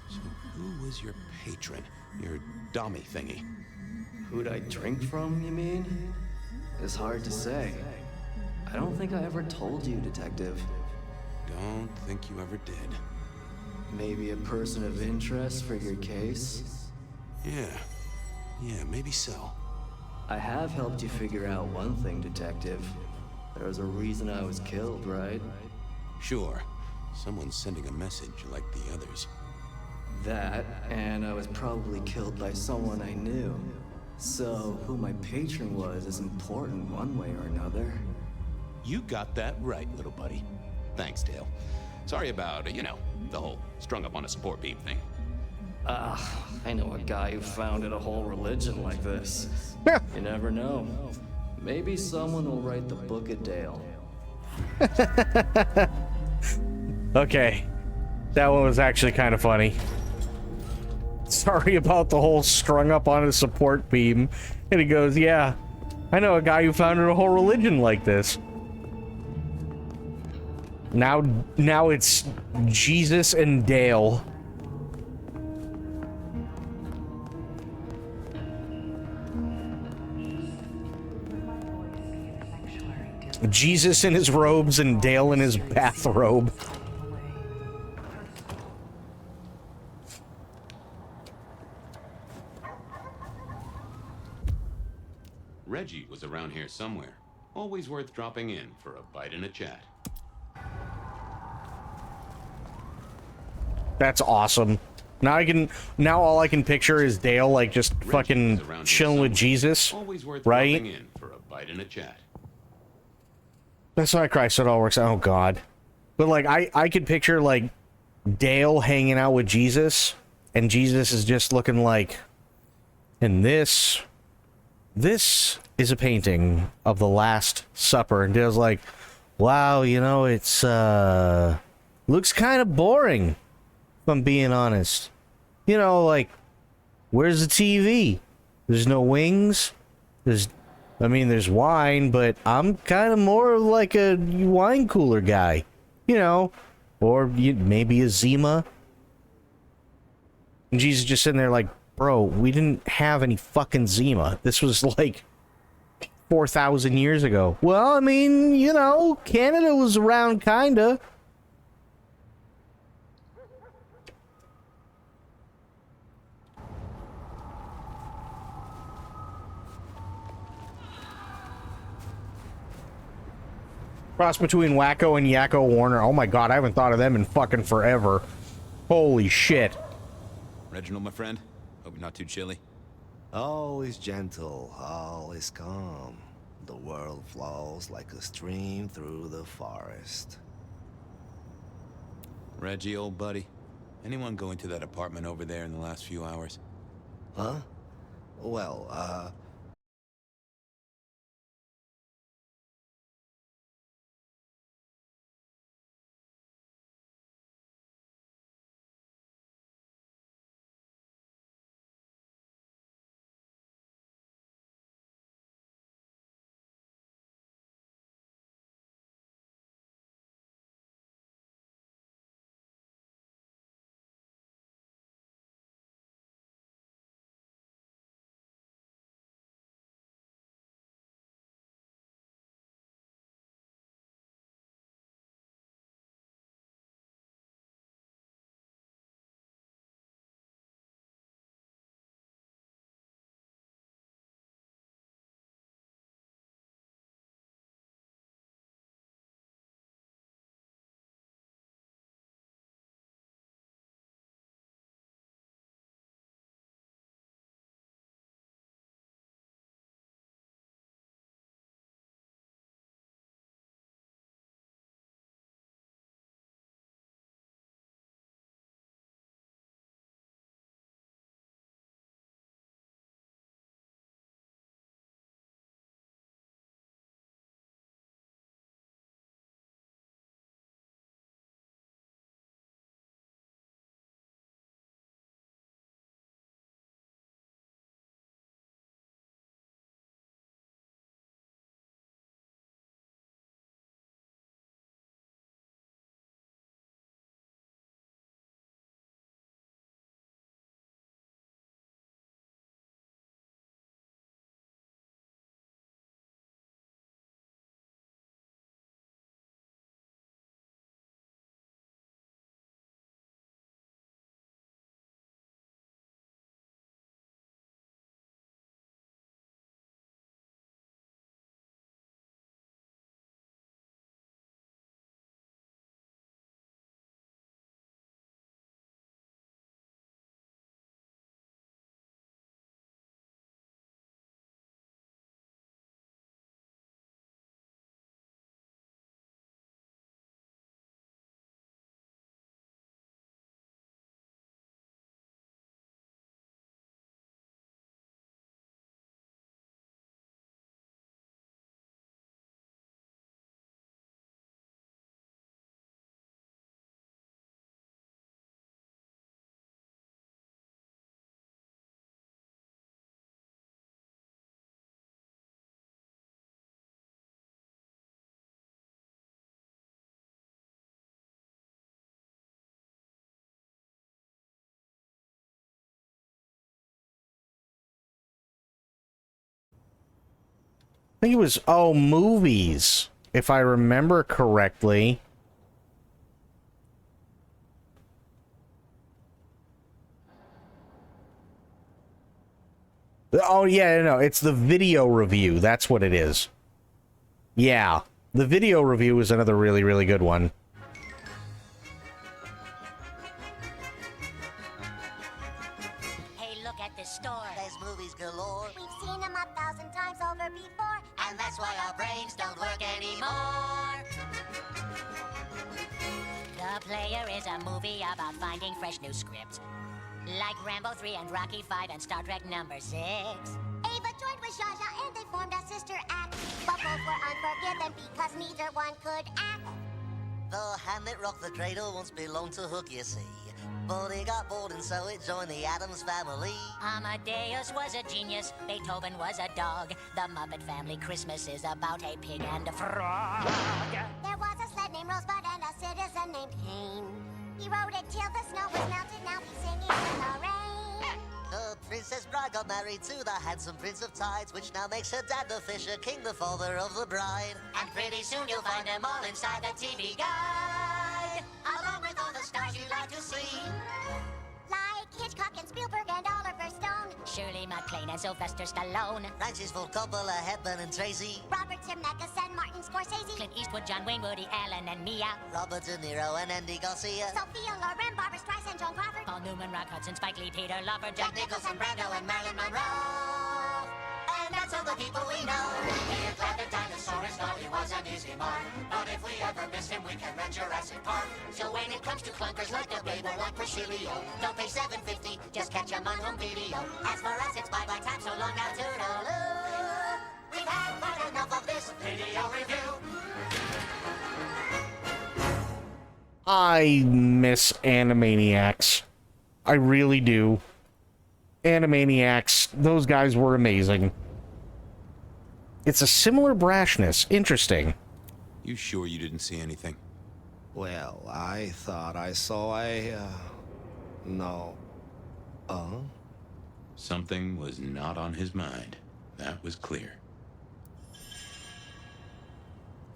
So who was your patron? Your dummy thingy? Who'd I drink from, you mean? It's hard to say. I don't think I ever told you, Detective. Don't think you ever did. Maybe a person of interest for your case? Yeah, maybe so. I have helped you figure out one thing, Detective. There was a reason I was killed, right? Sure. Someone's sending a message like the others. That, and I was probably killed by someone I knew. So, who my patron was is important one way or another. You got that right, little buddy. Thanks, Dale. Sorry about, you know, the whole strung up on a support beam thing. I know a guy who founded a whole religion like this. You never know. Maybe someone will write the Book of Dale. Okay. That one was actually kind of funny. Sorry about the whole strung up on a support beam. And he goes, yeah, I know a guy who founded a whole religion like this. Now it's Jesus and Dale. Jesus in his robes and Dale in his bathrobe. Reggie was around here somewhere. Always worth dropping in for a bite and a chat. That's awesome. Now all I can picture is Dale like just fucking chilling with Jesus, right? In for a bite and a chat. That's why Christ it all works out. Oh God. But like I could picture like Dale hanging out with Jesus and Jesus is just looking like, and this is a painting of the Last Supper, and Dale's like, wow, you know, it's looks kind of boring. If I'm being honest. You know, like, where's the TV? There's no wings. There's I mean, there's wine, but I'm kind of more of like a wine cooler guy. You know, or maybe a Zima. And Jesus just sitting there like, bro, we didn't have any fucking Zima. This was like 4,000 years ago. Well, I mean, you know, Canada was around kinda. Cross between Wacko and Yakko Warner. Oh my god, I haven't thought of them in fucking forever. Holy shit. Reginald, my friend, hope you're not too chilly. Always gentle, always calm. The world flows like a stream through the forest. Reggie, old buddy, anyone go into that apartment over there in the last few hours? Huh? Well, I think it was, oh, movies, if I remember correctly. Oh, yeah, no, it's the video review. That's what it is. Yeah, the video review is another really, really good one. Hey, look at this store. There's movies galore. We've seen them 1,000 times over before. And that's why our brains don't work anymore. The Player is a movie about finding fresh new scripts. Like Rambo 3 and Rocky 5 and Star Trek number 6. Ava joined with Zsa Zsa and they formed a sister act. But both were unforgiven because neither one could act. The hand that rocked the cradle once belonged to Hook, you see. but he got bored and so it joined the Addams family. Amadeus was a genius, Beethoven was a dog. The Muppet Family Christmas is about a pig and a frog. There was a sled named Rosebud and a citizen named Kane. He rode it till the snow was melted, now he's singing in the rain. The Princess Bride got married to the handsome Prince of Tides, which now makes her dad the Fisher King, the father of the bride. And pretty soon you'll find them all inside the TV guide, along with all the stars you like to see. Like Hitchcock and Spielberg and Oliver Stone. Shirley MacLaine and Sylvester Stallone. Francis Ford Coppola, Hepburn and Tracy. Robert Zemeckis and Martin Scorsese. Clint Eastwood, John Wayne, Woody Allen and Mia. Robert De Niro and Andy Garcia. Sophia Loren, Barbara Streisand, Joan Crawford. Paul Newman, Rock Hudson, Spike Lee, Peter Lawford, Jack Nicholson, Brando and Marilyn Monroe. And that's all the people we know. We're glad the dinosaur is gone, he was an easy mark. But if we ever miss him, we can rent Jurassic Park. So when it comes to clunkers like the Babe or like Presidio, don't pay $7.50, just catch 'em on home video. As for us, it's bye-bye time, so long now, toodaloo. We've had quite enough of this video review. I miss Animaniacs. I really do. Animaniacs, those guys were amazing. It's a similar brashness. Interesting. You sure you didn't see anything? Well, I thought I saw a... no. Something was not on his mind. That was clear.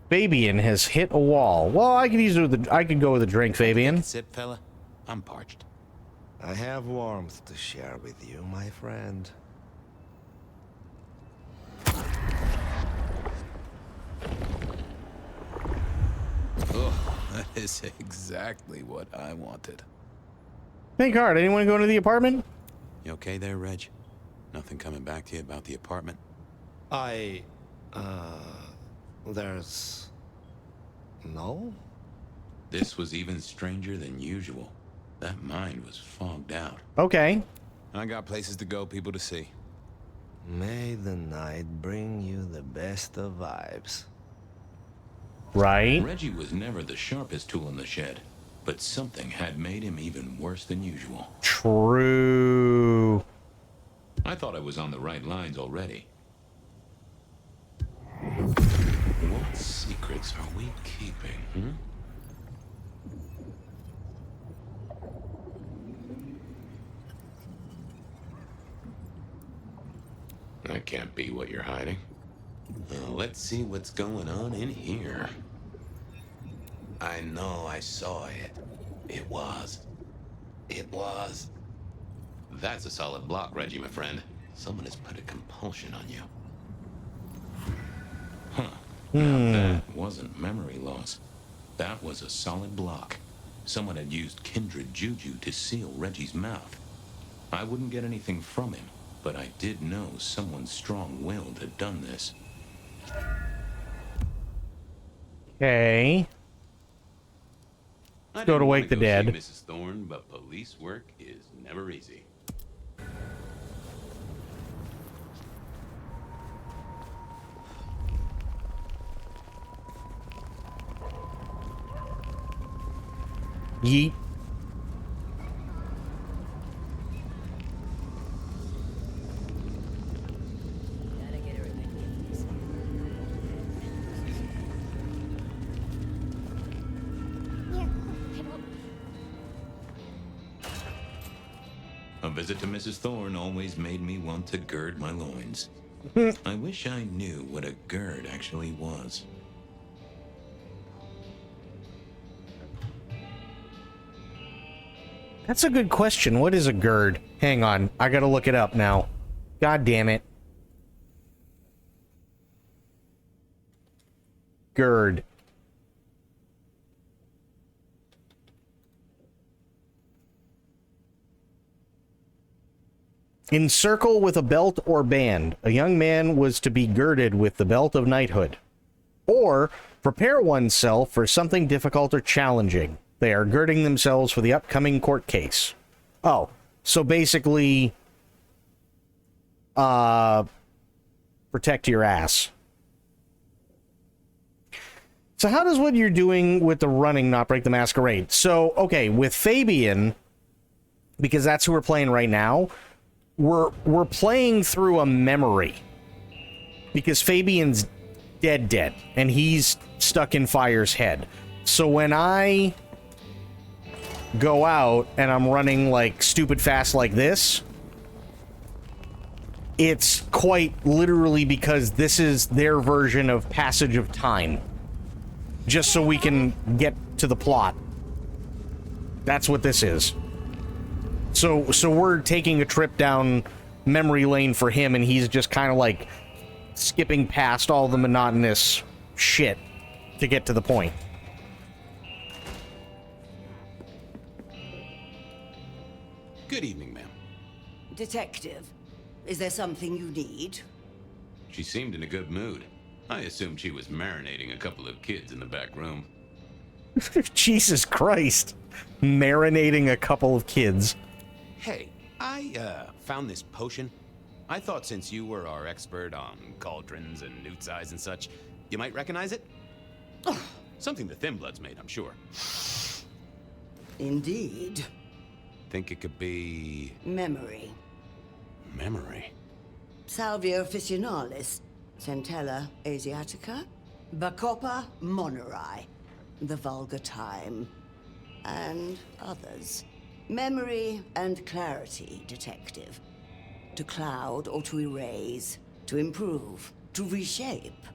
Fabian has hit a wall. Well, I could go with a drink, Fabian. Sip, fella. I'm parched. I have warmth to share with you, my friend. Oh, that is exactly what I wanted. Hey, Card, anyone go to the apartment? You okay there, Reg? Nothing coming back to you about the apartment? There's... no? This was even stranger than usual. That mind was fogged out. Okay. I got places to go, people to see. May the night bring you the best of vibes. Right. Reggie was never the sharpest tool in the shed, but something had made him even worse than usual. True. I thought I was on the right lines already. What secrets are we keeping, That can't be what you're hiding. Well, let's see what's going on in here. I know I saw it. It was. That's a solid block, Reggie, my friend. Someone has put a compulsion on you. Huh. Now that wasn't memory loss. That was a solid block. Someone had used kindred juju to seal Reggie's mouth. I wouldn't get anything from him, but I did know someone strong-willed had done this. Okay. Let's go to Wake the Dead. Mrs. Thorne, but police work is never easy. Yeet. A visit to Mrs. Thorne always made me want to gird my loins. I wish I knew what a gird actually was. That's a good question. What is a gird? Hang on. I gotta look it up now. God damn it. Gird. Encircle with a belt or band. A young man was to be girded with the belt of knighthood. Or prepare oneself for something difficult or challenging. They are girding themselves for the upcoming court case. Oh, so basically, protect your ass. So how does what you're doing with the running not break the masquerade? So, okay, with Fabian, because that's who we're playing right now. We're playing through a memory. Because Fabian's dead, and he's stuck in Fire's head. So when I go out and I'm running like stupid fast like this, it's quite literally because this is their version of passage of time. Just so we can get to the plot. That's what this is. So we're taking a trip down memory lane for him, and he's just kind of like skipping past all the monotonous shit to get to the point. Good evening, ma'am. Detective, is there something you need? She seemed in a good mood. I assumed she was marinating a couple of kids in the back room. Jesus Christ. Marinating a couple of kids. Hey, I found this potion. I thought since you were our expert on cauldrons and newt's eyes and such, you might recognize it. Something the Thin Bloods made, I'm sure. Indeed. Think it could be... Memory. Memory? Salvia officinalis, Centella asiatica, Bacopa moneri, the vulgar time, and others. Memory and clarity, detective. To cloud or to erase, to improve, to reshape.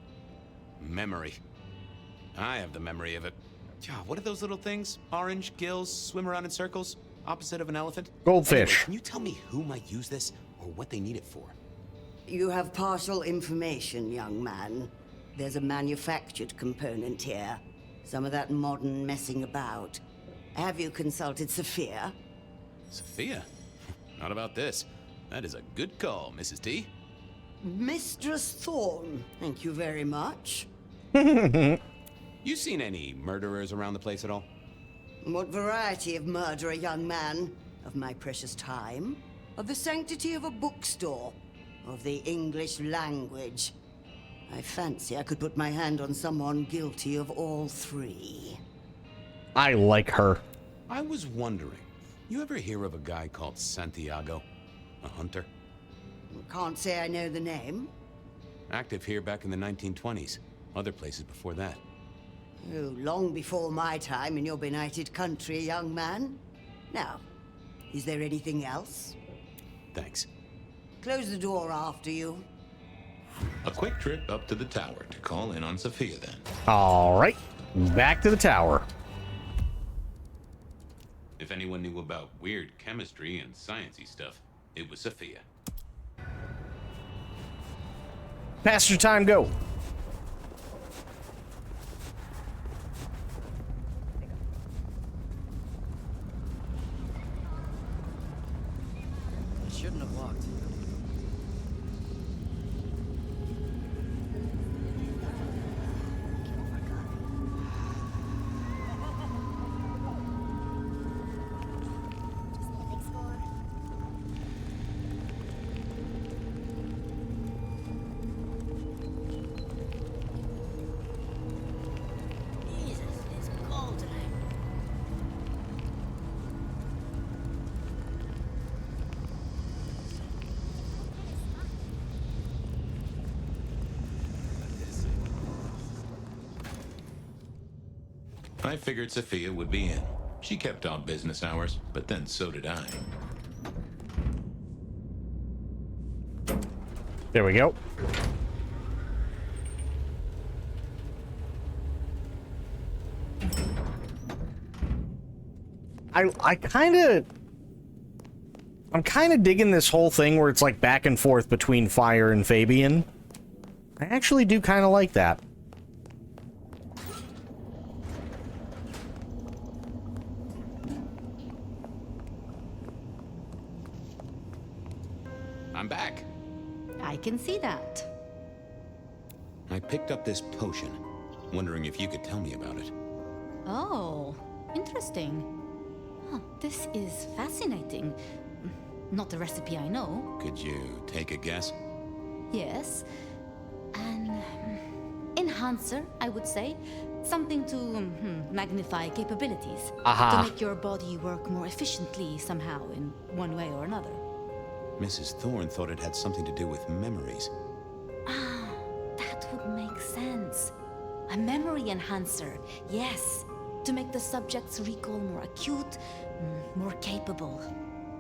Memory. I have the memory of it. What are those little things? Orange gills, swim around in circles, opposite of an elephant? Goldfish. Anyway, can you tell me who might use this, or what they need it for? You have partial information, young man. There's a manufactured component here. Some of that modern messing about. Have you consulted Sophia? Sophia? Not about this. That is a good call, Mrs. T. Mistress Thorne, thank you very much. You seen any murderers around the place at all? What variety of murderer, young man? Of my precious time? Of the sanctity of a bookstore? Of the English language? I fancy I could put my hand on someone guilty of all three. I like her. I was wondering, you ever hear of a guy called Santiago? A hunter? Can't say I know the name. Active here back in the 1920s. Other places before that. Oh, long before my time in your benighted country, young man. Now, is there anything else? Thanks. Close the door after you. A quick trip up to the tower to call in on Sophia then. All right, back to the tower. If anyone knew about weird chemistry and sciencey stuff, it was Sophia. Pastor time, go. I shouldn't have walked. I figured Sophia would be in. She kept on business hours, but then so did I. There we go. I'm kind of digging this whole thing where it's like back and forth between Fire and Fabian. I actually do kind of like that. I'm back. I can see that. I picked up this potion, wondering if you could tell me about it. Oh, interesting. Huh, this is fascinating. Not the recipe I know. Could you take a guess? Yes. An enhancer, I would say. Something to magnify capabilities. Aha. To make your body work more efficiently somehow, in one way or another. Mrs. Thorne thought it had something to do with memories. Ah, that would make sense. A memory enhancer, yes. To make the subject's recall more acute, more capable.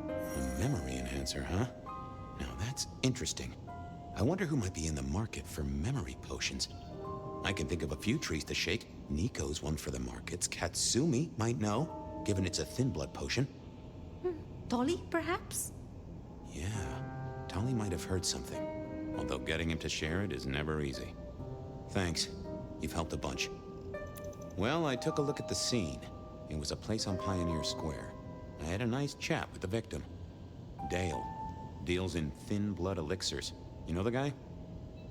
A memory enhancer, huh? Now that's interesting. I wonder who might be in the market for memory potions. I can think of a few trees to shake. Nico's one for the markets. Katsumi might know, given it's a thin blood potion. Tolly, perhaps? Yeah, Tolly might have heard something. Although getting him to share it is never easy. Thanks. You've helped a bunch. Well, I took a look at the scene. It was a place on Pioneer Square. I had a nice chat with the victim. Dale. Deals in thin blood elixirs. You know the guy?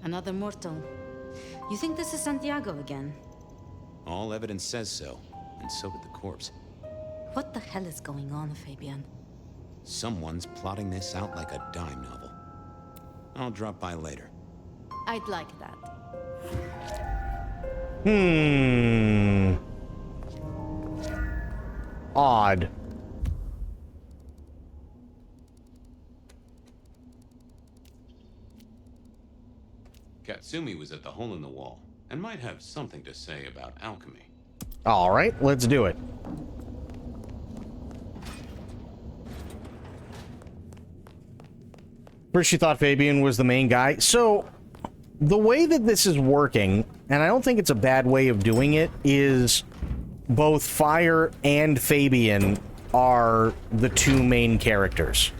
Another mortal. You think this is Santiago again? All evidence says so, and so did the corpse. What the hell is going on, Fabian? Someone's plotting this out like a dime novel. I'll drop by later. I'd like that. Odd. Katsumi was at the hole in the wall, and might have something to say about alchemy. All right, let's do it. First, you thought Fabian was the main guy. So, the way that this is working, and I don't think it's a bad way of doing it, is both Fire and Fabian are the two main characters.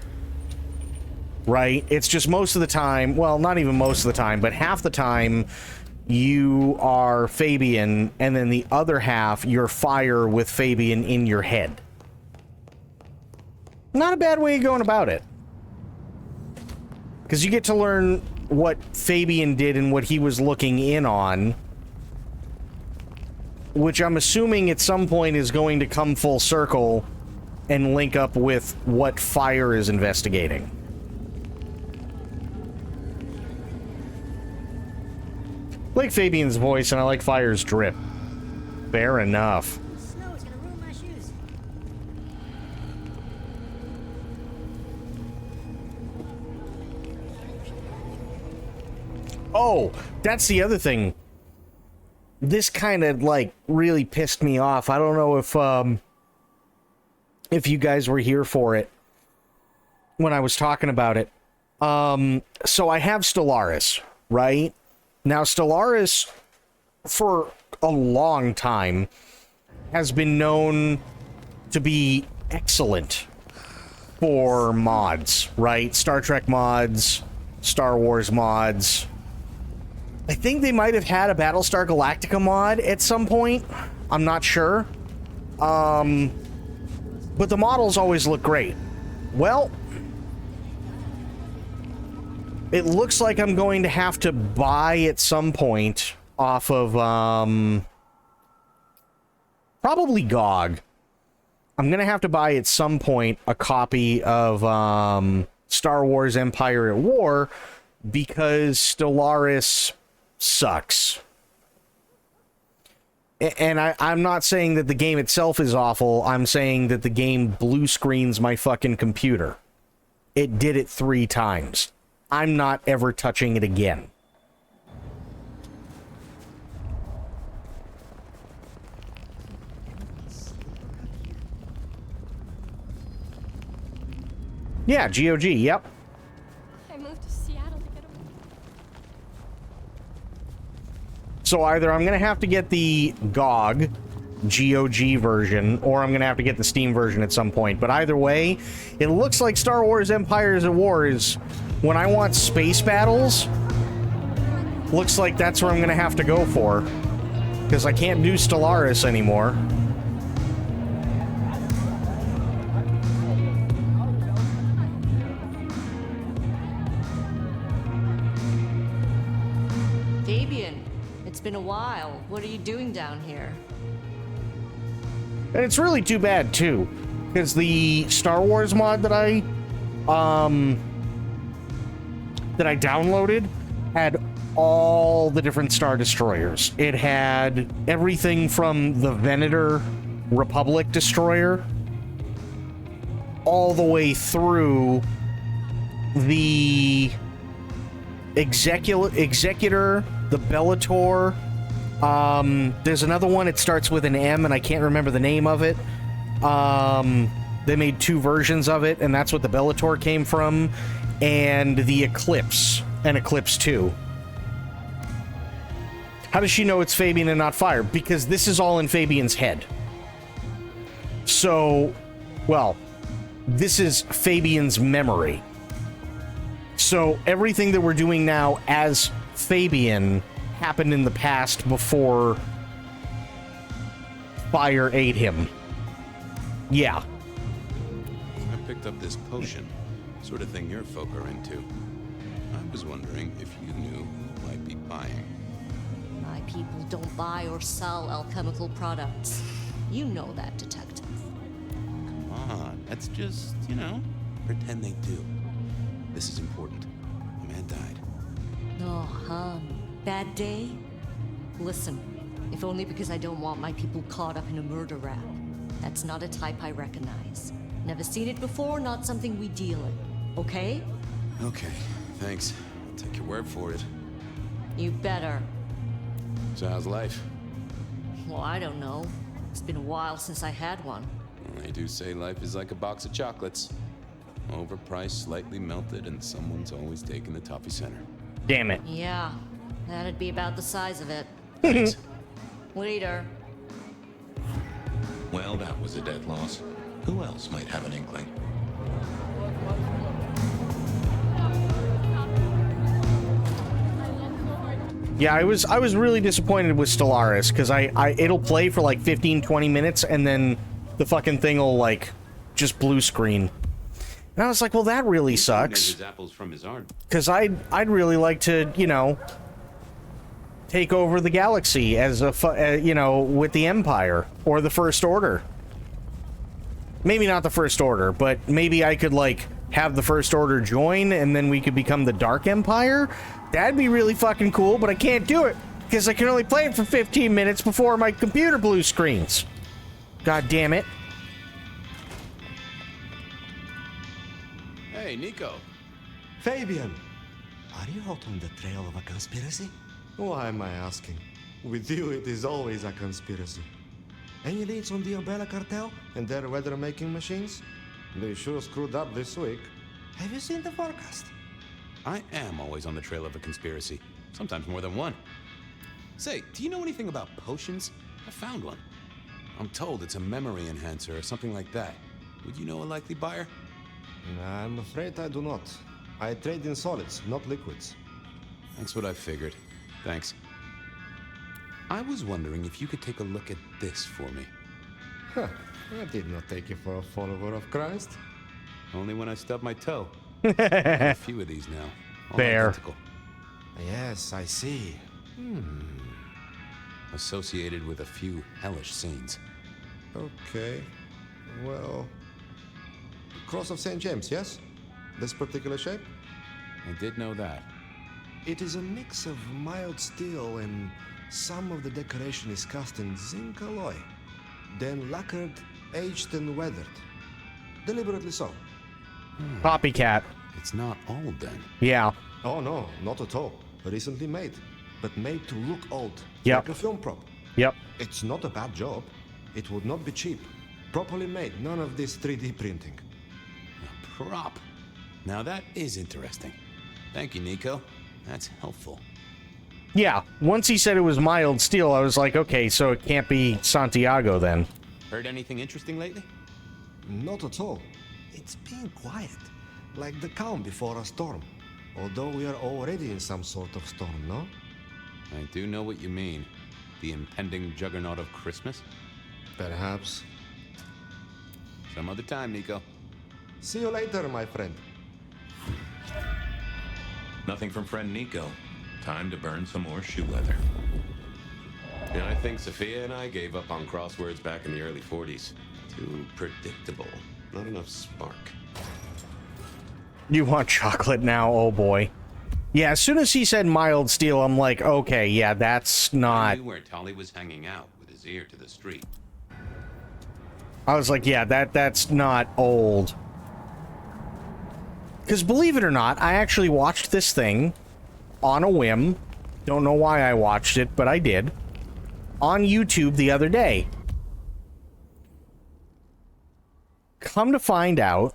Right? It's just most of the time, well, not even most of the time, but half the time you are Fabian, and then the other half you're Fire with Fabian in your head. Not a bad way of going about it. Because you get to learn what Fabian did and what he was looking in on, which I'm assuming at some point is going to come full circle and link up with what Fire is investigating. I like Fabian's voice, and I like Fire's drip. Fair enough. Snow is gonna ruin my shoes. Oh, that's the other thing. This kind of, like, really pissed me off. I don't know if you guys were here for it when I was talking about it. So I have Stellaris, right? Now, Stellaris, for a long time, has been known to be excellent for mods, right? Star Trek mods, Star Wars mods. I think they might have had a Battlestar Galactica mod at some point. I'm not sure. But the models always look great. Well, it looks like I'm going to have to buy at some point off of, probably GOG. I'm going to have to buy at some point a copy of, Star Wars Empire at War, because Stellaris sucks. And I'm not saying that the game itself is awful. I'm saying that the game blue screens my fucking computer. It did it 3 times. I'm not ever touching it again. Yeah, GOG, yep. I moved to Seattle to get away. So either I'm going to have to get the GOG version, or I'm going to have to get the Steam version at some point. But either way, it looks like Star Wars Empires at War is, when I want space battles, looks like that's where I'm going to have to go for. Because I can't do Stellaris anymore. Fabian, it's been a while. What are you doing down here? And it's really too bad, too. Because the Star Wars mod that I downloaded had all the different Star Destroyers. It had everything from the Venator Republic Destroyer all the way through the Executor, the Bellator. There's another one, it starts with an M, and I can't remember the name of it. They made 2 versions of it, and that's what the Bellator came from. And the Eclipse, and Eclipse 2. How does she know it's Fabian and not Fire? Because this is all in Fabian's head. So, well, this is Fabian's memory. So everything that we're doing now as Fabian happened in the past before Fire ate him. Yeah. I picked up this potion, sort of thing your folk are into. I was wondering if you knew who might be buying. My people don't buy or sell alchemical products. You know that, Detective. Come on, let's just, you know, pretend they do. This is important. A man died. Oh, bad day? Listen, if only because I don't want my people caught up in a murder rap. That's not a type I recognize. Never seen it before, not something we deal in. Okay? Okay, thanks. I'll take your word for it. You better. So how's life? Well, I don't know. It's been a while since I had one. Well, they do say life is like a box of chocolates. Overpriced, slightly melted, and someone's always taking the toffee center. Damn it. Yeah, that'd be about the size of it. Thanks. Later. Well, that was a dead loss. Who else might have an inkling? Yeah, I was really disappointed with Stellaris, because it'll play for like 15-20 minutes, and then the fucking thing will like just blue screen. And I was like, well, that really sucks. His apples from his art. Because I'd really like to, you know, take over the galaxy as a, you know, with the Empire or the First Order. Maybe not the First Order, but maybe I could, like, have the First Order join and then we could become the Dark Empire. That'd be really fucking cool, but I can't do it because I can only play it for 15 minutes before my computer blue screens. God damn it. Hey, Nico. Fabian! Are you out on the trail of a conspiracy? Why am I asking? With you, it is always a conspiracy. Any leads on the Umbrella Cartel and their weather-making machines? They sure screwed up this week. Have you seen the forecast? I am always on the trail of a conspiracy. Sometimes more than one. Say, do you know anything about potions? I found one. I'm told it's a memory enhancer or something like that. Would you know a likely buyer? I'm afraid I do not. I trade in solids, not liquids. That's what I figured. Thanks. I was wondering if you could take a look at this for me. Huh. I did not take you for a follower of Christ. Only when I stubbed my toe. A few of these now. All Fair. identical. Yes, I see. Associated with a few hellish scenes. Okay. Well... Cross of St. James, yes? This particular shape? I did know that. It is a mix of mild steel and some of the decoration is cast in zinc alloy. Then lacquered, aged and weathered. Deliberately so. Copycat. It's not old then. Yeah. Oh no, not at all. Recently made. But made to look old. Yep. Like a film prop. Yep. It's not a bad job. It would not be cheap. Properly made. None of this 3D printing. A prop. Now that is interesting. Thank you, Nico. That's helpful. Yeah, once he said it was mild steel, I was like, okay, so it can't be Santiago then. Heard anything interesting lately? Not at all. It's been quiet. Like the calm before a storm. Although we are already in some sort of storm, no? I do know what you mean. The impending juggernaut of Christmas? Perhaps. Some other time, Nico. See you later, my friend. Nothing from friend Nico. Time to burn some more shoe leather. Yeah, I think Sophia and I gave up on crosswords back in the early 40s. Too predictable. Not enough spark. You want chocolate now? Oh boy. Yeah, as soon as he said mild steel, I'm like, okay, yeah, that's I not... knew where Tolly was hanging out with his ear to the street. I was like, yeah, that's not old. Because believe it or not, I actually watched this thing on a whim. Don't know why I watched it, but I did. On YouTube the other day. Come to find out,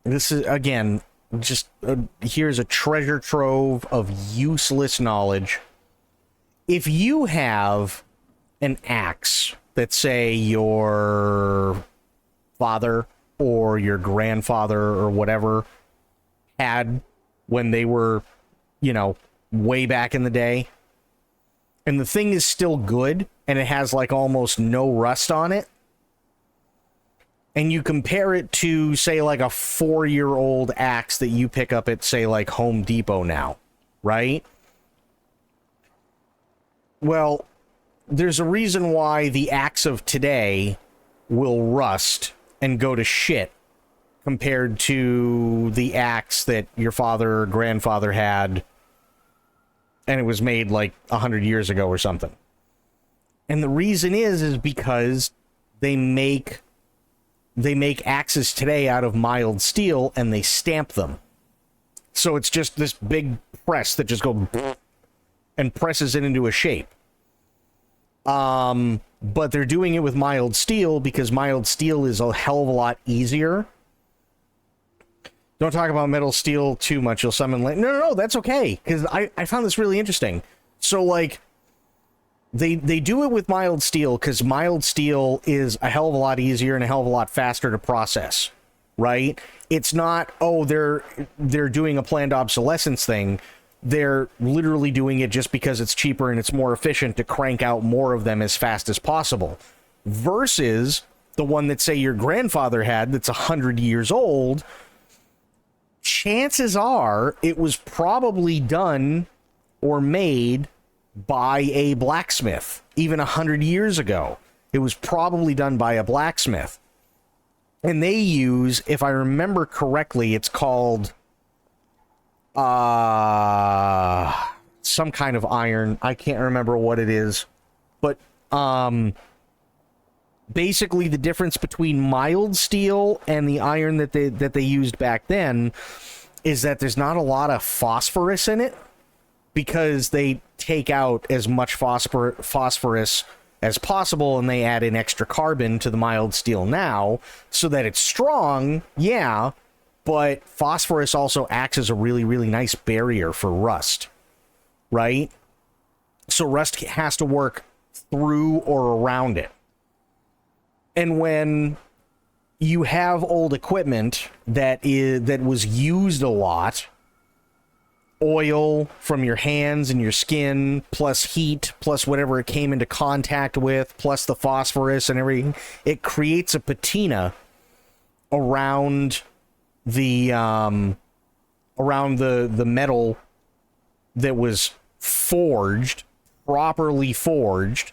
this is, again, just here's a treasure trove of useless knowledge. If you have an axe that, say, your father or your grandfather or whatever had when they were, you know, way back in the day, and the thing is still good and it has like almost no rust on it, and you compare it to, say, like a 4-year-old axe that you pick up at, say, like Home Depot now, right? Well, there's a reason why the axe of today will rust and go to shit compared to the axe that your father or grandfather had and it was made like 100 years ago or something. And the reason is because they make axes today out of mild steel and they stamp them. So it's just this big press that just goes and presses it into a shape. But they're doing it with mild steel because mild steel is a hell of a lot easier. Don't talk about metal steel too much. You'll summon... No, that's okay. Because I found this really interesting. So, like, they do it with mild steel because mild steel is a hell of a lot easier and a hell of a lot faster to process, right? It's not, oh, they're doing a planned obsolescence thing. They're literally doing it just because it's cheaper and it's more efficient to crank out more of them as fast as possible. Versus the one that, say, your grandfather had that's 100 years old, chances are it was probably done or made by a blacksmith, even 100 years ago. It was probably done by a blacksmith. And they use, if I remember correctly, it's called some kind of iron. I can't remember what it is. But basically the difference between mild steel and the iron that they used back then is that there's not a lot of phosphorus in it, because they take out as much phosphorus as possible and they add in extra carbon to the mild steel now so that it's strong, yeah, but phosphorus also acts as a really, really nice barrier for rust, right? So rust has to work through or around it. And when you have old equipment that was used a lot, oil from your hands and your skin, plus heat, plus whatever it came into contact with, plus the phosphorus and everything, it creates a patina around the metal that was forged, properly forged.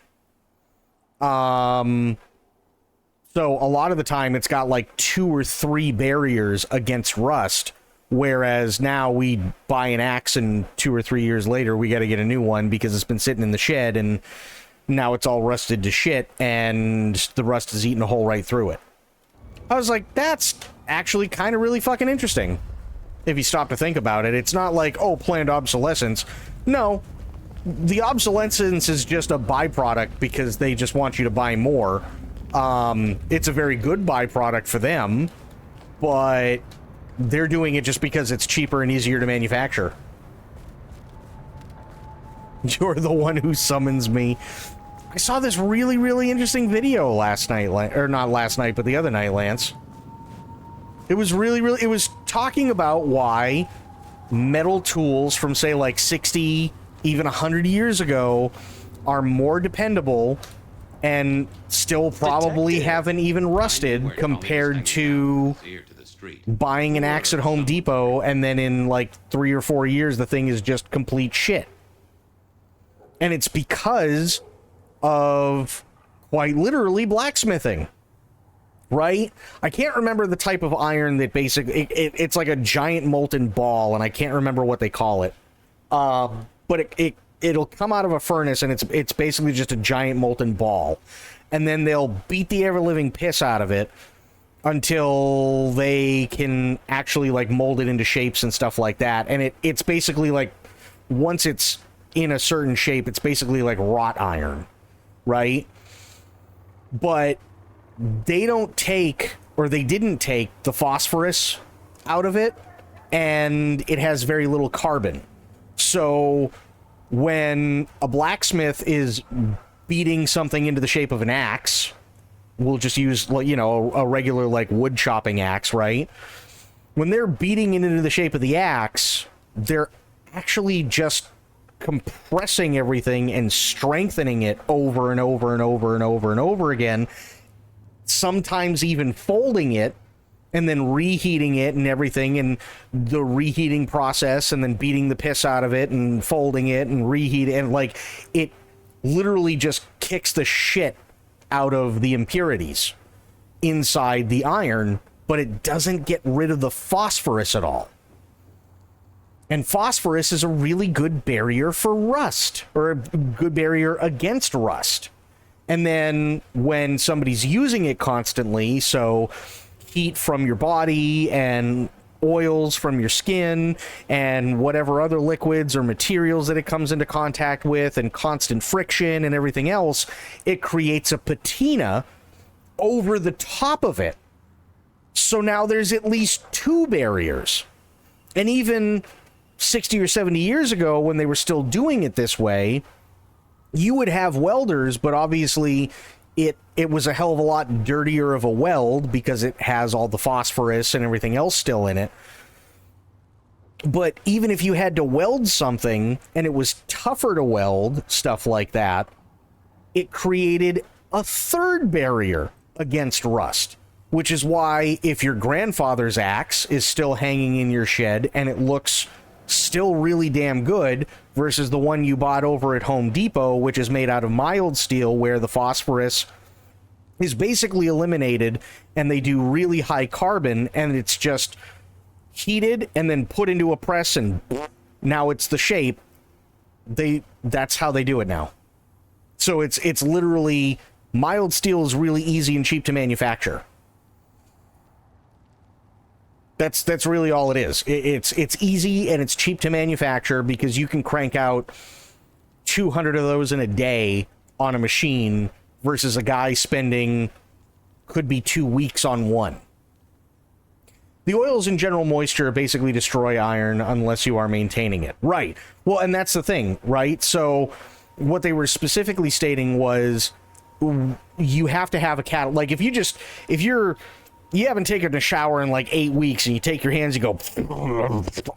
So a lot of the time it's got like 2 or 3 barriers against rust. Whereas now we buy an axe and 2 or 3 years later we got to get a new one because it's been sitting in the shed and now it's all rusted to shit and the rust is eating a hole right through it. I was like, that's actually kind of really fucking interesting. If you stop to think about it, it's not like, oh, planned obsolescence. No, the obsolescence is just a byproduct because they just want you to buy more. It's a very good byproduct for them, but they're doing it just because it's cheaper and easier to manufacture. You're the one who summons me. I saw this really, really interesting video last night, or not last night, but the other night, Lance. It was really, really, it was talking about why metal tools from, say, like 60, even 100 years ago are more dependable and still probably haven't even rusted compared to buying an axe at Home Depot and then in like 3 or 4 years the thing is just complete shit. And it's because of quite literally blacksmithing. right? I can't remember the type of iron that basically it's like a giant molten ball, and I can't remember what they call it. But it'll come out of a furnace, and it's basically just a giant molten ball, and then they'll beat the ever living piss out of it until they can actually like mold it into shapes and stuff like that. And it's basically like, once it's in a certain shape, it's basically like wrought iron, right? But they don't take, or they didn't take, the phosphorus out of it, and it has very little carbon. So when a blacksmith is beating something into the shape of an axe, we'll just use, you know, a regular like wood chopping axe, right? When they're beating it into the shape of the axe, they're actually just compressing everything and strengthening it over and over and over and over and over again, sometimes even folding it and then reheating it and everything, and the reheating process, and then beating the piss out of it and folding it and reheat it, and like it literally just kicks the shit out of the impurities inside the iron, but it doesn't get rid of the phosphorus at all. And phosphorus is a really good barrier for rust, or a good barrier against rust. And then when somebody's using it constantly, so heat from your body and oils from your skin and whatever other liquids or materials that it comes into contact with, and constant friction and everything else, it creates a patina over the top of it. So now there's at least two barriers. And even 60 or 70 years ago, when they were still doing it this way, you would have welders, but obviously it was a hell of a lot dirtier of a weld because it has all the phosphorus and everything else still in it. But even if you had to weld something and it was tougher to weld, stuff like that, it created a third barrier against rust, which is why if your grandfather's axe is still hanging in your shed and it looks still really damn good versus the one you bought over at Home Depot, which is made out of mild steel, where the phosphorus is basically eliminated and they do really high carbon, and it's just heated and then put into a press and now it's the shape. That's how they do it now. So it's literally, mild steel is really easy and cheap to manufacture. That's really all it is. It's easy and it's cheap to manufacture because you can crank out 200 of those in a day on a machine versus a guy spending, could be 2 weeks on one. The oils and general moisture basically destroy iron unless you are maintaining it. Right. Well, and that's the thing, right? So what they were specifically stating was you have to have a cat. Like if you haven't taken a shower in like 8 weeks and you take your hands, you go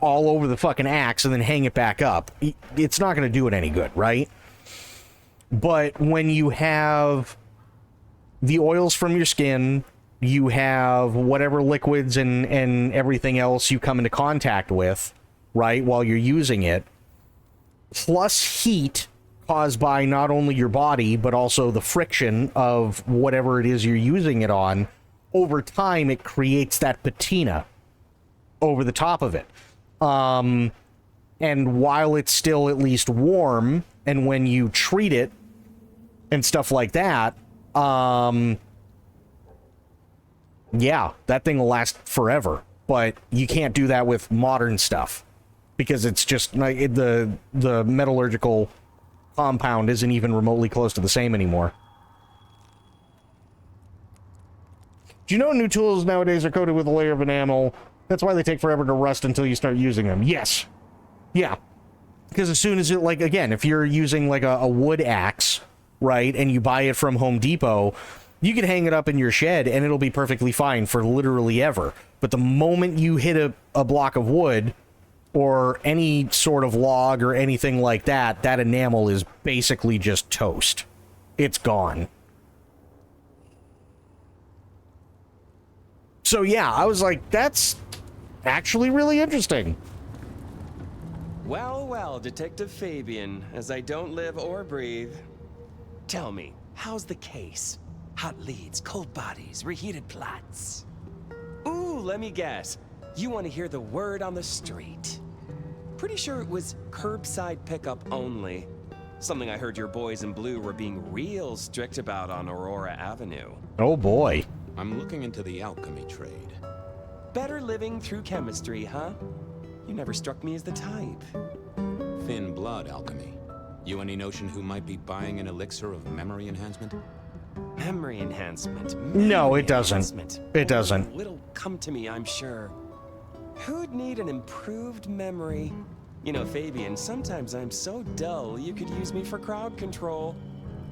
all over the fucking axe and then hang it back up, it's not going to do it any good, right? But when you have the oils from your skin, you have whatever liquids and everything else you come into contact with, right, while you're using it, plus heat caused by not only your body, but also the friction of whatever it is you're using it on, over time, it creates that patina over the top of it. And while it's still at least warm, and when you treat it and stuff like that, yeah, that thing will last forever. But you can't do that with modern stuff because it's just like the metallurgical compound isn't even remotely close to the same anymore. Do you know new tools nowadays are coated with a layer of enamel? That's why they take forever to rust until you start using them. Yes. Yeah. Because as soon as it, like, again, if you're using like a wood axe, right, and you buy it from Home Depot, you can hang it up in your shed and it'll be perfectly fine for literally ever. But the moment you hit a block of wood or any sort of log or anything like that, that enamel is basically just toast. It's gone. So yeah, I was like, that's actually really interesting. Well, well, Detective Fabian, as I don't live or breathe, tell me, how's the case? Hot leads, cold bodies, reheated plots. Ooh, let me guess. You want to hear the word on the street. Pretty sure it was curbside pickup only. Something I heard your boys in blue were being real strict about on Aurora Avenue. Oh boy. I'm looking into the alchemy trade. Better living through chemistry, huh? You never struck me as the type. Thin blood alchemy. You any notion who might be buying an elixir of memory enhancement? Memory enhancement. No, it doesn't. It doesn't. It'll come to me, I'm sure. Who'd need an improved memory? You know, Fabian, sometimes I'm so dull you could use me for crowd control.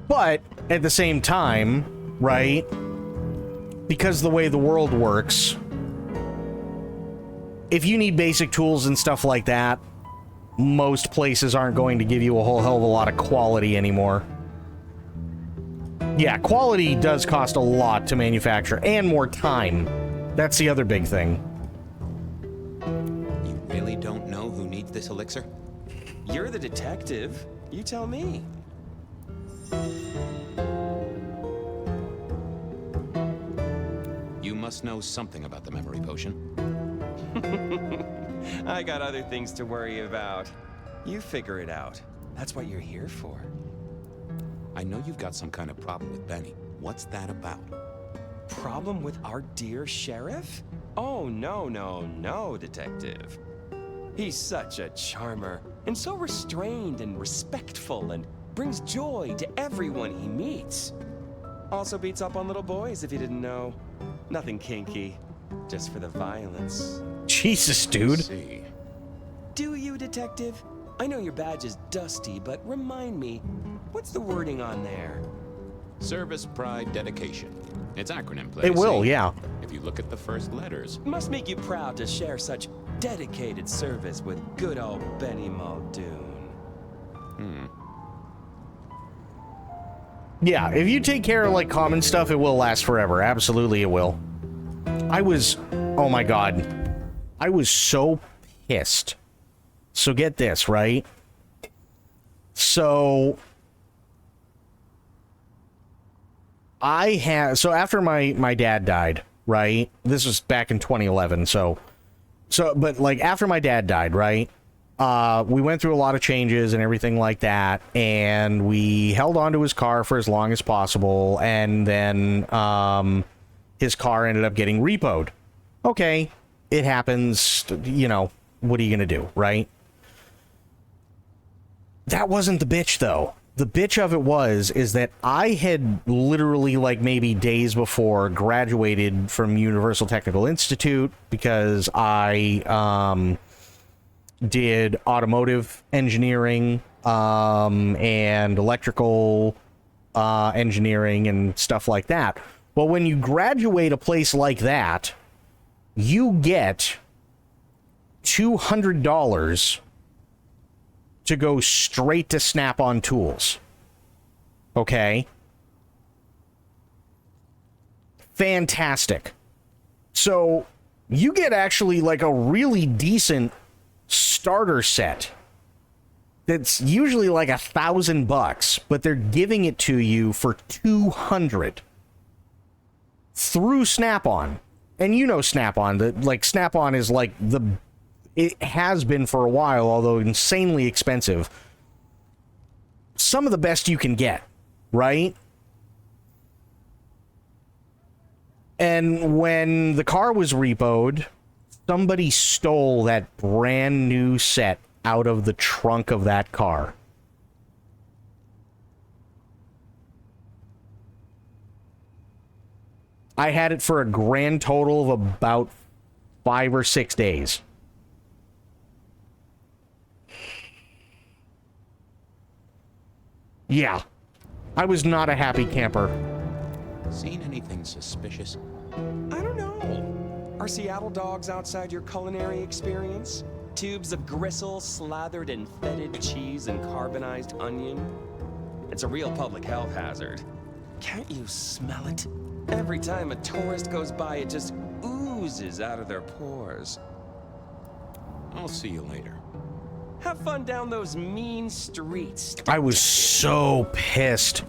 But at the same time, right? Because the way the world works, if you need basic tools and stuff like that, most places aren't going to give you a whole hell of a lot of quality anymore. Yeah, quality does cost a lot to manufacture, and more time. That's the other big thing. You really don't know who needs this elixir? You're the detective. You tell me. You must know something about the memory potion. I got other things to worry about. You figure it out. That's what you're here for. I know you've got some kind of problem with Benny. What's that about? Problem with our dear sheriff? Oh, no, detective. He's such a charmer, and so restrained and respectful, and brings joy to everyone he meets. Also beats up on little boys, if you didn't know. Nothing kinky, just for the violence. Jesus, dude. See. Do you, detective? I know your badge is dusty, but remind me, what's the wording on there? Service, pride, dedication. It's acronym play. It will, yeah. If you look at the first letters. Must make you proud to share such dedicated service with good old Benny Muldoon. Yeah, if you take care of, like, common stuff, it will last forever. Absolutely, it will. Oh my god. I was so pissed. So get this, right? So after my dad died, right? This was back in 2011, but like after my dad died, right? We went through a lot of changes and everything like that, and we held on to his car for as long as possible, and then his car ended up getting repoed. Okay, it happens, you know, what are you gonna do, right? That wasn't the bitch, though. The bitch of it is that I had literally, like, maybe days before graduated from Universal Technical Institute because I did automotive engineering and electrical engineering and stuff like that. Well, when you graduate a place like that, you get $200 to go straight to Snap-on Tools. Okay? Fantastic. So, you get actually like a really decent starter set that's usually like $1,000, but they're giving it to you for $200 through Snap-on. And you know Snap-on, Snap-on is like it has been for a while, although insanely expensive. Some of the best you can get, right? And when the car was repoed, somebody stole that brand new set out of the trunk of that car. I had it for a grand total of about 5 or 6 days. Yeah, I was not a happy camper. Seen anything suspicious? I don't know. Are Seattle dogs outside your culinary experience? Tubes of gristle slathered in fetid cheese and carbonized onion? It's a real public health hazard. Can't you smell it? Every time a tourist goes by, it just oozes out of their pores. I'll see you later. Have fun down those mean streets. I was so pissed.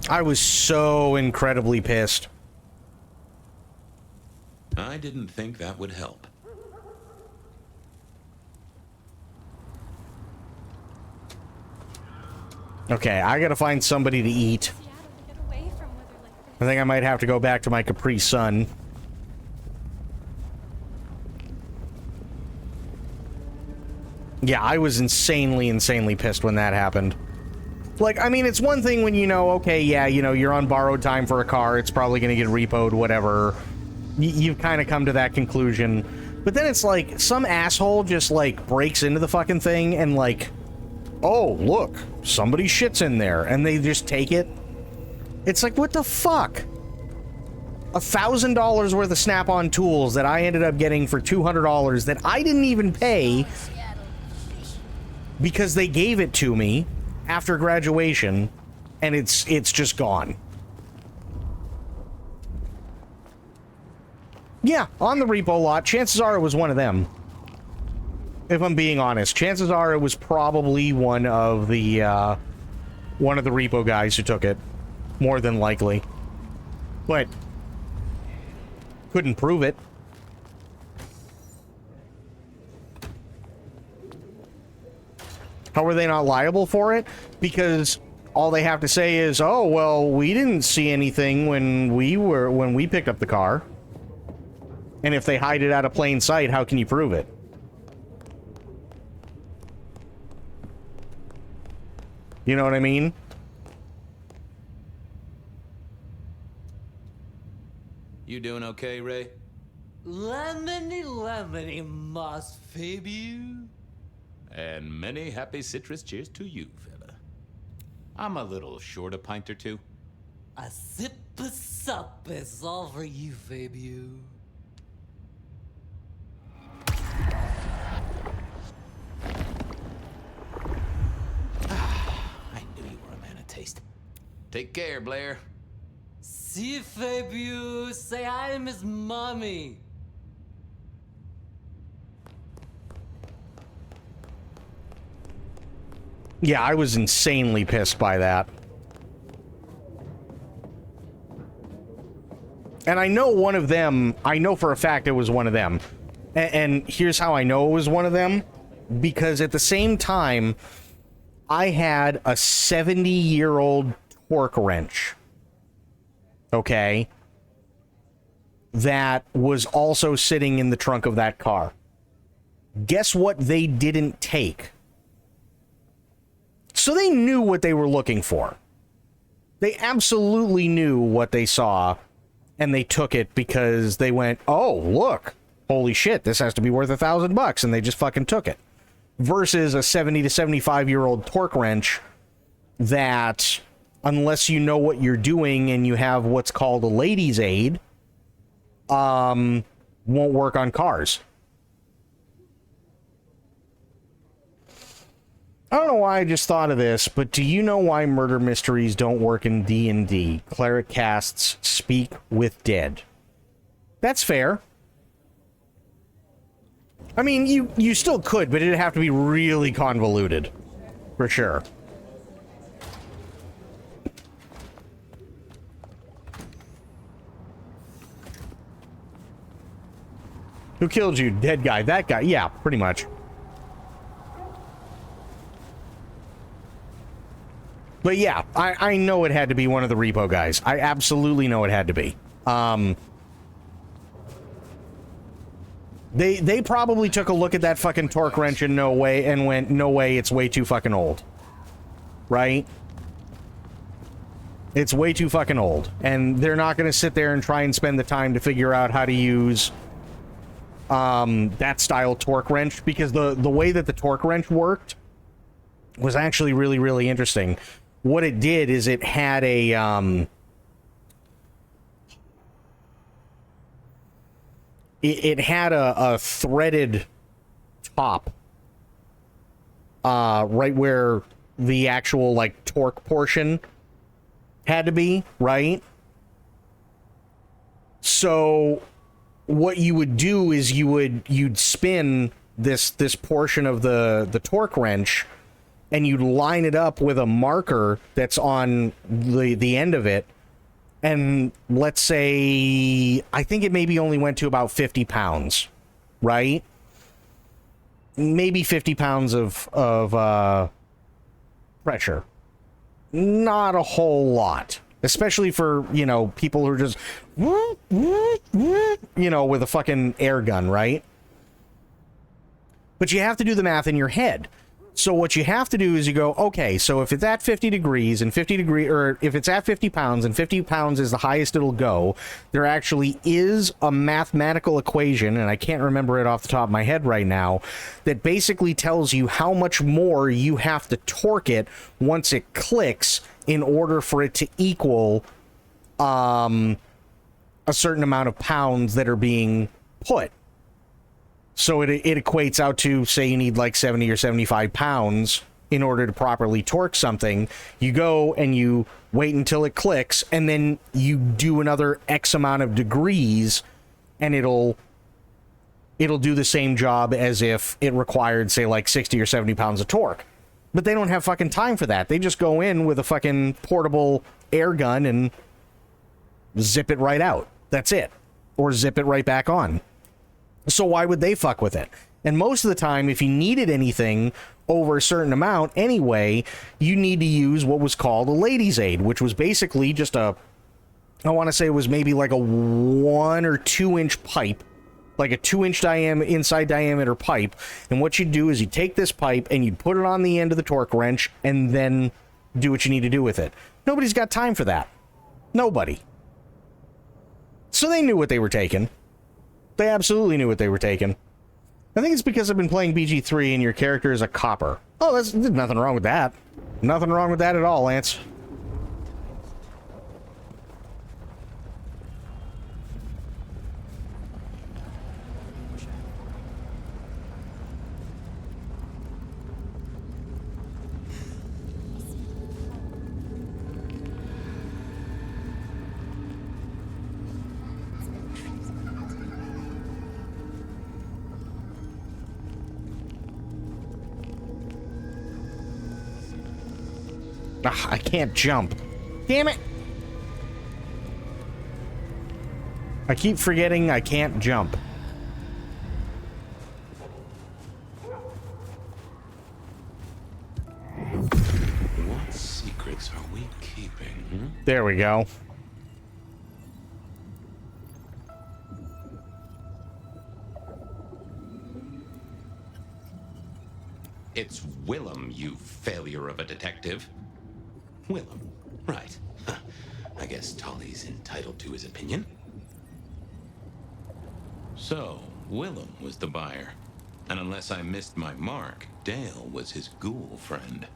I was so incredibly pissed. I didn't think that would help. Okay, I gotta find somebody to eat. I think I might have to go back to my Capri Sun. Yeah, I was insanely pissed when that happened. Like, I mean, it's one thing when you know, okay, yeah, you know, you're on borrowed time for a car, it's probably gonna get repoed, whatever. You've kind of come to that conclusion. But then it's like, some asshole just, like, breaks into the fucking thing and, like, oh, look, somebody shits in there, and they just take it. It's like, what the fuck? $1,000 worth of Snap-on tools that I ended up getting for $200 that I didn't even pay because they gave it to me after graduation, and it's just gone. Yeah, on the repo lot, chances are it was one of them. If I'm being honest, chances are it was probably one of the repo guys who took it. More than likely. But couldn't prove it. How are they not liable for it? Because all they have to say is, oh, well, we didn't see anything when we picked up the car. And if they hide it out of plain sight, how can you prove it? You know what I mean? You doing okay, Ray? Lemony, must fib you. And many happy citrus cheers to you, fella. I'm a little short a pint or two. A sip of sup is all for you, Fabiu. I knew you were a man of taste. Take care, Blair. See, Fabiu, say hi to Miss Mommy. Yeah, I was insanely pissed by that. And I know one of them, I know for a fact it was one of them. And here's how I know it was one of them. Because at the same time, I had a 70-year-old torque wrench. Okay? That was also sitting in the trunk of that car. Guess what they didn't take? So they knew what they were looking for. They absolutely knew what they saw, and they took it because they went, oh, look, holy shit, this has to be worth $1,000, and they just fucking took it. Versus a 70 to 75-year-old torque wrench that, unless you know what you're doing and you have what's called a lady's aid, won't work on cars. I don't know why I just thought of this, but do you know why murder mysteries don't work in D&D? Cleric casts Speak with Dead. That's fair. I mean, you still could, but it'd have to be really convoluted. For sure. Who killed you? Dead guy. That guy. Yeah, pretty much. But yeah, I know it had to be one of the repo guys. I absolutely know it had to be. They probably took a look at that fucking torque wrench and went, no way, it's way too fucking old. Right? It's way too fucking old. And they're not going to sit there and try and spend the time to figure out how to use that style torque wrench, because the way that the torque wrench worked was actually really, really interesting. What it did is it had a it had a threaded top right where the actual like torque portion had to be, right? So what you would do is you'd spin this portion of the torque wrench and you line it up with a marker that's on the end of it, and let's say, I think it maybe only went to about 50 pounds, right? Maybe 50 pounds of pressure. Not a whole lot. Especially for, you know, people who are just, you know, with a fucking air gun, right? But you have to do the math in your head. So what you have to do is you go, okay, so if it's at 50 degrees and 50 degree, or if it's at 50 pounds and 50 pounds is the highest it'll go, there actually is a mathematical equation, and I can't remember it off the top of my head right now, that basically tells you how much more you have to torque it once it clicks in order for it to equal a certain amount of pounds that are being put. So it equates out to, say you need like 70 or 75 pounds in order to properly torque something. You go and you wait until it clicks, and then you do another X amount of degrees, and it'll do the same job as if it required, say, like 60 or 70 pounds of torque. But they don't have fucking time for that. They just go in with a fucking portable air gun and zip it right out. That's it. Or zip it right back on. So why would they fuck with it? And most of the time, if you needed anything over a certain amount anyway, you need to use what was called a lady's aid, which was basically just I want to say it was maybe like a 1 or 2 inch pipe, like a 2-inch inside diameter pipe. And what you'd do is you'd take this pipe and you'd put it on the end of the torque wrench and then do what you need to do with it. Nobody's got time for that. Nobody. So they knew what they were taking. They absolutely knew what they were taking. I think it's because I've been playing BG3 and your character is a copper. Oh, there's nothing wrong with that. Nothing wrong with that at all, Lance. Ugh, I can't jump. Damn it! I keep forgetting I can't jump. What secrets are we keeping? There we go. It's Willem, you failure of a detective. Willem, right. I guess Tolly's entitled to his opinion. So, Willem was the buyer. And unless I missed my mark, Dale was his ghoul friend.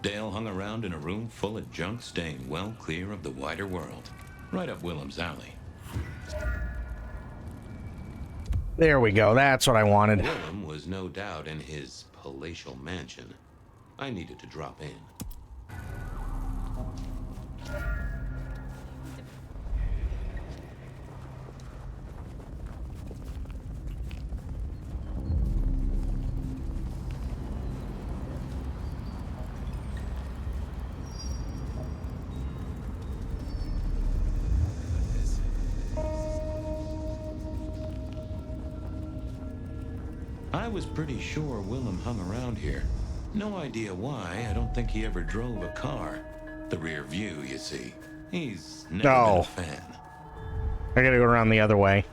Dale hung around in a room full of junk staying well clear of the wider world. Right up Willem's alley. There we go. That's what I wanted. Willem was no doubt in his palatial mansion. I needed to drop in. I was pretty sure Willem hung around here. No idea why. I don't think he ever drove a car. The rear view, you see. He's never been a fan. I gotta go around the other way.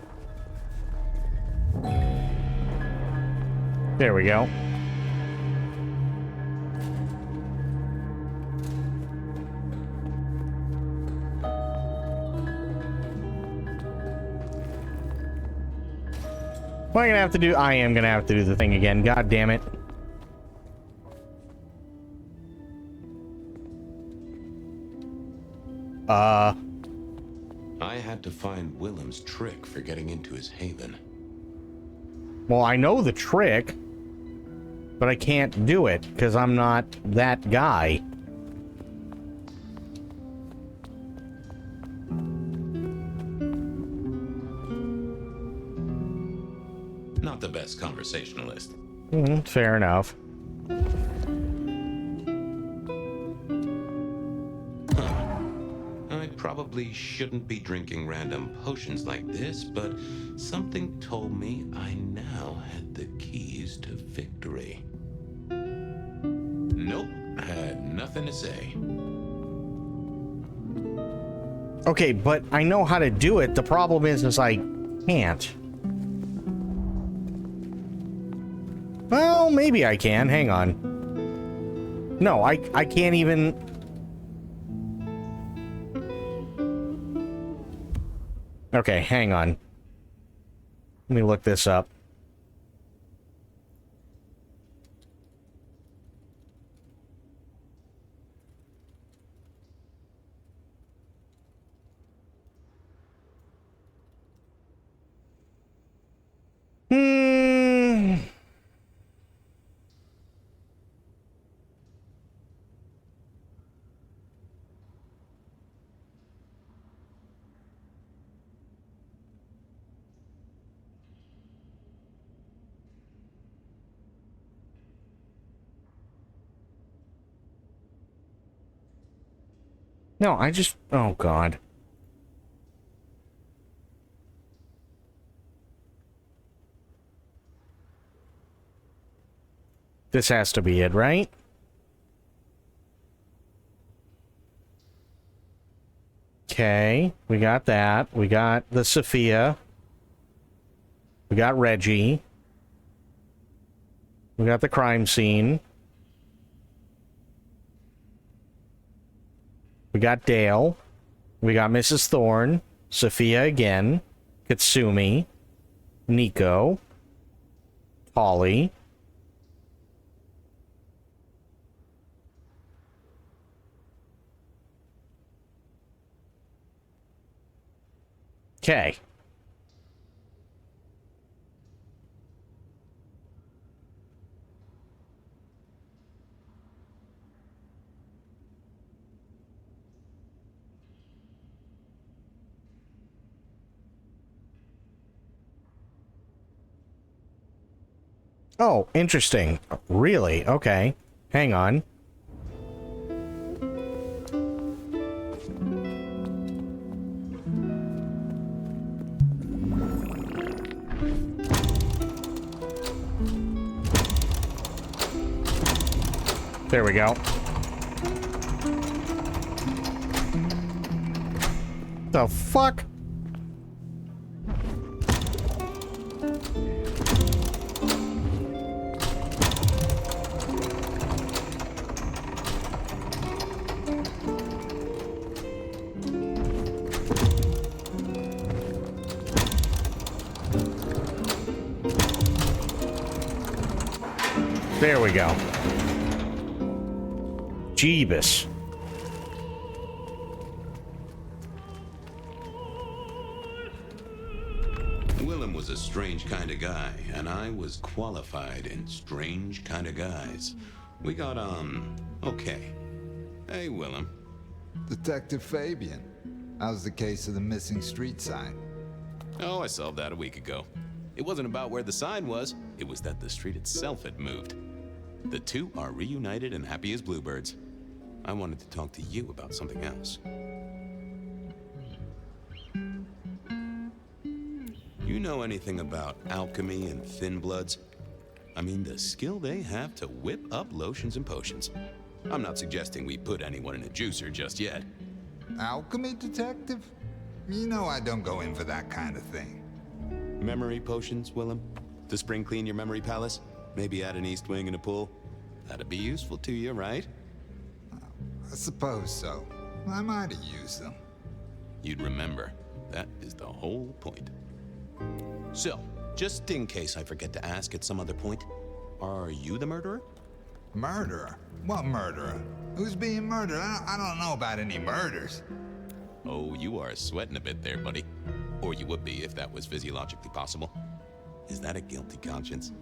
There we go. What am I gonna have to do? I am gonna have to do the thing again. God damn it. I had to find Willem's trick for getting into his haven. Well, I know the trick, but I can't do it because I'm not that guy. Not the best conversationalist. Fair enough. probably shouldn't be drinking random potions like this, but something told me I now had the keys to victory. Nope, had nothing to say. Okay, but I know how to do it. The problem is I can't. Well, maybe I can. Hang on. No, I can't even... Okay, hang on. Let me look this up. No, I just... Oh, God. This has to be it, right? Okay, we got that. We got the Sophia. We got Reggie. We got the crime scene. We got Dale. We got Mrs. Thorne. Sophia again. Katsumi. Nico. Polly. Okay. Oh, interesting. Really? Okay. Hang on. There we go. The fuck? There we go. Jeebus. Willem was a strange kind of guy, and I was qualified in strange kind of guys. We got on okay. Hey, Willem. Detective Fabian, how's the case of the missing street sign? Oh, I solved that a week ago. It wasn't about where the sign was, it was that the street itself had moved. The two are reunited and happy as bluebirds. I wanted to talk to you about something else. You know anything about alchemy and thin bloods? I mean, the skill they have to whip up lotions and potions. I'm not suggesting we put anyone in a juicer just yet. Alchemy detective? You know I don't go in for that kind of thing. Memory potions, Willem? To spring clean your memory palace? Maybe add an east wing and a pool? That'd be useful to you, right? I suppose so. I might have used them. You'd remember. That is the whole point. So, just in case I forget to ask at some other point, are you the murderer? Murderer? What murderer? Who's being murdered? I don't know about any murders. Oh, you are sweating a bit there, buddy. Or you would be if that was physiologically possible. Is that a guilty conscience?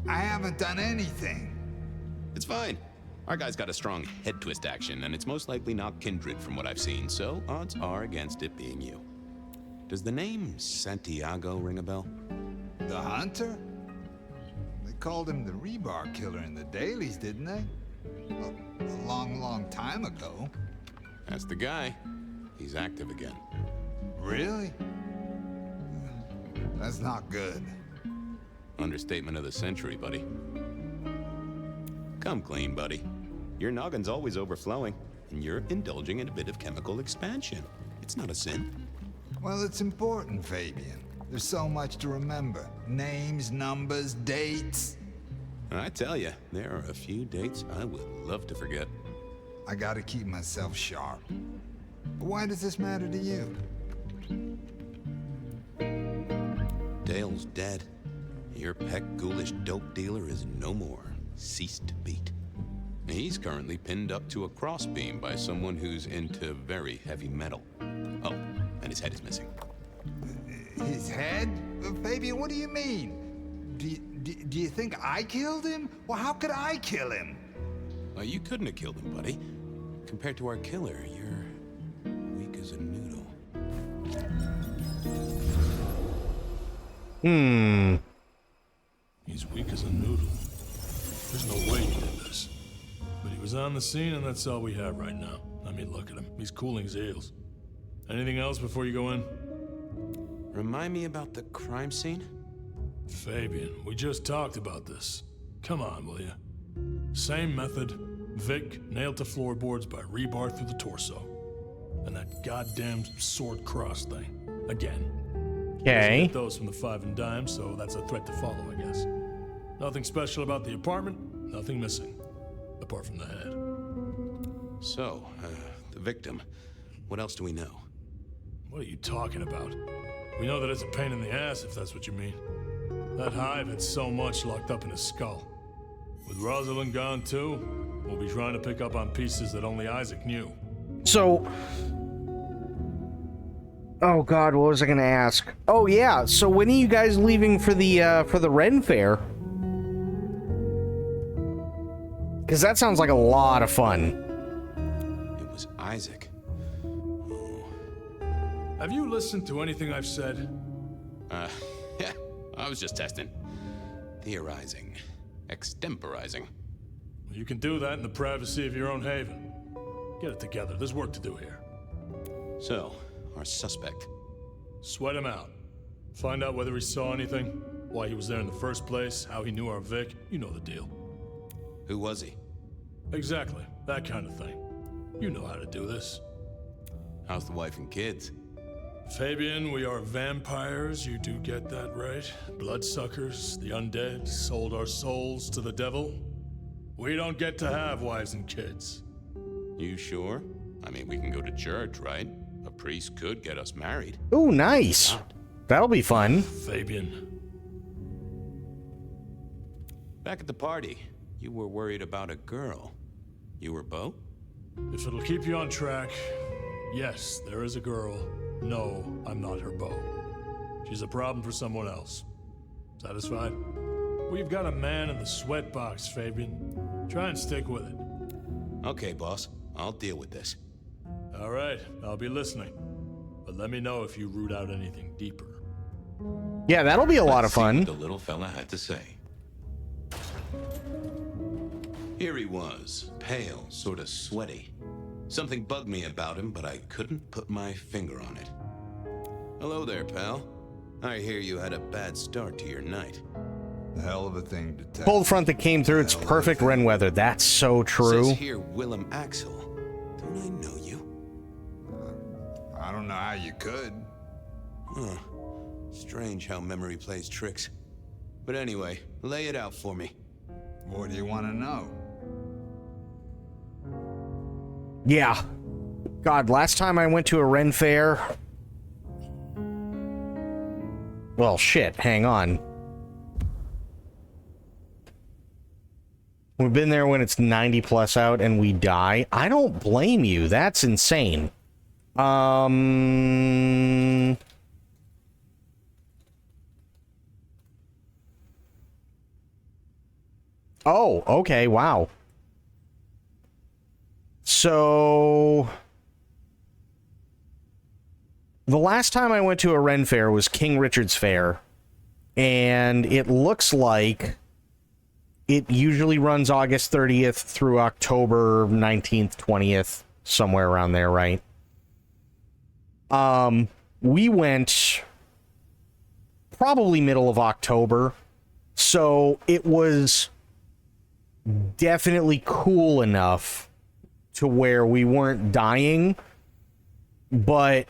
I haven't done anything. It's fine. Our guy's got a strong head twist action, and it's most likely not kindred from what I've seen, so odds are against it being you. Does the name Santiago ring a bell? The hunter? They called him the rebar killer in the dailies, didn't they? A long, long time ago. That's the guy. he's active again. Really? That's not good. Understatement of the century, buddy. Come clean, buddy. Your noggin's always overflowing, and you're indulging in a bit of chemical expansion. It's not a sin. Well, it's important, Fabian. There's so much to remember. Names, numbers, dates. I tell you, there are a few dates I would love to forget. I gotta keep myself sharp. But why does this matter to you? Dale's dead. Your peck ghoulish dope dealer is no more. Ceased to beat. He's currently pinned up to a crossbeam by someone who's into very heavy metal. Oh, and his head is missing. His head? Fabian, what do you mean? Do you think I killed him? Well, how could I kill him? Well, you couldn't have killed him, buddy. Compared to our killer, you're weak as a noodle. He's weak as a noodle. There's no way he did this. But he was on the scene, and that's all we have right now. I mean, look at him. He's cooling his heels. Anything else before you go in? Remind me about the crime scene? Fabian, we just talked about this. Come on, will you? Same method. Vic nailed to floorboards by rebar through the torso. And that goddamn sword cross thing. Again. Okay. Those from the Five and Dime, so that's a threat to follow, I guess. Nothing special about the apartment, nothing missing. Apart from the head. So, the victim. What else do we know? What are you talking about? We know that it's a pain in the ass, if that's what you mean. That hive had so much locked up in his skull. With Rosalind gone too, we'll be trying to pick up on pieces that only Isaac knew. So... Oh god, what was I gonna ask? Oh yeah, so when are you guys leaving for the Ren Fair? Because that sounds like a lot of fun. It was Isaac. Have you listened to anything I've said? Yeah, I was just testing. Theorizing. Extemporizing. You can do that in the privacy of your own haven. Get it together, there's work to do here. So, our suspect. Sweat him out. Find out whether he saw anything, why he was there in the first place, how he knew our Vic. You know the deal. Who was he? Exactly, that kind of thing. You know how to do this. How's the wife and kids? Fabian, we are vampires, you do get that right. Bloodsuckers, the undead, sold our souls to the devil. We don't get to have wives and kids. You sure? I mean, we can go to church, right? A priest could get us married. Ooh, nice. That'll be fun. Fabian. Back at the party, you were worried about a girl. You were Beau? If it'll keep you on track, yes, there is a girl. No, I'm not her beau. She's a problem for someone else. Satisfied? We've got a man in the sweat box, Fabian. Try and stick with it. Okay, boss. I'll deal with this. All right, I'll be listening. But let me know if you root out anything deeper. Yeah, that'll be a lot of fun. Let's see what the little fella had to say. Here he was, pale, sort of sweaty. Something bugged me about him, but I couldn't put my finger on it. Hello there, pal. I hear you had a bad start to your night. A hell of a thing to tell. Cold front that came through, it's perfect Ren weather. That's so true. Says here Willem Axel. Don't I know you? I don't know how you could. Huh. Strange how memory plays tricks. But anyway, lay it out for me. What do you want to know? Yeah. God, last time I went to a Ren Fair... Well, shit, hang on. We've been there when it's 90 plus out and we die. I don't blame you. That's insane. Oh, okay, wow. So... The last time I went to a Ren Fair was King Richard's Fair, and it looks like it usually runs August 30th through October 19th, 20th, somewhere around there, right? We went probably middle of October, so it was definitely cool enough to where we weren't dying, but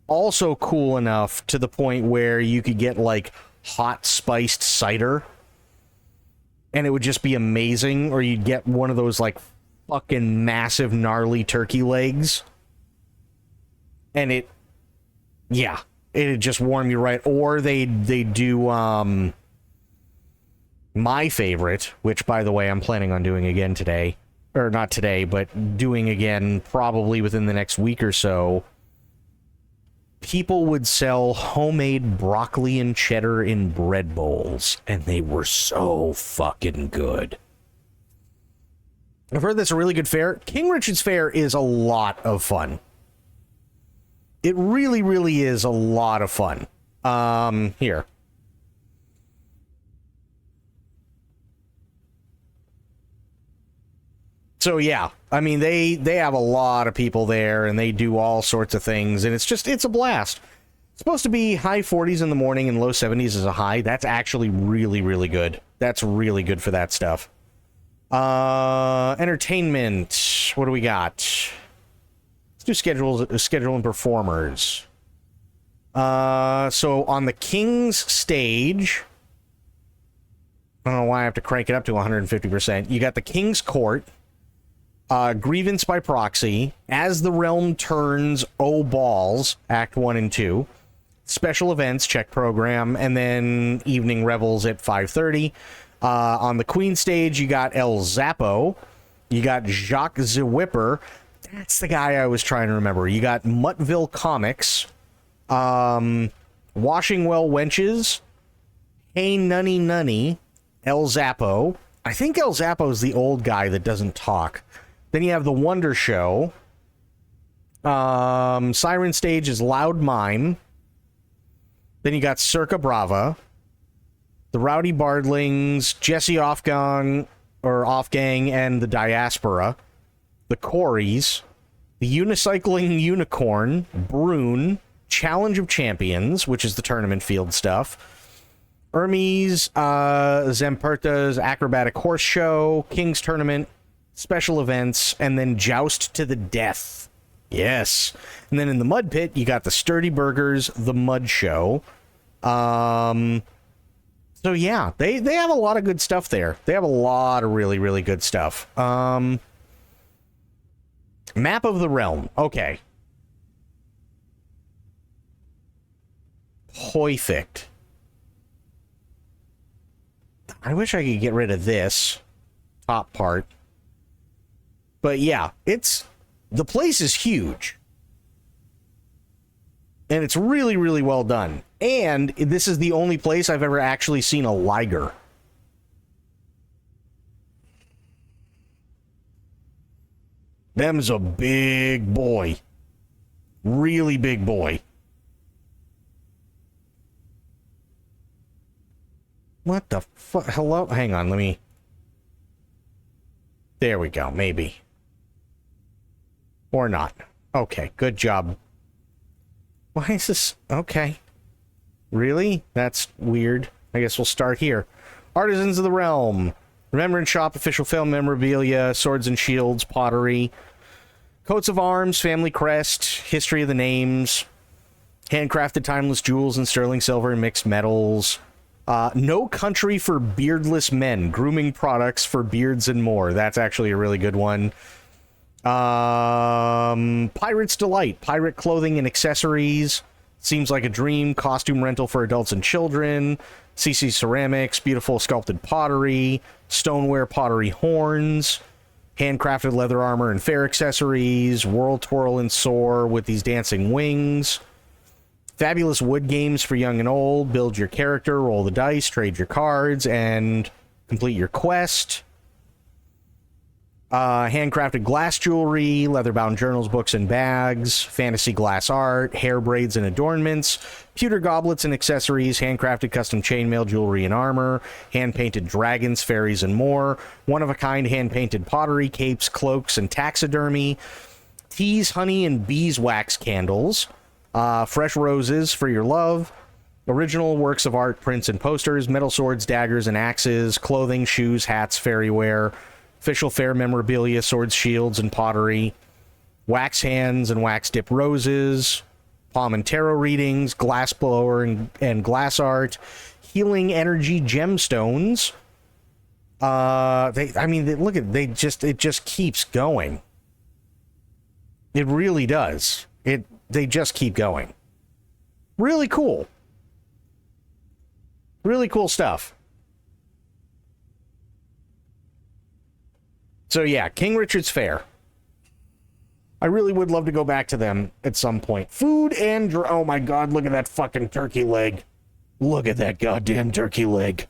also cool enough to the point where you could get like hot spiced cider and it would just be amazing, or you'd get one of those like fucking massive gnarly turkey legs and it just warm you right. Or they do my favorite, which by the way I'm planning on doing again today, or not today, but doing again probably within the next week or so. People would sell homemade broccoli and cheddar in bread bowls, and they were so fucking good. I've heard that's a really good fair. King Richard's Fair is a lot of fun. It really, really is a lot of fun. Here. So yeah, I mean, they have a lot of people there, and they do all sorts of things, and it's a blast. It's supposed to be high 40s in the morning and low 70s as a high. That's actually really, really good. That's really good for that stuff. Entertainment. What do we got? Let's do schedule and performers. So on the King's stage, I don't know why I have to crank it up to 150%. You got the King's Court. Grievance by Proxy, As the Realm Turns, Oh Balls, Act 1 and 2, Special Events, Check Program, and then Evening Revels at 5:30. On the Queen stage, you got El Zappo, you got Jacques the Whipper, that's the guy I was trying to remember, you got Muttville Comics, Washing Well Wenches, Hey Nunny Nunny, El Zappo. I think El Zappo's the old guy that doesn't talk. Then you have The Wonder Show. Siren Stage is Loud Mime. Then you got Circa Brava. The Rowdy Bardlings, Jesse Offgang and the Diaspora. The Coreys. The Unicycling Unicorn. Brune. Challenge of Champions, which is the tournament field stuff. Hermes, Zamperta's Acrobatic Horse Show. King's Tournament. Special Events, and then Joust to the Death. Yes. And then in the Mud Pit, you got the Sturdy Burgers, the Mud Show. So yeah, they have a lot of good stuff there. They have a lot of really, really good stuff. Map of the Realm. Okay. Perfect. I wish I could get rid of this top part. But yeah, the place is huge. And it's really, really well done. And this is the only place I've ever actually seen a liger. Them's a big boy. Really big boy. What the fuck? Hello? Hang on, let me... There we go, maybe. Or not. Okay, good job. Why is this... Okay. Really? That's weird. I guess we'll start here. Artisans of the Realm. Remembrance Shop, official film memorabilia, swords and shields, pottery, coats of arms, family crest, history of the names, handcrafted timeless jewels and sterling silver and mixed metals. No Country for Beardless Men, grooming products for beards and more. That's actually a really good one. Pirate's Delight, pirate clothing and accessories. Seems Like a Dream, costume rental for adults and children. CC Ceramics, beautiful sculpted pottery, stoneware pottery horns, handcrafted leather armor and fair accessories, whirl, twirl, and soar with these dancing wings. Fabulous wood games for young and old. Build your character, roll the dice, trade your cards, and complete your quest. Handcrafted glass jewelry, leather-bound journals, books, and bags, fantasy glass art, hair braids and adornments, pewter goblets and accessories, handcrafted custom chainmail, jewelry, and armor, hand-painted dragons, fairies, and more, one-of-a-kind hand-painted pottery, capes, cloaks, and taxidermy, teas, honey, and beeswax candles, Fresh roses for your love. Original works of art, prints, and posters. Metal swords, daggers, and axes. Clothing, shoes, hats, fairyware. Official fair memorabilia, swords, shields, and pottery. Wax hands and wax dip roses. Palm and tarot readings. Glass blower and glass art. Healing energy gemstones. Look at it just keeps going. It really does. They just keep going. Really cool. Really cool stuff. So yeah, King Richard's Fair. I really would love to go back to them at some point. Food and oh my god, look at that fucking turkey leg. Look at that goddamn turkey leg.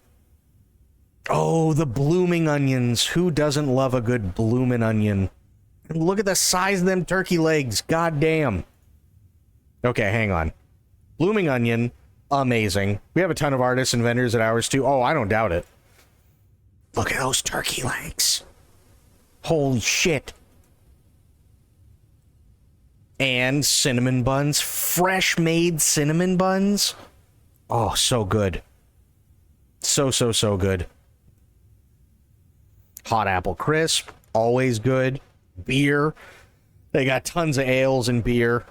Oh, the blooming onions. Who doesn't love a good blooming onion? And look at the size of them turkey legs. God damn. Okay, hang on. Blooming onion, amazing. We have a ton of artists and vendors at ours too. Oh, I don't doubt it. Look at those turkey legs. Holy shit. And cinnamon buns. Fresh made cinnamon buns. Oh, so good. So good. Hot apple crisp, always good. Beer. They got tons of ales and beer.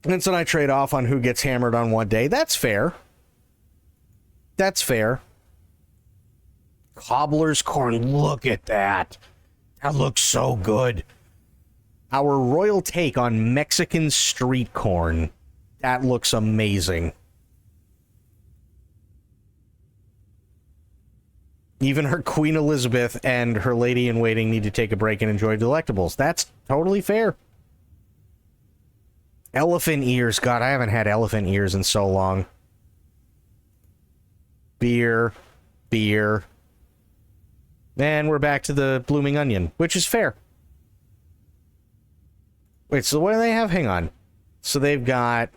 And so I trade off on who gets hammered on what day. That's fair. That's fair. Cobbler's corn. Look at that. That looks so good. Our royal take on Mexican street corn. That looks amazing. Even her Queen Elizabeth and her lady in waiting need to take a break and enjoy delectables. That's totally fair. Elephant ears. God, I haven't had elephant ears in so long. Beer. And we're back to the blooming onion, which is fair. Wait, so what do they have? Hang on. So they've got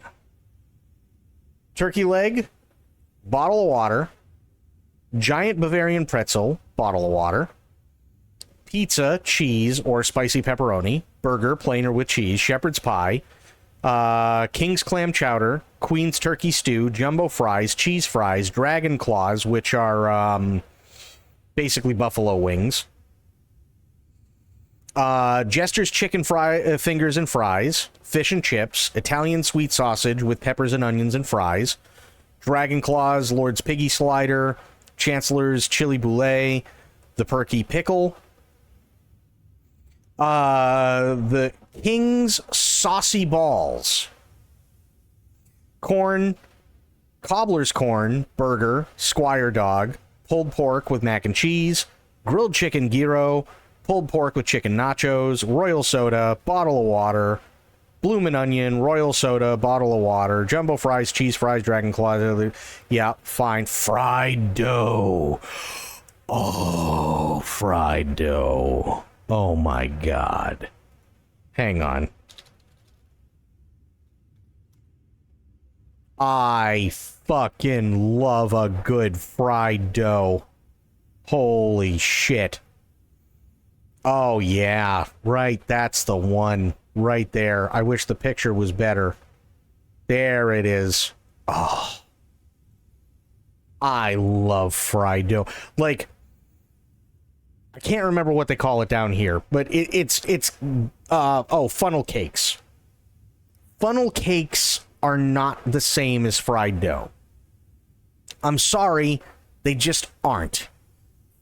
turkey leg, bottle of water, giant Bavarian pretzel, bottle of water, pizza, cheese, or spicy pepperoni, burger, plain or with cheese, shepherd's pie, king's clam chowder, queen's turkey stew, jumbo fries, cheese fries, dragon claws, which are basically buffalo wings, Jester's chicken fingers and fries, fish and chips, Italian sweet sausage with peppers and onions and fries, dragon claws, Lord's piggy slider, Chancellor's chili boulet, the perky pickle, the King's saucy balls, corn, cobbler's corn, burger, squire dog, pulled pork with mac and cheese, grilled chicken gyro, pulled pork with chicken nachos, royal soda, bottle of water, bloomin' onion, royal soda, bottle of water, jumbo fries, cheese fries, dragon claws. Yeah, fine. Fried dough. Oh, fried dough. Oh my god. Hang on. I fucking love a good fried dough. Holy shit. Oh yeah, right, that's the one. Right there. I wish the picture was better. There it is. Oh. I love fried dough. Like, I can't remember what they call it down here, but it's funnel cakes. Funnel cakes are not the same as fried dough. I'm sorry, they just aren't.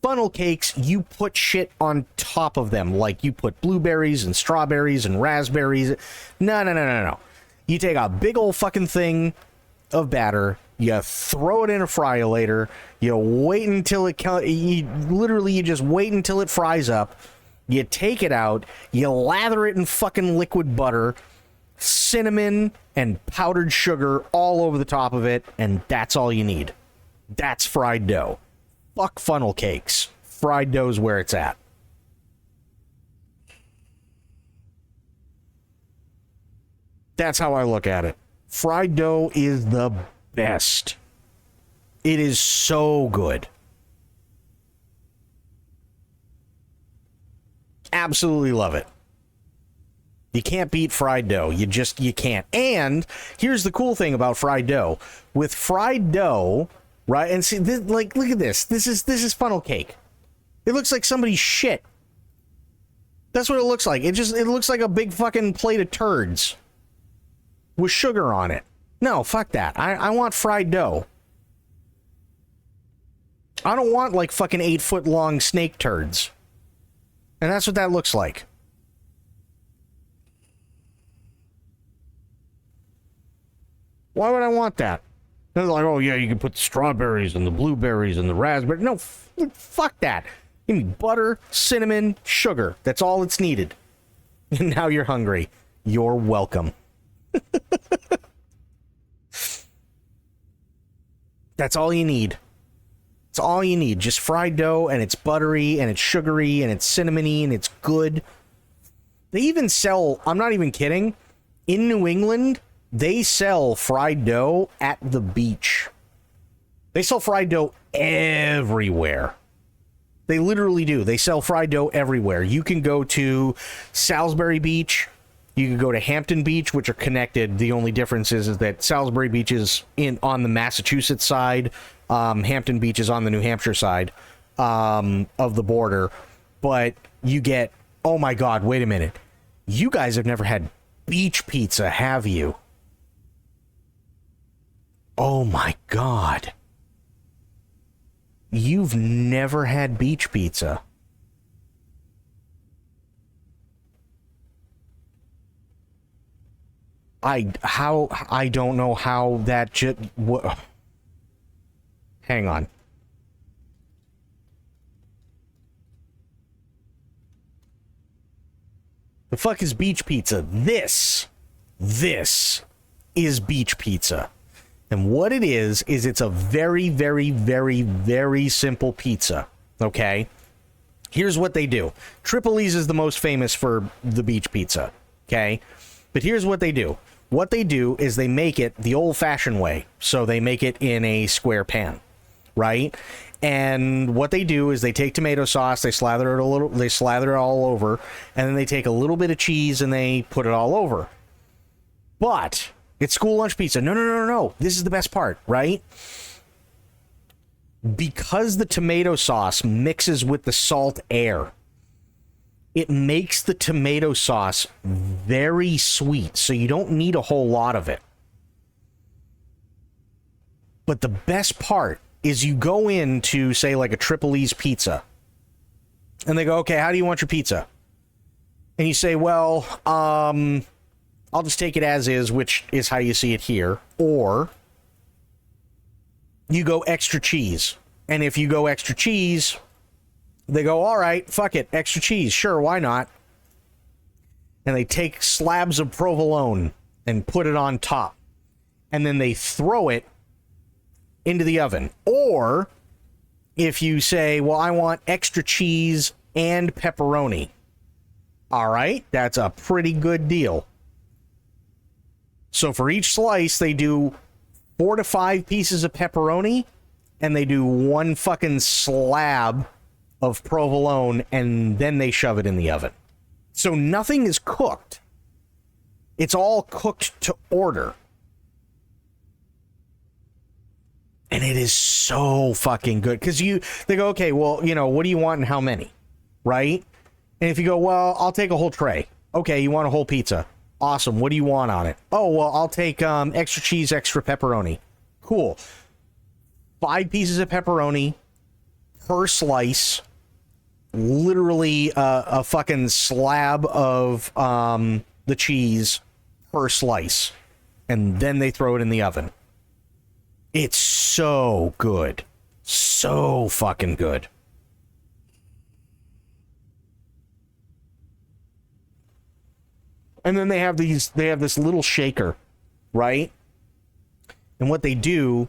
Funnel cakes, you put shit on top of them, like you put blueberries and strawberries and raspberries. No. You take a big old fucking thing of batter, you throw it in a fryer-later, you wait until you just wait until it fries up, you take it out, you lather it in fucking liquid butter, cinnamon and powdered sugar all over the top of it, and that's all you need. That's fried dough. Fuck funnel cakes. Fried dough's where it's at. That's how I look at it. Fried dough is the best. It is so good. Absolutely love it. You can't beat fried dough. You can't. And here's the cool thing about fried dough. With fried dough, right? And see, this, like, look at this. This is funnel cake. It looks like somebody's shit. That's what it looks like. It looks like a big fucking plate of turds with sugar on it. No, fuck that. I want fried dough. I don't want like fucking 8-foot long snake turds. And that's what that looks like. Why would I want that? They're like, oh yeah, you can put the strawberries and the blueberries and the raspberries. No, fuck that. Give me butter, cinnamon, sugar. That's all it's needed. And now you're hungry. You're welcome. That's all you need. It's all you need. Just fried dough, and it's buttery, and it's sugary, and it's cinnamony, and it's good. They even sell, I'm not even kidding, in New England, they sell fried dough at the beach. They sell fried dough everywhere. They literally do. They sell fried dough everywhere. You can go to Salisbury Beach. You can go to Hampton Beach, which are connected. The only difference is that Salisbury Beach is on the Massachusetts side. Hampton Beach is on the New Hampshire side of the border. But you get, oh my God, wait a minute. You guys have never had beach pizza, have you? Oh my God. You've never had beach pizza. I don't know how that hang on. The fuck is beach pizza? This is beach pizza. And what it is it's a very, very, very, very simple pizza. Okay? Here's what they do. Tripoli's is the most famous for the beach pizza. Okay? But here's what they do. What they do is they make it the old-fashioned way. So they make it in a square pan. Right? And what they do is they take tomato sauce, they slather it all over, and then they take a little bit of cheese and they put it all over. But it's school lunch pizza. No. This is the best part, right? Because the tomato sauce mixes with the salt air, it makes the tomato sauce very sweet, so you don't need a whole lot of it. But the best part is you go into, say, like a Tripoli's pizza, and they go, okay, how do you want your pizza? And you say, well, I'll just take it as is, which is how you see it here. Or you go extra cheese. And if you go extra cheese, they go, all right, fuck it, extra cheese. Sure, why not? And they take slabs of provolone and put it on top. And then they throw it into the oven. Or if you say, well, I want extra cheese and pepperoni. All right, that's a pretty good deal. So for each slice, they do 4 to 5 pieces of pepperoni, and they do 1 fucking slab of provolone, and then they shove it in the oven. So nothing is cooked. It's all cooked to order. And it is so fucking good. Because they go, okay, well, what do you want and how many? Right? And if you go, well, I'll take a whole tray. Okay, you want a whole pizza. Awesome. What do you want on it? Oh, well, I'll take extra cheese, extra pepperoni. Cool. 5 pieces of pepperoni per slice. Literally a fucking slab of the cheese per slice. And then they throw it in the oven. It's so good. So fucking good. And then they have this little shaker, right? And what they do,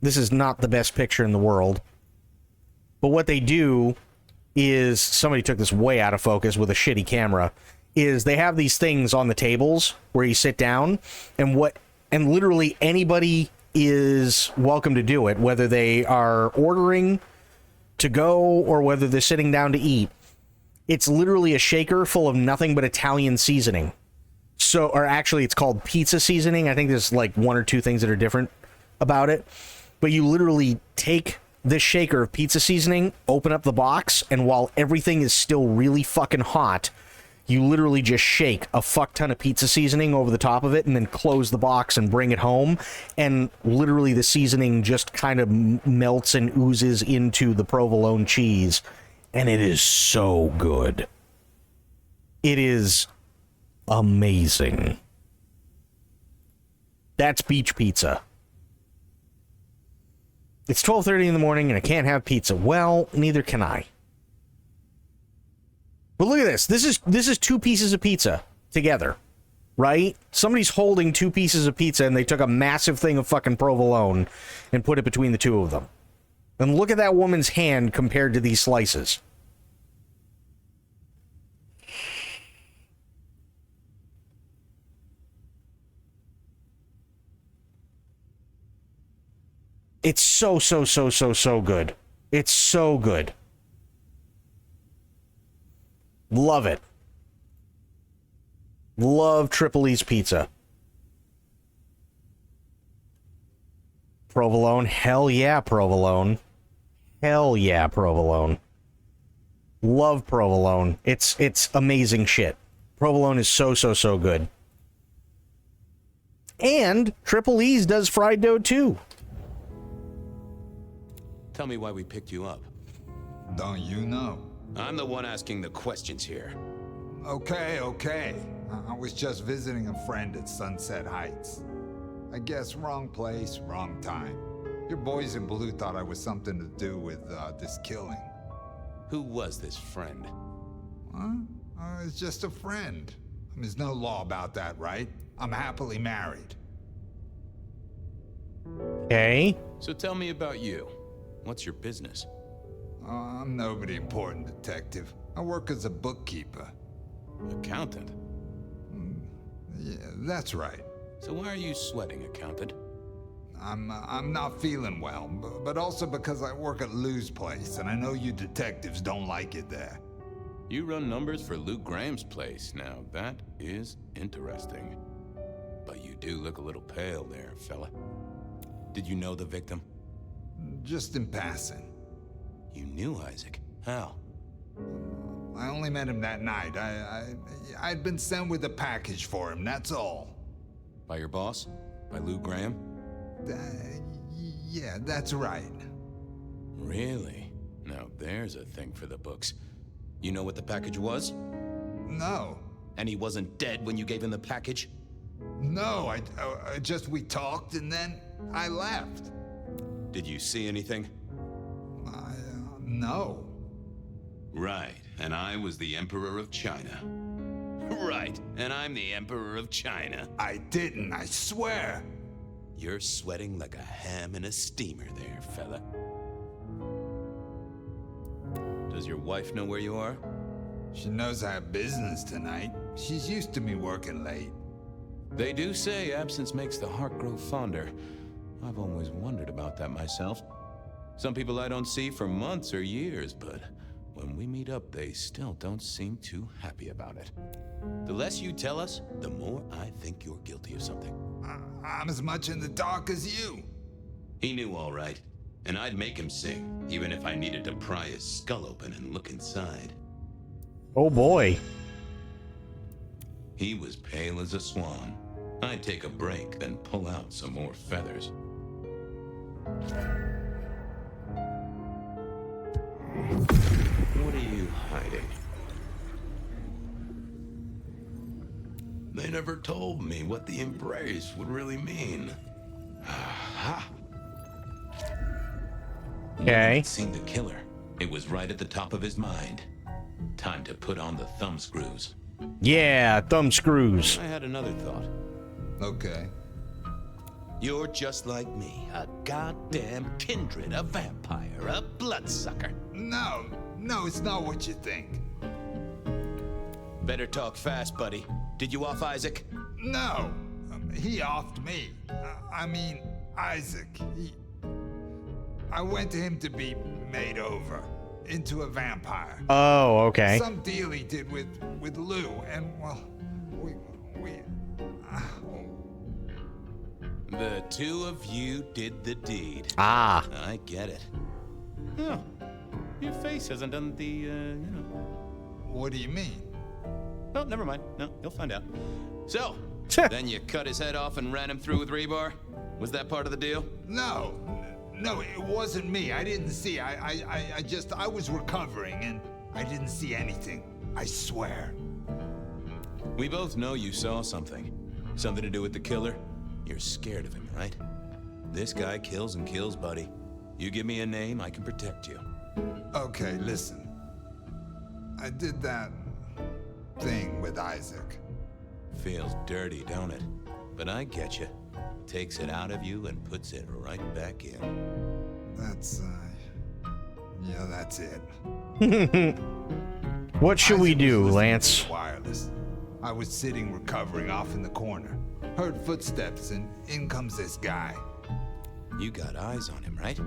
this is not the best picture in the world, but what they do is, somebody took this way out of focus with a shitty camera, is they have these things on the tables where you sit down, and literally anybody is welcome to do it, whether they are ordering to go or whether they're sitting down to eat. It's literally a shaker full of nothing but Italian seasoning. so, or actually it's called pizza seasoning. I think there's like one or two things that are different about it. But you literally take this shaker of pizza seasoning, open up the box, and while everything is still really fucking hot, you literally just shake a fuck ton of pizza seasoning over the top of it and then close the box and bring it home. And literally the seasoning just kind of melts and oozes into the provolone cheese. And it is so good. It is amazing. That's beach pizza. It's 12:30 in the morning and I can't have pizza. Well, neither can I. But look at this. This is two pieces of pizza together, right? Somebody's holding two pieces of pizza and they took a massive thing of fucking provolone and put it between the two of them. And look at that woman's hand compared to these slices. It's so good. It's so good. Love it. Love Triple E's pizza. Provolone. Hell yeah, provolone. Hell yeah, provolone. Love provolone. It's amazing shit. Provolone is so good. And Triple E's does fried dough too. Tell me why we picked you up. Don't you know? I'm the one asking the questions here. Okay. I was just visiting a friend at Sunset Heights. I guess wrong place, wrong time. Your boys in blue thought I was something to do with this killing. Who was this friend? Huh? It's just a friend. There's no law about that, right? I'm happily married. Okay. So tell me about you. What's your business? I'm nobody important, detective. I work as a bookkeeper. Accountant? Yeah, that's right. So why are you sweating, accountant? I'm not feeling well, but also because I work at Lou's place, and I know you detectives don't like it there. You run numbers for Lou Graham's place. Now, that is interesting. But you do look a little pale there, fella. Did you know the victim? Just in passing. You knew Isaac? How? I only met him that night. I'd been sent with a package for him, that's all. By your boss? By Lou Graham? Yeah, that's right. Really? Now there's a thing for the books. You know what the package was? No. And he wasn't dead when you gave him the package? No, we talked and then I left. Did you see anything? No. Right, and I was the Emperor of China. Right, and I'm the Emperor of China. I didn't, I swear. You're sweating like a ham in a steamer there, fella. Does your wife know where you are? She knows I have business tonight. She's used to me working late. They do say absence makes the heart grow fonder. I've always wondered about that myself. Some people I don't see for months or years, but when we meet up, they still don't seem too happy about it. The less you tell us, the more I think you're guilty of something. I'm as much in the dark as you. He knew all right, and I'd make him sing, even if I needed to pry his skull open and look inside. Oh boy. He was pale as a swan. I'd take a break, then pull out some more feathers. What are you hiding? They never told me what the embrace would really mean. Aha! Okay. Seen the killer. It was right at the top of his mind. Time to put on the thumb screws. Yeah, thumb screws. I had another thought. Okay. You're just like me, a goddamn kindred, a vampire, a bloodsucker. No, it's not what you think. Better talk fast, buddy. Did you off Isaac? No, he offed me. I mean, Isaac. I went to him to be made over into a vampire. Oh, okay. Some deal he did with Lou, and well, The two of you did the deed. Ah. I get it. Oh, your face hasn't done the, you know. What do you mean? Well, never mind. No, you'll find out. So, then you cut his head off and ran him through with rebar? Was that part of the deal? No, it wasn't me. I didn't see. I was recovering and I didn't see anything. I swear. We both know you saw something. Something to do with the killer? You're scared of him, right? This guy kills and kills, buddy. You give me a name, I can protect you. Okay, listen. I did that thing with Isaac. Feels dirty, don't it? But I get you. Takes it out of you and puts it right back in. That's, yeah, that's it. What should we do, Lance? Wireless. I was sitting recovering off in the corner. Heard footsteps and in comes this guy. You got eyes on him, right?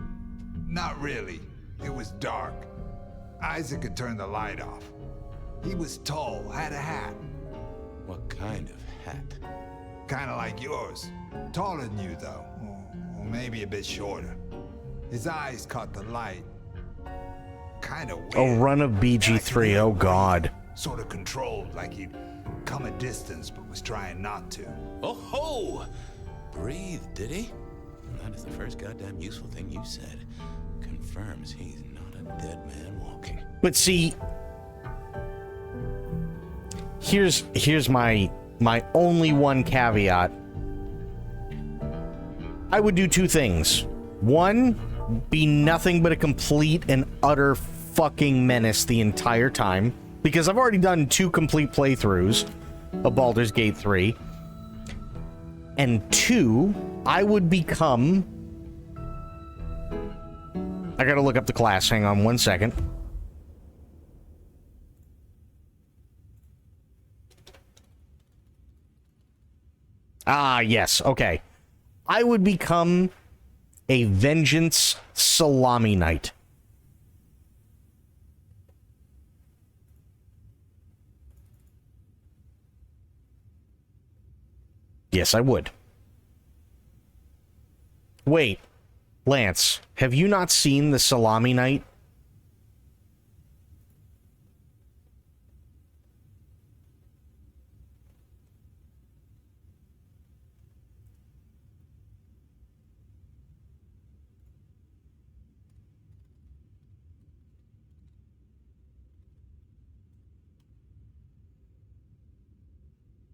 Not really. It was dark. Isaac had turned the light off. He was tall, had a hat. What kind of hat? Kinda like yours. Taller than you, though. Or maybe a bit shorter. His eyes caught the light. Kinda weird. A run of BG3, oh god. Sort of controlled, like he'd come a distance but was trying not to. Oh ho! Breathe, did he? That is the first goddamn useful thing you said. Confirms he's not a dead man walking. But see, here's my only one caveat. I would do two things. One, be nothing but a complete and utter fucking menace the entire time, because I've already done 2 complete playthroughs of Baldur's Gate 3. And 2, I would become... I gotta look up the class, hang on 1 second. Ah, yes, okay. I would become a Vengeance Salami Knight. Yes, I would. Wait, Lance, have you not seen the Salami Knight?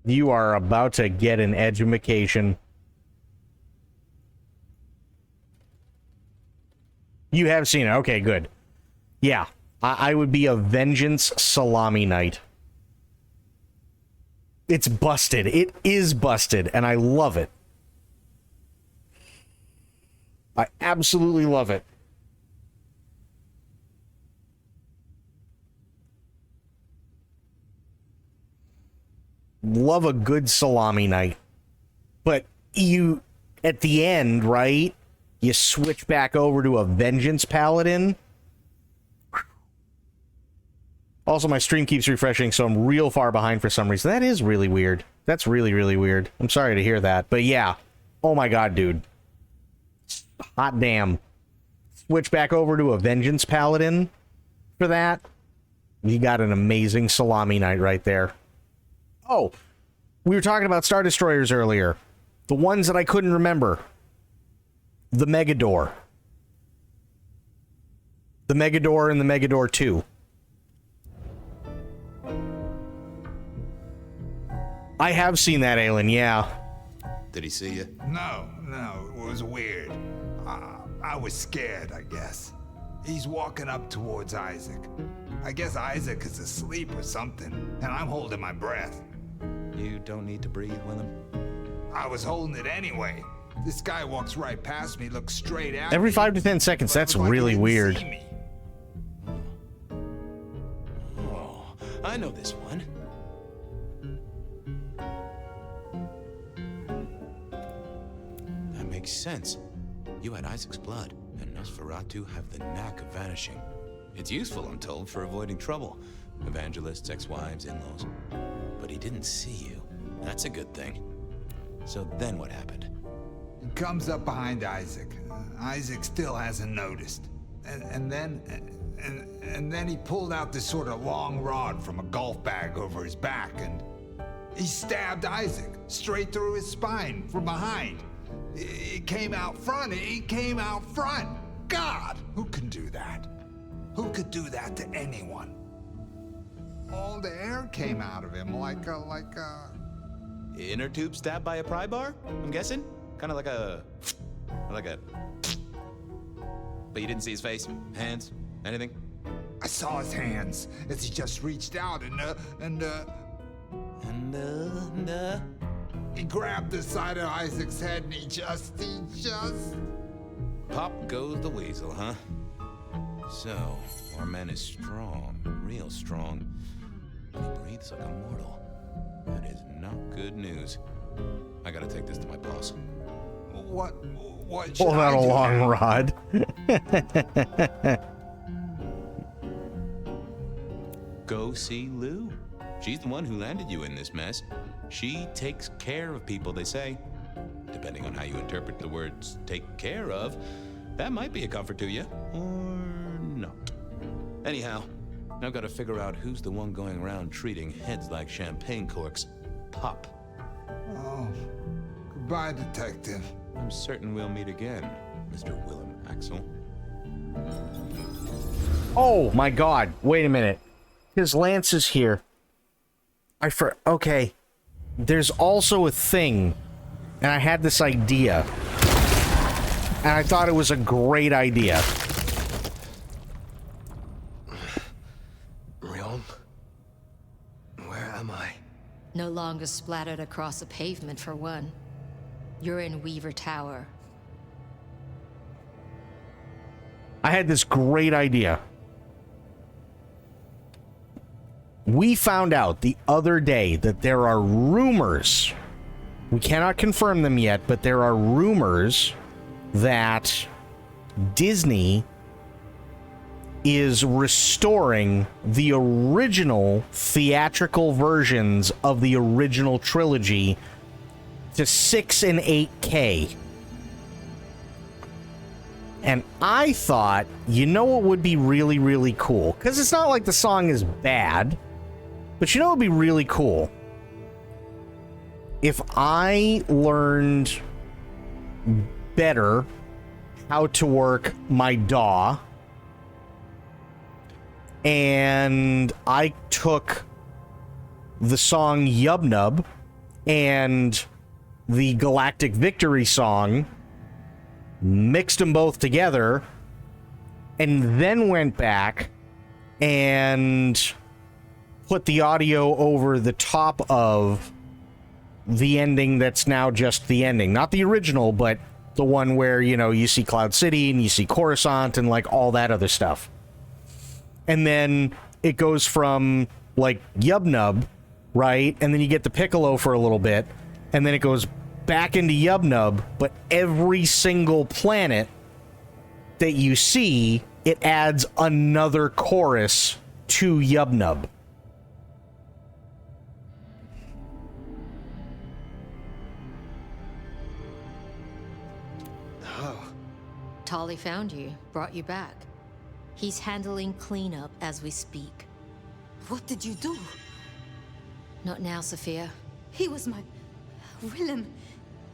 You are about to get an edumacation. You have seen it. Okay, good. Yeah, I would be a Vengeance Salami Knight. It's busted. It is busted, and I love it. I absolutely love it. Love a good Salami Knight. But you, at the end, right? You switch back over to a Vengeance Paladin. Also, my stream keeps refreshing, so I'm real far behind for some reason. That is really weird. That's really, really weird. I'm sorry to hear that. But yeah. Oh my god, dude. Hot damn. Switch back over to a Vengeance Paladin for that. You got an amazing Salami Knight right there. Oh, we were talking about Star Destroyers earlier. The ones that I couldn't remember. The Megador. The Megador and the Megador 2. I have seen that, Aelin, yeah. Did he see you? No, it was weird. I was scared, I guess. He's walking up towards Isaac. I guess Isaac is asleep or something, and I'm holding my breath. You don't need to breathe, Willem. I was holding it anyway. This guy walks right past me, looks straight at me. Every 5 to 10 seconds, that's really weird. Oh, I know this one. That makes sense. You had Isaac's blood, and Nosferatu have the knack of vanishing. It's useful, I'm told, for avoiding trouble. Evangelists, ex-wives, in-laws. But he didn't see you. That's a good thing. So then what happened? He comes up behind Isaac. Isaac still hasn't noticed. And then he pulled out this sort of long rod from a golf bag over his back, and he stabbed Isaac straight through his spine from behind. It came out front. It came out front. God, who can do that? Who could do that to anyone? All the air came out of him like a... Inner tube stabbed by a pry bar, I'm guessing? Kind of like a... But you didn't see his face? Hands? Anything? I saw his hands as he just reached out and he grabbed the side of Isaac's head and he just... Pop goes the weasel, huh? So, our man is strong, real strong. And he breathes like a mortal. That is not good news. I gotta take this to my boss. What Pull out a long rod. Go see Lou. She's the one who landed you in this mess. She takes care of people, they say. Depending on how you interpret the words take care of, that might be a comfort to you, or not. Anyhow, I've got to figure out who's the one going around treating heads like champagne corks. Pop. Oh, goodbye, detective. I'm certain we'll meet again, Mr. Willem Axel. Oh my god, wait a minute. His lance is here. Okay. There's also a thing, and I had this idea. And I thought it was a great idea. Realm? Where am I? No longer splattered across a pavement, for one. You're in Weaver Tower. I had this great idea. We found out the other day that there are rumors. We cannot confirm them yet, but there are rumors that Disney is restoring the original theatrical versions of the original trilogy to 6 and 8K. And I thought, you know what would be really, really cool? Because it's not like the song is bad, but you know what would be really cool? If I learned better how to work my DAW, and I took the song Yub Nub and the Galactic Victory song, mixed them both together, and then went back and put the audio over the top of the ending that's now just the ending. Not the original, but the one where, you know, you see Cloud City and you see Coruscant and, like, all that other stuff. And then it goes from, like, Yub Nub, right? And then you get the Piccolo for a little bit. And then it goes back into Yub Nub, but every single planet that you see, it adds another chorus to Yub Nub. Tolly found you, brought you back. He's handling cleanup as we speak. What did you do? Not now, Sophia. He was my... Willem.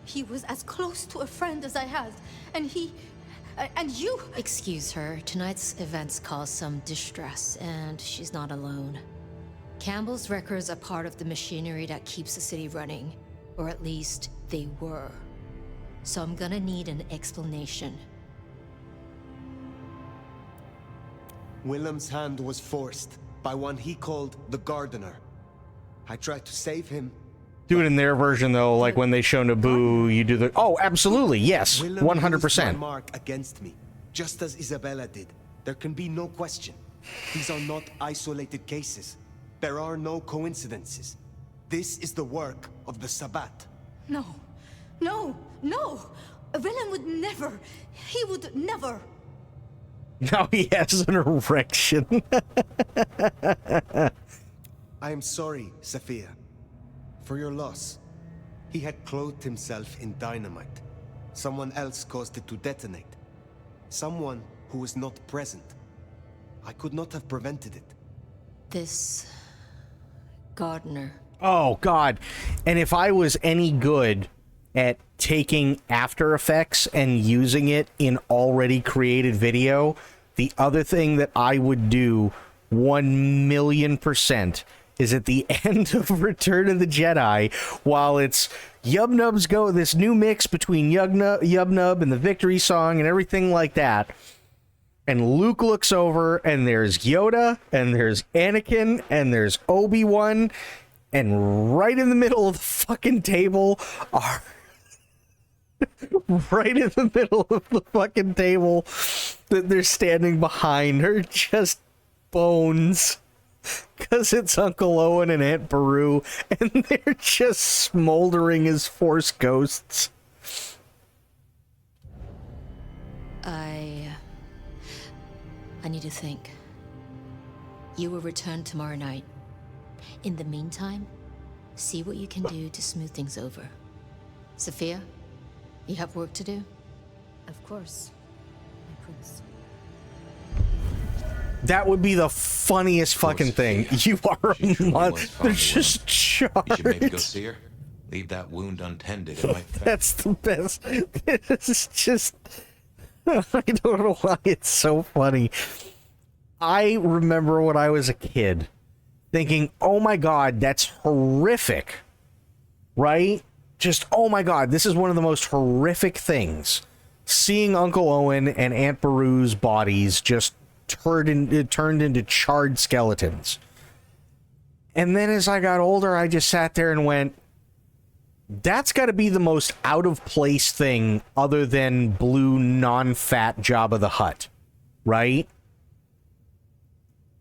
He was as close to a friend as I had. And he... and you... Excuse her. Tonight's events caused some distress, and she's not alone. Campbell's records are part of the machinery that keeps the city running. Or at least, they were. So I'm gonna need an explanation. Willem's hand was forced by one he called the Gardener. I tried to save him. Do it in their version, though, like when they show Naboo, you do the... Oh, absolutely, yes, 100%. Used my mark against me, just as Isabella did. There can be no question. These are not isolated cases. There are no coincidences. This is the work of the Sabbat. No. No. No. Willem would never. He would never. Now he has an erection. I am sorry, Sophia, for your loss. He had clothed himself in dynamite, Someone else caused it to detonate. Someone who was not present. I could not have prevented it. This gardener. Oh, God. And if I was any good at taking After Effects and using it in already created video, the other thing that I would do 1,000,000% is at the end of Return of the Jedi, while it's Yub-Nubs go, this new mix between Yub-Nub and the victory song and everything like that. And Luke looks over, and there's Yoda, and there's Anakin, and there's Obi-Wan, and right in the middle of the fucking table are... right in the middle of the fucking table that they're standing behind are just bones. Because it's Uncle Owen and Aunt Beru, and they're just smoldering as Force ghosts. I need to think. You will return tomorrow night. In the meantime, see what you can do to smooth things over. Sophia, you have work to do? Of course, my prince. That would be the funniest fucking thing. You are a month. They're just charged. You should maybe go see her. Leave that wound untended. It might That's the best. This is just... I don't know why it's so funny. I remember when I was a kid thinking, oh my God, that's horrific. Right? Just, oh my God, this is one of the most horrific things. Seeing Uncle Owen and Aunt Beru's bodies just turned into charred skeletons. And then as I got older, I just sat there and went, that's got to be the most out of place thing other than blue non-fat Jabba the Hutt, right?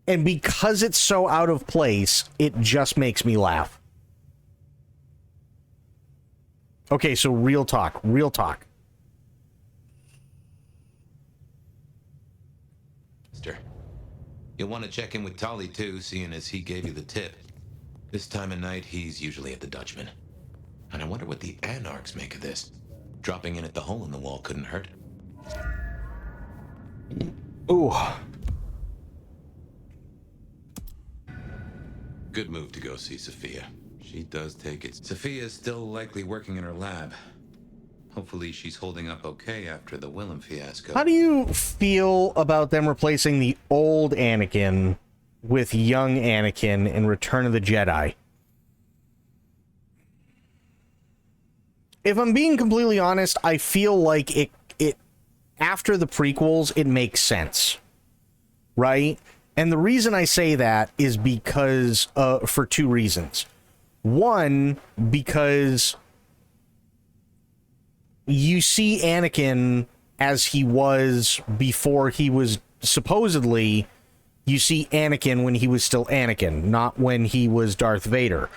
And because it's so out of place, it just makes me laugh. Okay, so real talk. You'll want to check in with Tolly, too, seeing as he gave you the tip. This time of night, he's usually at the Dutchman. And I wonder what the Anarchs make of this. Dropping in at the hole in the wall couldn't hurt. Ooh. Good move to go see Sophia. She does take it. Sophia's still likely working in her lab. Hopefully she's holding up okay after the Willem fiasco. How do you feel about them replacing the old Anakin with young Anakin in Return of the Jedi? If I'm being completely honest, I feel like it after the prequels, it makes sense. Right? And the reason I say that is because for two reasons. One, because you see Anakin as he was before he was supposedly, you see Anakin when he was still Anakin, not when he was Darth Vader.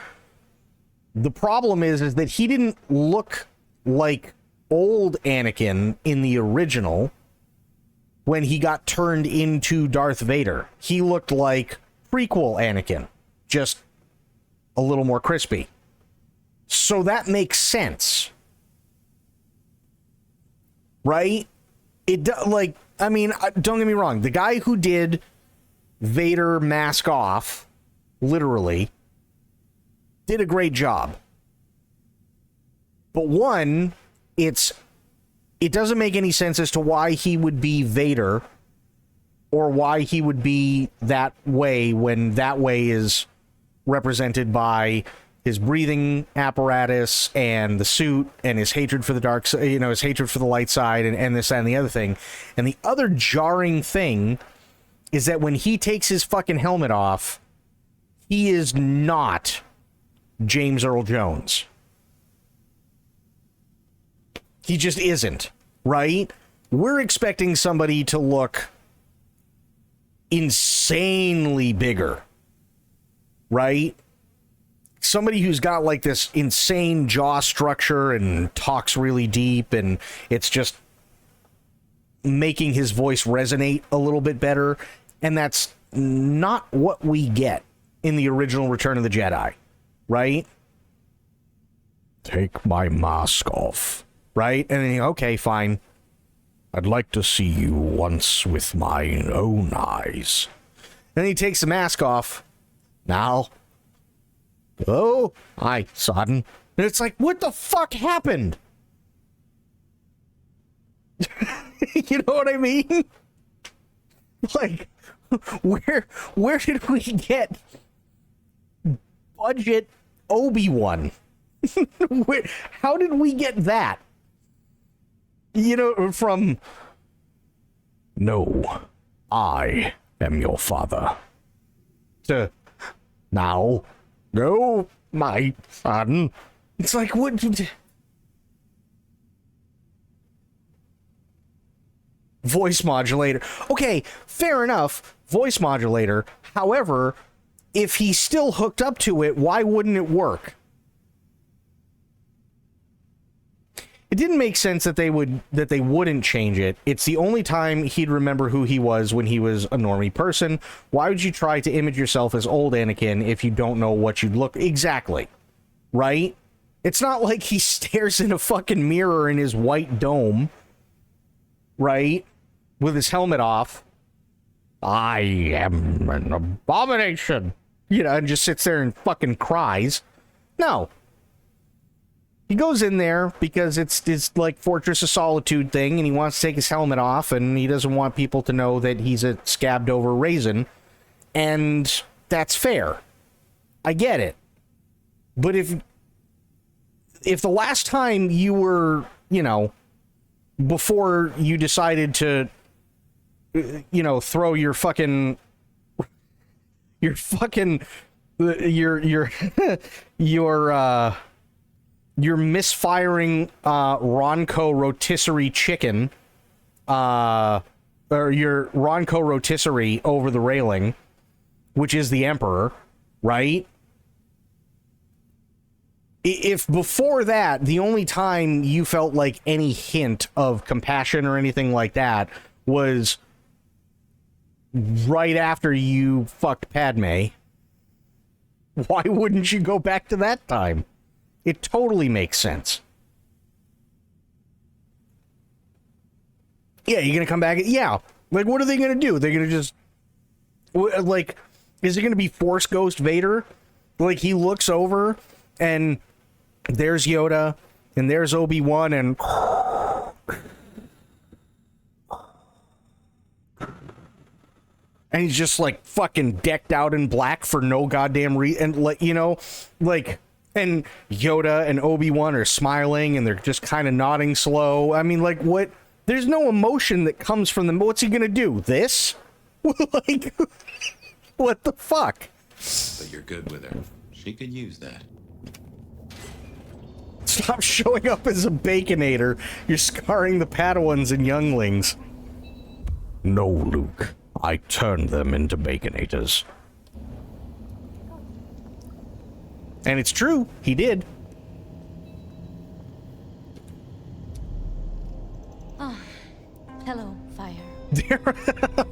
The problem is that he didn't look like old Anakin in the original when he got turned into Darth Vader. He looked like prequel Anakin, just a little more crispy. So that makes sense. Right? Like, I mean, don't get me wrong. The guy who did Vader mask off, literally, did a great job. But one, it doesn't make any sense as to why he would be Vader or why he would be that way when that way is represented by his breathing apparatus and the suit and his hatred for the dark side, you know, his hatred for the light side and this and the other thing. And the other jarring thing is that when he takes his fucking helmet off, he is not James Earl Jones. He just isn't, right? We're expecting somebody to look insanely bigger, right? Somebody who's got like this insane jaw structure and talks really deep, and it's just making his voice resonate a little bit better. And that's not what we get in the original Return of the Jedi, right? Take my mask off. right? And then, okay, fine. I'd like to see you once with my own eyes. Then he takes the mask off. Now. Oh, hi, Sodden. And it's like, what the fuck happened? You know what I mean? Like, where did we get budget Obi-Wan? How did we get that? You know, from... No, I am your father. To... Now, go, my son. It's like, what... Voice modulator. Okay, fair enough. Voice modulator. However, if he's still hooked up to it, why wouldn't it work? It didn't make sense that they wouldn't change it. It's the only time he'd remember who he was when he was a normie person. Why would you try to image yourself as old Anakin if you don't know what you'd look exactly? Right? It's not like he stares in a fucking mirror in his white dome, right? With his helmet off. I am an abomination. You know, and just sits there and fucking cries. No. He goes in there because it's this, like, Fortress of Solitude thing, and he wants to take his helmet off, and he doesn't want people to know that he's a scabbed-over raisin. And that's fair. I get it. But if the last time you were, you know, before you decided to, you know, throw your fucking your misfiring Ronco rotisserie chicken, or your Ronco rotisserie over the railing, which is the Emperor, right? If before that, the only time you felt like any hint of compassion or anything like that was right after you fucked Padme, why wouldn't you go back to that time? It totally makes sense. Yeah, you're gonna come back. Yeah, like, what are they gonna do? They're gonna just, like, is it gonna be Force Ghost Vader? Like, he looks over and there's Yoda and there's Obi-Wan and he's just like fucking decked out in black for no goddamn reason, and, like, you know, like, and Yoda and Obi-Wan are smiling and they're just kind of nodding slow. I mean, like, what? There's no emotion that comes from them. What's he gonna do? This? Like, what the fuck? But you're good with her. She could use that. Stop showing up as a Baconator. You're scarring the Padawans and younglings. No, Luke. I turned them into Baconators. And it's true. He did. Oh, hello, fire.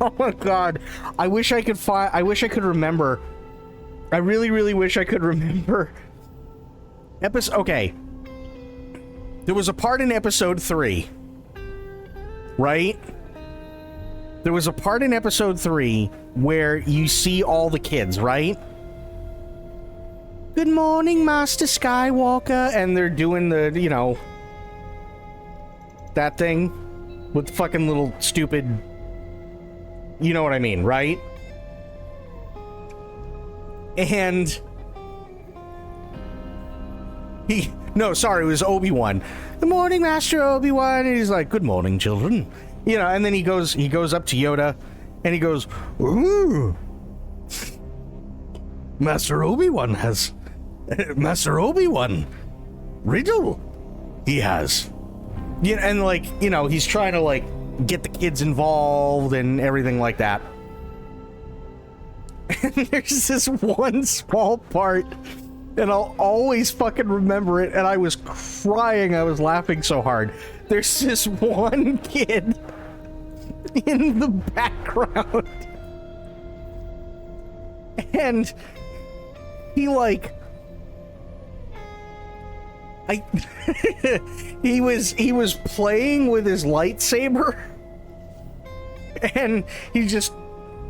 Oh my god. I wish I could remember. I really, really wish I could remember. Okay. There was a part in episode 3. Right? There was a part in episode 3 where you see all the kids, right? Good morning, Master Skywalker. And they're doing the, you know, that thing with the fucking little stupid, you know what I mean, right? And no, sorry, it was Obi-Wan. Good morning, Master Obi-Wan. And he's like, good morning, children. You know, and then he goes up to Yoda and he goes, ooh. Master Obi-Wan riddle he has. Yeah, and, like, you know, he's trying to, like, get the kids involved and everything like that. And there's this one small part, and I'll always fucking remember it, and I was crying, I was laughing so hard. There's this one kid in the background, and he, like, he was playing with his lightsaber, and he just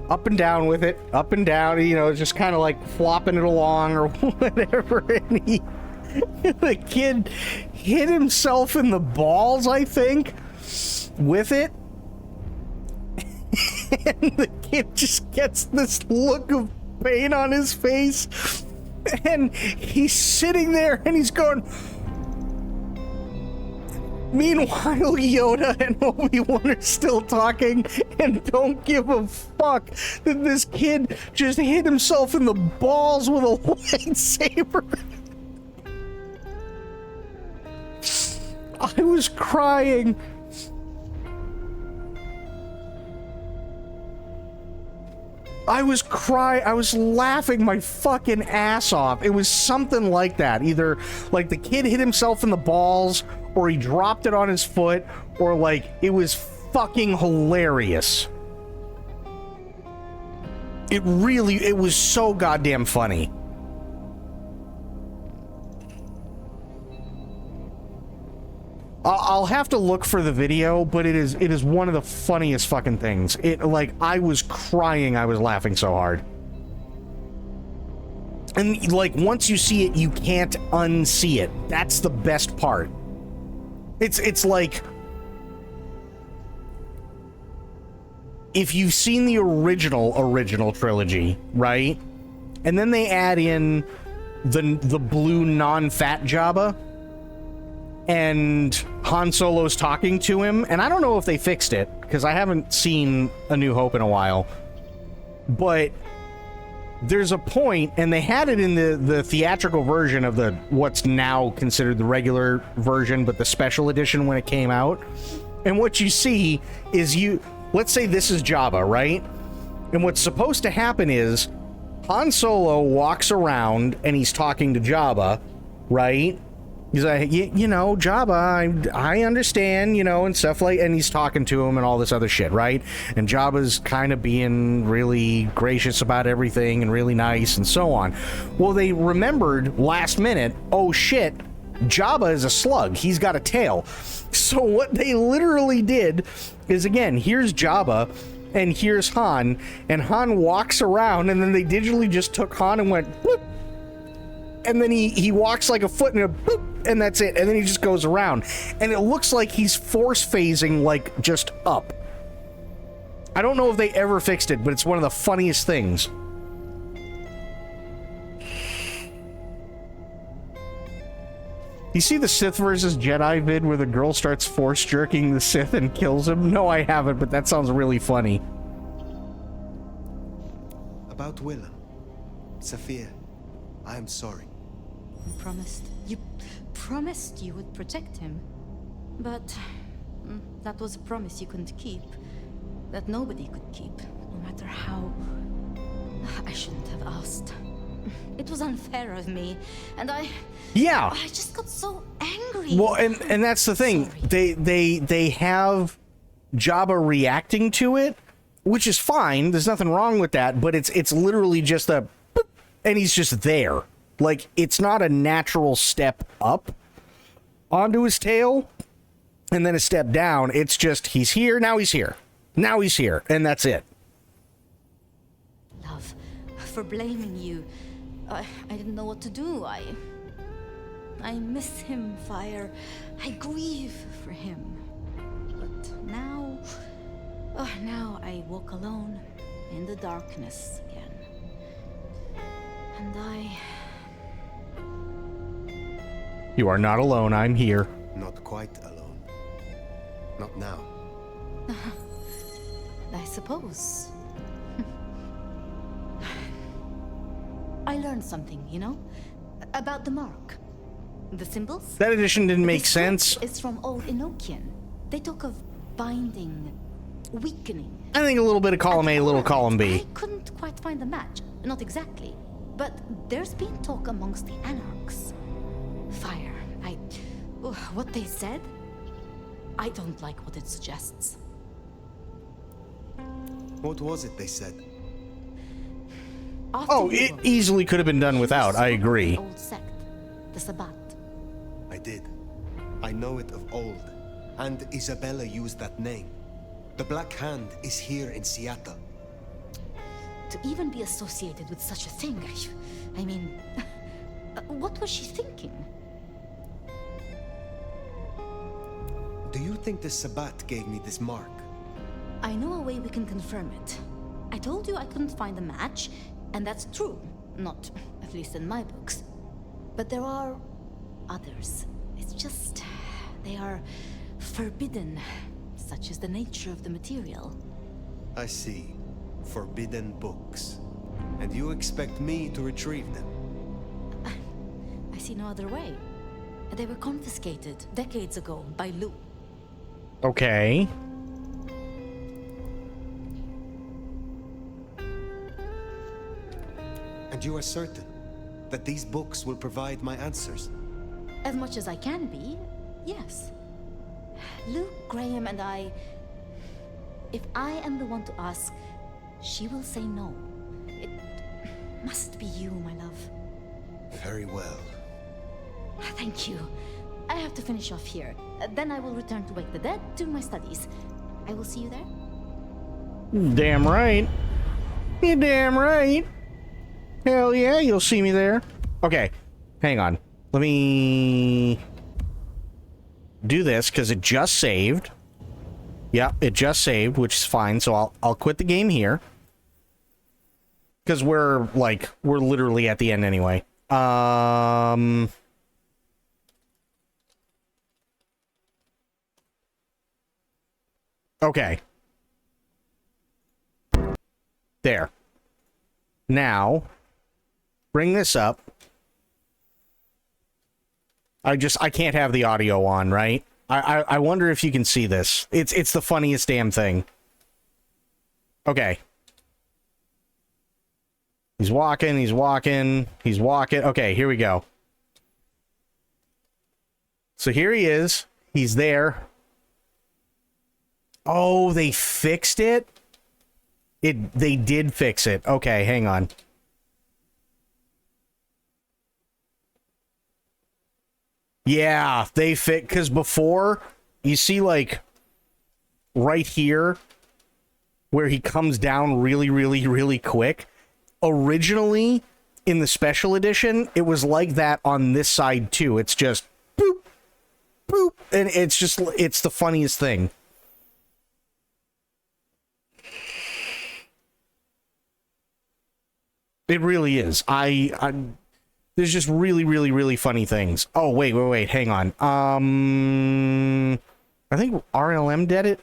up and down with it, up and down, you know, just kind of like flopping it along or whatever, and the kid hit himself in the balls, I think, with it. And the kid just gets this look of pain on his face, and he's sitting there and he's going. Meanwhile, Yoda and Obi-Wan are still talking and don't give a fuck that this kid just hit himself in the balls with a lightsaber. I was crying. I was laughing my fucking ass off. It was something like that. Either like the kid hit himself in the balls, or he dropped it on his foot, or like it was fucking hilarious. It was so goddamn funny. I'll have to look for the video, but it is one of the funniest fucking things. Like, I was crying, I was laughing so hard. And like, once you see it, you can't unsee it. That's the best part. It's like, if you've seen the original trilogy, right? And then they add in the blue non-fat Jabba, and Han Solo's talking to him, and I don't know if they fixed it, because I haven't seen A New Hope in a while, but there's a point, and they had it in the theatrical version of what's now considered the regular version, but the special edition when it came out, and what you see is let's say this is Jabba, right? And what's supposed to happen is Han Solo walks around, and he's talking to Jabba, right? He's like, you know, Jabba, I understand, you know, and stuff like, and he's talking to him and all this other shit, right? And Jabba's kind of being really gracious about everything and really nice and so on. Well, they remembered last minute, oh shit, Jabba is a slug. He's got a tail. So what they literally did is, again, here's Jabba and here's Han, and Han walks around, and then they digitally just took Han and went, bloop, and then he walks like a foot and a boop, and that's it. And then he just goes around, and it looks like he's force phasing, like, just up. I don't know if they ever fixed it, but it's one of the funniest things. You see the Sith versus Jedi vid where the girl starts force jerking the Sith and kills him? No, I haven't, but that sounds really funny. About Willem, Sophia, I am sorry. You promised you would protect him. But that was a promise you couldn't keep. That nobody could keep, no matter how... I shouldn't have asked. It was unfair of me, and I just got so angry. Well, and that's the thing. Sorry. They have Jabba reacting to it, which is fine. There's nothing wrong with that, but it's literally just a boop, and he's just there. Like, it's not a natural step up onto his tail and then a step down. It's just, he's here, now he's here. Now he's here, and that's it. Love, for blaming you. I didn't know what to do. I miss him, Fire. I grieve for him. But now... now I walk alone in the darkness again. And You are not alone, I'm here. Not quite alone. Not now. I suppose. I learned something, you know? About the mark. The symbols? That edition didn't make sense. It's from old Enochian. They talk of binding, weakening. I think a little bit of column A, a little column B. I couldn't quite find the match. Not exactly. But there's been talk amongst the Anarchs. Fire. What they said? I don't like what it suggests. What was it they said? Oh, it easily could have been done without, I agree. Old sect, the Sabbat. I did. I know it of old, and Isabella used that name. The Black Hand is here in Seattle. To even be associated with such a thing, I mean, what was she thinking? Do you think the Sabbat gave me this mark? I know a way we can confirm it. I told you I couldn't find a match, and that's true. Not, at least in my books. But there are others. It's just, they are forbidden, such is the nature of the material. I see. Forbidden books. And you expect me to retrieve them? I see no other way. They were confiscated decades ago by Lou. Okay. And you are certain that these books will provide my answers? As much as I can be, yes. Luke, Graham, and I... If I am the one to ask, she will say no. It must be you, my love. Very well. Thank you. I have to finish off here. Then I will return to Wake the Dead to my studies. I will see you there. Damn right. You're damn right. Hell yeah, you'll see me there. Okay, hang on. Let me do this because it just saved. Yep, it just saved, which is fine. So I'll quit the game here because we're literally at the end anyway. Okay. There. Now, bring this up. I can't have the audio on, right? I wonder if you can see this. It's the funniest damn thing. Okay. He's walking, he's walking, he's walking. Okay, here we go. So here he is. He's there. Oh, they fixed it? They did fix it. Okay, hang on. Yeah, they fit, because before, you see, like, right here, where he comes down really, really, really quick. Originally, in the special edition, it was like that on this side, too. It's just, boop, boop, and it's the funniest thing. It really is. There's just really, really, really funny things. Oh, wait, hang on. I think RLM did it.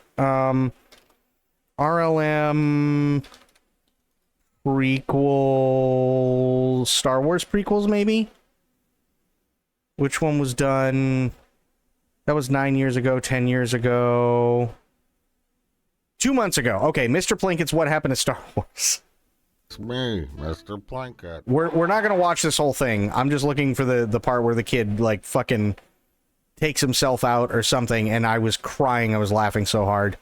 RLM prequels, Star Wars prequels, maybe? Which one was done? That was 9 years ago, 10 years ago. 2 months ago. Okay, Mr. Plinkett's What Happened to Star Wars. It's me, Mr. Plinkett. We're not gonna watch this whole thing. I'm just looking for the part where the kid like fucking takes himself out or something, and I was crying. I was laughing so hard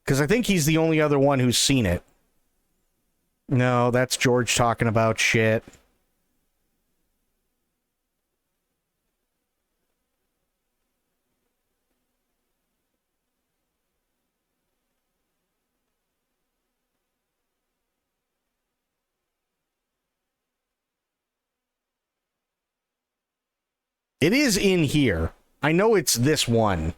because I think he's the only other one who's seen it. No, that's George talking about shit. It is in here. I know it's this one.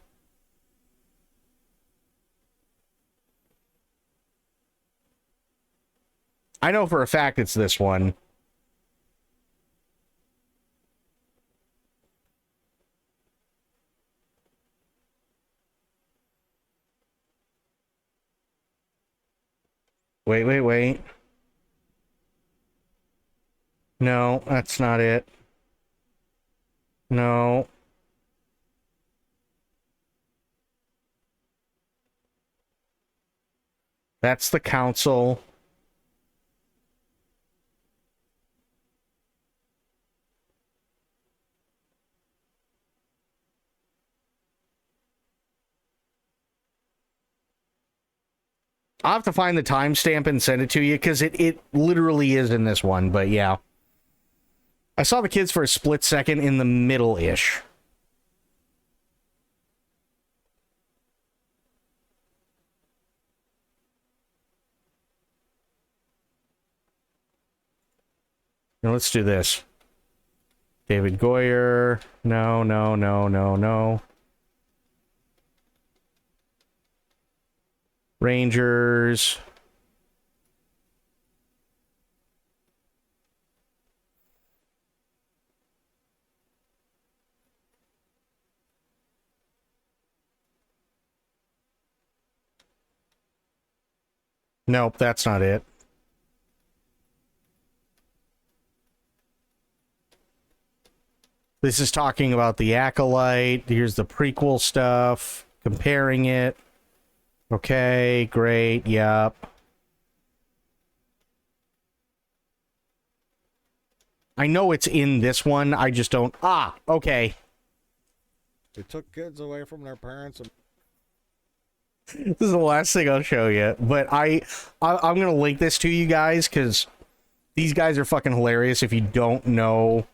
I know for a fact it's this one. Wait. No, that's not it. No. That's the council. I'll have to find the timestamp and send it to you, because it literally is in this one, but yeah. I saw the kids for a split second in the middle-ish. Now let's do this. David Goyer. No, no, no, no, no. Rangers. Nope, that's not it. This is talking about the Acolyte. Here's the prequel stuff. Comparing it. Okay, great, yep. I know it's in this one, I just don't... Ah, okay. They took kids away from their parents and... This is the last thing I'll show you, but I'm gonna link this to you guys, because these guys are fucking hilarious if you don't know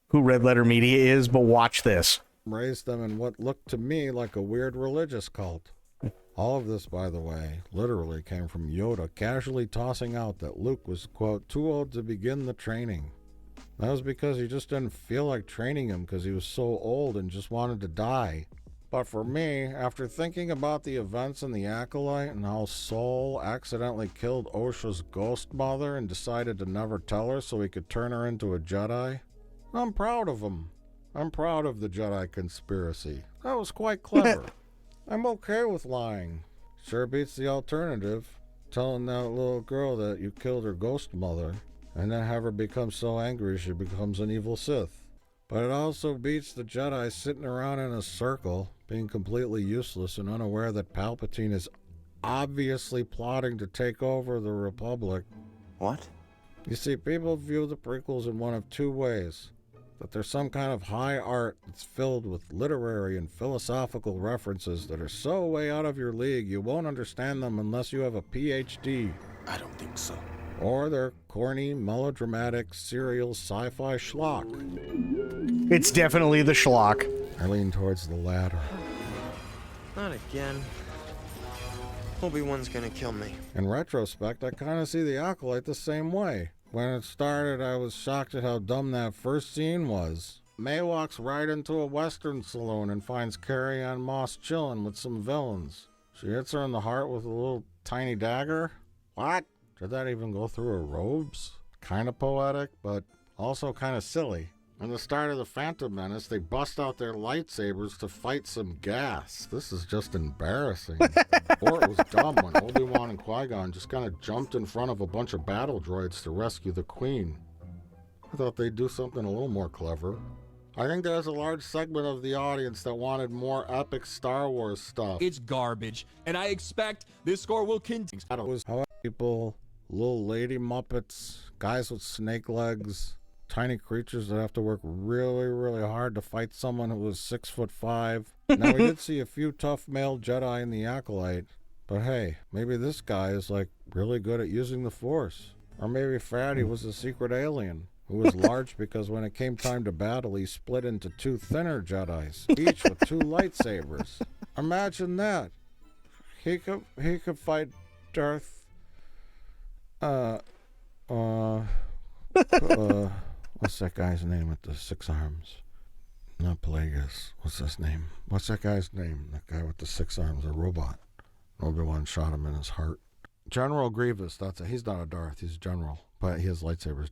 who Red Letter Media is, but watch this. Raised them in what looked to me like a weird religious cult. All of this, by the way, literally came from Yoda casually tossing out that Luke was, quote, too old to begin the training. That was because he just didn't feel like training him because he was so old and just wanted to die. But for me, after thinking about the events in the Acolyte and how Sol accidentally killed Osha's ghost mother and decided to never tell her so he could turn her into a Jedi, I'm proud of him. I'm proud of the Jedi conspiracy. That was quite clever. I'm okay with lying. Sure beats the alternative. Telling that little girl that you killed her ghost mother and then have her become so angry she becomes an evil Sith. But it also beats the Jedi sitting around in a circle, being completely useless and unaware that Palpatine is obviously plotting to take over the Republic. What? You see, people view the prequels in one of two ways. That there's some kind of high art that's filled with literary and philosophical references that are so way out of your league you won't understand them unless you have a PhD. I don't think so. Or they're corny, melodramatic, serial sci-fi schlock. It's definitely the schlock. I lean towards the latter. Not again. Obi-Wan's gonna kill me. In retrospect, I kind of see the Acolyte the same way. When it started, I was shocked at how dumb that first scene was. May walks right into a western saloon and finds Carrie-Anne Moss chilling with some villains. She hits her in the heart with a little tiny dagger. What? Did that even go through her robes? Kind of poetic, but also kind of silly. In the start of the Phantom Menace, they bust out their lightsabers to fight some gas. This is just embarrassing. Or it was dumb when Obi-Wan and Qui-Gon just kind of jumped in front of a bunch of battle droids to rescue the Queen. I thought they'd do something a little more clever. I think there's a large segment of the audience that wanted more epic Star Wars stuff. It's garbage, and I expect this score will continue. How people, little lady Muppets, guys with snake legs, tiny creatures that have to work really, really hard to fight someone who was 6'5". Now, we did see a few tough male Jedi in the Acolyte, but hey, maybe this guy is like really good at using the Force. Or maybe Fatty was a secret alien who was large because when it came time to battle, he split into two thinner Jedis, each with two lightsabers. Imagine that. He could fight Darth. What's that guy's name with the 6 arms? Not Plagueis. What's his name? What's that guy's name? That guy with the 6 arms, a robot. Obi-Wan shot him in his heart. General Grievous. He's not a Darth. He's a general, but he has lightsabers.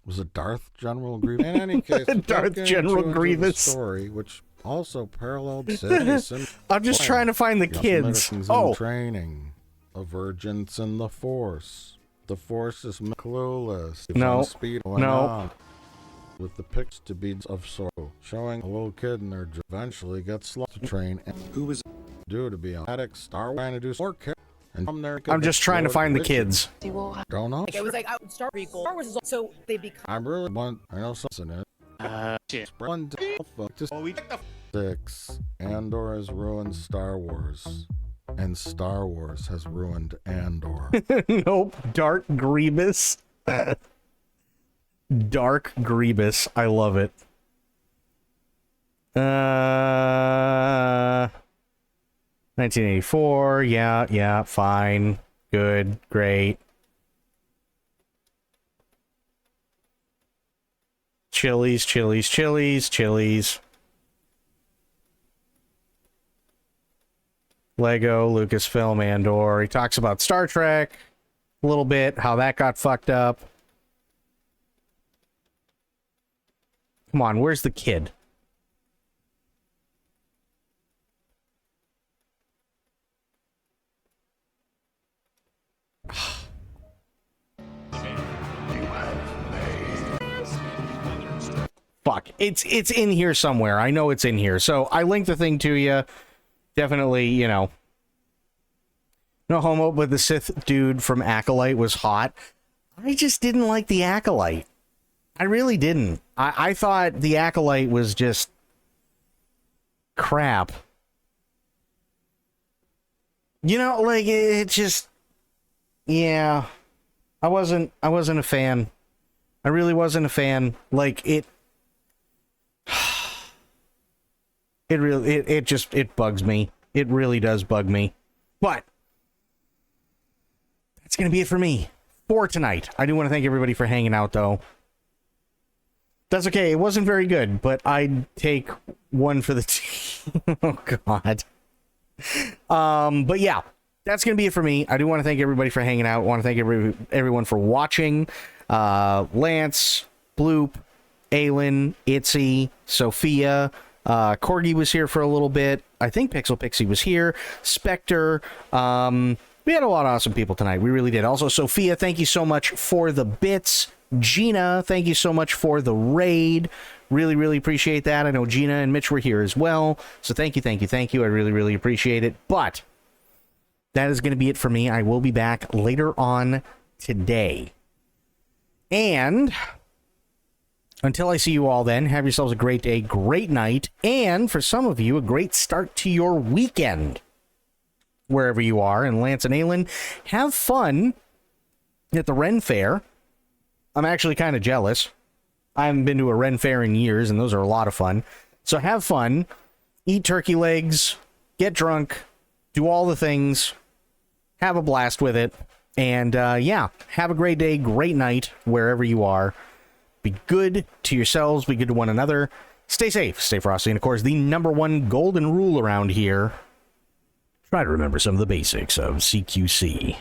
Was it Darth General Grievous? In any case, Darth General Grievous. Story, which also paralleled cities. I'm just trying to find the kids. Oh, training, a virgins in the Force. The Force is clueless. No. Speed No. With the pics to beads of sorrow, showing a little kid in there eventually gets slow to train. And who was due to be an addict, Star Wars, trying to do more care. And from there, I'm just trying to find the kids. Don't know. It was like Star Wars is so they become. I really want. I know something in it. Shit. 6. Andor has ruined Star Wars. And Star Wars has ruined Andor. Nope. Darth Grievous. Dark Grievous. I love it. 1984. Yeah, fine. Good, great. Chili's. Lego, Lucasfilm, Andor. He talks about Star Trek a little bit, how that got fucked up. Come on, where's the kid? Fuck. It's in here somewhere. I know it's in here. So I linked the thing to you. Definitely, you know. No homo, but the Sith dude from Acolyte was hot. I just didn't like the Acolyte. I really didn't. I thought the Acolyte was just crap. You know, like, it just... Yeah. I wasn't a fan. I really wasn't a fan. Like, it bugs me. It really does bug me. But that's going to be it for me for tonight. I do want to thank everybody for hanging out, though. That's okay. It wasn't very good, but I'd take one for the team. Oh, God. But yeah, that's going to be it for me. I do want to thank everybody for hanging out. I want to thank everyone for watching. Lance, Bloop, Aylin, Itzy, Sophia, Corgi was here for a little bit. I think Pixel Pixie was here. Spectre. We had a lot of awesome people tonight. We really did. Also, Sophia, thank you so much for the bits. Gina, thank you so much for the raid. Really, really appreciate that. I know Gina and Mitch were here as well. So thank you. I really, really appreciate it. But that is going to be it for me. I will be back later on today. And until I see you all then, have yourselves a great day, great night, and for some of you, a great start to your weekend, wherever you are. And Lance and Aylin, have fun at the Ren Fair. I'm actually kind of jealous. I haven't been to a Ren Fair in years, and those are a lot of fun. So have fun, eat turkey legs, get drunk, do all the things, have a blast with it, and yeah, have a great day, great night, wherever you are. Be good to yourselves, be good to one another, stay safe, stay frosty, and of course, the #1 golden rule around here, try to remember some of the basics of CQC.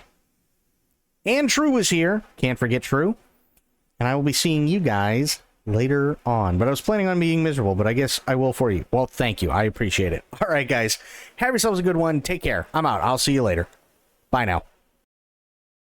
And True is here, can't forget True, and I will be seeing you guys later on. But I was planning on being miserable, but I guess I will for you. Well, thank you, I appreciate it. All right, guys, have yourselves a good one, take care, I'm out, I'll see you later. Bye now.